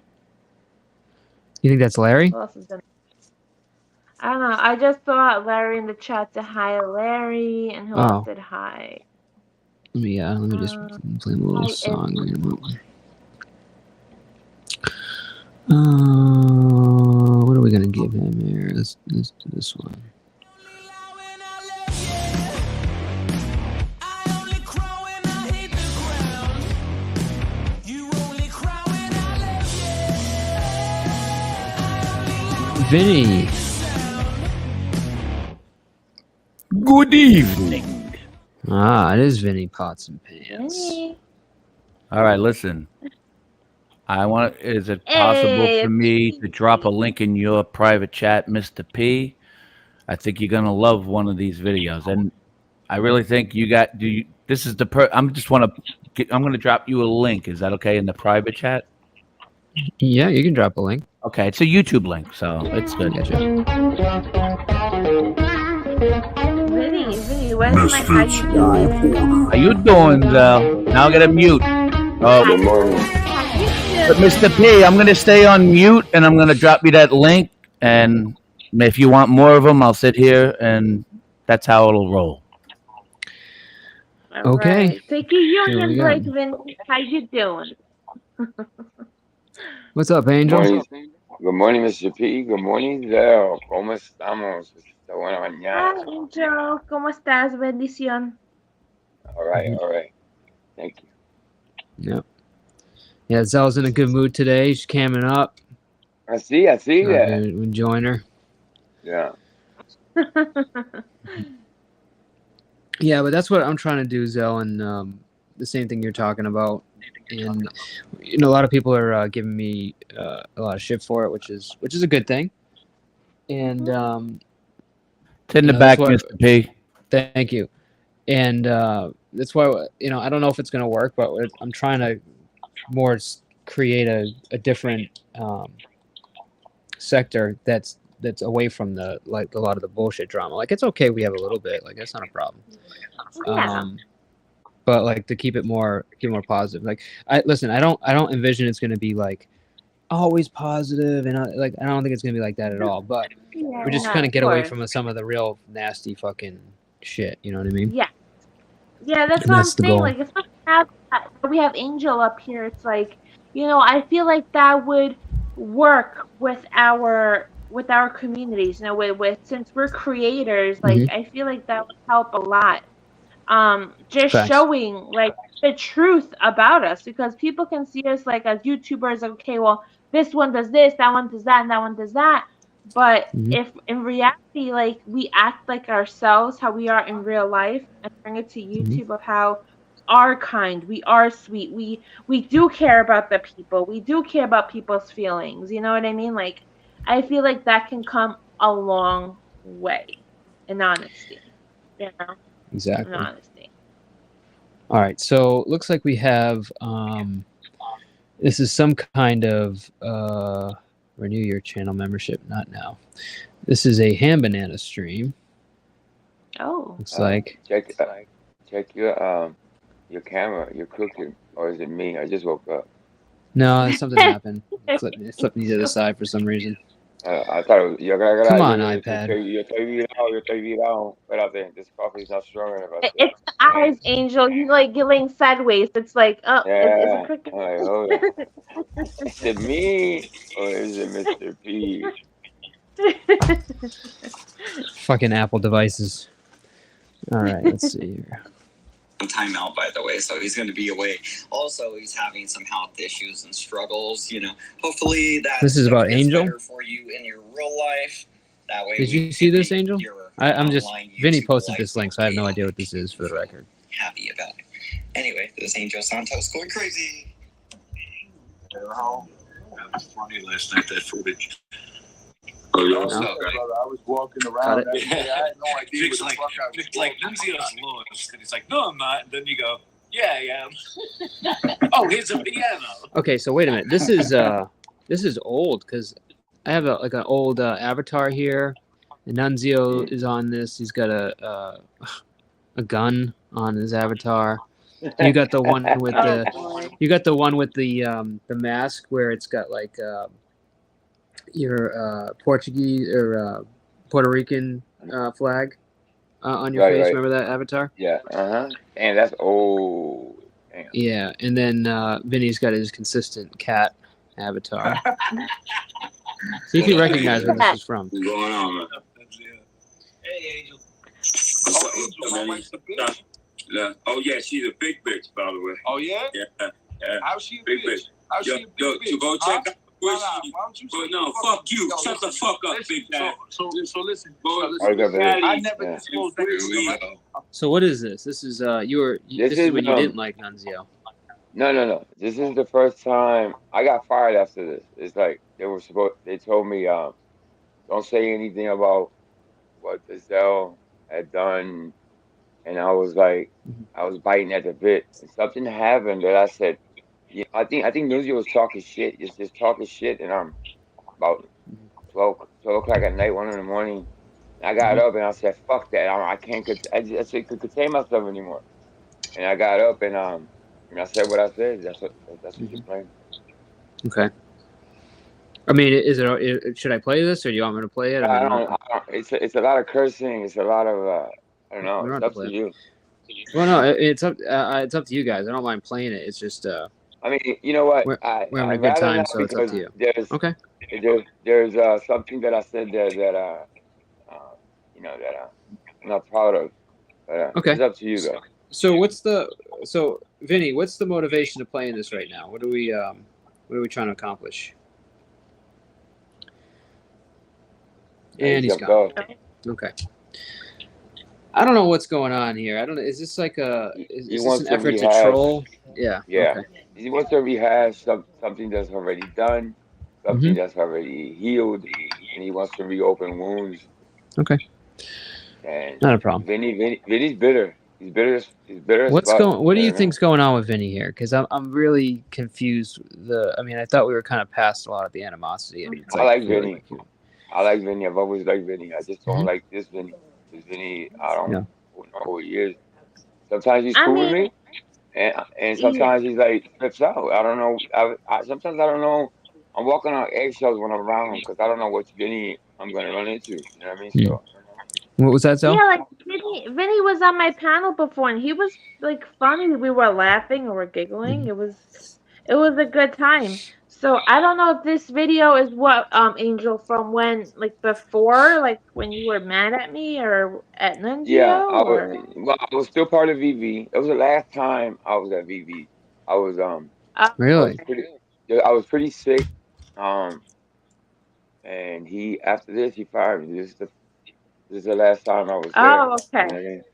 You think that's Larry? Who else is in? I don't know. I just saw Larry in the chat to hi, Larry, and who else said hi? Let me just play a little song. What are we gonna give him here? Let's do this one. Vinny. Good evening. It is Vinny Pots and Pants. Vinny. All right, listen. Is it possible for me to drop a link in your private chat, Mr. P? I think you're gonna love one of these videos, and I really think I'm gonna drop you a link. Is that okay in the private chat? Yeah, you can drop a link. Okay, it's a YouTube link, so it's good. Vinny, where's my how you doing? How you doing, Zell? Now I gotta mute. Oh, good morning. But Mr. P, I'm gonna stay on mute, and I'm gonna drop you that link. And if you want more of them, I'll sit here, and that's how it'll roll. Okay. Right. Take a union break, Vinny. How you doing? What's up, Angel? Good morning, Mr. P. Good morning, Zell. ¿Cómo estamos? Buena mañana. Hi, Angel. ¿Cómo estás? Bendición. All right. Thank you. Yep. Yeah, Zell's in a good mood today. She's camming up. I see that. We join her. Yeah. Yeah, but that's what I'm trying to do, Zell, and the same thing you're talking about. And you know, a lot of people are giving me a lot of shit for it, which is a good thing. And it's in the back, Mr. P. Thank you. And that's why I don't know if it's going to work, but I'm trying to more create a different sector that's away from a lot of the bullshit drama. Like, it's okay, we have a little bit, like that's not a problem. Yeah. But like to keep it more positive. Like I don't envision it's going to be like always positive, and I don't think it's going to be like that at all. But we're just kind of get away from some of the real nasty fucking shit. You know what I mean? Yeah. Yeah, that's what I'm saying. Like, especially now that we have Angel up here, it's like, I feel like that would work with our with our communities, you know, with since we're creators, like I feel like that would help a lot. Just Facts. showing like the truth about us, because people can see us like as YouTubers, okay, well, this one does this, that one does that, and that one does that. But if in reality, like we act like ourselves, how we are in real life, and bring it to YouTube of how we are kind, we are sweet, we do care about the people, we do care about people's feelings. You know what I mean? Like I feel like that can come a long way in honesty. You know? Exactly. In honesty. All right, so looks like we have this is some kind of renew your channel membership. Not now. This is a ham banana stream. Oh. Looks like. Check your camera. You're cooking, or is it me? I just woke up. No, something happened. It flipped me to the side for some reason. I thought it was, Come on, iPad. Your TV down. Espérate, this coffee's not strong enough. It's the eyes, Angel. You like you're laying sideways. It's like, oh, it's a cricket. All right, hold on. Is it me or is it Mr. P? Fucking Apple devices. All right, let's see here. Timeout, by the way, so he's going to be away. Also, he's having some health issues and struggles. You know, hopefully that this is about Angel better for you in your real life. That way, did you see this, Angel? I'm just Vinny posted this link, so I have no idea what this is, for the record. Happy about it. Anyway, this Angel Santos going crazy. That was funny last night. That footage. Oh, yeah. Also, brother, I was walking around that day. I had no idea what the fuck I was Vic's like, Nunzio's lost. And he's like, no, I'm not. And then you go, yeah, I am. Oh, here's a piano. Okay, so wait a minute. This is old, because I have an old avatar here. And Nunzio is on this. He's got a gun on his avatar. You got the one with the mask where it's got like your Portuguese or Puerto Rican flag on your face. Right. Remember that avatar? Yeah. And that's old. Damn. Yeah, and then Vinny's got his consistent cat avatar. So you can recognize where this is from. What's going on, man? Hey, Angel. Yeah. Oh, yeah, she's a big bitch, by the way. Oh, yeah? Yeah. How's she a big bitch? How's she a big bitch? So go check out why don't you no, fuck you. Shut the fuck up, big guy. So listen. I never disclosed that. So what is this? This is this is when you didn't like Nunzio. No. This is the first time I got fired after this. It's like they told me don't say anything about what Giselle had done, and I was like, I was biting at the bit. And something happened that I said, yeah, I think Nunzio was talking shit. It's just talking shit, and I'm about 12 o'clock at night, 1 in the morning. I got up and I said, "Fuck that! I can't. I could contain myself anymore." And I got up and I said what I said. That's what you're playing. Okay. I mean, should I play this, or do you want me to play it? I don't. It's a lot of cursing. It's a lot of I don't know. It's up to you. Well, no, it's up to you guys. I don't mind playing it. It's just. I mean, you know what? We're having a good time, so it's up to you. There's something that I said there that that I'm not proud of. But, okay. It's up to you though. So Vinny, what's the motivation to playing this right now? What are we trying to accomplish? And he's gone. Okay. I don't know what's going on here. I don't know. Is this like is this an effort to troll? Yeah. Yeah. Okay. He wants to rehash something that's already done, something that's already healed, and he wants to reopen wounds. Okay. And not a problem. Vinny's bitter. He's bitter. What do you think's going on with Vinny here? Because I'm really confused. I mean, I thought we were kind of past a lot of the animosity. And I like Vinny. I like Vinny. I've always liked Vinny. I just don't like this Vinny. This Vinny, I don't know who he is. Sometimes he's cool with me, and sometimes he's like flips out. I don't know. Sometimes I don't know. I'm walking on eggshells when I'm around him because I don't know which Vinny I'm going to run into. You know what I mean? So. What was that, Zell? Yeah, like Vinny was on my panel before, and he was like funny. We were laughing and we're giggling. It was a good time. So I don't know if this video is what Angel from when like before like when you were mad at me or at Yeah, Nunzio I was. or Well, I was still part of VV. It was the last time I was at VV. I was I was Really? pretty. Yeah, I was pretty sick. Um, and he after this he fired me. This is the last time I was there. oh You okay. know what I mean?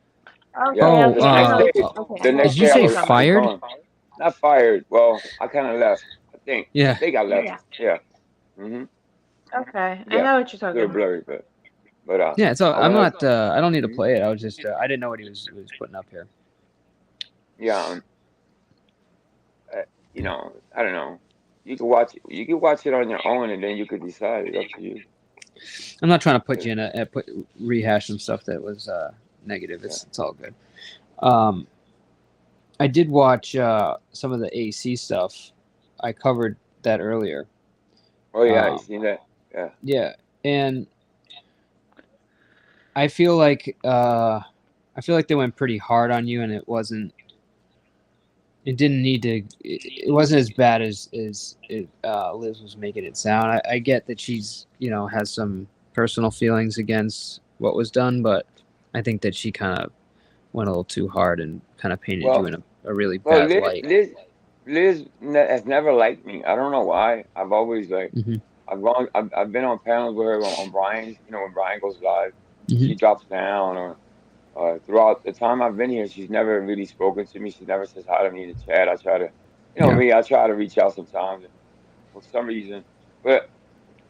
Yeah. Okay, Oh, okay. I know okay, The I know did next what you day you're I say was talking I about. was fired? gone. Not fired. Well, I kind of left. I Yeah. think I left. Yeah. Yeah. Mhm. Okay. I Yeah. know what you're A talking little about. blurry, but Yeah. So I I'm went up. not. I don't need to Mhm. play it. I was just. I didn't know what he was putting up here. Yeah. Uh, you know, I don't know. You can watch it. You can watch it on your own, and then you could decide. It's up to you. I'm not trying to put you in rehash some stuff that was negative. Yeah. It's all good. I did watch some of the AC stuff. I covered that earlier. Oh yeah, you seen that? Yeah. Yeah, and I feel like they went pretty hard on you, and it wasn't. It didn't need to. It wasn't as bad as Liz was making it sound. I get that she's has some personal feelings against what was done, but I think that she kind of went a little too hard and kind of painted you Well, in a really well, bad light. Liz has never liked me. I don't know why. I've always like. Hmm. I've been on panels with her on Brian's. You know, when Brian goes live, Hmm. she drops down throughout the time I've been here, she's never really spoken to me. She never says hi to me in the chat. I try to, Yeah. I try to reach out sometimes for some reason. But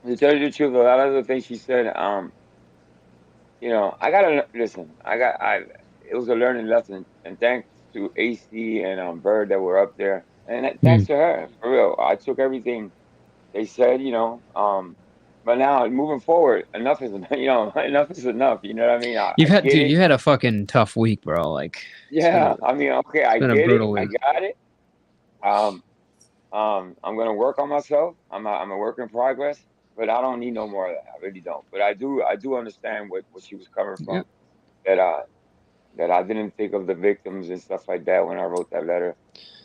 to tell you the truth, a lot of the things she said, I gotta listen. It was a learning lesson, and thanks to AC and Bird that were up there, and thanks to her for real. I took everything they said, but now moving forward, enough is enough is enough. You know what I mean? I get Dude, it. you had a fucking tough week, bro. Like, Yeah, I mean, okay, it's I been a get it. brutal I week. got it. Um, I'm gonna work on myself. I'm a work in progress, but I don't need no more of that. I really don't. But I do understand what she was coming Yeah. from. That I didn't think of the victims and stuff like that when I wrote that letter.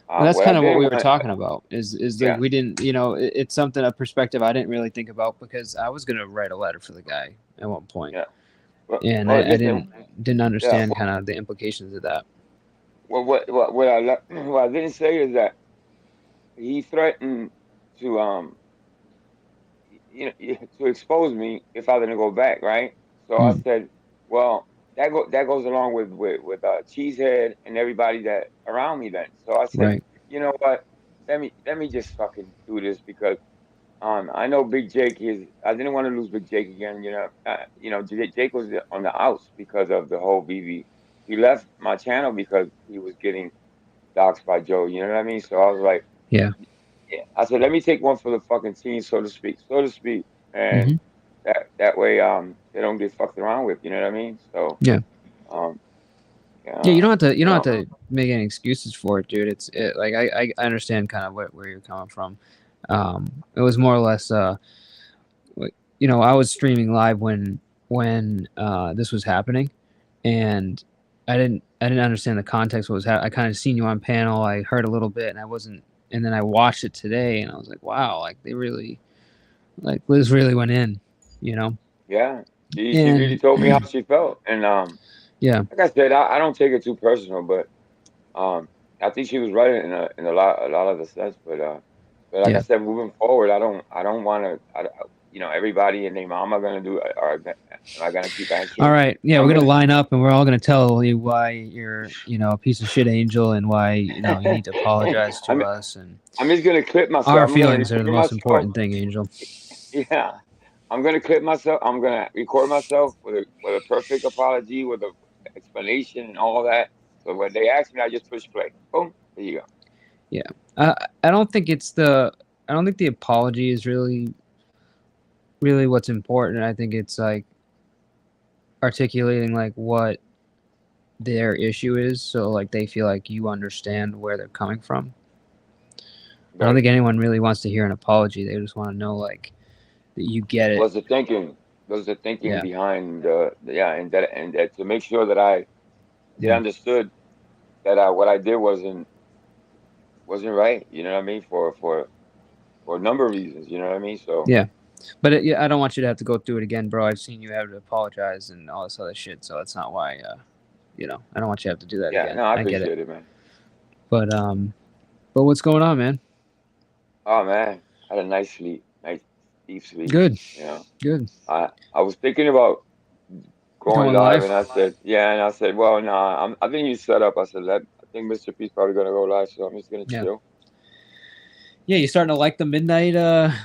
Well, that's What I kind of what did we were want, talking about. Is like yeah, we didn't, it's something a perspective I didn't really think about because I was gonna write a letter for the guy at one point, yeah. and Well, I listen, didn't yeah. understand kind of the implications of that. Well, what I didn't say is that he threatened to to expose me if I didn't go back, right? So I Hmm. said, well, that goes along with Cheesehead and everybody that around me then. So I said, Right. you know what? Let me just fucking do this because I know Big Jake is. I didn't want to lose Big Jake again. Jake was on the outs because of the whole BB. He left my channel because he was getting doxxed by Joe. You know what I mean? So I was like, Yeah. yeah. I said, let me take one for the fucking team, so to speak, and Hmm. that way they don't get fucked around with. You know what I mean? So Yeah. um, Yeah. You yeah, don't have to. You don't have to make any excuses for it, dude. Like I understand kind of where you're coming from. It was more or less. I was streaming live when this was happening, and I didn't understand the context. What was happening? I kind of seen you on panel. I heard a little bit, and I wasn't. And then I watched it today, and I was like, wow, like they really, like Liz really went in, you know. yeah. She really And told me how she felt, and yeah, like I said, I don't take it too personal, but I think she was right in a lot of the sense, but like I yeah. said, moving forward, I don't want to, everybody and their mama gonna do, am I gonna keep All answering? right, yeah, I'm we're gonna gonna, line up, and we're all gonna tell you why you're, a piece of shit angel, and why you need to apologize to I'm, us. And I'm just gonna clip our myself. I'm gonna feelings are the record most myself. important thing, Angel. Yeah, I'm gonna clip myself. I'm gonna record myself with a perfect apology, with a explanation and all that. So when they ask me, I just push play. Boom, there you go. Yeah, I don't think I don't think the apology is really what's important. I think it's like articulating like what their issue is, so like they feel like you understand where they're coming from. I don't Right. think anyone really wants to hear an apology. They just want to know like that you get it. Was the thinking? Was the thinking Yeah. behind yeah, and that to make sure that they Yeah. understood that what I did wasn't right. You know what I mean? For for a number of reasons. You know what I mean? So Yeah. But yeah, I don't want you to have to go through it again, bro. I've seen you have to apologize and all this other shit, so that's not why. You know, I don't want you to have to do that yeah, again. no, I I get appreciate it. it, man. But what's going on, man? Oh man, I had a nice sleep, nice deep sleep. Good. You know, Good. I was thinking about going Going live, live? and I said, yeah, and I said, well, nah, I think you set up. I said, I think Mr. P's probably gonna go live, so I'm just gonna Yeah. chill. Yeah, you starting to like the midnight,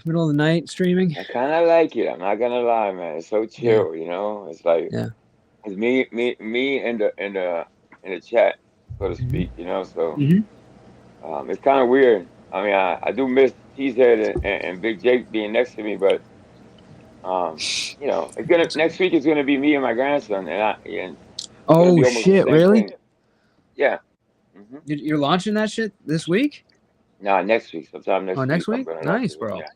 middle of the night streaming? I kind of like it. I'm not gonna lie, man. It's so chill, you know. It's like Yeah. it's me in the chat, so to Mm-hmm. speak, you know. So Mm-hmm. it's kind of weird. I mean, I do miss Cheesehead and Big Jake being next to me, but you know, it's gonna next week is gonna be me and my grandson, and it's gonna Oh be almost the shit! same Really? thing. Yeah. Hmm. You're launching that shit this week? Nah, next week, sometime Oh, next week, next I'm week? gonna launch Nice, it. bro. Yeah,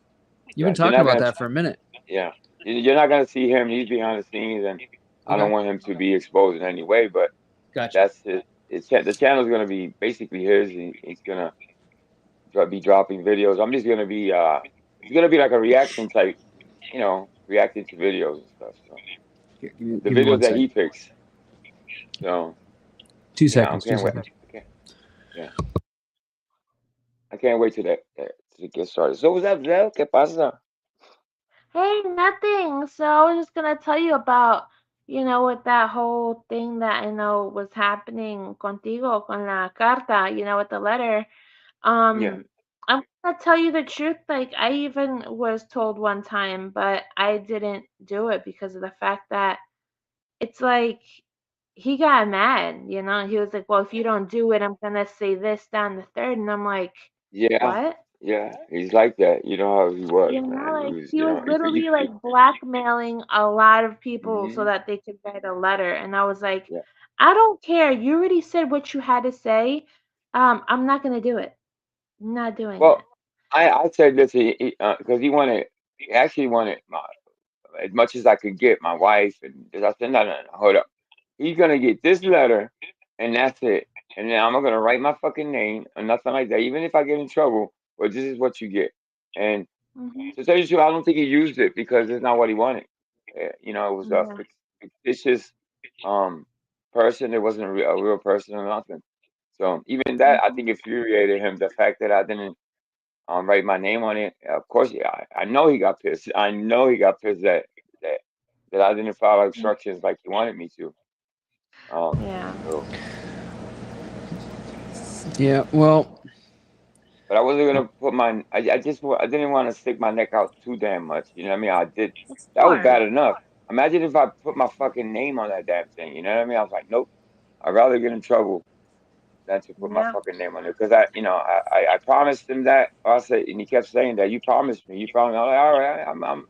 You've been you're talking not about gonna. that for a minute. Yeah, you're not gonna see him. He's behind the scenes, and I don't Okay. want him to be exposed in any way. But Gotcha. that's it. The channel's gonna be basically his. He's gonna be dropping videos. I'm just gonna be. It's gonna be like a reaction type. You know, reacting to videos and stuff. So Here, the give me videos one that sec. he picks. So 2 yeah, I seconds. 2 can't wait. seconds. Yeah, I can't wait to get started. So what's up, Zell? ¿Qué pasa? Hey, nothing. So I was just gonna tell you about, with that whole thing that I know was happening contigo con la carta, with the letter. Yeah. I'm gonna tell you the truth. Like, I even was told one time, but I didn't do it because of the fact that it's like he got mad, He was like, "Well, if you don't do it, I'm gonna say this, that, and the third." And I'm like, Yeah, "What?" yeah, he's like that. You know how he was, man. He Like was, he you was know, literally like blackmailing a lot of people so hmm that they could write a letter. And I was like, yeah. I don't care. You already said what you had to say. I'm not gonna do it. I'm not doing Well, it. I said this because he actually wanted as much as I could get my wife, and I said, no, no, no, hold up. He's gonna get this letter, and that's it. And then I'm not gonna write my fucking name or nothing like that, even if I get in trouble. But this is what you get. And Hmm. to tell you the truth, I don't think he used it because it's not what he wanted. You know, it was a Yeah. fictitious um person. It wasn't a real person or nothing. So even that, I Hmm. think infuriated him. The fact that I didn't write my name on it. Of course, yeah, I know he got pissed. I know he got pissed that that I didn't follow instructions like he wanted me to. Yeah. So, Yeah. Well. but I wasn't gonna put my. I didn't want to stick my neck out too damn much. You know what I mean? I did. Of That was course. bad enough. Imagine if I put my fucking name on that damn thing. You know what I mean? I was like, nope. I'd rather get in trouble than to put my Yeah. fucking name on it because I promised him that. I said, and he kept saying that you promised me. You promised me. I'm like, all right,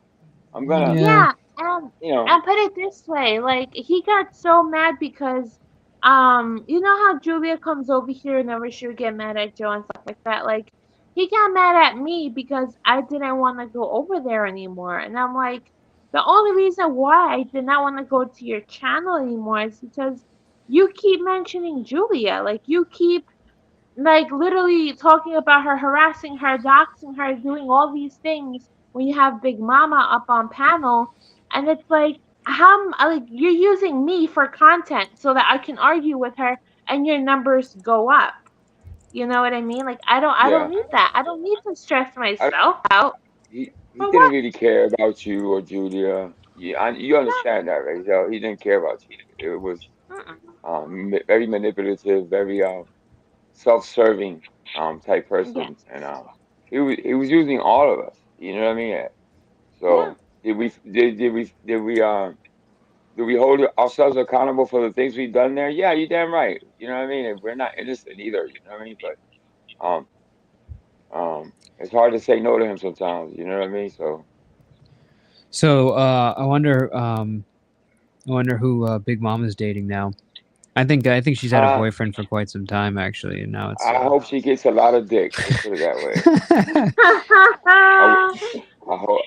I'm gonna. Yeah. Yeah, You know. and put it this way, like he got so mad because you know how Julia comes over here whenever she would get mad at Joe and stuff like that. Like he got mad at me because I didn't want to go over there anymore. And I'm like, the only reason why I did not want to go to your channel anymore is because you keep mentioning Julia. Like you keep like literally talking about her, harassing her, doxing her, doing all these things when you have Big Mama up on panel, and it's like like you're using me for content so that I can argue with her and your numbers go up. You know what I mean? Like I don't Yeah. need that. I don't need to stress I, myself out. he For didn't what? really care about you or Julia. Yeah, you understand that, right? So he didn't care about you. It was Mm-mm. very manipulative, very self-serving type Yeah. person, and he was using all of us. You know what I mean? Yeah. So did we hold ourselves accountable for the things we've done there? Yeah, you damn right. You know what I mean? And we're not innocent either. You know what I mean? But um it's hard to say no to him sometimes. You know what I mean? So. So I wonder who Big Mama's dating now. I think she's had a boyfriend for quite some time actually, and now it's. I hope she gets a lot of dick. Let's put it that way.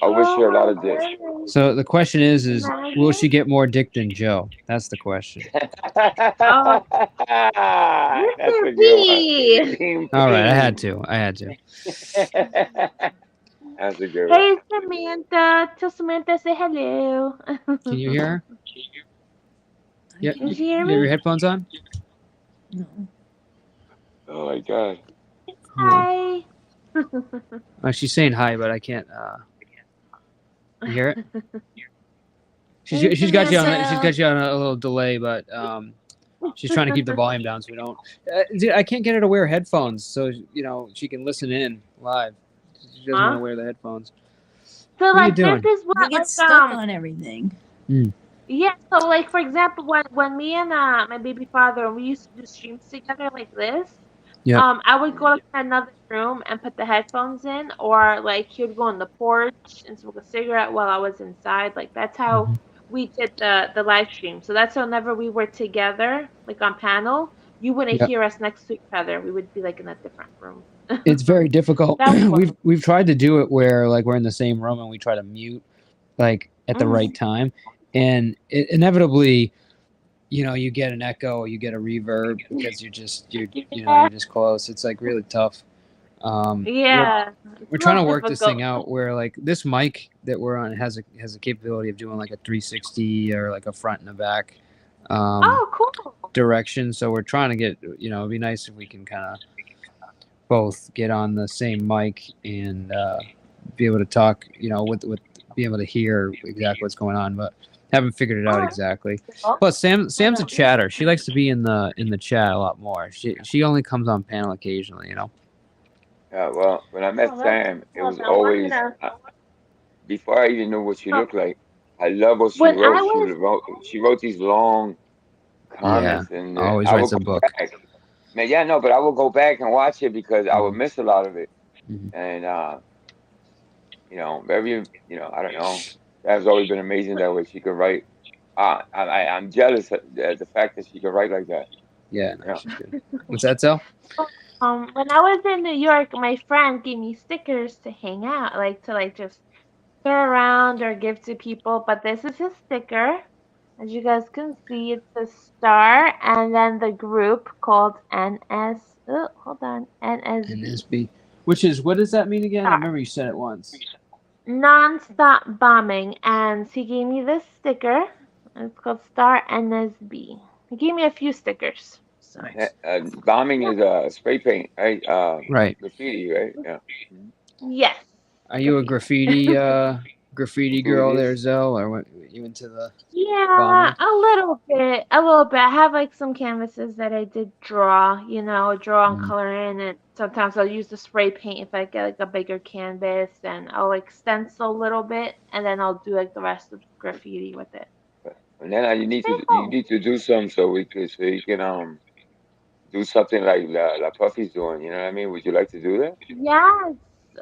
I wish her a lot Oh of dick. my goodness. So the question is will she Imagine. get more dick than Joe? That's the question. Oh, That's Mr. a good one. P. Ping, All right, I had ping. to. That's a good one. Hey, Samantha. Tell Samantha say hello. Can you hear her? Yeah. Can You she hear have your me? headphones on? Oh my god. Hold on. Hi. She's saying hi, but I can't. You hear it? Hey, She's got you on Samantha. a little delay, but she's trying to keep the volume down so we don't. Dude, I can't get her to wear headphones, so she can listen in live. She doesn't want to Huh? wear the headphones. So What are you like this doing? is what They get stuck on everything. yeah, so like for example when me and my baby father we used to do streams together like this, Yep. I would go to another room and put the headphones in, or like he would go on the porch and smoke a cigarette while I was inside. Like that's how we did the live stream. So that's how whenever we were together, like on panel, you wouldn't Yep. hear us next to each other. We would be like in a different room. It's very difficult. That was We've tried to do it where like we're in the same room and we try to mute like at the right time, and inevitably, you get an echo, you get a reverb because you're just close. It's like really tough. yeah. We're trying to work this thing out where like this mic that we're on has a capability of doing like a 360 or like a front and a back Oh, cool. direction. So we're trying to get, it'd be nice if we can kind of both get on the same mic and be able to talk, with be able to hear exactly what's going on, but haven't figured it out exactly. Plus, Sam's a chatter. She likes to be in the chat a lot more. She only comes on panel occasionally, Yeah, well, when I met Oh, Sam, it was I'm always gonna. before I even knew what she looked like. I love what she When I wrote. was She wrote these long Yeah, comments, and always I writes would a go book. back. Man, yeah, no, but I would go back and watch it because I would miss a lot of it, and very, I don't know. That's always been amazing that way she could write. I'm jealous of the fact that she could write like that. Yeah, Yeah. she's good. What's that, Sal? when I was in New York, my friend gave me stickers to hang out, like to like just throw around or give to people. But this is his sticker. As you guys can see, it's a star and then the group called NS. Oh, hold on, NSB. NSB. Which is, what does that mean again? I remember you said it once. Non-stop bombing, and he gave me this sticker. It's called Star NSB. He gave me a few stickers. So. Bombing is spray paint, right? Right. Graffiti, right? Yeah. Yes. Are you a graffiti girl there, Zell, or what? You into the Yeah, bombing? a little bit. A little bit. I have like some canvases that I did draw, draw and color in, and sometimes I'll use the spray paint if I get like a bigger canvas, and I'll like stencil a little bit, and then I'll do like the rest of graffiti with it. And then you need to do something so you can do something like La Puffy's doing. You know what I mean? Would you like to do that? Yes,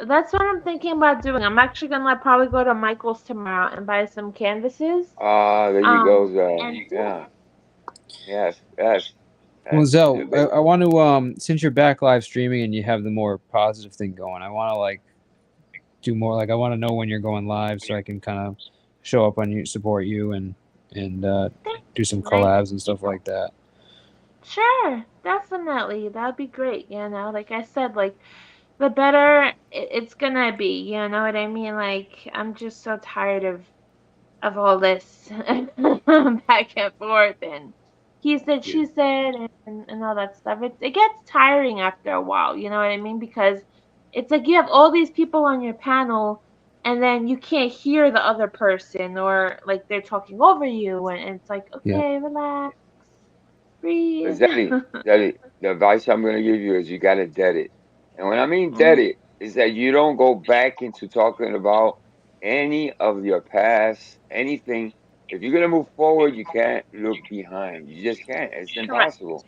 that's what I'm thinking about doing. I'm actually gonna probably go to Michael's tomorrow and buy some canvases. There you go, And yeah. Yes, yes. Well, Zell, I want to since you're back live streaming and you have the more positive thing going, I want to like do more. Like I want to know when you're going live so I can kind of show up on you, support you, and do some collabs and stuff like that. Sure, definitely. That'd be great, Like I said, like the better it's gonna be, you know what I mean? Like I'm just so tired of all this back and forth and he said, she said, and all that stuff. It gets tiring after a while, you know what I mean? Because it's like you have all these people on your panel and then you can't hear the other person or like they're talking over you and it's like, okay, relax, breathe. Daddy, the advice I'm gonna give you is you gotta dead it. And when I mean dead it, is that you don't go back into talking about any of your past, anything. If you're gonna move forward, you can't look behind. You just can't. It's impossible.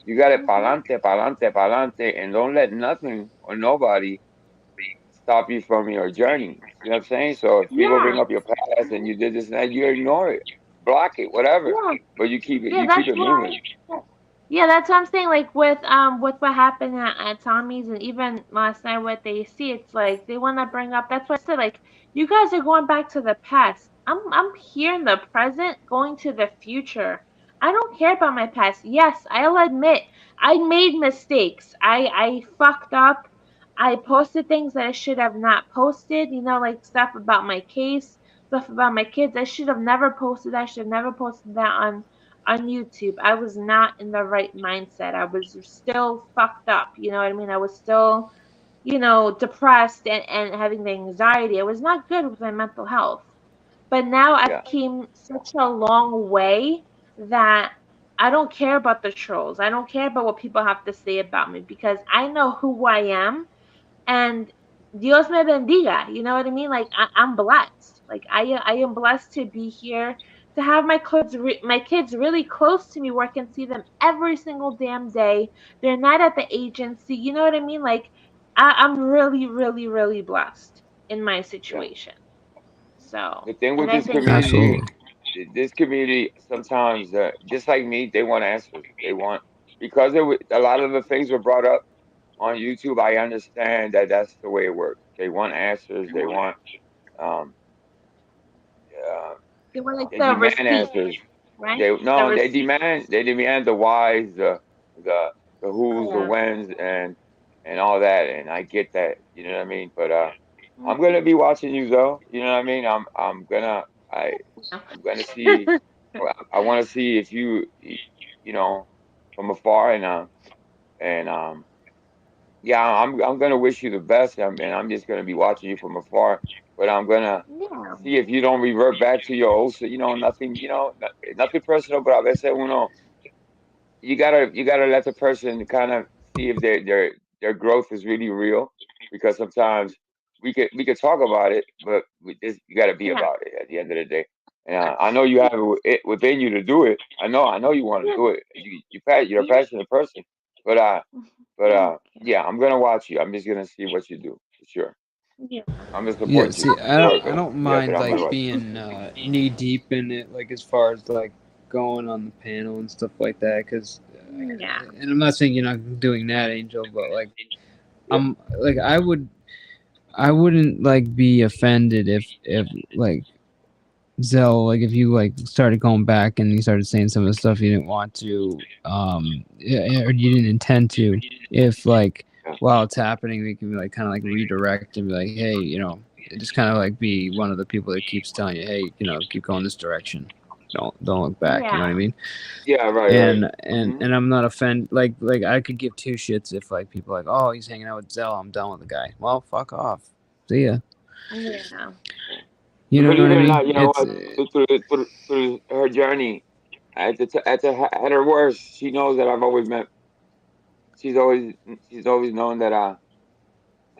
You got it pa'lante, pa'lante, pa'lante, and don't let nothing or nobody stop you from your journey. You know what I'm saying? So if people bring up your past and you did this and that, you ignore it, block it, whatever. But you keep it. Yeah, You that's keep it why. moving. Yeah, that's what I'm saying. Like with what happened at Tommy's and even last night with AC, it's like they want to bring up. That's what I said. Like you guys are going back to the past. I'm here in the present, going to the future. I don't care about my past. Yes, I'll admit I made mistakes. I fucked up. I posted things that I should have not posted, like stuff about my case, stuff about my kids. I should have never posted that. I should have never posted that on YouTube. I was not in the right mindset. I was still fucked up, you know what I mean? I was still, depressed and having the anxiety. I was not good with my mental health. But now I've came such a long way that I don't care about the trolls. I don't care about what people have to say about me because I know who I am and Dios me bendiga. You know what I mean? Like I'm blessed. Like I am blessed to be here, to have my kids really close to me where I can see them every single damn day. They're not at the agency. You know what I mean? Like I'm really, really, really blessed in my situation. So, The thing and with I this think community, this community sometimes, just like me, they want answers. They want because a lot of the things were brought up on YouTube. I understand that that's the way it works. They want answers. They want um, uh, they want like they the demand receipt, answers. right? They The no, receipt. they demand the whys, the the who's, the Yeah. whens, and all that. And I get that, you know what I mean. But Mhm. I'm gonna be watching you though. You know what I mean. I I'm gonna see. I want to see if you know, from afar, and yeah, I'm gonna wish you the best. I'm just gonna be watching you from afar, but I'm gonna Yeah. see if you don't revert back to your old, nothing, nothing personal, but a veces uno, you gotta let the person kind of see if their growth is really real, because sometimes we could talk about it, but you gotta be Yeah. about it at the end of the day. And I know you have it within you to do it. I know you want to Yeah. do it. You're a passionate person, but yeah, I'm gonna watch you. I'm just gonna see what you do for sure. Yeah. I'm gonna Yeah, support you. see, I don't Yeah, but mind I'm like gonna watch. being knee deep in it, like as far as like going on the panel and stuff like that. Because, Yeah. and I'm not saying you're not doing that, Angel, but like Yeah. I'm like I wouldn't like be offended if like Zell, like if you like started going back and you started saying some of the stuff you didn't want to, or you didn't intend to, if like while it's happening, we can like kind of like redirect and be like, hey, just kind of like be one of the people that keeps telling you, hey, keep going this direction, don't look back. You know what I Yeah. mean? Yeah, right, right. And I'm not offended. Like I could give two shits if like people are like, oh, he's hanging out with Zell, I'm done with the guy. Well, fuck off. See ya. Yeah. You know Believe what it I or mean? not, you know It's what? Through her journey, at her worst, she knows that I've always met. She's always she's always known that I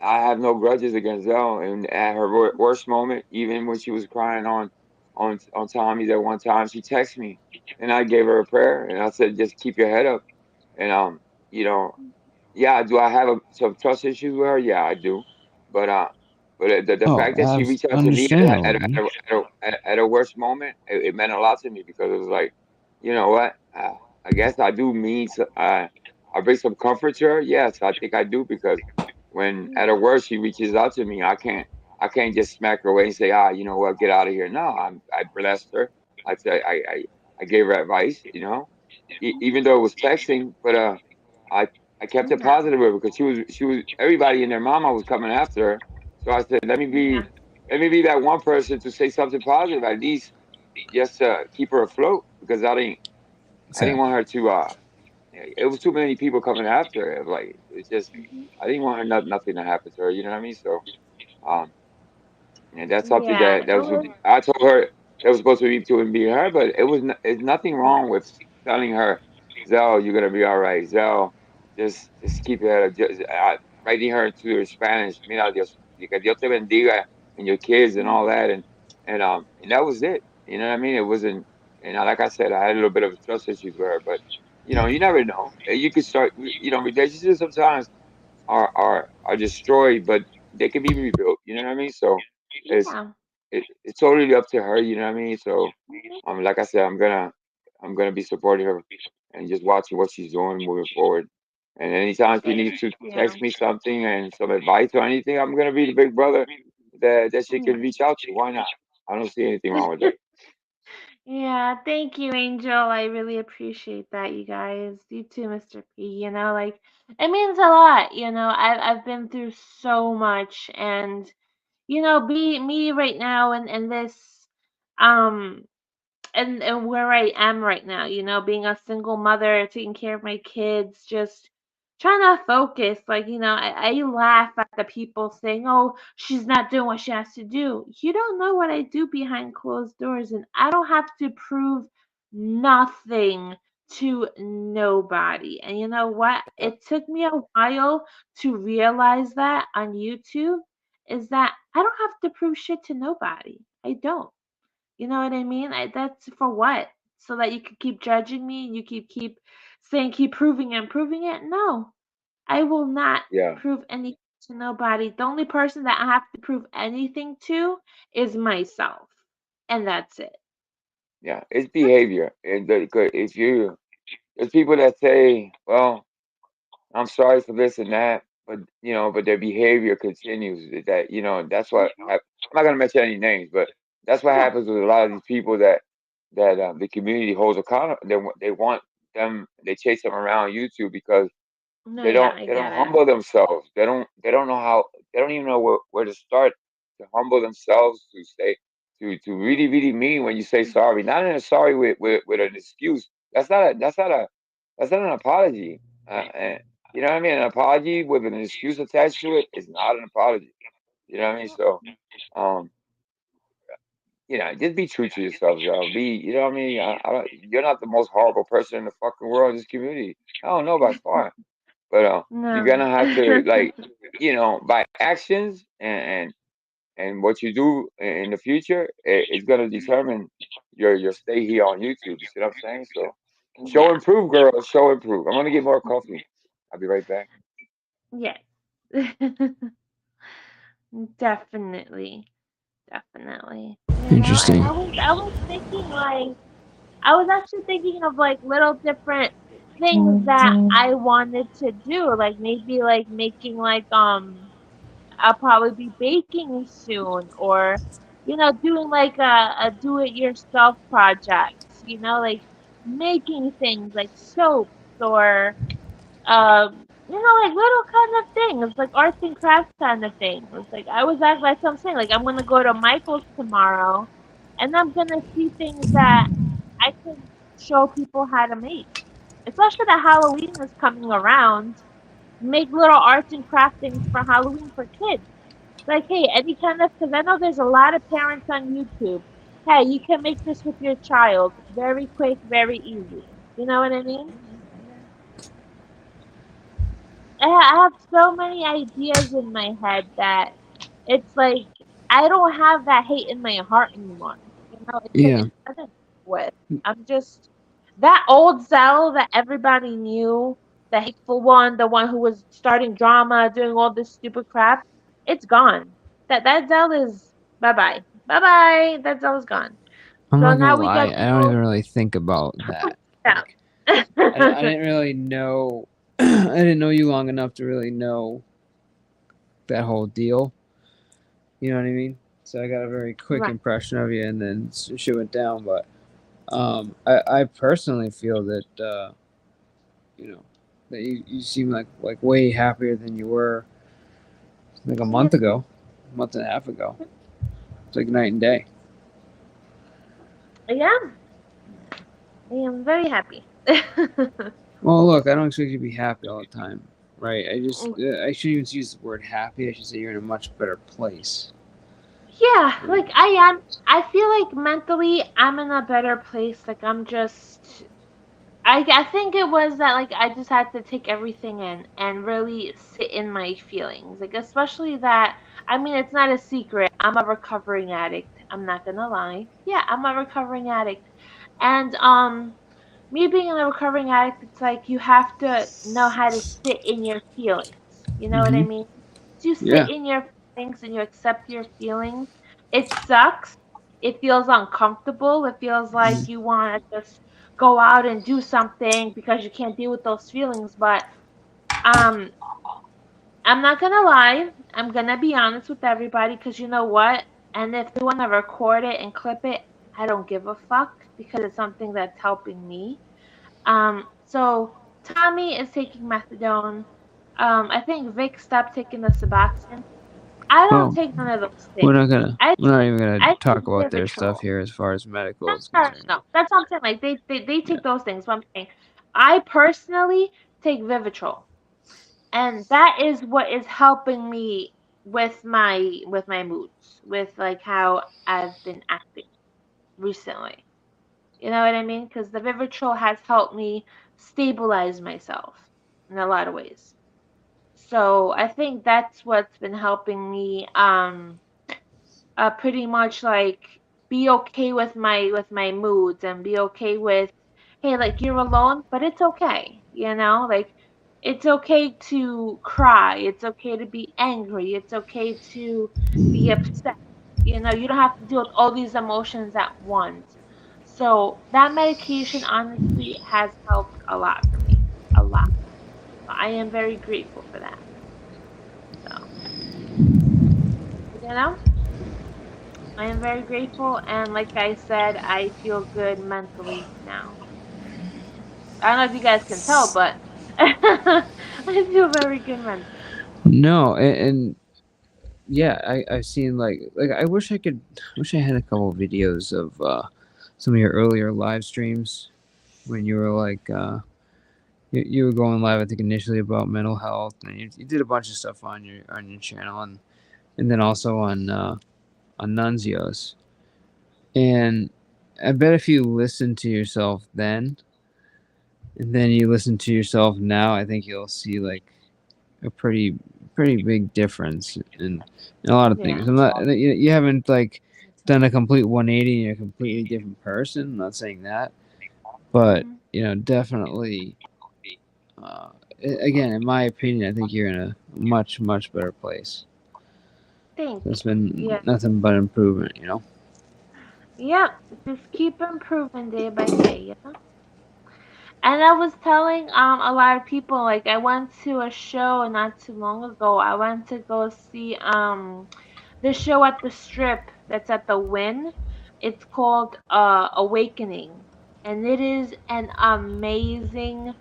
have no grudges against Zell. And at her worst moment, even when she was crying on Tommy, that one time she texted me, and I gave her a prayer, and I said, just keep your head up. And you know, yeah, do I have some trust issues with her? Yeah, I do. But the oh, fact that she reached out to me understandable, man. at a worst moment, it meant a lot to me, because it was like, you know what? I guess I do mean I bring some comfort to her. Yes, I think I do, because when at her worst she reaches out to me, I can't just smack her away and say, you know what, get out of here. No, I blessed her. I said I gave her advice, even though it was texting, but I I kept it Yeah. positive with her, because she was everybody and their mama was coming after her. So I said, Yeah. let me be that one person to say something positive, at least just to keep her afloat, because I didn't want Exactly. her to it was too many people coming after her. Like, it's just, I didn't want her nothing to happen to her. You know what I mean? So um, and that's something Yeah. that was I told her that was supposed to be between me and her, but it's nothing wrong with telling her, Zell, you're gonna be all right. Zell, just keep your head up. Writing her into her Spanish, mira, Dios, que Dios te bendiga, and your kids and all that, and that was it. You know what I mean? It wasn't, and like I said, I had a little bit of trust issues with her, but you never know. You could start, relationships sometimes are destroyed, but they can be rebuilt. You know what I mean? So it's Yeah. it's totally up to her. You know what I mean? So like I said, I'm gonna be supporting her and just watching what she's doing moving forward. And anytime she needs to Yeah. text me something and some advice or anything, I'm gonna be the big brother that she can reach out to. Why not? I don't see anything wrong with that. Yeah, thank you, Angel. I really appreciate that, you guys. You too, Mr. P. Like it means a lot. I've been through so much, and be me right now, and this, um, and where I am right now, being a single mother, taking care of my kids, just trying to focus. Like, I laugh at the people saying, "Oh, she's not doing what she has to do." You don't know what I do behind closed doors, and I don't have to prove nothing to nobody. And you know what? It took me a while to realize that on YouTube is that I don't have to prove shit to nobody. I don't. You know what I mean? That's for what? So that you could keep judging me and you keep saying keep proving it and proving it? No. I will not Yeah. prove anything to nobody. The only person that I have to prove anything to is myself. And that's it. Yeah, it's behavior, and if there's people that say, "Well, I'm sorry for this and that," but their behavior continues. That's what I'm not gonna mention any names, but that's what happens with a lot of these people that the community holds accountable. They want them, they chase them around YouTube because No, they yeah, don't I they don't get it. humble themselves. They don't know how. They don't even know where to start to humble themselves to say to really really mean when you say sorry. Not in a sorry with an excuse. That's not an apology. And, you know what I mean? An apology with an excuse attached to it is not an apology. You know what I mean? So, um, just be true to yourselves, y'all. You know what I mean? You're not the most horrible person in the fucking world in this community. I don't know by far. But you're No. gonna have to by actions and what you do in the future is gonna determine your stay here on YouTube. You see what I'm saying? So show Yeah. improve, girls. Show improve. I'm gonna get more coffee. I'll be right back. Yes. Definitely. Definitely. And Interesting. I was thinking like I was actually thinking of like little different things that I wanted to do, like maybe like making like I'll probably be baking soon, or doing like a do it yourself project, like making things like soaps or like little kind of things, like arts and crafts kind of things. Like I was like that's what I'm saying. Like I'm gonna go to Michael's tomorrow, and I'm gonna see things that I can show people how to make. Especially that Halloween is coming around. Make little arts and craft things for Halloween for kids. Like, hey, any kind of, because I know there's a lot of parents on YouTube. Hey, you can make this with your child. Very quick, very easy. You know what I mean? I have so many ideas in my head that it's like I don't have that hate in my heart anymore. Yeah. It's nothing with. I'm just that old Zell that everybody knew, the hateful one, the one who was starting drama, doing all this stupid crap. It's gone. That Zell is bye bye. Bye bye. That Zell is gone. I'm So not gonna now we lie, got I don't even really think about that. yeah. I didn't really know. I didn't know you long enough to really know that whole deal. You know what I mean? So I got a very quick Right. impression of you, and then shit went down. But I personally feel that that you seem like way happier than you were like a month ago, a month and a half ago. It's like night and day. Yeah. I am very happy. Well, look, I don't expect you to be happy all the time, right? I shouldn't even use the word happy. I should say you're in a much better place. Yeah, like I feel like mentally I'm in a better place. Like I'm just I think it was that like I just had to take everything in and really sit in my feelings. Like especially that I mean it's not a secret. I'm a recovering addict. I'm not gonna lie. Yeah, I'm a recovering addict. And me being a recovering addict, it's like you have to know how to sit in your feelings. You know what I Mm-hmm. mean? You sit Yeah. in your feelings and you accept your feelings. It sucks. It feels uncomfortable. It feels like you want to just go out and do something because you can't deal with those feelings. But um, I'm not gonna lie. I'm gonna be honest with everybody because you know what? And if you want to record it and clip it, I don't give a fuck because it's something that's helping me. So Tommy is taking methadone. I think Vic stopped taking the Suboxone. I don't Well, take none of those we're things. not even gonna I talk take about their Vivitrol. stuff here as far as medical is No, concerned. that's what I'm saying. Like they take those things. But I'm saying I personally take Vivitrol, and that is what is helping me with my moods, with like how I've been acting recently. You know what I mean? Because the Vivitrol has helped me stabilize myself in a lot of ways. So I think that's what's been helping me pretty much like be okay with my moods and be okay with, hey, like you're alone, but it's okay, you know, like it's okay to cry, it's okay to be angry, it's okay to be upset, you know, you don't have to deal with all these emotions at once. So that medication honestly has helped a lot for me, a lot. I am very grateful for that. So, you know, I am very grateful, and like I said, I feel good mentally now. I don't know if you guys can tell, but I feel very good mentally. No, and yeah, I've seen like I wish I had a couple videos of some of your earlier live streams when you were like you were going live, I think, initially about mental health, and you did a bunch of stuff on your channel, and then also on Nunzio's. And I bet if you listen to yourself then, and then you listen to yourself now, I think you'll see like a pretty big difference in a lot of things. I'm not you haven't like done a complete 180 and you're a completely different person. I'm not saying that, but you know, definitely. Again, in my opinion, I think you're in a much better place. Thank It's you. been Yeah. nothing but improvement, you know. Yep. Just keep improving day by day, you know? And I was telling a lot of people, like I went to a show not too long ago. I went to go see the show at the Strip that's at the Wynn. It's called Awakening, and it is an amazing,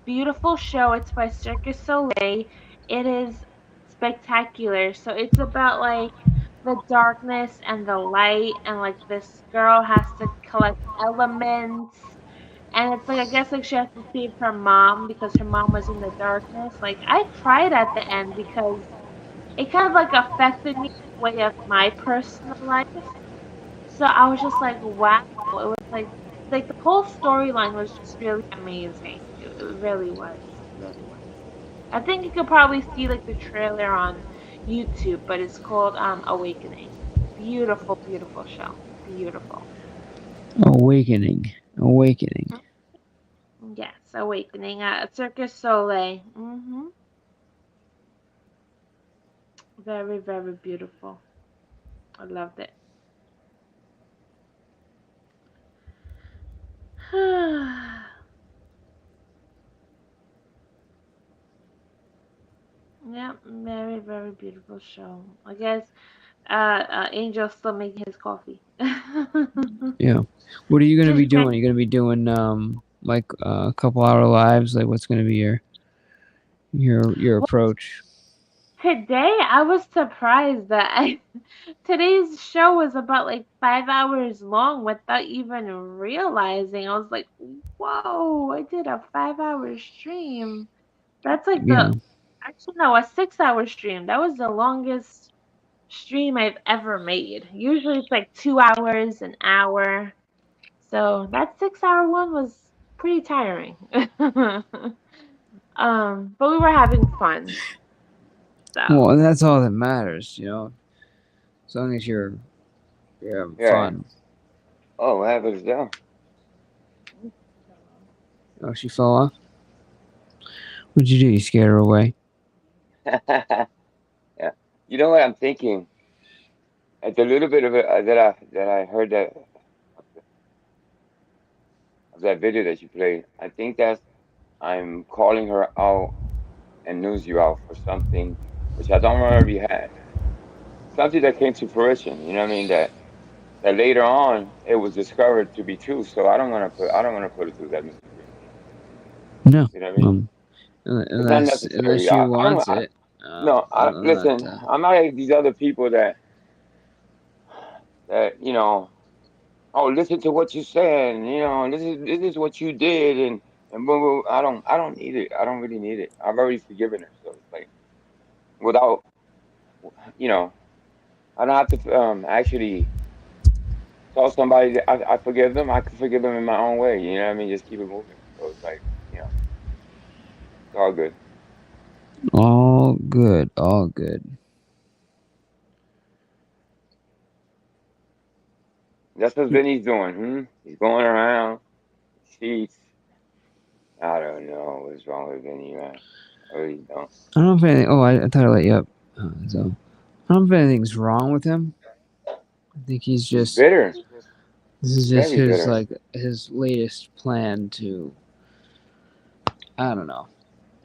beautiful show. It's by Circus Soleil. It is spectacular. So it's about like the darkness and the light, and like this girl has to collect elements, and it's like I guess like she has to save her mom because her mom was in the darkness. Like I cried at the end because it kind of like affected me in a way of my personal life. So I was just like, wow. It was like the whole storyline was just really amazing. It really was. It really was. I think you could probably see like the trailer on YouTube, but it's called Awakening. Beautiful, beautiful show. Beautiful. Awakening. Yes, Awakening at Circus Soleil. Very, very beautiful. I loved it. Yeah, very, very beautiful show. I guess Angel's still making his coffee. Yeah. What are you gonna Just be doing? drank Are you gonna be doing like a couple hour lives? Like what's gonna be your approach? today. I was surprised that today's show was about like 5 hours long without even realizing. I was like, whoa, I did a 5 hour stream. That's like Yeah. actually no, a 6 hour stream. That was the longest stream I've ever made. Usually it's like 2 hours, an hour. So that 6 hour one was pretty tiring. But we were having fun. So Well, and that's all that matters, you know. As long as you're having fun. Oh, what happened to them? Oh, she fell off? What'd you do? You scared her away? Yeah. You know what I'm thinking? It's a little bit of it that I heard that of that video that you played. I think that's I'm calling her out and news you out for something which I don't remember you had. Something that came to fruition. You know what I mean? That that later on it was discovered to be true. So I don't want to put it through that, Mr. P. No, You know what I mean? It's not unless necessary. she I don't. wants it. No, I'm not. listen. I'm not like these other people that oh, listen to what you're saying. This is what you did, and blah, blah, blah. I don't need it. I don't really need it. I've already forgiven her, so it's like without you know, I don't have to actually tell somebody that I forgive them. I can forgive them in my own way. You know what I mean? Just keep it moving. So it's like it's all good. All good. All good. That's what Vinny's doing. He's going around sheets. I don't know what's wrong with Vinny, man. I really don't. I don't know if anything. Oh, I thought I let you up. So I don't know if anything's wrong with him. I think he's He's just. bitter. This is He's just very his bitter. his latest plan to. I don't know.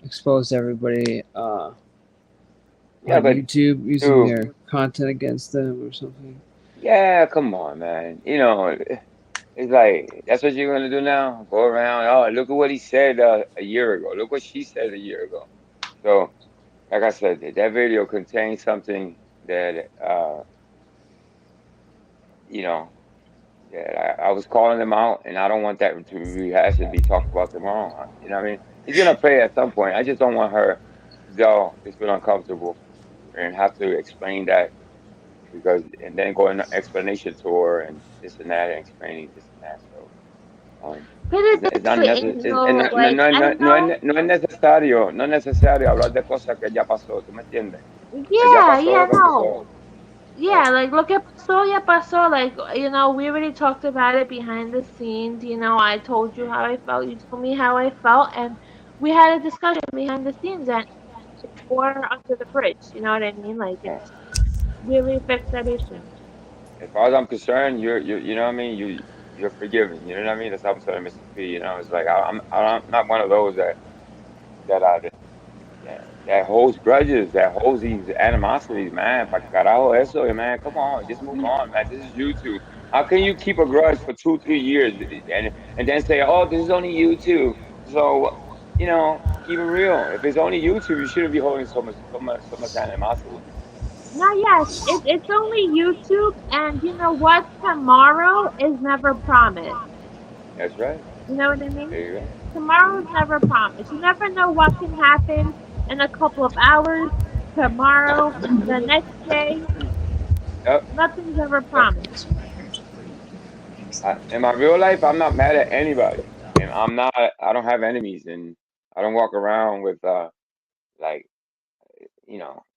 Expose everybody on Yeah, but YouTube using dude, their content against them or something. yeah, come on, man. It's like that's what you're gonna do now. Go around. Oh, look at what he said a year ago. Look what she said a year ago. So, like I said, that video contains something that you know that I was calling them out, and I don't want that to be rehashed and be talked about tomorrow. You know what I mean? He's gonna pay at some point. I just don't want her to feel uncomfortable and have to explain that because and then go on an explanation tour and this and that and explaining this and that. So Put it it's this not way, necessary. Angel. Like I know. No es necesario, no es necesario hablar de cosas que ya pasó. ¿Tú me entiendes? Que ya Yeah, pasó, yeah, ya pasó. no. Yeah, like lo que pasó ya pasó. Like we already talked about it behind the scenes. I told you how I felt. You told me how I felt, and we had a discussion behind the scenes, and it's water under the bridge. You know what I mean? Like Yeah. it's we already fixed that issue. As far as I'm concerned, you know what I mean. You're forgiven. You know what I mean. That's how I'm telling Mr. P. It's like I'm not one of those that I that holds grudges, that holds these animosities, man. Pa carajo eso, man. Come on, just move on, man. This is YouTube. How can you keep a grudge for 2, 3 years and then say, oh, this is only YouTube? So, keep it real. If it's only YouTube, you shouldn't be holding so much animosity. No, yes, it's only YouTube, and you know what? Tomorrow is never promised. That's right. You know what I mean? There you go. Tomorrow's never promised. You never know what can happen in a couple of hours, tomorrow, the next day. Yep. Nothing's ever Yep. promised. In my real life, I'm not mad at anybody, and I don't have enemies, and I don't walk around with like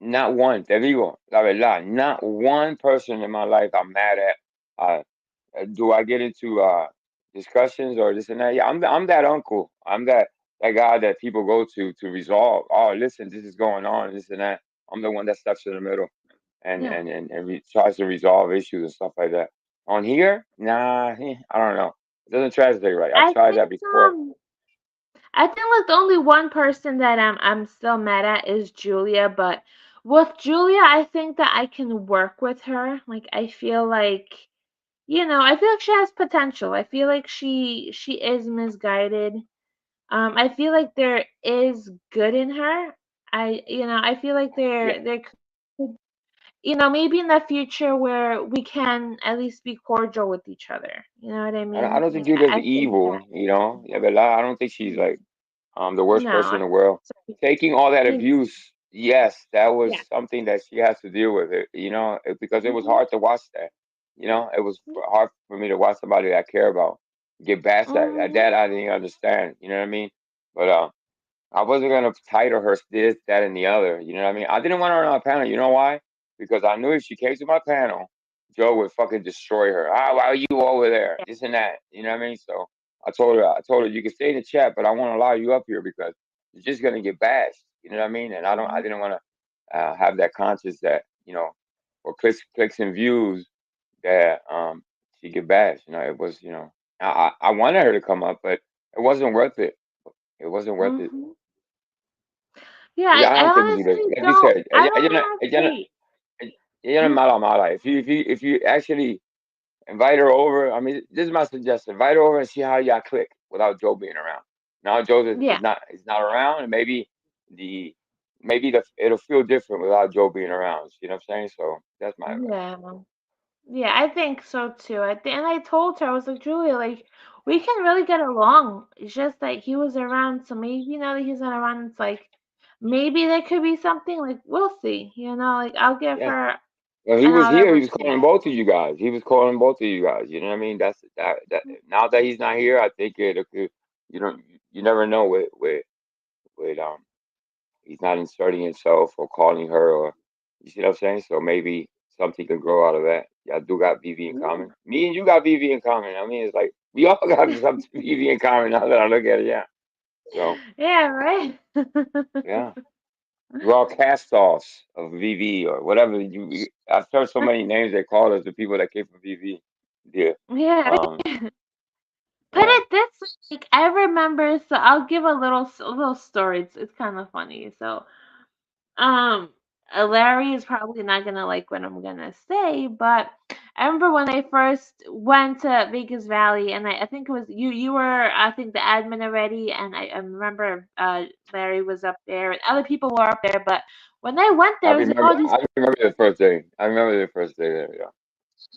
not one. Te digo la verdad, not one person in my life I'm mad at. Do I get into discussions or this and that? Yeah, I'm that uncle. I'm that guy that people go to resolve. Oh, listen, this is going on, this and that. I'm the one that steps in the middle and Yeah. tries to resolve issues and stuff like that. On here, nah, I don't know. It doesn't translate right. I've I tried think that before. I think like the only one person that I'm still mad at is Julia, but with Julia I think that I can work with her. Like I feel like I feel like she has potential. I feel like she is misguided. I feel like there is good in her. I feel like Yeah, there could maybe in the future where we can at least be cordial with each other. You know what I I mean? don't think Like Julia's I think that evil. Yeah, but I don't think she's like the worst person no, in the world. Taking all that you abuse, yes, that was yeah. something that she has to deal with. Because it was hard to watch that. It was hard for me to watch somebody that I care about get bashed at Mhm. that. I didn't understand. You know what I mean? But I wasn't gonna title her this, that, and the other. You know what I mean? I didn't want her on my panel. You know why? Because I knew if she came to my panel, Joe would fucking destroy her. Why are you over there? This and that. You know what I mean? So I told her, you can stay in the chat, but I won't allow you up here because you're just gonna get bashed. You know what I mean? And I didn't want to have that conscience that for clicks and views that she get bashed. It was I wanted her to come up, but it wasn't worth it. It wasn't worth it. Mhm. Yeah, I I don't think Juliet, honestly like you don't. said, I don't have hate. ella no es Mhm. mala mala. If you actually invite her over. I mean, this is my suggestion. Invite her over and see how y'all click without Joe being around. Now Joe Yeah. is not around, and the it'll feel different without Joe being around. You know what I'm saying? So that's my advice. Yeah. Yeah, I think so too. And I told her, I was like, Julia, like, we can really get along. It's just that he was around, so maybe now that he's not around, it's like maybe there could be something. Like, we'll see. Like, I'll give Yeah. her Well, he was here. another He was calling chance. both of you guys. He was calling both of you guys. You know what I mean? That. Now that he's not here, I think it could. You don't. You never know with he's not inserting himself or calling her, or you see what I'm saying? So maybe something can grow out of that. Y'all do got VV in common. Me and you got VV in common. I mean, it's like we all got some VV in common now that I look at it. Yeah. So Yeah, right? yeah, we're all cast-offs of VV or whatever I've heard so many names they call us, the people that came from VV. Yeah. Yeah. Um. Put Yeah. it this way, like, I remember, so I'll give a little story. It's kind of funny. So, Um, Larry is probably not gonna like what I'm gonna say, but I remember when I first went to Vegas Valley, and I think it was you. You were, I think, the admin already, and I remember Larry was up there, and other people were up there. But when I went there, I was like, oh, these. I remember the first day. I remember the first day there. Yeah.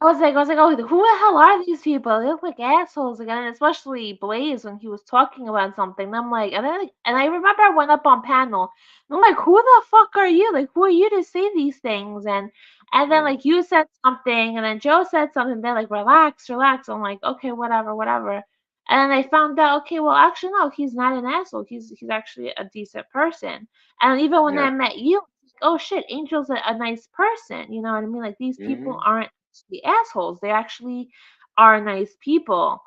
I was like, oh, who the hell are these people? They look like assholes again, and especially Blaze when he was talking about something. And I'm like, and I remember I went up on panel. And I'm like, who the fuck are you? Like, who are you to say these things? And then like you said something, and then Joe said something. They're like, relax, relax. I'm like, okay, whatever, whatever. And then I found out, okay, well, actually, no, he's not an asshole. He's actually a decent person. And even when I Yeah. met you, oh shit, Angel's a nice person. You know what I mean? Like these people Hmm. aren't the assholes. They actually are nice people.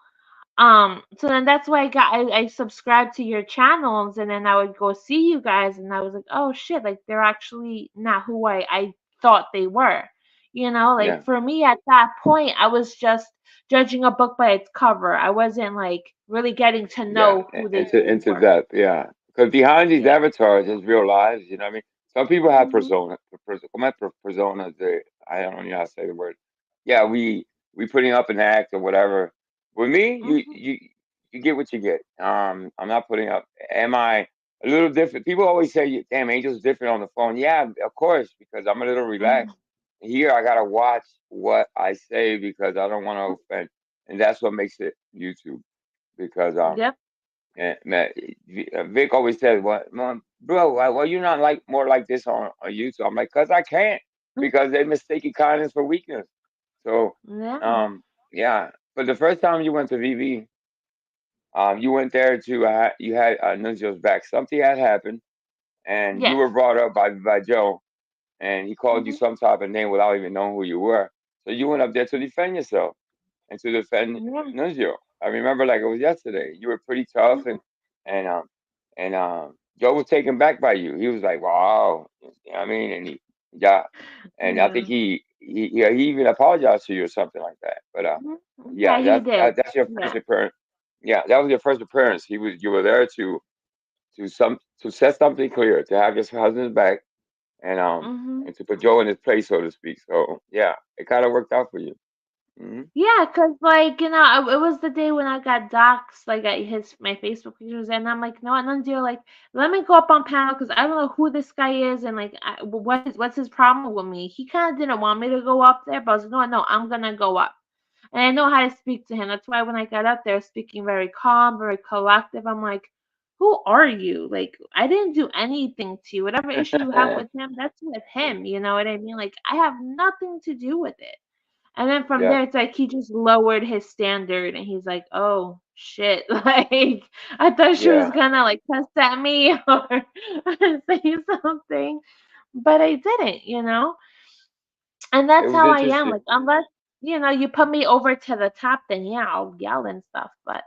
So then that's why I subscribed to your channels, and then I would go see you guys, and I was like, oh shit, like they're actually not who I thought they were. Like Yeah. for me at that point, I was just judging a book by its cover. I wasn't like really getting to Yeah. know who they really Into were. depth. Yeah. Because behind these Yeah. avatars is real lives. You know what I mean? Some people have Mhm. personas. I don't know how to say the word. Yeah. We putting up an act or whatever. With me, Mhm. you get what you get. I'm not putting up. Am I a little different? People always say, "Damn, Angel's different on the phone." Yeah, of course, because I'm a little Mhm. relaxed. Here, I gotta watch what I say because I don't want to offend, and that's what makes it YouTube. Because Yep. man, Vic always says, "What, bro? Why you not like more like this on YouTube?" I'm like, "Cause I can't, because they mistaken kindness for weakness." So, Yeah. um, yeah. But the first time you went to VV, you went there to you had Nunzio's back. Something had happened, and you Yes. were brought up by Joe, and he called you Mhm. some type of name without even knowing who you were. So you went up there to defend yourself and to defend Yeah. Nunzio. I remember like it was yesterday. You were pretty tough, and Joe was taken back by you. He was like, "Wow," you know what I mean, and yeah, and I think Yeah. he even apologized to you or something like that. But Mhm. Yeah, yeah, he did. that's your first Yeah. appearance. Yeah, that was your first appearance. You were there to set something clear, to have your husband's back, Mhm. and to put Joe in his place, so to speak. So yeah, it kind of worked out for you. Hmm. Yeah, 'cause like, it was the day when I got doxxed, like at my Facebook pictures, and I'm like, no, and then they're like, let me go up on panel because I don't know who this guy is, and like, what's his problem with me? He kind of didn't want me to go up there, but I was like, no, no, I'm gonna go up. And I know how to speak to him. That's why when I got up there, speaking very calm, very collective, I'm like, who are you? Like, I didn't do anything to you. Whatever issue you have with him, that's with him. You know what I mean? Like, I have nothing to do with it. And then from Yeah, there, it's like he just lowered his standard, and he's like, "Oh shit!" Like I thought she was yeah. gonna like cuss at me or say something, but I didn't. And It that's was how I am. interesting. Like unless you put me over to the top, then yeah, I'll yell and stuff. But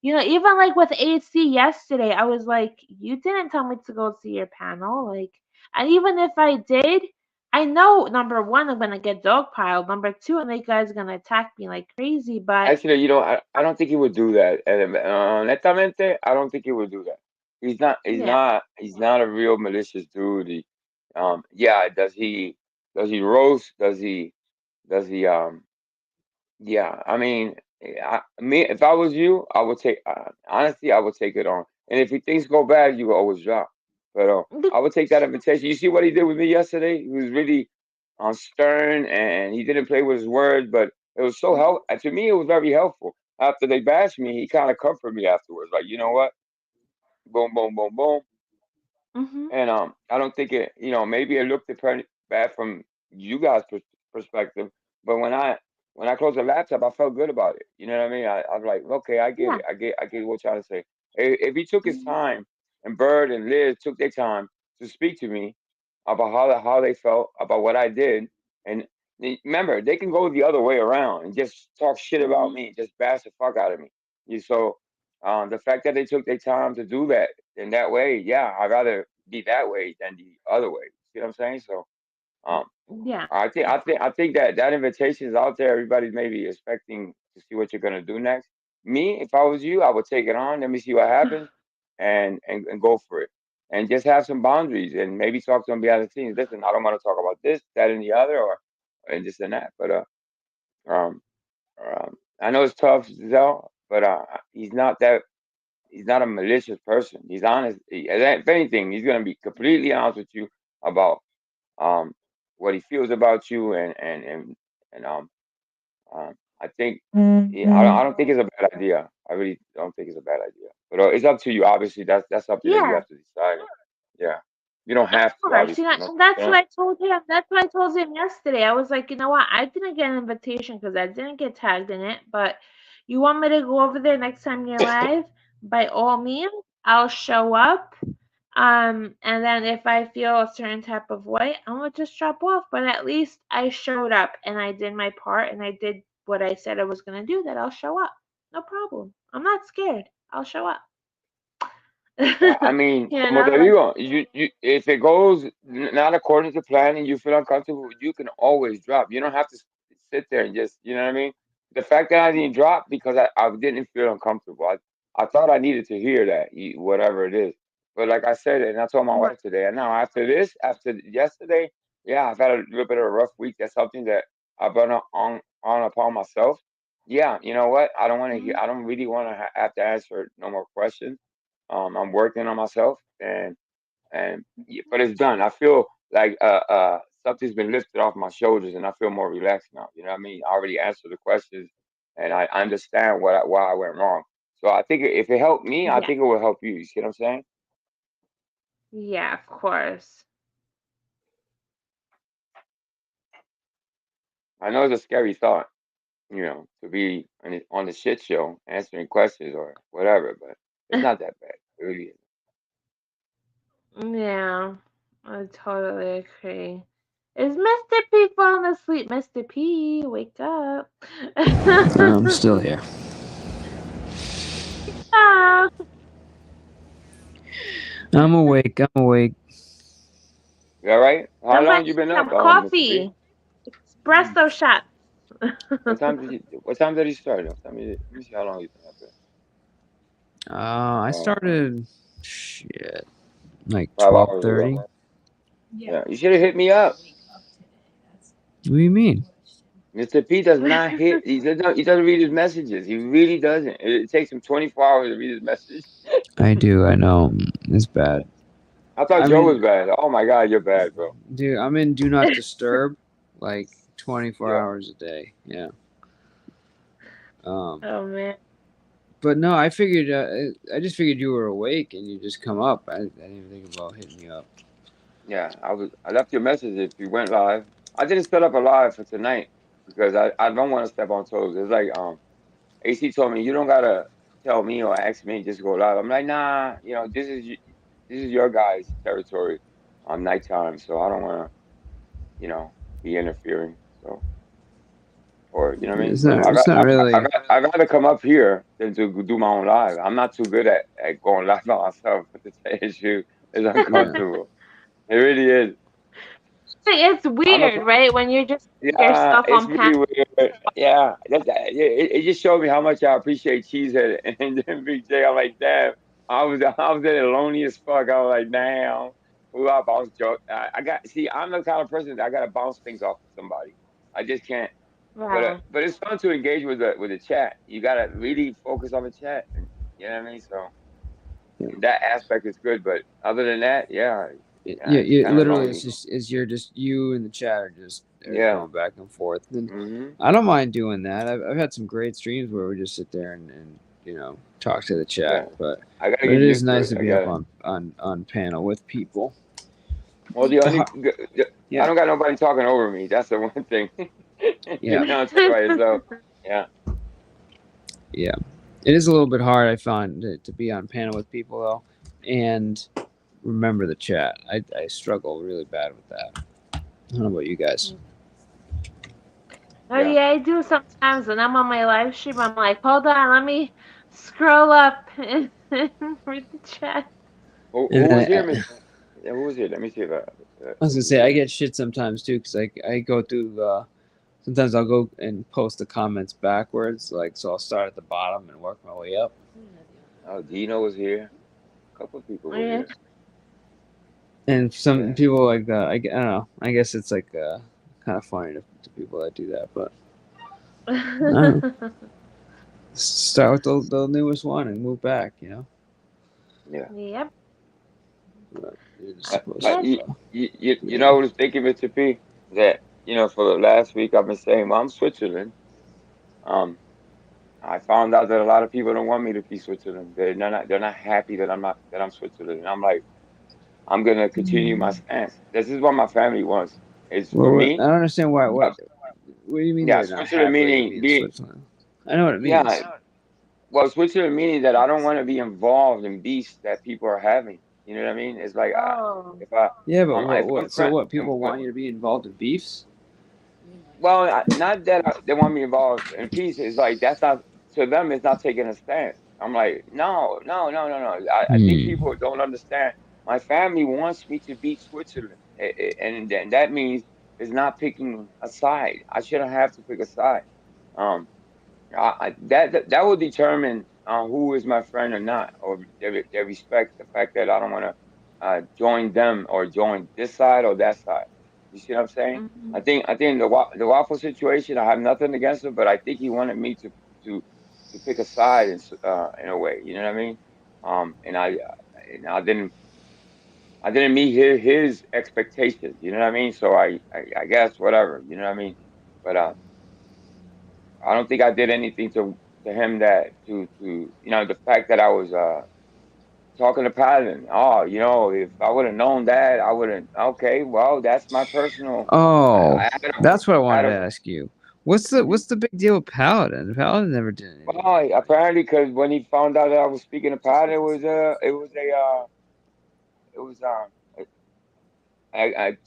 even like with AC yesterday, I was like, you didn't tell me to go see your panel. Like, and even if I did, I know number one, I'm gonna get dogpiled. Number two, and you guys are gonna attack me like crazy. But Actually, I don't think he would do that. And honestamente, I don't think he would do that. He's not. He's yeah, not. He's not a real malicious dude. Yeah. Does he roast? Does he? Yeah, I mean, if I was you, I would take honestly, I would take it on. And if things go bad, you will always drop. But I would take that invitation. You see what he did with me yesterday? He was really stern, and he didn't play with his words, but it was so help. To me, it was very helpful. After they bashed me, he kind of comforted me afterwards. Like, you know what? Boom, boom, boom, boom. Mm-hmm. And I don't think it, maybe it looked bad from you guys' perspective, but when I closed the laptop, I felt good about it. You know what I mean? I was like, okay, I get Yeah. it. I get what you're trying to say. If he took his Mhm. time, and Bird and Liz took their time to speak to me about how they felt about what I did, and remember, they can go the other way around and just talk shit about Mhm. me, just bash the fuck out of me. So the fact that they took their time to do that in that way, yeah, I'd rather be that way than the other way. See what I'm saying? So um, Yeah. I think that invitation is out there. Everybody's maybe expecting to see what you're gonna do next. Me, if I was you, I would take it on. Let me see what happens, and go for it. And just have some boundaries, and maybe talk to them behind the scenes. Listen, I don't want to talk about this, that, and the other, or and this and that. But um, I know it's tough, Zell, but he's not that. He's not a malicious person. He's honest. If anything, he's gonna be completely honest with you about um what he feels about you, and I think, yeah, I don't think it's a bad idea. I really don't think it's a bad idea. But it's up to you. Obviously, that's something that you Yeah. have to decide. Yeah, you don't Of have to, course, obviously. No, and that's yeah. what I told him. That's what I told him yesterday. I was like, you know what? I didn't get an invitation because I didn't get tagged in it. But you want me to go over there next time you're live? By all means, I'll show up. And then if I feel a certain type of way, I'm gonna just drop off. But at least I showed up and I did my part and I did what I said I was gonna do. That I'll show up. No problem. I'm not scared. I'll show up. I mean, You como know, te like digo, if it goes not according to plan and you feel uncomfortable, you can always drop. You don't have to sit there and just, you know what I mean? The fact that I didn't drop because I didn't feel uncomfortable. I thought I needed to hear that, whatever it is. But like I said, and I told my right. wife today, and now after yesterday, yeah, I've had a little bit of a rough week. That's something that I've been on upon myself. Yeah, you know what? I don't want to hear. Mhm. I don't really want to have to answer no more questions. I'm working on myself, but it's done. I feel like something's been lifted off my shoulders, and I feel more relaxed now. You know what I mean? I already answered the questions, and I understand why I went wrong. So I think if it helped me, I Yeah. think it will help you. You see what I'm saying? Yeah, of course. I know it's a scary thought, to be on the shit show answering questions or whatever, but it's not that bad. It really is. Yeah, I totally agree. Is Mr. P falling asleep? Mr. P, wake up. I'm still here. Ah, I'm awake. I'm awake. You all right? How somebody long you been some up, Mr. B? coffee. Espresso shots. What time did he start? Let me see how long he's been up there. I Uh, started shit like 5 hours ago. 12:30. Yeah, you should have hit me up. What do you mean? Mr. P does not hit. He doesn't read his messages. He really doesn't. It takes him 24 hours to read his message. I do. I know. It's bad. I thought I Joe was mean, bad. Oh my God, you're bad, bro. dude, I'm in do not disturb like 24 Yeah. hours a day. Yeah. Um, Oh man. but no, I just figured you were awake and you just come up. I didn't even think about hitting you up. Yeah, I left your message if you went live. I didn't set up a live for tonight because I don't want to step on toes. It's like AC told me you don't gotta tell me or ask me, just go live. I'm like, nah, this is your guys' territory on nighttime, so I don't wanna, be interfering. So, or you know what I mean. It's So not. It's not really. I'd rather come up here than to do my own live. I'm not too good at going live by myself. But to tell you the truth, it's Yeah. uncomfortable. It really is. It's I'm a weird, right? When you're just Yeah, yourself it's on really panel. weird. Yeah, it just showed me how much I appreciate Cheesehead and then Big J. I'm like, damn, I was there lonely as fuck. I was like, damn, who I bounce joke. I got see, I'm the kind of person that I gotta bounce things off of somebody. I just can't. Right. But it's fun to engage with the chat. You gotta really focus on the chat, and you know what I mean. So that aspect is good, but other than that, yeah, it's kind of Literally, lonely. you're just you and the chat are just Yeah. going back and forth. And Hmm. I don't mind doing that. I've had some great streams where we just sit there and talk to the chat. Yeah. But I gotta it get is used to nice it. to I be up gotta. on panel with people. Well, the only I Yeah, don't got nobody talking over me. That's the one thing. yeah, You know, it's by yourself. Yeah. yeah. It is a little bit hard, I find, to be on panel with people though, and remember the chat. I struggle really bad with that. I don't know about you guys. Oh yeah, I do sometimes when I'm on my live stream. I'm like, hold on, let me scroll up and read the chat. Who And was here, then Miss? Yeah, who was here? Let me see if I was gonna who was say I here. get shit sometimes too because I go through. Sometimes I'll go and post the comments backwards, like so I'll start at the bottom and work my way up. Oh, Dino was here. A couple of people were Yeah. here. And some Yeah. people like that. I don't know. I guess it's like kind of funny to people that do that, but I don't know. Start with the newest one and move back. Yeah. Yep. But you're just supposed Yeah. to. You know, I was thinking, Mr. P, that for the last week I've been saying, well, I'm Switzerland. Um, I found out that a lot of people don't want me to be Switzerland. They're not happy that I'm Switzerland. And I'm like, I'm gonna continue my stance. This is what my family wants. It's for Well, I me. don't understand why. What? uh, What do you mean Yeah, they're not Switzerland happy to meaning be in being. Switzerland? I know what it means. Yeah, well, Switzerland meaning that I don't want to be involved in beefs that people are having. You know what I mean? It's like Oh. if I Yeah, but if I'm what? So friend, what? People want you to be involved in beefs? well, not that they want me involved in peace. It's like that's not to them. It's not taking a stand. I'm like, no, no, no, no, no. I think Hmm. people don't understand. My family wants me to beat Switzerland, and that means it's not picking a side. I shouldn't have to pick a side. Um, that will determine who is my friend or not, or they respect the fact that I don't want to join them or join this side or that side. You see what I'm saying? Mm-hmm. I think the waffle situation. I have nothing against it, but I think he wanted me to to pick a side in a way. You know what I mean? And I didn't meet his expectations. You know what I mean? So I guess whatever. You know what I mean? But I don't think I did anything to him that to the fact that I was talking to Paladin. Oh, if I would have known that, I wouldn't. Okay, well, that's my personal. Oh, I had a, that's what I I had wanted to a ask you. What's the big deal with Paladin? Paladin never did anything. well, apparently because when he found out that I was speaking to Paladin, it was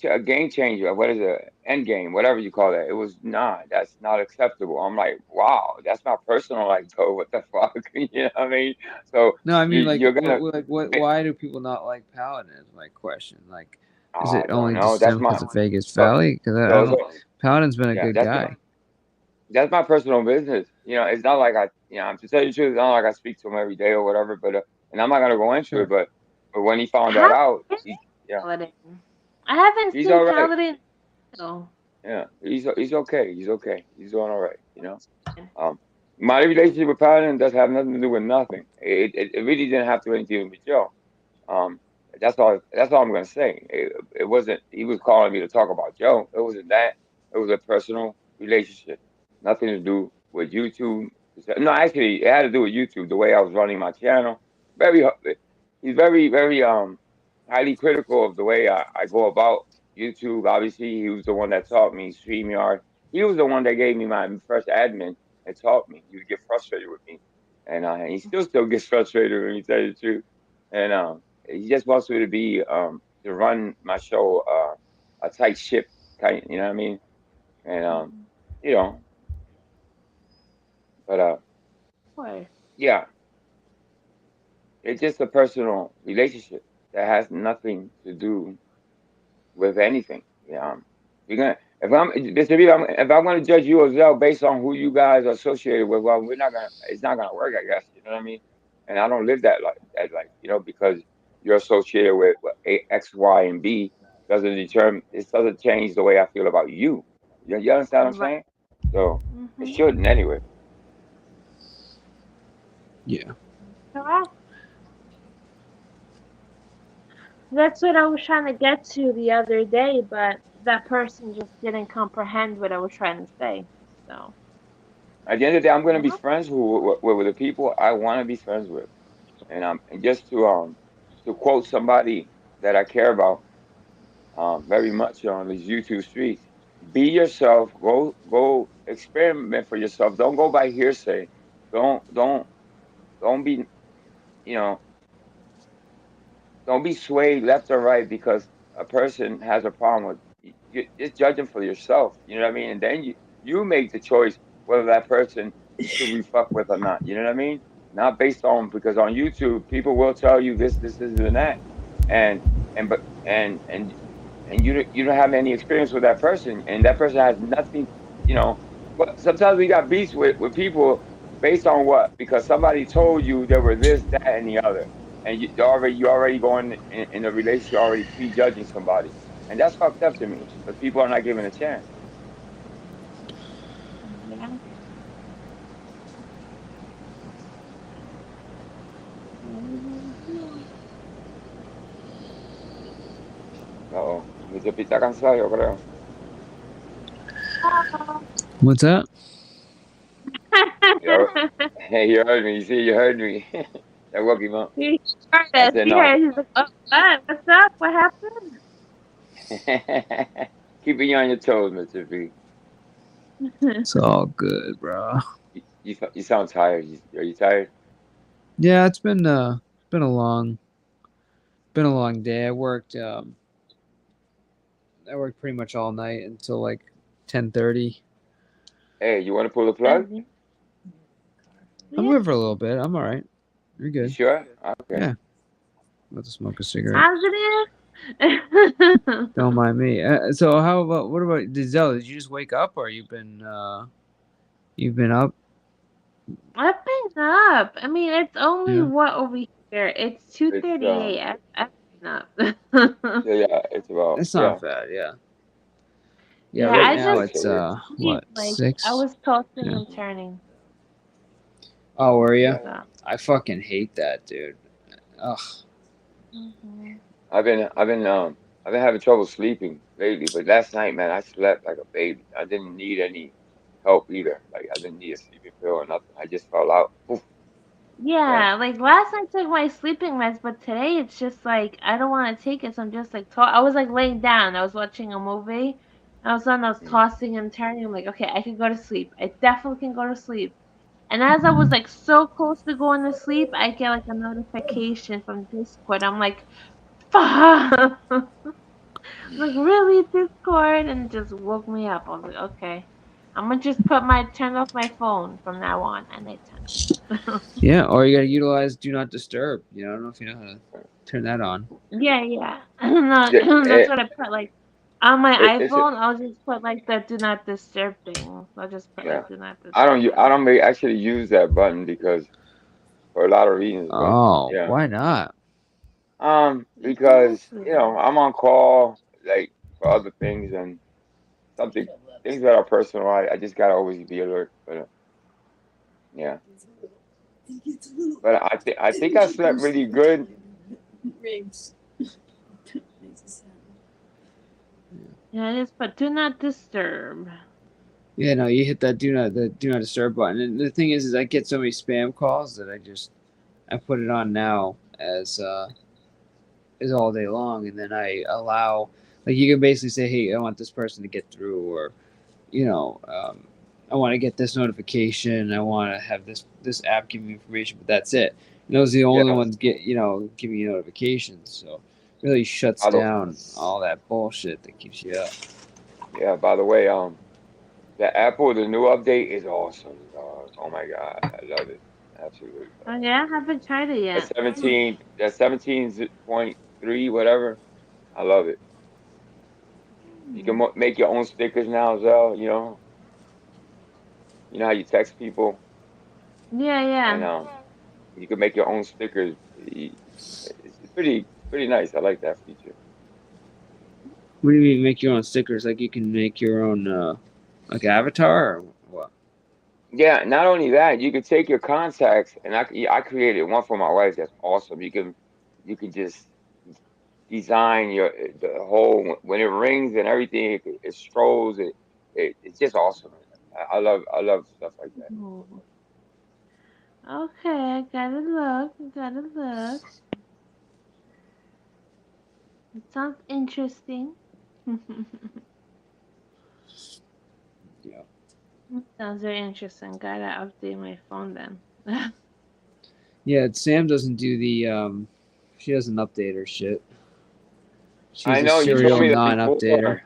a game changer. What is it? End game, whatever you call it. It was not. That's not acceptable. I'm like, wow, that's not personal. Like, though, what the fuck? You know what I mean? So No, I mean you're gonna. why do people not like Paladin? Is my question. Like, is I it don't only know. just That's them my because of Vegas so Valley? Because I so don't. Paladin's been a yeah. good guy. That's my personal business. It's not like to tell you the truth, it's not like I speak to him every day or whatever. But and I'm not gonna go into it. Sure. But when he found that How out, is yeah, Paladin? I haven't he's seen all right. Paladin. Oh. Yeah, he's okay. He's okay. He's doing all right. Um, my relationship with Paladin does have nothing to do with nothing. It really didn't have to do anything with Joe. Um, that's all. That's all I'm gonna say. It wasn't. He was calling me to talk about Joe. It wasn't that. It was a personal relationship. Nothing to do with YouTube. No, actually, it had to do with YouTube. The way I was running my channel. Very. He's very, very highly critical of the way I go about YouTube. Obviously, he was the one that taught me StreamYard. He was the one that gave me my first admin and taught me. He would get frustrated with me, and he still gets frustrated when he tell you the truth. And he just wants me to be to run my show a tight ship, kind. You know what I mean? And you know, but Why? yeah, it's just a personal relationship that has nothing to do with anything. Yeah, you're gonna if I'm gonna judge you as well based on who you guys are associated with, well, we're not gonna. It's not gonna work, I guess. You know what I mean? And I don't live that life, because you're associated with X, Y, and B doesn't determine. It doesn't change the way I feel about you. You understand what I'm Right. saying? So it shouldn't anyway. Yeah. Correct. That's what I was trying to get to the other day, but that person just didn't comprehend what I was trying to say. So, At the end of the day, I'm going to be yeah. friends with the people I want to be friends with, and just to quote somebody that I care about very much on these YouTube streets. Be yourself. Go experiment for yourself. Don't go by hearsay. Don't be you know don't be swayed left or right because a person has a problem with you. Just judge them for yourself. You know what I mean? And then you make the choice whether that person you should be fucked with or not. You know what I mean? Not based on because on YouTube people will tell you this, and that, and and but and you don't have any experience with that person, and that person has nothing. You know, but sometimes we got beefs with people based on what? Because somebody told you they were this, that, and the other, and you already going in a relationship already prejudging somebody, and that's fucked up to me because people are not given a chance. Yeah. Uh-oh, Mr. P está cansado, yo creo. What's that? Hey, you heard me. You see, you heard me. That woke him up. He heard I us. said He no. heard. He's like, "Oh, what? What's up? What happened?" Keeping you on your toes, Mr. P. It's all good, bro. You sound tired. Are you tired? Yeah, it's been a long day. I worked pretty much all night until like 10:30. Hey, you want to pull the plug? I'm good for a little bit. I'm all right. You're good. You sure? Okay. Yeah. About to smoke a cigarette. Positive. Don't mind me. So what about Giselle? Did you just wake up, or you've been up? I've been up. I mean, it's only Yeah. what over here. It's 2:38. I've been up. Yeah, it's about It's not bad. Yeah. Yeah. Yeah, Right I now just it's what, like 6? I was tossing Yeah. and turning. Oh, were you? So. I fucking hate that, dude. Ugh. I've been having trouble sleeping lately, but last night, man, I slept like a baby. I didn't need any help either. Like I didn't need a sleeping pill or nothing. I just fell out. Poof. Yeah, like last night I took my sleeping meds, but today it's just like I don't want to take it, so I'm just like I was like laying down. I was watching a movie. I was tossing and turning. I'm like, okay, I can go to sleep. I definitely can go to sleep. And as I was like so close to going to sleep, I get like a notification from Discord. I'm like, fuck. I'm like, really, Discord? And it just woke me up. I was like, okay. I'm gonna just turn off my phone from now on at nighttime. Yeah, or you gotta utilize Do Not Disturb. You know, I don't know if you know how to turn that on. Yeah. No, Yeah, that's what I put. Like on my it's iPhone, I'll just put like the do not disturb thing. I'll just put yeah. like do not disturb. I don't actually use that button because for a lot of reasons, but Oh, yeah. why not? Because I'm on call like for other things and things that are personal. I just gotta always be alert. But yeah. But I think I slept really good. Yeah, I just put do not disturb. Yeah, no, you hit that Do Not Disturb button, and the thing is I get so many spam calls that I put it on now as all day long, and then I allow, like, you can basically say, hey, I want this person to get through, or I want to get this notification, I want to have this app give me information, but that's it. And those are the only ones giving you notifications, so it really shuts down all that bullshit that keeps you up. Yeah. By the way, the new update is awesome, dog. Oh my god, I love it. Absolutely. Oh yeah, I haven't tried it yet. That 17.3, whatever. I love it. You can make your own stickers now, Zell. You know how you text people, Yeah. and you can make your own stickers. It's pretty nice. I like that feature. What do you mean make your own stickers? Like you can make your own like avatar? Or Yeah, not only that, you could take your contacts, and I created one for my wife. That's awesome. You can just design the whole when it rings and everything. It strolls. It's just awesome. I love stuff like that. Oh. Okay, I gotta look. I gotta look. It sounds interesting. Yeah. Sounds very interesting. Gotta update my phone then. Yeah, Sam doesn't do the she doesn't update her shit. I She's a know you told serial me that non-updater. before.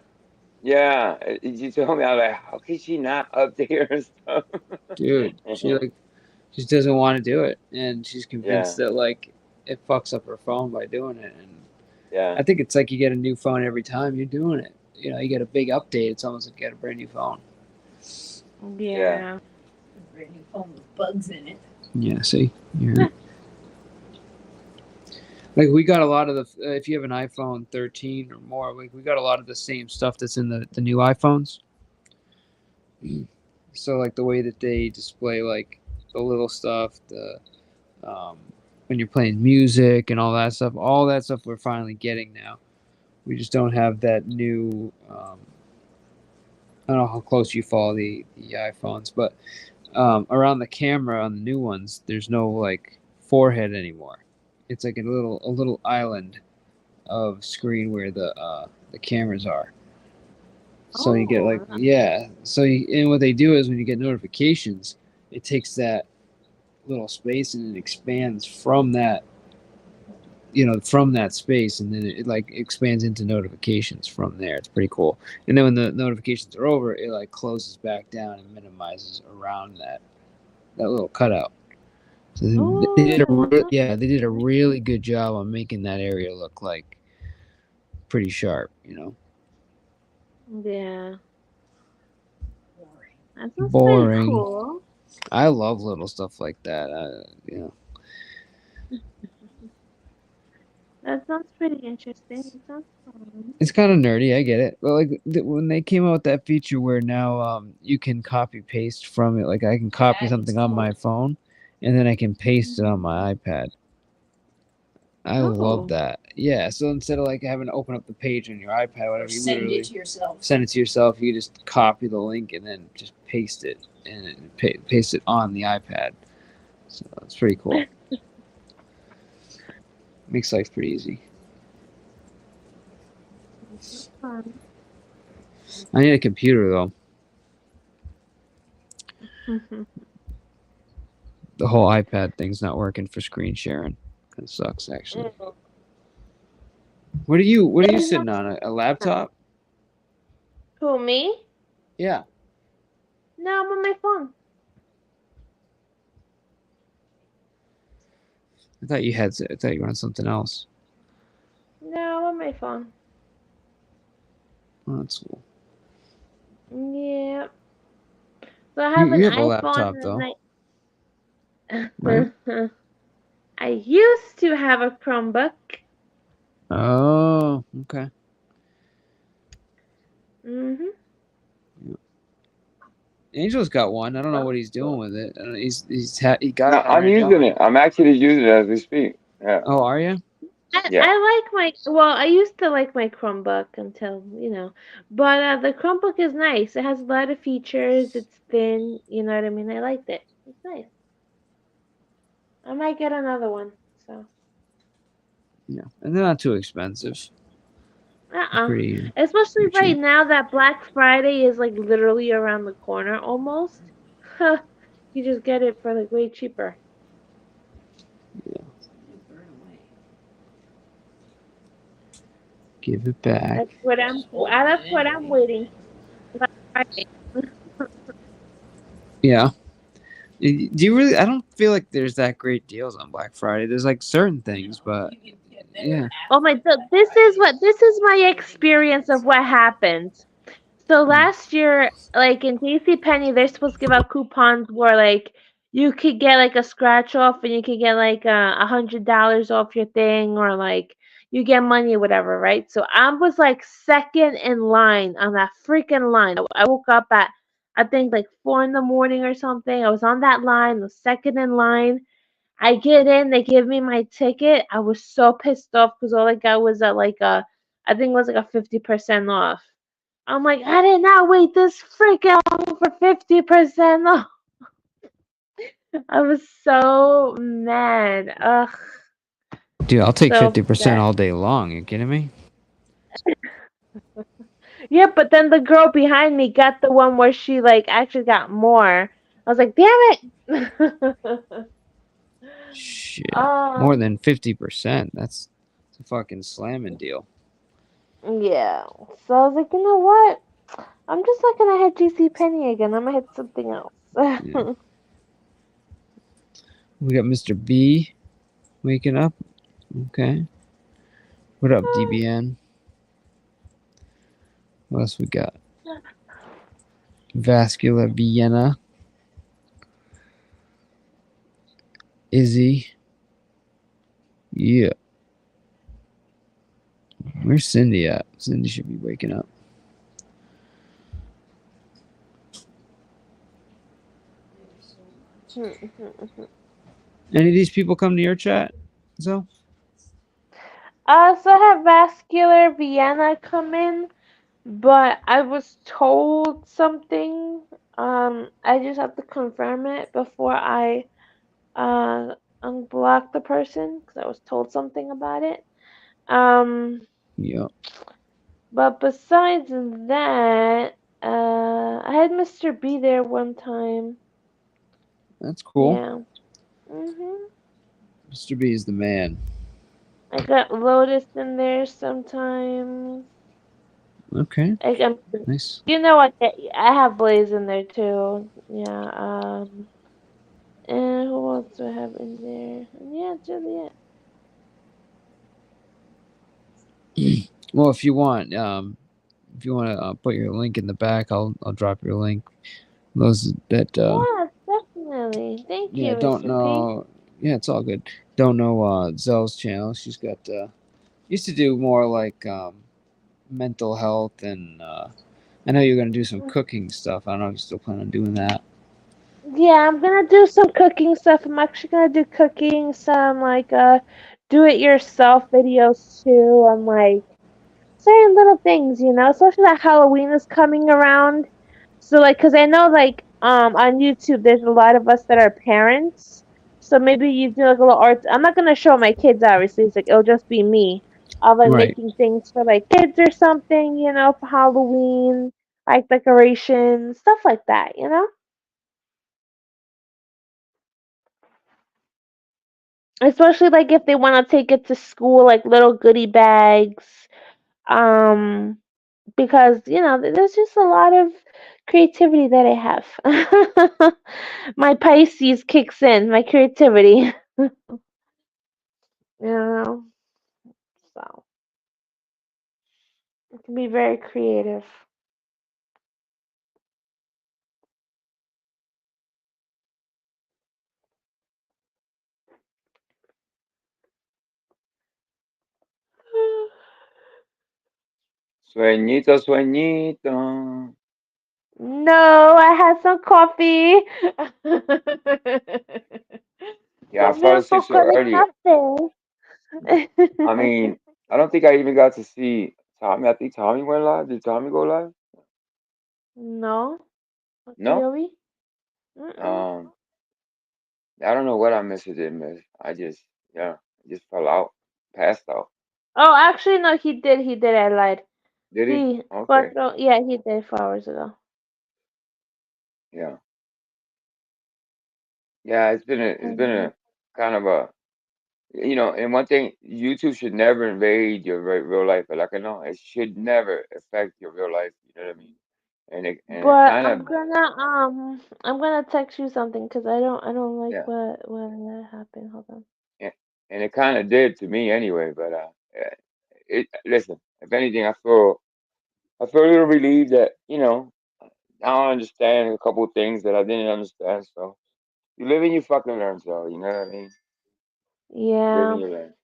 Yeah, you told me. I was like, how can she not update her stuff? Dude, she just doesn't want to do it, and she's Yeah, convinced that like it fucks up her phone by doing it. And yeah, I think it's like you get a new phone every time you're doing it. You know, you get a big update. It's almost like you get a brand new phone. yeah. Yeah. Brand new phone with bugs in it. Yeah, see, you're like we got a lot of the if you have an iPhone 13 or more, like we got a lot of the same stuff that's in the new iPhones. So like the way that they display like the little stuff, the when you're playing music and all that stuff we're finally getting now. We just don't have that new. I don't know how close you follow the iPhones, but around the camera on the new ones, there's no like forehead anymore. It's like a little island of screen where the cameras are. So you get like and what they do is when you get notifications, it takes that little space and it expands from that from that space, and then it like expands into notifications from there. It's pretty cool. And then when the notifications are over, it like closes back down and minimizes around that little cutout. So they did a really good job on making that area look like pretty sharp. Yeah. That sounds pretty Boring. cool. I love little stuff like that. That sounds pretty interesting. It sounds fun. It's kind of nerdy. I get it. But like when they came out with that feature where now you can copy paste from it, like I can copy something on my phone, and then I can paste it on my iPad. I love Oh. that. Yeah. So instead of like having to open up the page on your iPad, whatever, you Send literally it to yourself. send it to yourself. You just copy the link and then just paste it and paste it on the iPad. So it's pretty cool. Makes life pretty easy. It's fun. I need a computer though. The whole iPad thing's not working for screen sharing. It sucks actually. What are you sitting on? A laptop? Who, me? Yeah. No, I'm on my phone. I thought you were on something else. No, I'm on my phone. Oh, that's cool. Yeah. So I have You an have a laptop iPhone though, and right? I used to have a Chromebook. Oh, okay. Mhm. Angel's got one. I don't know what he's doing with it. I don't know, he got No, it I'm already. using it. I'm actually using it as we speak. Yeah. Oh, are you? Yeah. I used to like my Chromebook until, but the Chromebook is nice. It has a lot of features. It's thin, you know what I mean? I liked it. It's nice. I might get another one. So. Yeah, and they're not too expensive. Pretty. Especially pretty right cheap. now that Black Friday is like literally around the corner almost. You just get it for like way cheaper. Yeah. Give it back. That's what I'm waiting. Black Friday. Yeah. Do you really? I don't feel like there's that great deals on Black Friday. There's like certain things, but yeah. Oh my god, this is my experience of what happened. So last year, like in JCPenney, they're supposed to give out coupons where like you could get like a scratch off and you could get like $100 off your thing, or like you get money or whatever, right? So I was like second in line on that freaking line. I woke up at I think like 4 in the morning or something. I was on that line, the second in line. I get in, they give me my ticket. I was so pissed off because all I got was at like I think it was like a 50% off. I'm like, I did not wait this freaking long for 50% off. I was so mad. Ugh. Dude, I'll take So 50% upset. all day long. You kidding me? Yeah, but then the girl behind me got the one where she like actually got more. I was like, damn it. Shit. More um, than 50%. That's a fucking slamming deal. yeah. So I was like, you know what? I'm just not gonna hit GC Penny again. I'm gonna hit something else. Yeah. We got Mr. B waking up. Okay. What up, DBN? What else we got? Vascular Vienna. Izzy. Yeah. Where's Cindy at? Cindy should be waking up. Any of these people come to your chat? So So I have Vascular Vienna come in, but I was told something. I just have to confirm it before I unblock the person because I was told something about it. yeah. But besides that, I had Mr. B there one time. That's cool. Yeah. Mr. B is the man. I got Lotus in there sometimes. Okay. I, Nice. you know what? I have Blaze in there too. Yeah. And who else do I have in there? And yeah, that's really it. Well, if you want to put your link in the back, I'll drop your link. Those that Yeah, definitely. Thank yeah, you, don't Mr. P. know. Yeah, it's all good. Don't know Zell's channel. She's got used to do more like mental health and I know you're gonna do some cooking stuff. I don't know if you still plan on doing that. Yeah, I'm gonna do some cooking stuff. I'm actually gonna do cooking, some like do it yourself videos too. I'm like certain little things, especially that Halloween is coming around. So like, cause I know like on YouTube there's a lot of us that are parents. So maybe you do like a little art. I'm not gonna show my kids obviously. It's like it'll just be me. Of like Right. making things for like kids or something, for Halloween, like decorations, stuff like that. Especially like if they want to take it to school, like little goodie bags. Um, because there's just a lot of creativity that I have. My Pisces kicks in, my creativity. you know, so it can be very creative. Sueñito, sueñito. No, I had some coffee. Yeah, I Tomé fell un asleep so poco de early. café. I mean, I don't think I even got to see Tommy. I think Tommy went live. Did Tommy go live? No, que No. yo vi. Mm-mm. Um, I don't know what I missed or didn't miss. I just fell out, passed out. Oh, actually, no, he did. He did. I lied. Did he? Sí, Okay. 4. Yeah, he did 4 hours ago. Yeah. Yeah, it's been a kind of a and one thing, YouTube should never invade your real life. Like I know it should never affect your real life. You know what I mean? And it But kind of I'm gonna text you something because I don't like yeah, what happened. Hold on. and, and it kind of did to me anyway. But listen, if anything, I feel a little relieved that now I understand a couple of things that I didn't understand. So you live and you fucking learn. So you know what I mean? You live and Yeah, you learn.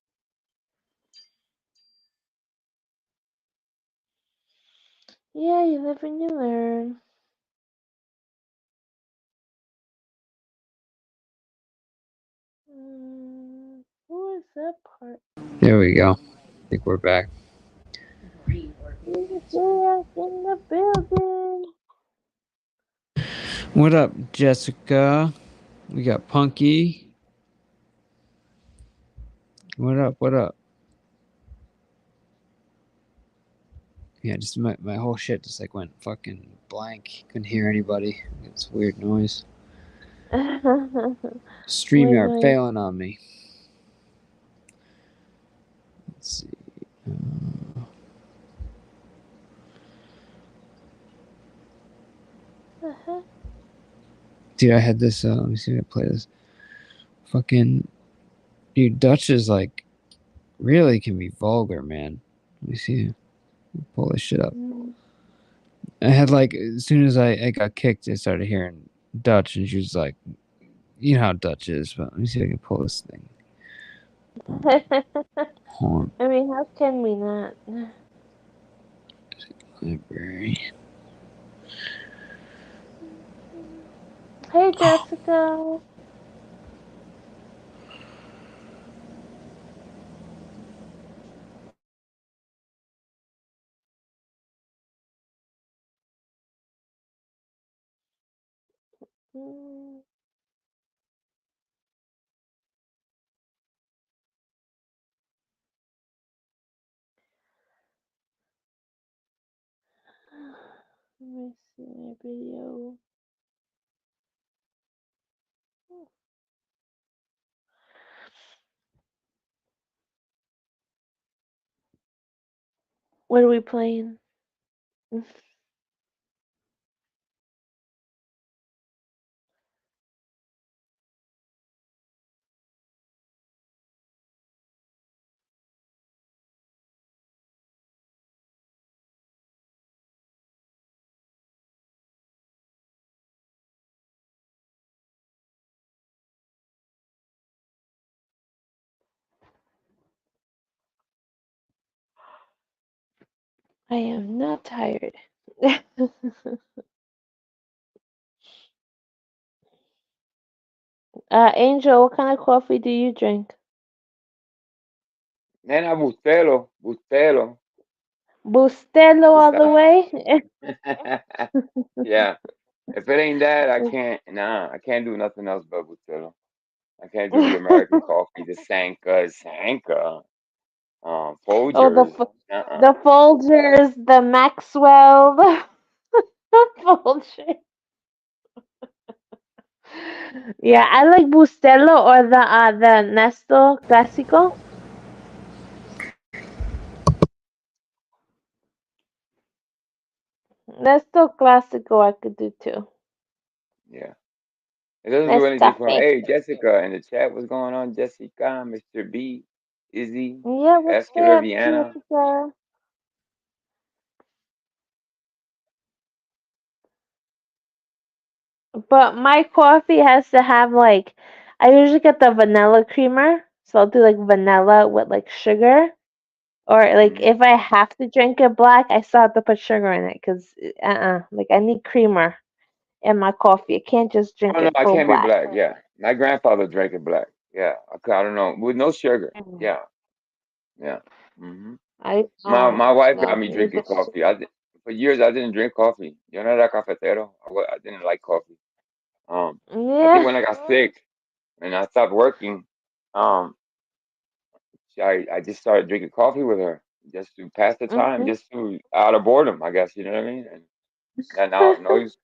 yeah, you live and you learn. Who is that part? There we go. I think we're back. JS in the building. What up, Jessica? We got Punky. What up? What up? Yeah, just my whole shit just like went fucking blank. Couldn't hear anybody. It's weird noise. StreamYard Wait. failing on me. Let's see. Dude, I had this. Let me see if I play this. Fucking, dude, Dutch is like really can be vulgar, man. Let me see. Pull this shit up. I had like as soon as I got kicked, I started hearing Dutch, and she was like, "You know how Dutch is." But let me see if I can pull this thing. Hold on. I mean, how can we not? Library. Hey, Jessica. Let me see my video. What are we playing? I am not tired. Angel, what kind of coffee do you drink? Nena, Bustelo, Bustelo. Bustelo all the way? Yeah. If it ain't that, I can't. Nah, I can't do nothing else but Bustelo. I can't do the American coffee, the Sanka, Oh, Folgers. Uh-uh. the Folgers, the Maxwell, the Folgers. Yeah, I like Bustelo or the Nesto Clásico. Nesto Clásico I could do too. Yeah. It doesn't do anything for me. Nescafe. Hey, Jessica, in the chat, what's going on? Jessica, Mr. B, Izzy, Yeah, what's Escalar, up, Vienna. Jessica? But my coffee has to have like, I usually get the vanilla creamer, so I'll do like vanilla with like sugar. Or like if I have to drink it black, I still have to put sugar in it because like I need creamer in my coffee. I can't just drink Oh no, it I full can't be black. black. Yeah, my grandfather drank it black. Yeah, I don't know with no sugar. Yeah, yeah. I My wife no, got me I need drinking the coffee. For years I didn't drink coffee. Yo no era cafetero. I didn't like coffee. I think yeah. when I got sick and I stopped working, um, I just started drinking coffee with her just to pass the time, just to out of boredom, I guess. You know what I mean? And now,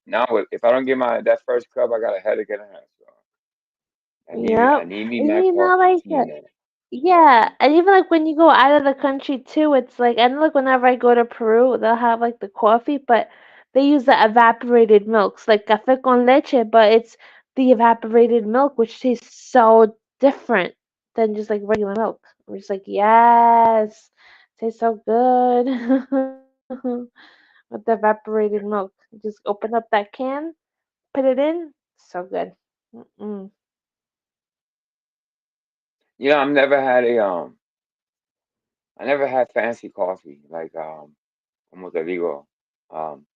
now if I don't get my that first cup, I got a headache and a half. So I Yep. need me And my you know, coffee like tea, man. yeah, and even like when you go out of the country too, it's like I know like whenever I go to Peru, they'll have like the coffee, but they use the evaporated milks, like café con leche, but it's the evaporated milk, which tastes so different than just like regular milk. I'm just like, yes, tastes so good with the evaporated milk. Just open up that can, put it in, so good. Mm-mm. You know, I never had fancy coffee like como te digo, um,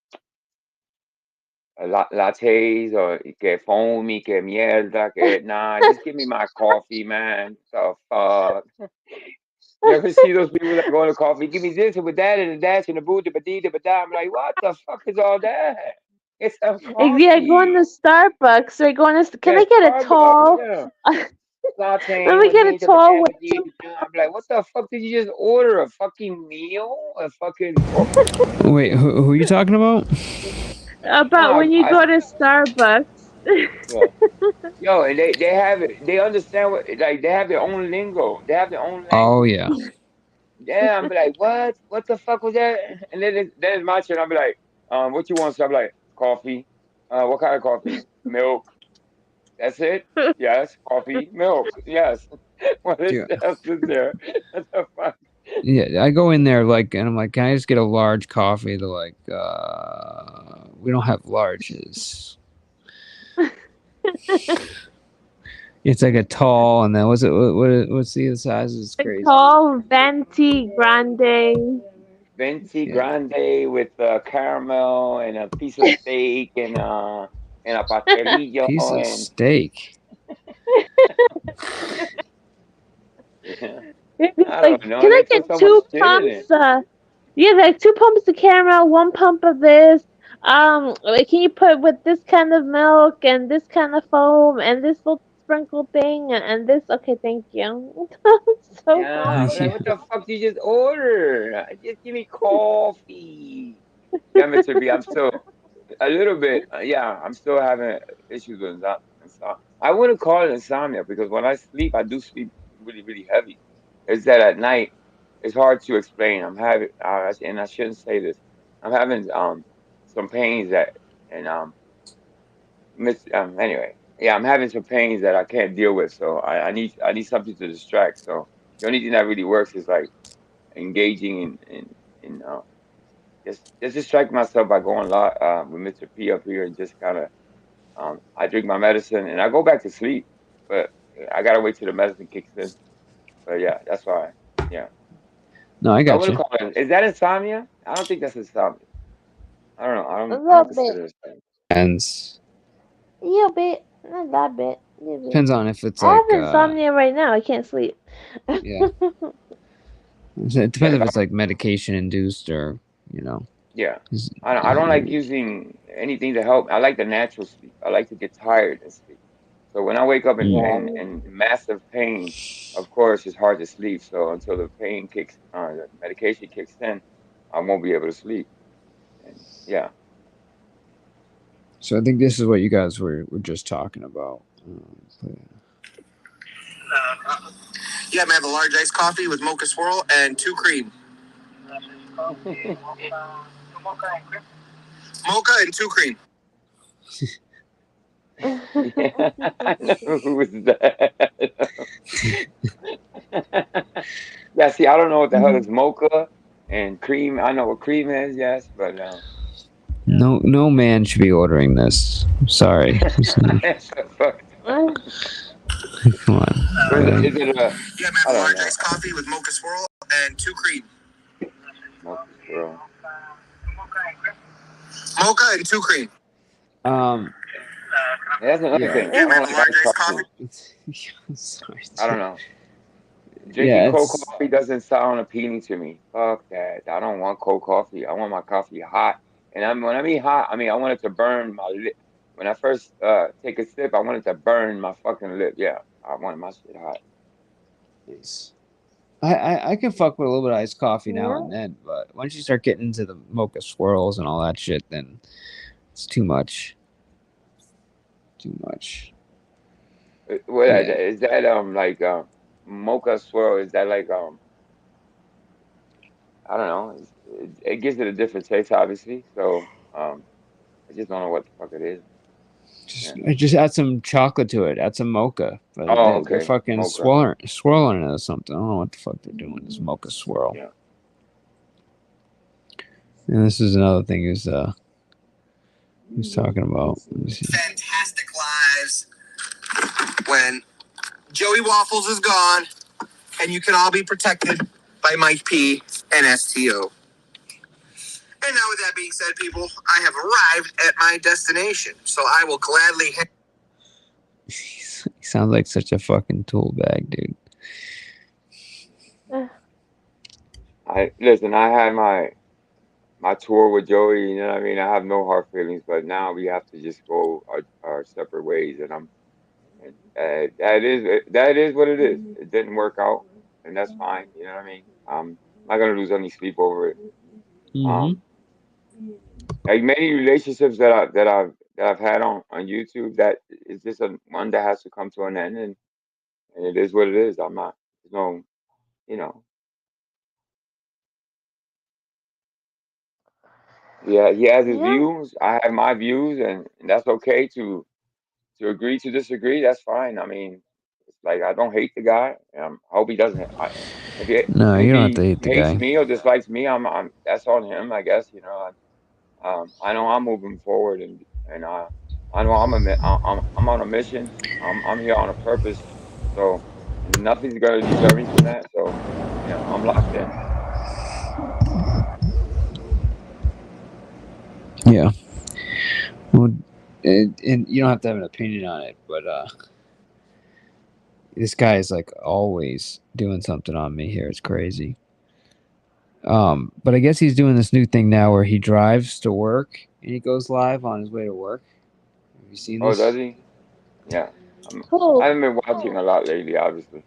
lattes or que foamy, que mierda, que nah. Just give me my coffee, man. The fuck. You ever see those people that go to coffee? Give me this and with that and a dash and a boo, da ba dee, da ba da. I'm like, what the fuck is all that? It's a Yeah, going coffee. to Starbucks or going to. Can Yeah, I get a Starbucks. tall? Yeah. Let Latte me with get a me, da ba tall da with ba dee, da da. I'm like, what the fuck did you just order? A fucking meal? A fucking. Wait, who are you talking about? about No, when you go to Starbucks. yeah. Yo, and they have it. They understand what like they have their own lingo. They have their own Oh language. yeah. Yeah, I'm like, what? What the fuck was that? And then it's my turn. I'm like, what you want? So I'm like, coffee. What kind of coffee? Milk. That's it. Yes, coffee, milk. Yes. What Yeah. else is there? What the fuck? Yeah, I go in there like, and I'm like, can I just get a large coffee? They're like, we don't have larges. It's like a tall, and then what's the other size? It's crazy. Tall, venti, grande. Venti grande with caramel and a piece of steak and a pastelillo Piece of and steak. yeah. It's I like, don't know. can I They put get so much 2 shit in pumps? it. Yeah, like 2 pumps of caramel, 1 pump of this. Like, can you put with this kind of milk and this kind of foam and this little sprinkle thing and this? Okay, thank you. So Yeah, I'm like, complicated. what the fuck did you just order? Just give me coffee. Yeah, Mr. B, I'm still a little bit. Yeah, I'm still having issues with insomnia. I wouldn't call it insomnia because when I sleep, I do sleep really, really heavy. It's that at night, it's hard to explain. I'm having, and I shouldn't say this. I'm having some pains that, and anyway, yeah, I'm having some pains that I can't deal with. So I need something to distract. So the only thing that really works is like engaging in just distract myself by going a lot with Mr. P up here and just kind of I drink my medicine and I go back to sleep, but I gotta wait till the medicine kicks in. But yeah, that's why. Yeah, No, I so I got wouldn't you. call it. Is that insomnia? I don't think that's insomnia. I don't know. A I little don't bit. consider it insomnia. And A little bit. Not that bit. A little bit. depends on if it's I like, have insomnia right now. I can't sleep. yeah. It depends Yeah, if it's like medication induced or, you know. yeah. I don't like using anything to help. I like the natural sleep. I like to get tired and sleep. So when I wake up in massive pain, of course, it's hard to sleep. So until the medication kicks in, I won't be able to sleep. And yeah, So I think this is what you guys were just talking about. Yeah, I'm gonna have a large iced coffee with mocha swirl and 2 cream. Mocha and 2 cream. yeah, I know who was that. Yeah, see, I don't know what the hell is mocha and cream. I know what cream is, yes, but No man should be ordering this. I'm sorry. Come on. Is it a? Yeah, I'm gonna have a large iced coffee with mocha swirl and 2 cream. Mocha swirl. Mocha and 2 cream. That's another thing. Yeah, I man, don't a like large iced coffee. Sorry. I don't know. Yeah, Drinking cold coffee doesn't sound appealing to me. Fuck that. I don't want cold coffee. I want my coffee hot. And when I mean hot, I mean I want it to burn my lip. When I first take a sip, I want it to burn my fucking lip. Yeah, I want my shit hot. I can fuck with a little bit of iced coffee now and then, but once you start getting into the mocha swirls and all that shit, then it's too much. Too much. What Yeah. is that? Like mocha swirl? Is that like I don't know. It gives it a different taste, obviously. So I just don't know what the fuck it is. Just add some chocolate to it. Add some mocha. But Oh, they're okay. fucking Mocha. swirling it or something. I don't know what the fuck they're doing. This mocha swirl. Yeah. And this is another thing he's talking about. Fantastic lives when Joey Waffles is gone and you can all be protected by Mike P and STO. And now, with that being said, people, I have arrived at my destination, so I will gladly. He sounds like such a fucking tool bag, dude. I had my tour with Joey. You know what I mean? I have no hard feelings, but now we have to just go our separate ways, and that is what it is. It didn't work out, and that's fine. You know what I mean? I'm not gonna lose any sleep over it. Mm-hmm. Like many relationships that I've had on YouTube, that is just one that has to come to an end, and it is what it is. I'm not, there's no, you know, yeah, he has his views, I have my views, and that's okay to agree to disagree. That's fine. I mean, it's like I don't hate the guy. I hope he doesn't. No, you If don't have to he hate the hates guy. me or dislikes me, I'm that's on him, I guess. You know, I know I'm moving forward, and I know I'm on a mission. I'm here on a purpose. So, and nothing's gonna deter me from that. So, you know, I'm locked in. Yeah. Well, and you don't have to have an opinion on it, but this guy is like always doing something on me here. It's crazy. But I guess he's doing this new thing now where he drives to work and he goes live on his way to work. Have you seen Oh, this? does he? Yeah. I haven't been watching a lot lately, obviously.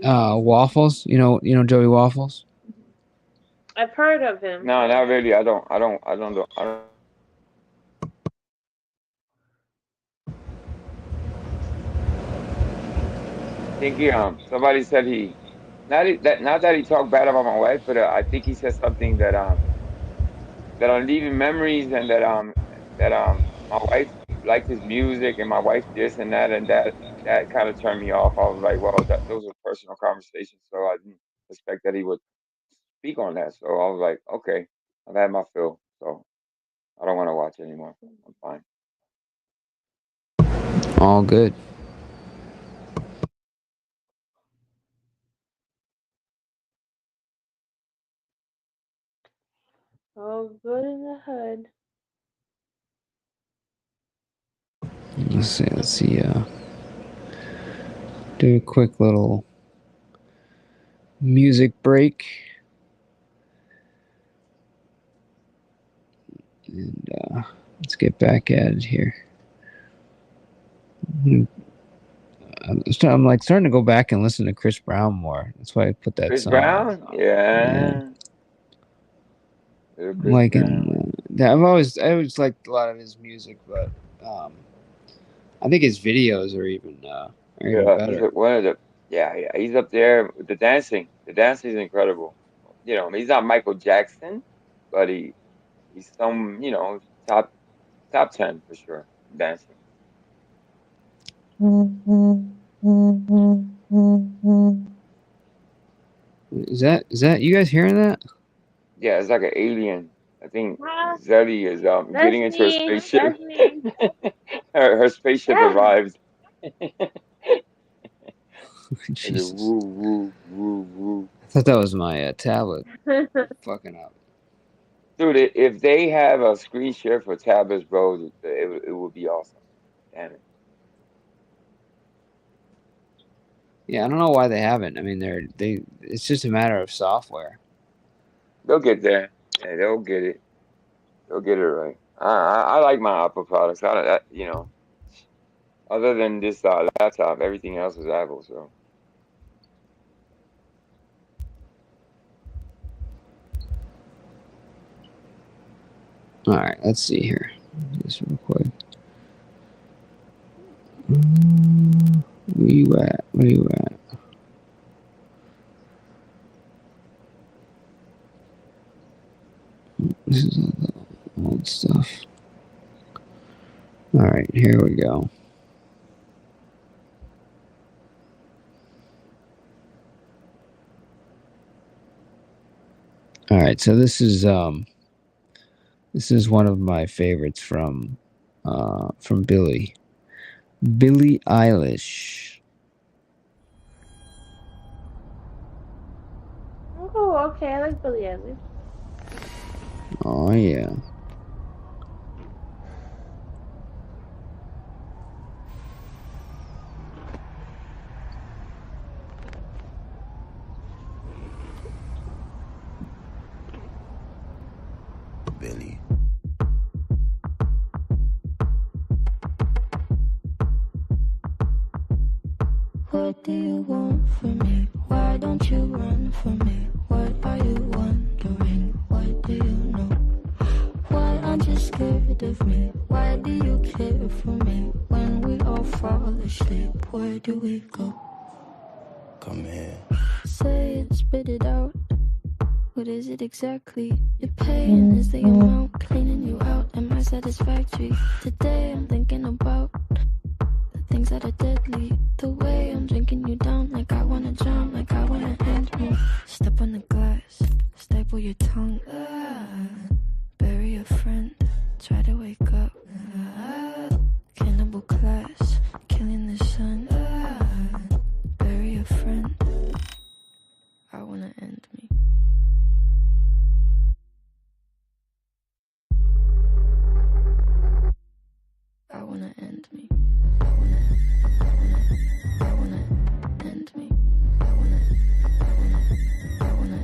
Waffles. You know Joey Waffles. I've heard of him. No, not really. I don't. I think somebody said not that he talked bad about my wife, but I think he said something that I'm leaving memories, and that my wife liked his music, and my wife this and that, and that kind of turned me off. I was like, well, those are personal conversations, so I didn't expect that he would speak on that. So I was like, okay, I've had my fill, so I don't want to watch anymore. I'm fine. All good. Oh, good in the hood. Let's see. Do a quick little music break. And let's get back at it here. I'm like starting to go back and listen to Chris Brown more. That's why I put that Chris song on. Brown, yeah. I'm Chris liking. Brown. I always liked a lot of his music, but I think his videos are even Yeah, he's better. one of the yeah, he's up there with the dancing. The dancing is incredible. You know, he's not Michael Jackson, but he's some, you know, top 10 for sure dancing. Is that you guys hearing that? Yeah, it's like an alien. I think Ah, Zelly is that's getting into her me. spaceship. That's me. Her spaceship arrived. And then Jesus. woo woo woo woo. I thought that was my tablet. Fucking up. Dude, if they have a screen share for tablets, bro, it would be awesome. Damn it. Yeah, I don't know why they haven't. I mean, it's just a matter of software. They'll get there. Yeah, they'll get it. They'll get it right. I like my Apple products. You know, other than this laptop, everything else is Apple. So All right, let's see here. Just real quick. Where you at? Where you at? This is all the old stuff. All right, here we go. All right, so this is one of my favorites from Billie Eilish. Oh, okay. I like Billie Eilish. Oh yeah. Billy. What do you want from me? Why don't you run from me? What are you wondering? What do you know? Why aren't you scared of me? Why do you care for me? When we all fall asleep, where do we go? Come here. Say it, spit it out. What is it exactly? Your pain is the amount cleaning you out. Am I satisfactory? Today I'm thinking about the things that are deadly. The way I'm drinking you down, like I wanna drown, like I wanna end me. Step on the glass, staple your tongue. Bury a friend, try to wake up. Cannibal class, killing the sun. Bury a friend, I wanna end me. I wanna end me. I wanna end me.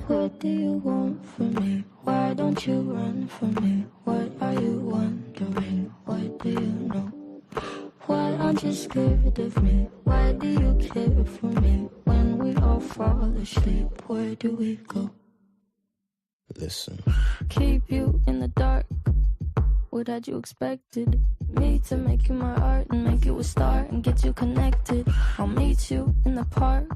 What do you want from me? Why don't you run from me? What are you wondering? What do you know? Why aren't you scared of me? Why do you care for me? When we all fall asleep, where do we go? Listen. Keep you in the dark. What had you expected? Me to make you my art and make you a star and get you connected. I'll meet you in the park.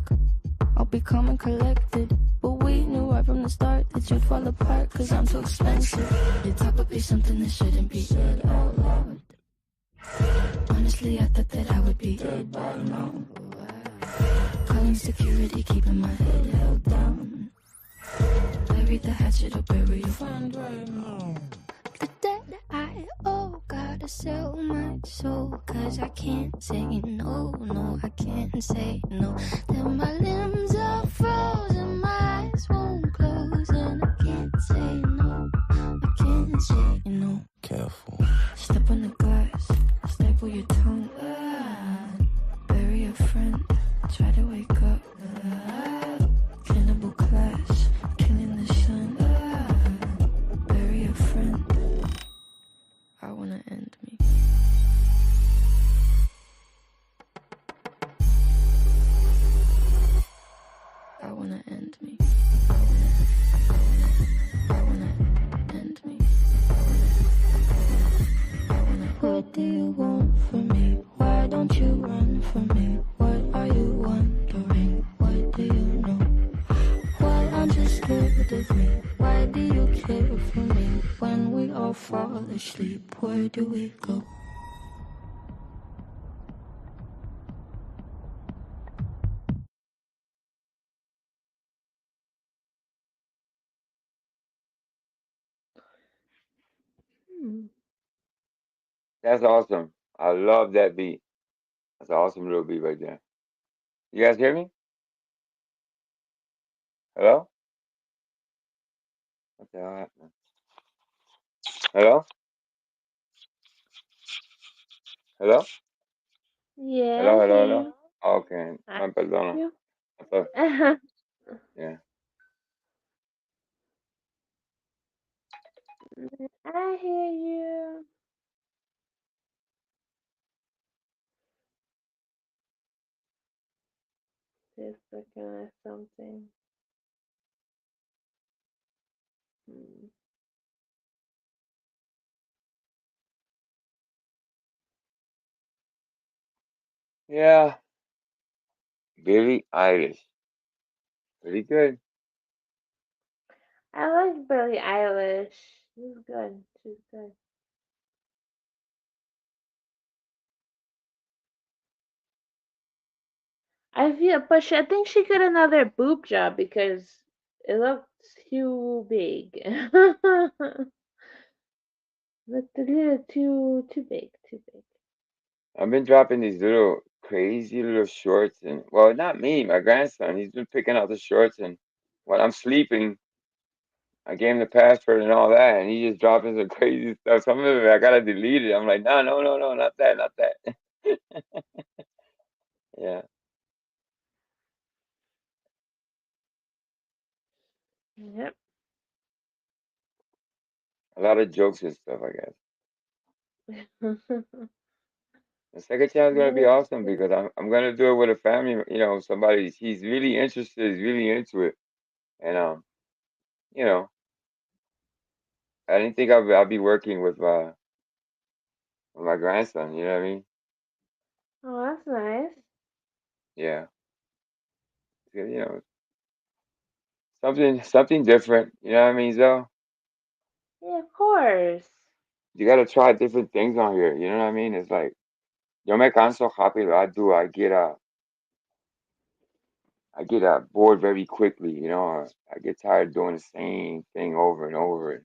I'll be calm and collected. But we knew right from the start that you'd fall apart, cause I'm too expensive. Your talk would be something that shouldn't be said out loud. Honestly, I thought that I would be dead by now. Calling security, keeping my head held down. Bury the hatchet or bury your friend right now. The debt I owe, gotta sell my soul. Cause I can't say no, no, I can't say no. Then my limbs are frozen, my eyes won't close. And I can't say no, I can't say no. Careful. Step on the glass, staple your tongue. Bury a friend, try to wake up. Cannibal class, killing the sun. Bury a friend, I wanna end me. I wanna end me. I wanna end me. What do you want from me? Why don't you run from me? What are you wondering? What do you know? Why aren't you scared of me? Why do you care for me? When we all fall asleep, where do we go? That's awesome. I love that beat. That's an awesome little beat right there. You guys hear me? Hello? What the hell happened? Hello? Hello? Yeah, Hello, I hello, hear hello? you. Okay. I Me perdona. hear I thought, you. yeah. I hear you. Just looking at something. Hmm. Yeah. Billie Eilish. Pretty good. I like Billie Eilish. She's good. She's good. I feel, but I think she got another boob job because it looks too big. Looked a little too big, too big. I've been dropping these little crazy little shorts and well, not me, my grandson. He's been picking out the shorts and when I'm sleeping, I gave him the password and all that, and he just dropping some crazy stuff. Some of it I gotta delete it. I'm like, no, no, no, no, not that, not that. Yeah, Yep. a lot of jokes and stuff, I guess. The second chance is gonna be awesome because I'm gonna do it with a family. Somebody he's really interested, he's really into it, and you know, I didn't think I'll be working with my grandson. You know what I mean? Oh, that's nice. Yeah, you know, something different. You know what I mean, Zoe? Yeah, of course. You gotta try different things on here. You know what I mean? It's like yo me canso rápido. I get bored very quickly. Or I get tired doing the same thing over and over.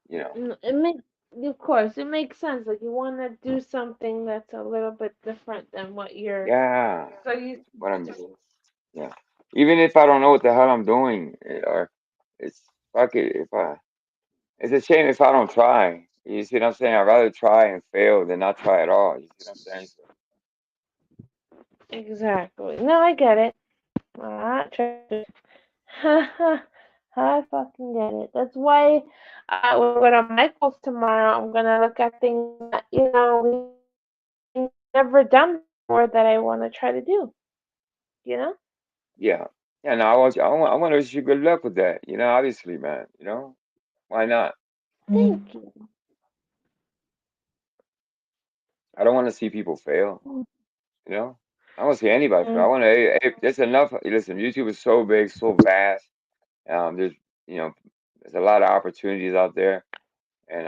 You know. It makes, of course, it makes sense. Like you want to do something that's a little bit different than what you're Yeah, so used what I to. mean. Yeah. Even if I don't know what the hell I'm doing, or it's fuck it. It's a shame if I don't try. You see what I'm saying? I'd rather try and fail than not try at all. You see what I'm saying? Exactly. No, I get it. I try to. I fucking get it. That's why when we're on Michael's tomorrow, I'm gonna look at things that we never done before that I want to try to do. You know? Yeah. Yeah. No, I want to wish you good luck with that. Obviously, man. Why not? Thank you. I don't want to see people fail. You know, I don't want to see anybody fail. I Mm. want to. Hey, there's enough. Listen, YouTube is so big, so vast. There's you know, there's a lot of opportunities out there, and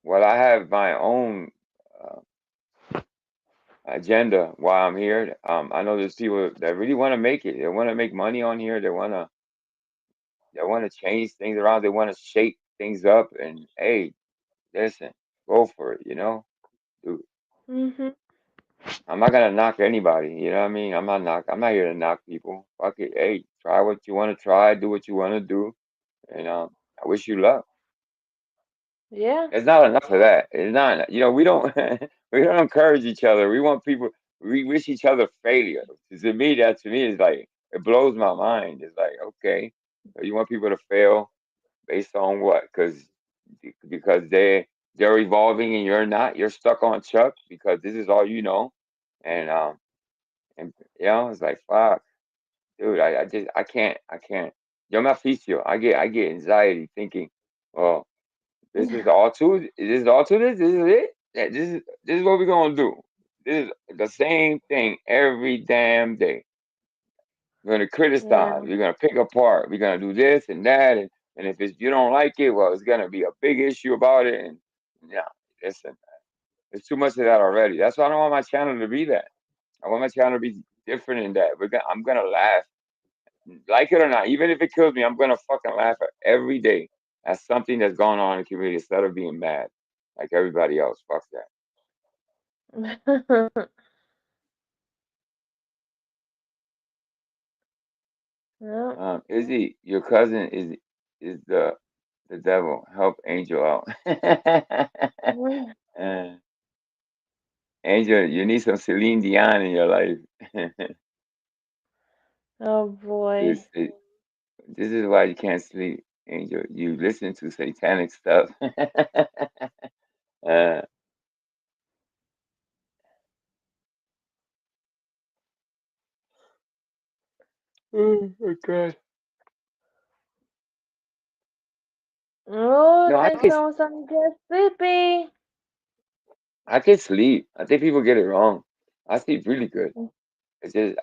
well, I have my own uh, agenda while I'm here. I know there's people that really want to make it. They want to make money on here. They want to change things around. They want to shake things up. And hey, listen, go for it. Dude, Mhm. I'm not gonna knock anybody. You know what I mean? I'm not here to knock people. Fuck it. Hey, try what you want to try. Do what you want to do. And I wish you luck. Yeah. It's not enough of that. It's not. We don't we don't encourage each other. We want people. We wish each other failure. To me is like it blows my mind. It's like okay, so you want people to fail based on what? Because they're evolving and you're not. You're stuck on Chuck because this is all you know, and it's like fuck, dude. I can't. Yo me aficio. I get anxiety thinking, well. This is all to this is all to this. This is it. Yeah, this is what we're gonna do. This is the same thing every damn day. We're gonna Yeah. criticize. We're gonna pick apart. We're gonna do this and that, and if you don't like it, well, it's gonna be a big issue about it. And yeah, listen, there's too much of that already. That's why I don't want my channel to be that. I want my channel to be different in that. I'm gonna laugh, like it or not. Even if it kills me, I'm gonna fucking laugh at every day at something that's going on in the community instead of being mad like everybody else. Fuck that. No. Izzy, your cousin is the devil. Help Angel out. uh, Angel, you need some Celine Dion in your life. Oh boy. this, it, this is why you can't sleep, Angel. You listen to satanic stuff. uh, okay. Oh, No, I think can someone's starting to get sleepy. I can sleep. I think people get it wrong. I sleep really good.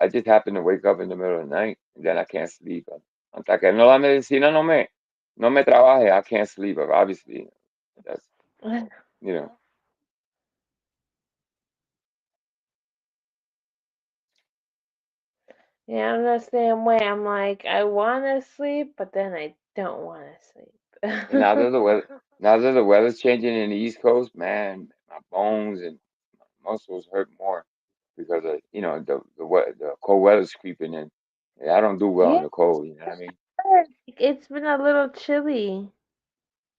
I just happen to wake up in the middle of the night and then I can't sleep. Hasta que no la medicina no me trabaje, I can't sleep. Obviously, that's you know. Yeah, I'm the same way. I'm like, I want to sleep, but then I don't want to And now sleep. that the weather, now that the weather's changing in the East Coast, man, my bones and my muscles hurt more because of the cold weather's creeping in. Yeah, I don't do well Yeah, in the cold. You know what I mean? it's been a little chilly.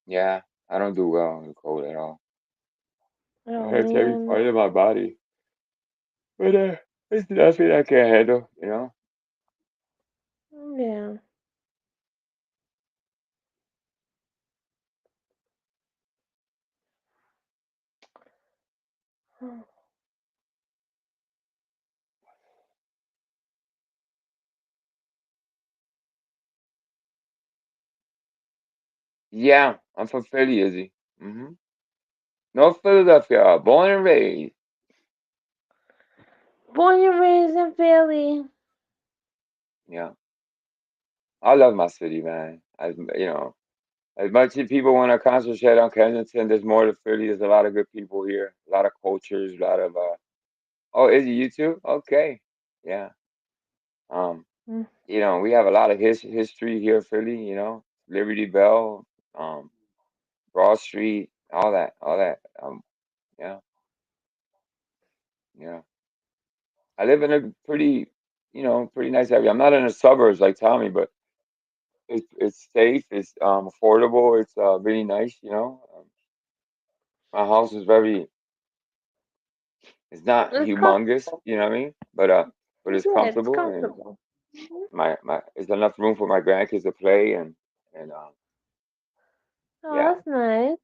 Yeah, I don't do well in the cold at all. It Oh hurts every man. part of my body. But it's nothing I can handle. You know? Yeah. Yeah, I'm from Philly, Izzy. North Philadelphia, born and raised. Born and raised in Philly. Yeah, I love my city, man. As much as people want to concentrate on Kensington, there's more to Philly. There's a lot of good people here, a lot of cultures, a lot of Oh, is it you too? Okay, yeah. Um, Mm. we have a lot of history here, in Philly. Liberty Bell, um, Broad Street, all that. Yeah, yeah. I live in a pretty nice area. I'm not in the suburbs like Tommy, but it's safe. It's affordable. It's really nice. My house is very. It's not It's humongous. comfortable. You know what I mean? But it's Yeah, it's comfortable and comfortable. my there's enough room for my grandkids to play and Oh, yeah. that's nice.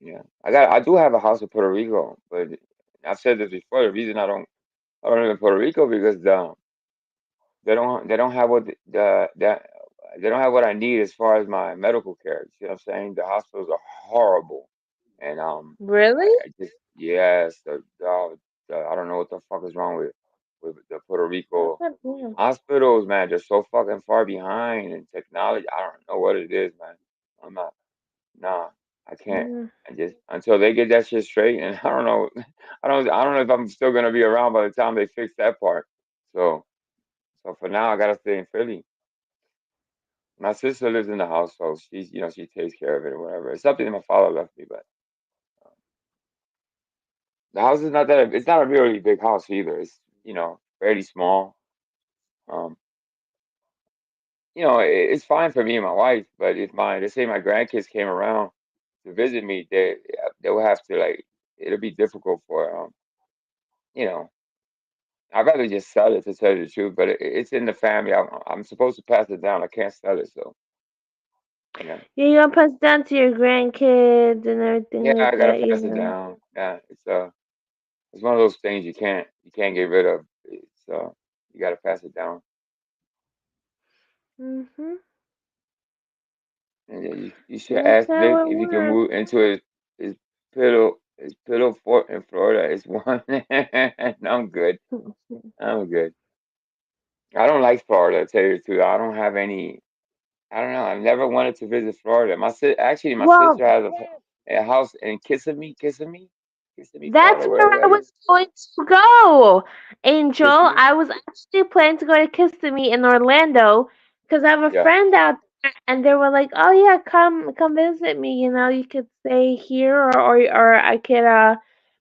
Yeah, I do have a house in Puerto Rico, but I've said this before. The reason I don't live in Puerto Rico because they don't have they don't have what I need as far as my medical care. You see what I'm saying? The hospitals are horrible, and Really? I just yes, I don't know what the fuck is wrong with the Puerto That's Rico not bad. hospitals, man. They're so fucking far behind in technology. I don't know what it is, man. I'm not. Nah, I can't. Mm. I just until they get that shit straight, and I don't know. I don't know if I'm still gonna be around by the time they fix that part. So, so for now, I gotta stay in Philly. My sister lives in the house, so she takes care of it or whatever. It's something that my father left me, but the house is not that. It's not a really big house either. It's fairly small. Um, it's fine for me and my wife, but if let's say my grandkids came around to visit me, they will have to like. It'll be difficult for you know I'd rather just sell it to tell you the truth, but it's in the family. I'm supposed to pass it down. I can't sell it, so yeah. Yeah, you gonna pass it down to your grandkids and everything Yeah, like I gotta that, pass it down. Yeah, it's one of those things you can't get rid of. It's you gotta pass it down, Mhm. and then you should That's ask Vic how it if he can works. move into his pillow fort in Florida. It's one. I'm good. I'm good. I don't like Florida, to tell you the truth. I don't have any. I don't know. I've never wanted to visit Florida. My Well, sister has a house in Kissimmee, that's Florida, where wherever I that is. was going to go, Angel. Kissimmee? I was actually planning to go to Kissimmee in Orlando because I have a Yeah. friend out there, and they were like, "Oh yeah, come visit me. You could stay here, or I could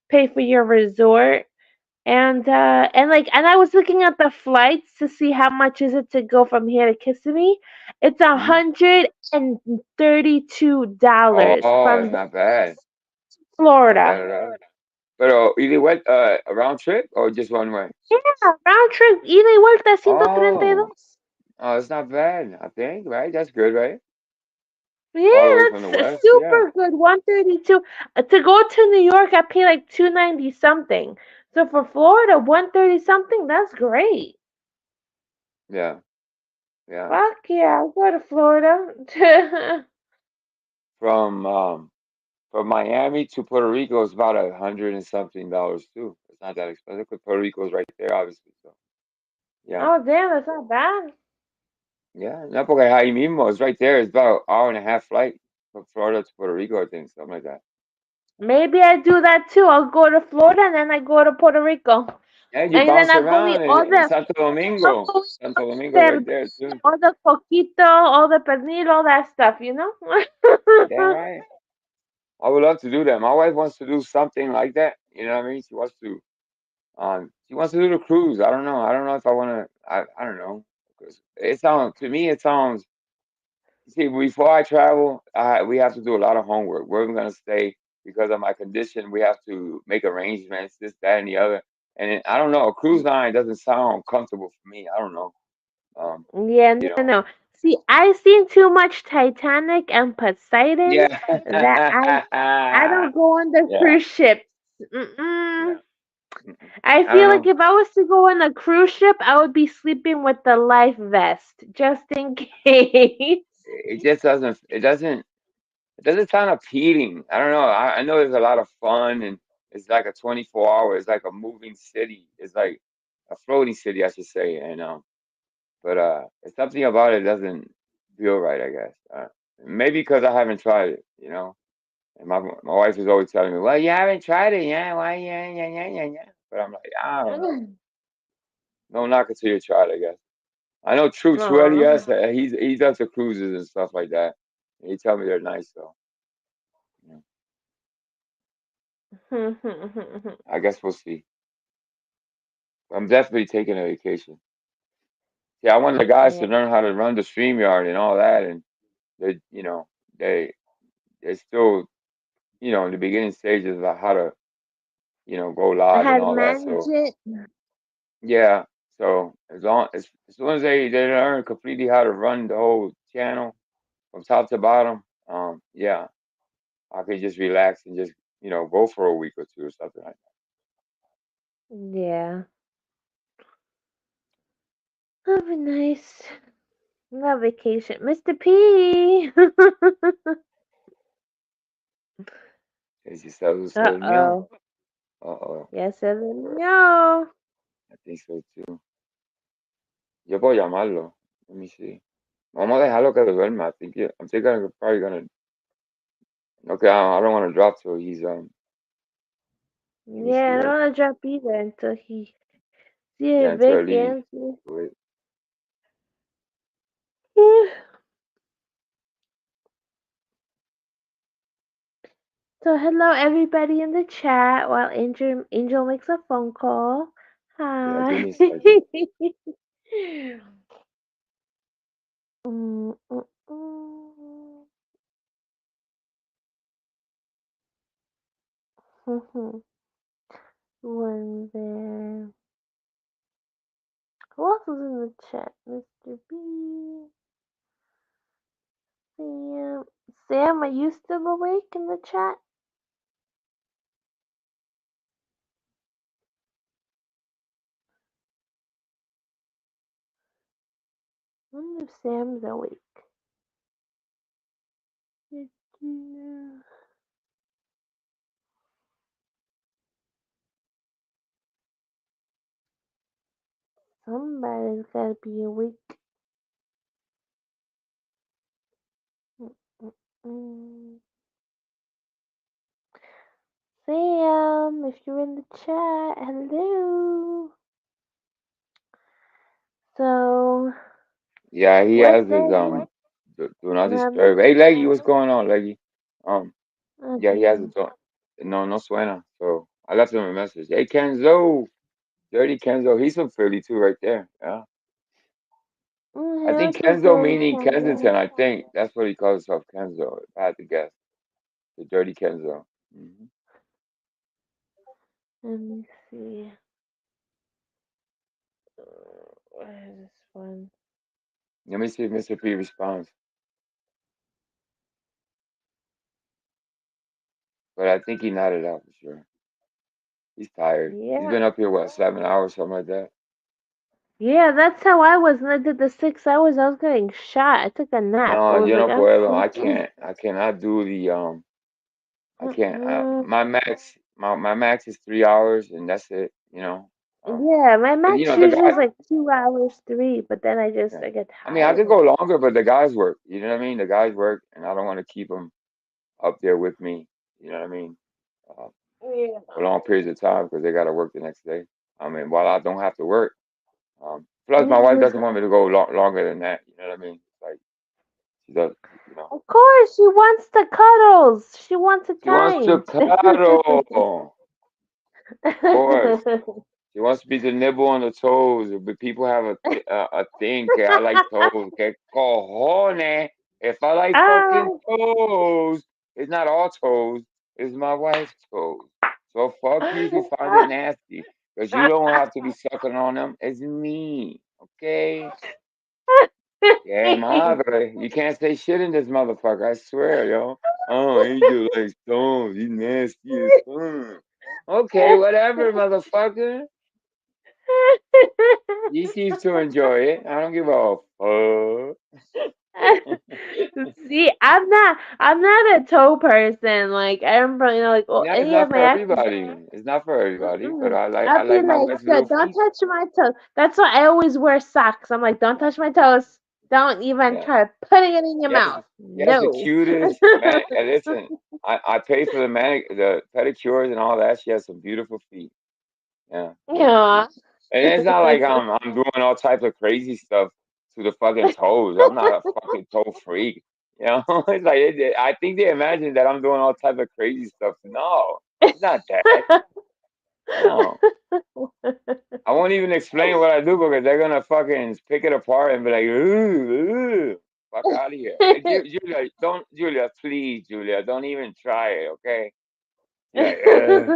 pay for your resort." And I was looking at the flights to see how much is it to go from here to Kissimmee. It's Hmm. $132 Oh, from that's not bad. Not bad Florida. at all. But either way, a round trip or just one way? Yeah, round trip, ida y vuelta, Oh, 132. oh, it's not bad. I think, right? That's good, right? All the way Yeah, from the that's west. Yeah. super good. 132. To go to New York, I pay like 290 something. So for Florida, 130 something, that's great. Yeah. Yeah. Fuck yeah, I'll go to Florida. From Miami to Puerto Rico is about 100 and something dollars too. It's not that expensive because Puerto Rico is right there, obviously. So yeah. Oh, damn, that's not bad. Yeah, no, porque ahí mismo, it's right there. It's about an hour and a half flight from Florida to Puerto Rico, I think, something like that. Maybe I do that too. I'll go to Florida and then I go to Puerto Rico. And you And then bounce I'll go eat around in Santo I'll Domingo. go eat all Santo Domingo is the right there too. all the coquito, all the pernil, all that stuff. Damn right. I would love to do that. My wife wants to do something like that. You know what I mean? She wants to do the cruise. I don't know. I don't know if I want to. I don't know. it sounds to me. It sounds. See, before I travel, we have to do a lot of homework. Where we're gonna stay because of my condition. We have to make arrangements, this, that, and the other. And I don't know. A cruise line doesn't sound comfortable for me. I don't know. Yeah, You no, know. no. See, I've seen too much Titanic and Poseidon Yeah. that I don't go on the Yeah. cruise ships. Yeah. Mm-mm. I I don't feel like know. if I was to go on a cruise ship, I would be sleeping with the life vest just in case. It just doesn't. It doesn't. It doesn't sound appealing. I don't know. I know there's a lot of fun and it's like a 24 hour. It's like a moving city. It's like a floating city, I should say. And but it's something about it doesn't feel right. I guess maybe because I haven't tried it. You know, and my wife is always telling me, "Well, you haven't tried it, yeah? Why? Yeah, yeah, yeah, yeah, yeah." But I'm like, I don't know. Don't knock it till you try it. I guess. I know True Aw. Elias. He does the cruises and stuff like that. And he tell me they're nice. So I guess we'll see. I'm definitely taking a vacation. Yeah, I want the guys Yeah. to learn how to run the StreamYard and all that, and they, you know, they still, in the beginning stages of how to, go I live and had all that. managed So it. yeah, so as soon as they learn completely how to run the whole channel from top to bottom, yeah, I could just relax and just, go for a week or two or something like Yeah. That'd be nice. Love vacation. Mr. P. that. It's just a meow. Uh-oh. Uh-oh. Yes, no. I think so too. Yo puedo llamarlo. Let me see. Vamos a dejarlo que duerma. I'm thinking I'm probably gonna. Okay, I don't want to drop till he's Let me see Yeah, I right. don't want to drop either until he see a Yeah, until big he. answer. Wait. So hello everybody in the chat while Angel makes a phone call. Yeah, give Hi. me a second. Mm, mm, mm. One there. Who else is in the chat? Mr. B. Sam. Sam, are you still awake in the chat? I wonder if Sam's awake. Somebody's gotta be awake. Mm. Sam, if you're in the chat, hello. So, Yeah, he what's has his that? do not disturb. Hey, Leggy, what's going on, Leggy? Yeah, he has a Okay. no suena. So I left him a message. Hey, Kenzo, Dirty Kenzo, he's from Philly too, right there. Yeah, I Hey, think what's up, Kenzo Dirty meaning Kendra? Kensington. I think that's what he calls himself, Kenzo. If I had to guess, the Dirty Kenzo. Let me see. Where is this one? Let me see if Mr. P responds. But I think he nodded out for sure. He's tired. He's Yeah. been up here, what, 7 hours, something like that? Yeah, that's how I was when I did the 6 hours. I was getting shot. I took a nap. I No, was yo like, no I'm puedo. I sleeping. can't. I cannot do the I can't. Mm-mm. My max is 3 hours, and that's it. Yeah, my But max the usually guy. is like 2 hours, three, but then Yeah. I get I mean, I could tired. go longer, but the guys work. You know what I mean? The guys work, and I don't want to keep them up there with me. You know what I mean? Uh, Yeah. for long periods of time because they got to work the next day. I mean, while I don't have to work. Plus, my wife doesn't want me to go longer than that. You know what I mean? Like she does. You know. Of course, she wants the cuddles. She wants a She wants to time. cuddle. Of course. She wants me to nibble on the toes, but people have a thing. Okay, I like toes. Okay, cojones. If I like fucking toes, it's not all toes. It's my wife's toes. So fuck you if you find it nasty, because you don't have to be sucking on them. It's me. Okay. Yeah, madre. You can't say shit in this motherfucker. I swear, yo. Oh, Angel likes toes. He's nasty as fuck. Okay, whatever, motherfucker. He seems to enjoy it. I don't give a fuck. See, I'm not a toe person. Like I remember, like well, Yeah, it's any of not my for exes. everybody. It's not for everybody. But Mm-mm. I I'd be like my like, wife's little Don't feet. touch my toes." That's why I always wear socks. I'm like, "Don't touch my toes. Don't even Yeah. try putting it in your Yes, mouth. yes, the No." cutest man. And listen, I pay for the pedicures and all that. She has some beautiful feet. Yeah, beautiful Yeah. feet. And it's not like I'm doing all types of crazy stuff to the fucking toes. I'm not a fucking toe freak. You know, it's like I think they imagine that I'm doing all types of crazy stuff. No, it's not that. No, I won't even explain what I do because they're gonna fucking pick it apart and be like, ooh, fuck out of here. Hey, Julia, don't, Julia, please, Julia, don't even try it, okay? Yeah,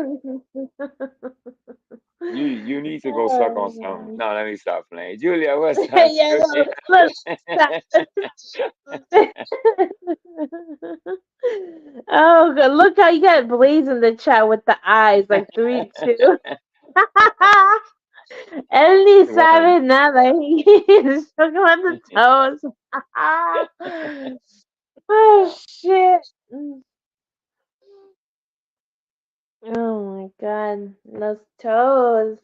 you need to go suck on some. No, let me stop playing. Julia, what's up, Yeah, Julia? look, oh, good. Look how you got Blaze in the chat with the eyes, like 3-2. Él ni One. sabe nada. He's talking about the toes. Oh shit. Oh my god. Los toes.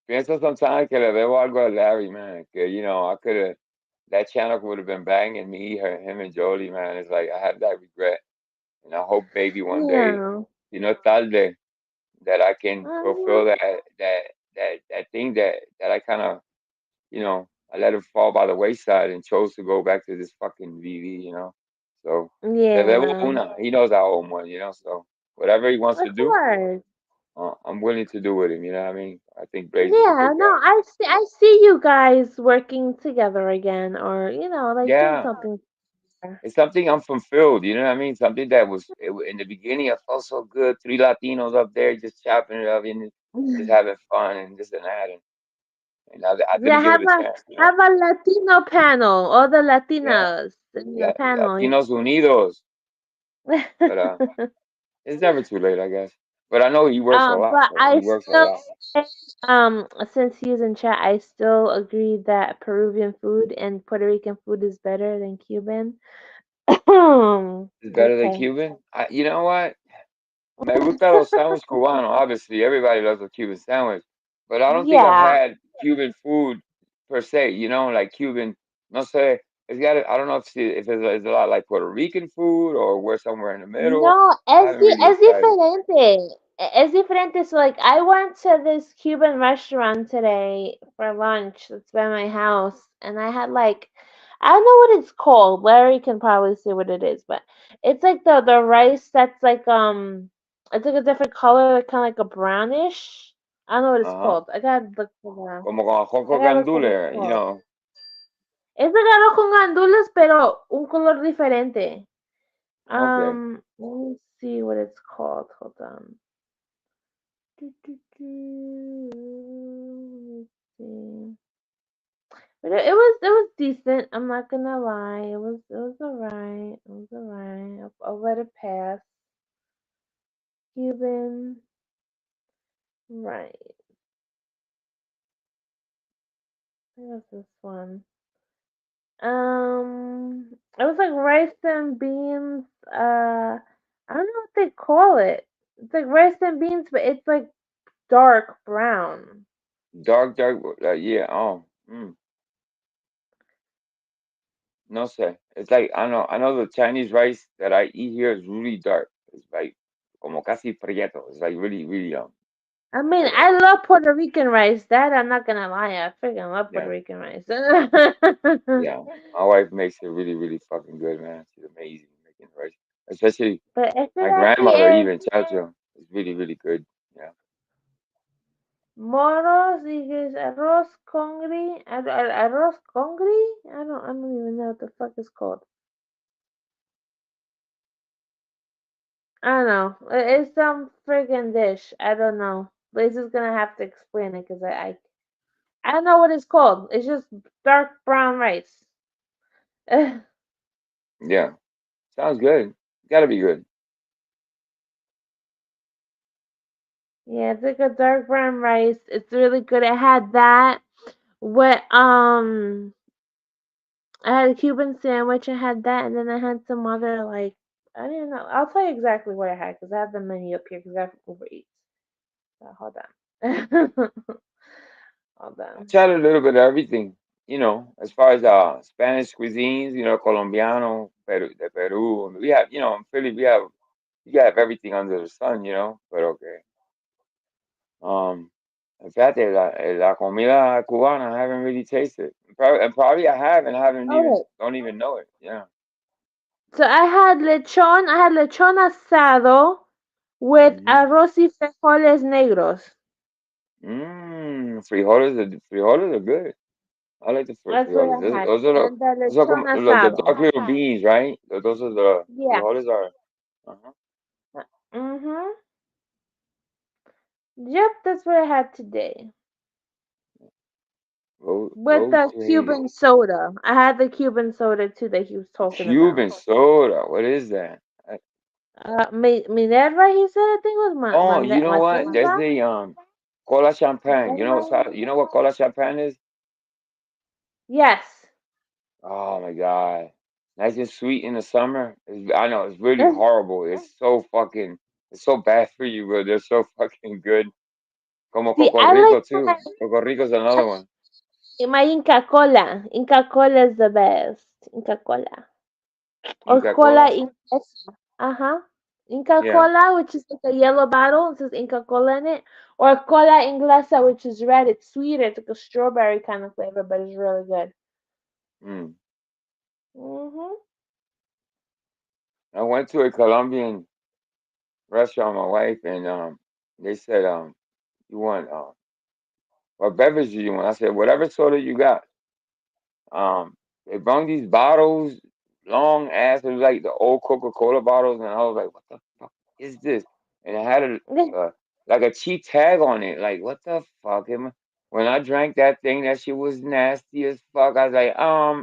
Pienso sometimes que le debo algo a Larry, man. Que, I could have, that channel would have been banging me, him and Jody, man. It's like, I have that regret. And I hope maybe one day, Yeah. tarde, that I can Uh-huh. fulfill that thing that I kind of, I let it fall by the wayside and chose to go back to this fucking VV. So, le debo Yeah. una. He knows I owe him one, so whatever he wants to Of do, course. I'm willing to do with him, you know what I mean? I think Blaze is a Yeah, good no, guy. I see you guys working together again, or like doing Yeah, something together. it's something I'm fulfilled, you know what I mean? Something that in the beginning, I felt so good. Three Latinos up there just chopping it up and just having fun and this and that. And I Yeah, didn't give it a chance, have a Latino panel, all the Yeah, Latinos in the panel. Latinos Unidos. But it's never too late, I guess. But I know he works a lot. But He I works a still lot. say, since he's in chat, I still agree that Peruvian food and Puerto Rican food is better than Cuban. It's better than Okay. Cuban. You know what? Me gusta los sándwiches cubanos. Obviously, everybody loves a Cuban sandwich. But I don't think I've Yeah. had Cuban food per se, like Cuban, no sé. I don't know if it's a lot like Puerto Rican food or we're somewhere in the middle. No, I haven't really es decided. diferente. Es diferente. So, like, I went to this Cuban restaurant today for lunch that's by my house, and I had like, I don't know what it's called. Larry can probably see what it is, but it's like the rice that's like it's like a different color, like kind of like a brownish. I don't know what it's Uh-huh. called. I gotta look for Como con ajo I con gotta look what it's gandule. called. Es de arroz con gandules, pero un color diferente. Okay. Let me see what it's called. Hold on. Let's see. But it was decent. I'm not gonna lie. It was alright. It was alright. I'll let it pass. Cuban, right? What's this one? It was like rice and beans. I don't know what they call it. It's like rice and beans, but it's like dark brown. Dark, yeah. Oh, no sé. It's like I know the Chinese rice that I eat here is really dark. It's like como casi prieto. It's like really, really I mean, like I love Puerto Rican rice. That I'm not gonna lie, I freaking love Puerto yeah, Rican rice. yeah. My wife makes it really, really fucking good, man. She's amazing making rice. Especially But ese my de aquí grandmother es even Chacho is really, really good. Yeah. Moros is arroz congri. Arroz congri? I don't even know what the fuck it's called. I don't know. It's some friggin' dish. I don't know. Liz is gonna have to explain it because I don't know what it's called. It's just dark brown rice. Yeah, sounds good. Gotta be good. Yeah, it's like a dark brown rice. It's really good. I had that with I had a Cuban sandwich. I had that, and then I had some other like I don't know. I'll tell you exactly what I had because I have the menu up here because I have Uber Eats. So hold on. Hold I on. tried a little bit of everything, as far as Spanish cuisines, Colombiano, de Peru. We have, in Philly, you have everything under the sun, but okay. Um, Fíjate, la comida cubana, I haven't really tasted. Probably I have and I haven't Okay. don't even know it. Yeah. So I had lechon. I had lechon asado with arroz y frijoles negros. Frijoles are good. I like the That's what frijoles. I had. Those are And the those are lechon como the asado. dark little beans, right? Those are the Yeah. frijoles are. Uh-huh. Mhm. Yep, that's what I had today. With the Cuban soda. I had the Cuban soda too that he was talking Cuban about. soda. What is that? Minerva, he said. I think it was Oh, you know what? There's Matemba. the cola champagne. Minerva. You know what cola champagne is? Yes. Oh my God. Nice and sweet in the summer. I know it's really horrible. It's so bad for you, but they're so fucking good. Como See, Coco I Rico like too. Coco Rico's another one. my Inca Cola. Inca Cola is the best. Inca Cola. Or Inca Cola Cola? Inglesa. Uh-huh. Inca Yeah. Cola, which is like a yellow bottle, it says Inca Cola in it. Or Cola Inglesa, which is red. It's sweet. It's like a strawberry kind of flavor, but it's really good. Mm. Mhm. I went to a Colombian restaurant with my wife and they said, you want what beverage do you want? I said, whatever soda you got. They brought these bottles, long ass, it was like the old Coca-Cola bottles, and I was like, what the fuck is this? And it had like a cheap tag on it. Like, what the fuck? When I drank that thing, that shit was nasty as fuck. I was like,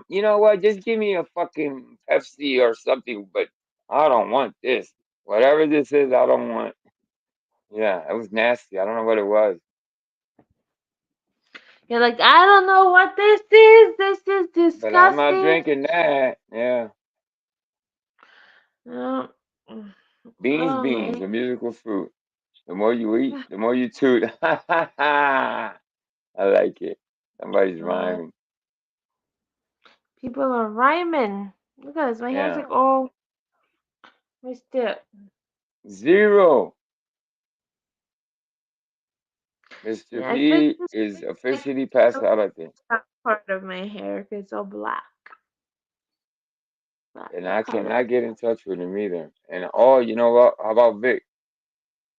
you know what? Just give me a fucking Pepsi or something, but I don't want this. Whatever this is, I don't want. Yeah, it was nasty. I don't know what it was. You're like, I don't know what this is. This is But I'm not disgusting. drinking that. Yeah. Oh, Beans, man. a musical fruit. The more you eat, the more you toot. I like it. Somebody's rhyming. People are rhyming. Look at this. My hair's Yeah. like all messed up. Zero. Mr. Yeah, I think P this is is officially passed out, I think. top part of my hair because it's all black. Black And I color. cannot get in touch with him either. And oh, you know what? How about Vic?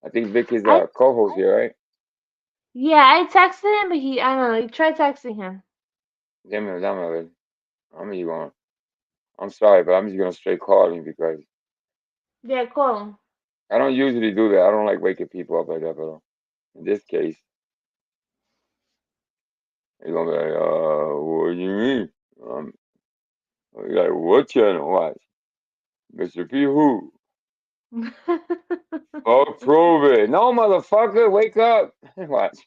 I think Vic is I a co-host here, right? Yeah, I texted him, but I don't know. You try texting him. Dame a ver. I'm just going. I'm sorry, but I'm just gonna straight call him because Yeah, call him. I don't usually do that. I don't like waking people up like that, but in this case, he's gonna be like, what do you mean? He's like, what channel? Watch. Mr. P who? Oh, prove it. No, motherfucker, wake up. Watch.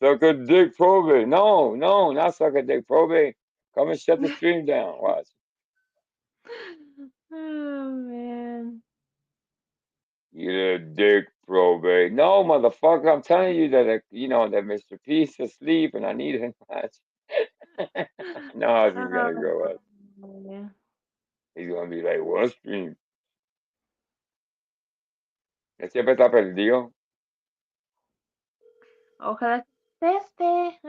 Suck a dick, prove it. No, not suck a dick, prove it. Come and shut the stream down. Watch. Oh man. You little dick, probate. No, motherfucker, I'm telling you that that Mr. P's asleep and I need him. Watch. No, how's he gonna go? Watch. Yeah. He's gonna be like, what stream? Él siempre está perdido. Ojalá que esté.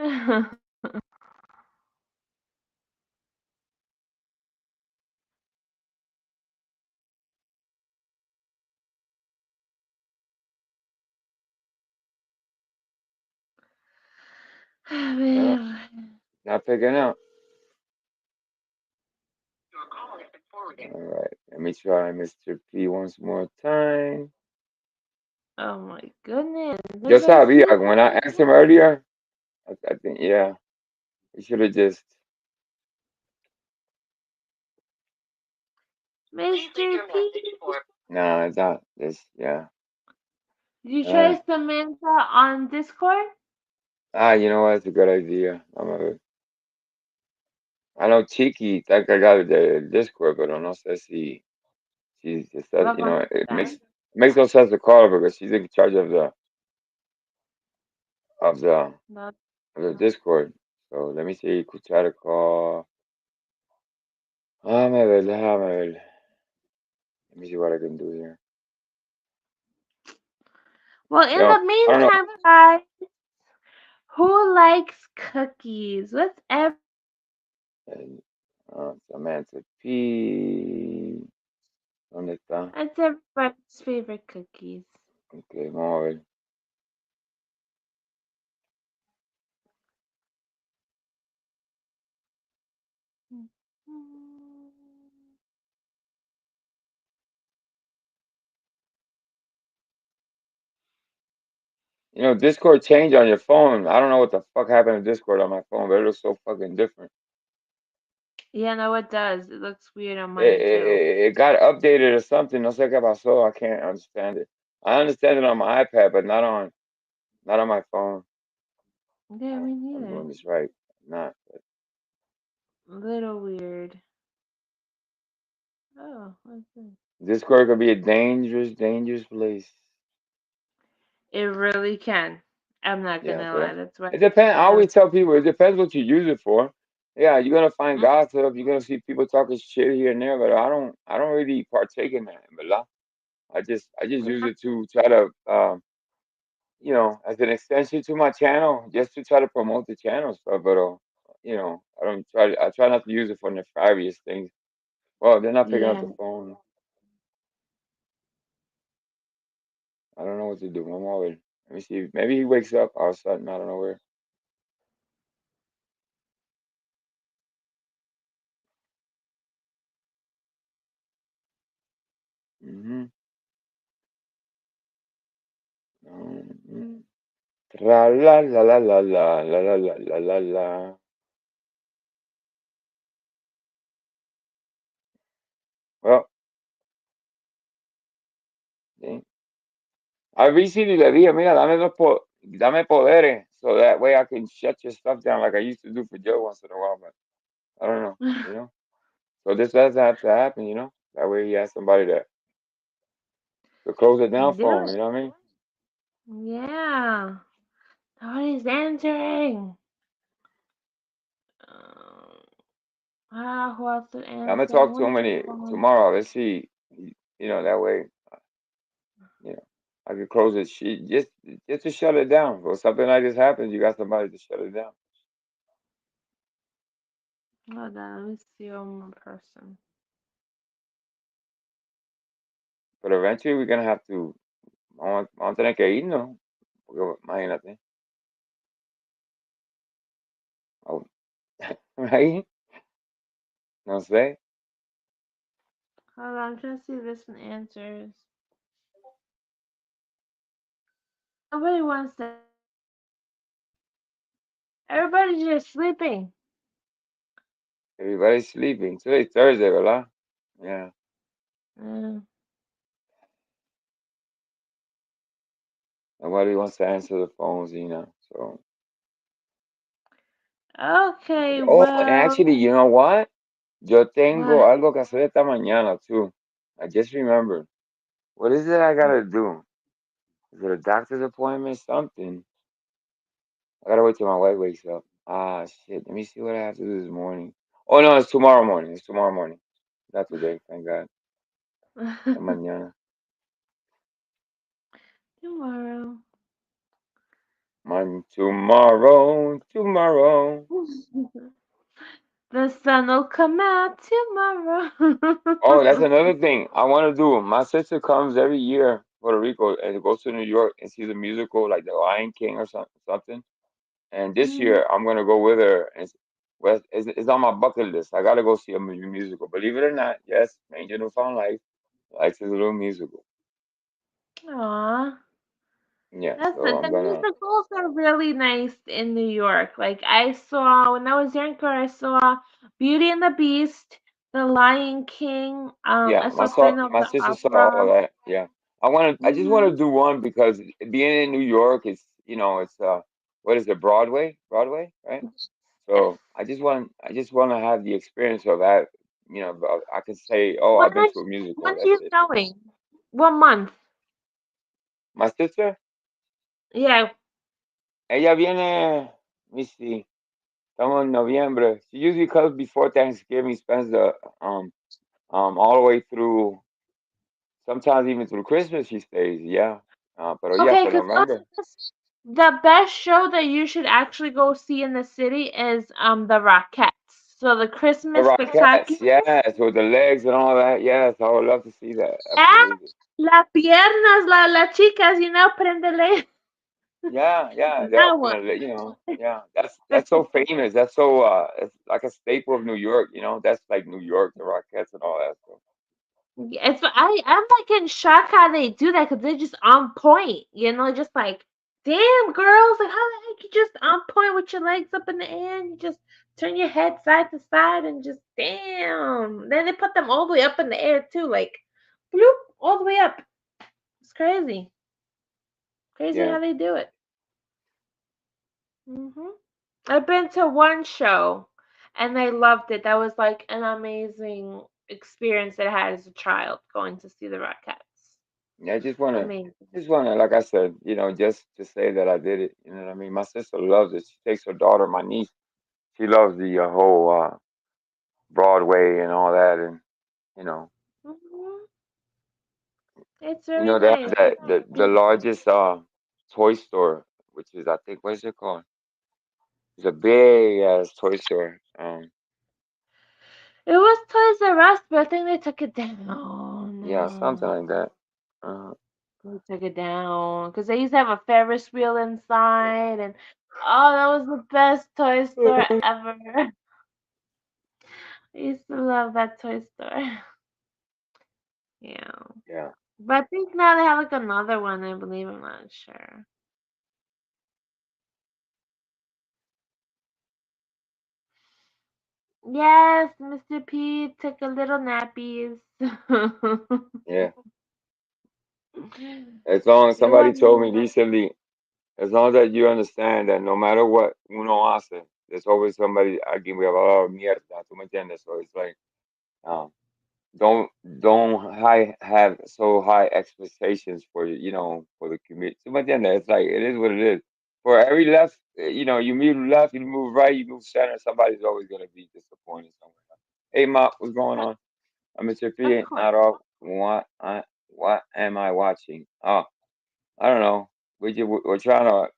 No, not picking up. All right, let me try Mr. P once more time. Oh my goodness. Yo Everybody sabía, sleeping? when I asked him earlier, I think, yeah, we should have just. Mr. P. Nah, it's not. This, yeah. Did you try Samantha on Discord? You know what? It's a good idea. I know Tiki, that guy got the Discord, but no sé si she's just, Va you a know, contestar. it makes no sense to call her because she's in charge of of the No. of the Discord. So let me see. Could try to call. Déjame ver. Let me see what I can do here. Well, in Yo, the I don't know. meantime, guys, who likes cookies? What's every Samantha P. ¿Dónde está? That's everybody's favorite cookies. Ok, vamos a ver. You know, Discord changed on your phone. I don't know what the fuck happened to Discord on my phone, but it looks so fucking different. Yeah, no, it does. It looks weird on It, mine it, too. it got updated or something. No sé qué pasó. I can't understand it. I understand it on my iPad, but not on my phone. Yeah, me I'm neither. doing this right. Not. A little weird. Oh, what's this? Discord could be a dangerous, dangerous place. It really can. I'm not Yeah, gonna lie. but That's why it depends. I I don't. always tell people it depends what you use it for. Yeah, you're gonna find gossip. You're gonna see people talking shit here and there, but I don't really partake in that. But I just use it to try to, you know, as an extension to my channel, just to try to promote the channel stuff. But you know, I try not to use it for nefarious things. Well, they're not picking up Yeah. the phone. I don't know what to do. I'm already. Let me see. Maybe he wakes up all of a sudden. I don't know where. Mm-hmm. Tra la la la la la la la la la la la. Well, sí. I recently le dije, mira, dame poderes, so that way I can shut your stuff down like I used to do for Joe once in a while, but I don't know, you know. So this doesn't have to happen, you know. That way he has somebody to close it down Do for him, it. you know what I mean? Yeah. Nobody's answering. Who else would I'm gonna answer? talk to Who's him the phone? tomorrow. Let's see, you know, that way, you know, I can close it. Just to shut it down. Or something like this happens, you got somebody to shut it down. Hold on, let me see one more person. But eventually we're gonna have to. Vamos a tener que irnos, porque imagínate. Oh, right? No sé. Hold on, I'm trying to see if this one answers. Nobody wants to. Everybody's just sleeping. Everybody's sleeping. Today's Thursday, ¿verdad? Yeah. Nobody wants to answer the phones, you know. So. Okay, Oh, well. actually, you know what? Yo tengo What? algo que hacer esta mañana too. I just remembered. What is it I gotta do? Is it a doctor's appointment? Something. I gotta wait till my wife wakes up. Ah, shit. Let me see what I have to do this morning. Oh no, it's tomorrow morning. It's tomorrow morning. Not today, thank God. Mañana. Tomorrow. Tomorrow. The sun will come out tomorrow. Oh, that's another thing I want to do. My sister comes every year Puerto Rico and goes to New York and sees a musical like The Lion King or something. And this year I'm gonna go with her, and it's on my bucket list. I gotta go see a musical. Believe it or not, yes, Angel Newfound Life likes his little musical. Aw. Yeah, That's so the I'm gonna. musicals are really nice in New York. Like I saw when I was younger, I saw Beauty and the Beast, The Lion King, Yeah, I saw Phantom of my the sister saw all Opera. that. Yeah, I just want Mhm. to do one because being in New York, it's what is it, Broadway, right? Yes. So I just want to have the experience of that. But I can say, oh, When I've been are to a musical. when That's she's it. going? What month? My sister, Yeah. ella viene, let me see, estamos en noviembre. She usually comes before Thanksgiving, spends the all the way through, sometimes even through Christmas. She stays, yeah. Pero yeah, Okay, for because November. the best show that you should actually go see in the city is the Rockettes. So the The Christmas Rockettes, Spectacular. yes, with the legs and all that. Yes, I would love to see that. Yeah, Absolutely. las piernas, las chicas, prendele. Yeah, That one. definitely. Yeah, that's so famous. That's so it's like a staple of New York. That's like New York, the Rockettes and all that stuff. I'm like in shock how they do that because they're just on point, just like, damn girls, like how the heck you just on point with your legs up in the air and you just turn your head side to side and just damn. Then they put them all the way up in the air too, like bloop, all the way up. It's crazy. Crazy Yeah. how they do it. I've been to one show and I loved it. That was like an amazing experience that I had as a child going to see the Rockettes. Yeah, Amazing. like I said, just to say that I did it. You know what I mean? My sister loves it. She takes her daughter, my niece. She loves the whole Broadway and all that, and you know, Mhm. It's very they have nice. that the largest toy store, which is, I think, what is it called? It's a big ass toy store. It was Toys R Us, but I think they took it down Yeah, something now. like that. Uh, They took it down because they used to have a Ferris wheel inside, and oh, that was the best toy store ever. I used to love that toy store. Yeah. yeah. But I think now they have like another one, I believe. I'm not sure. Yes, Mr. P took a little nappies. Yeah. As long as It somebody was told me recently, as long as you understand that no matter what uno hace, there's always somebody alguien va a hablar mierda, ¿tú me entiendes? So it's like, um, don't have so high expectations for for the community. ¿Tú me entiendes? It's like it is what it is. For every left, you move left, you move right, you move center. Somebody's always gonna be disappointed somewhere. Hey, Ma, what's going on? I'm Mr. of P. course. Not off. What am I watching? Oh, I don't know. We're trying to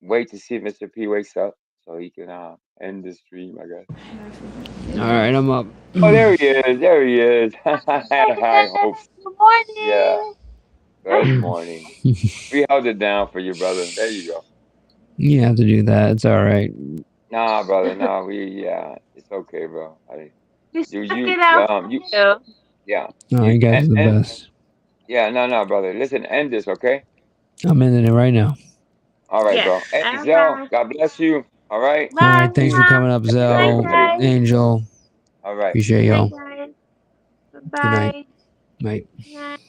wait to see if Mr. P wakes up so he can end the stream, I guess. All right, I'm up. Oh, there he is. There he is. I had high hopes. Good Yeah. morning. Good morning. We held it down for you, brother. There you go. You have to do that. It's all right. Nah, brother. Nah, it's okay, bro. You stuck You it out for you you. yeah. No, You you guys are the best. yeah, no, brother. Listen, end this, okay? I'm ending it right now. All right, Yes. bro. Hey, All Zell, right. God bless you. All right. All Bye, right, thanks for Mom. coming up, Good night, Bye, Zell, everybody. guys. Angel. All right. Appreciate Bye, y'all. guys. Good night. Bye-bye. Night. Night.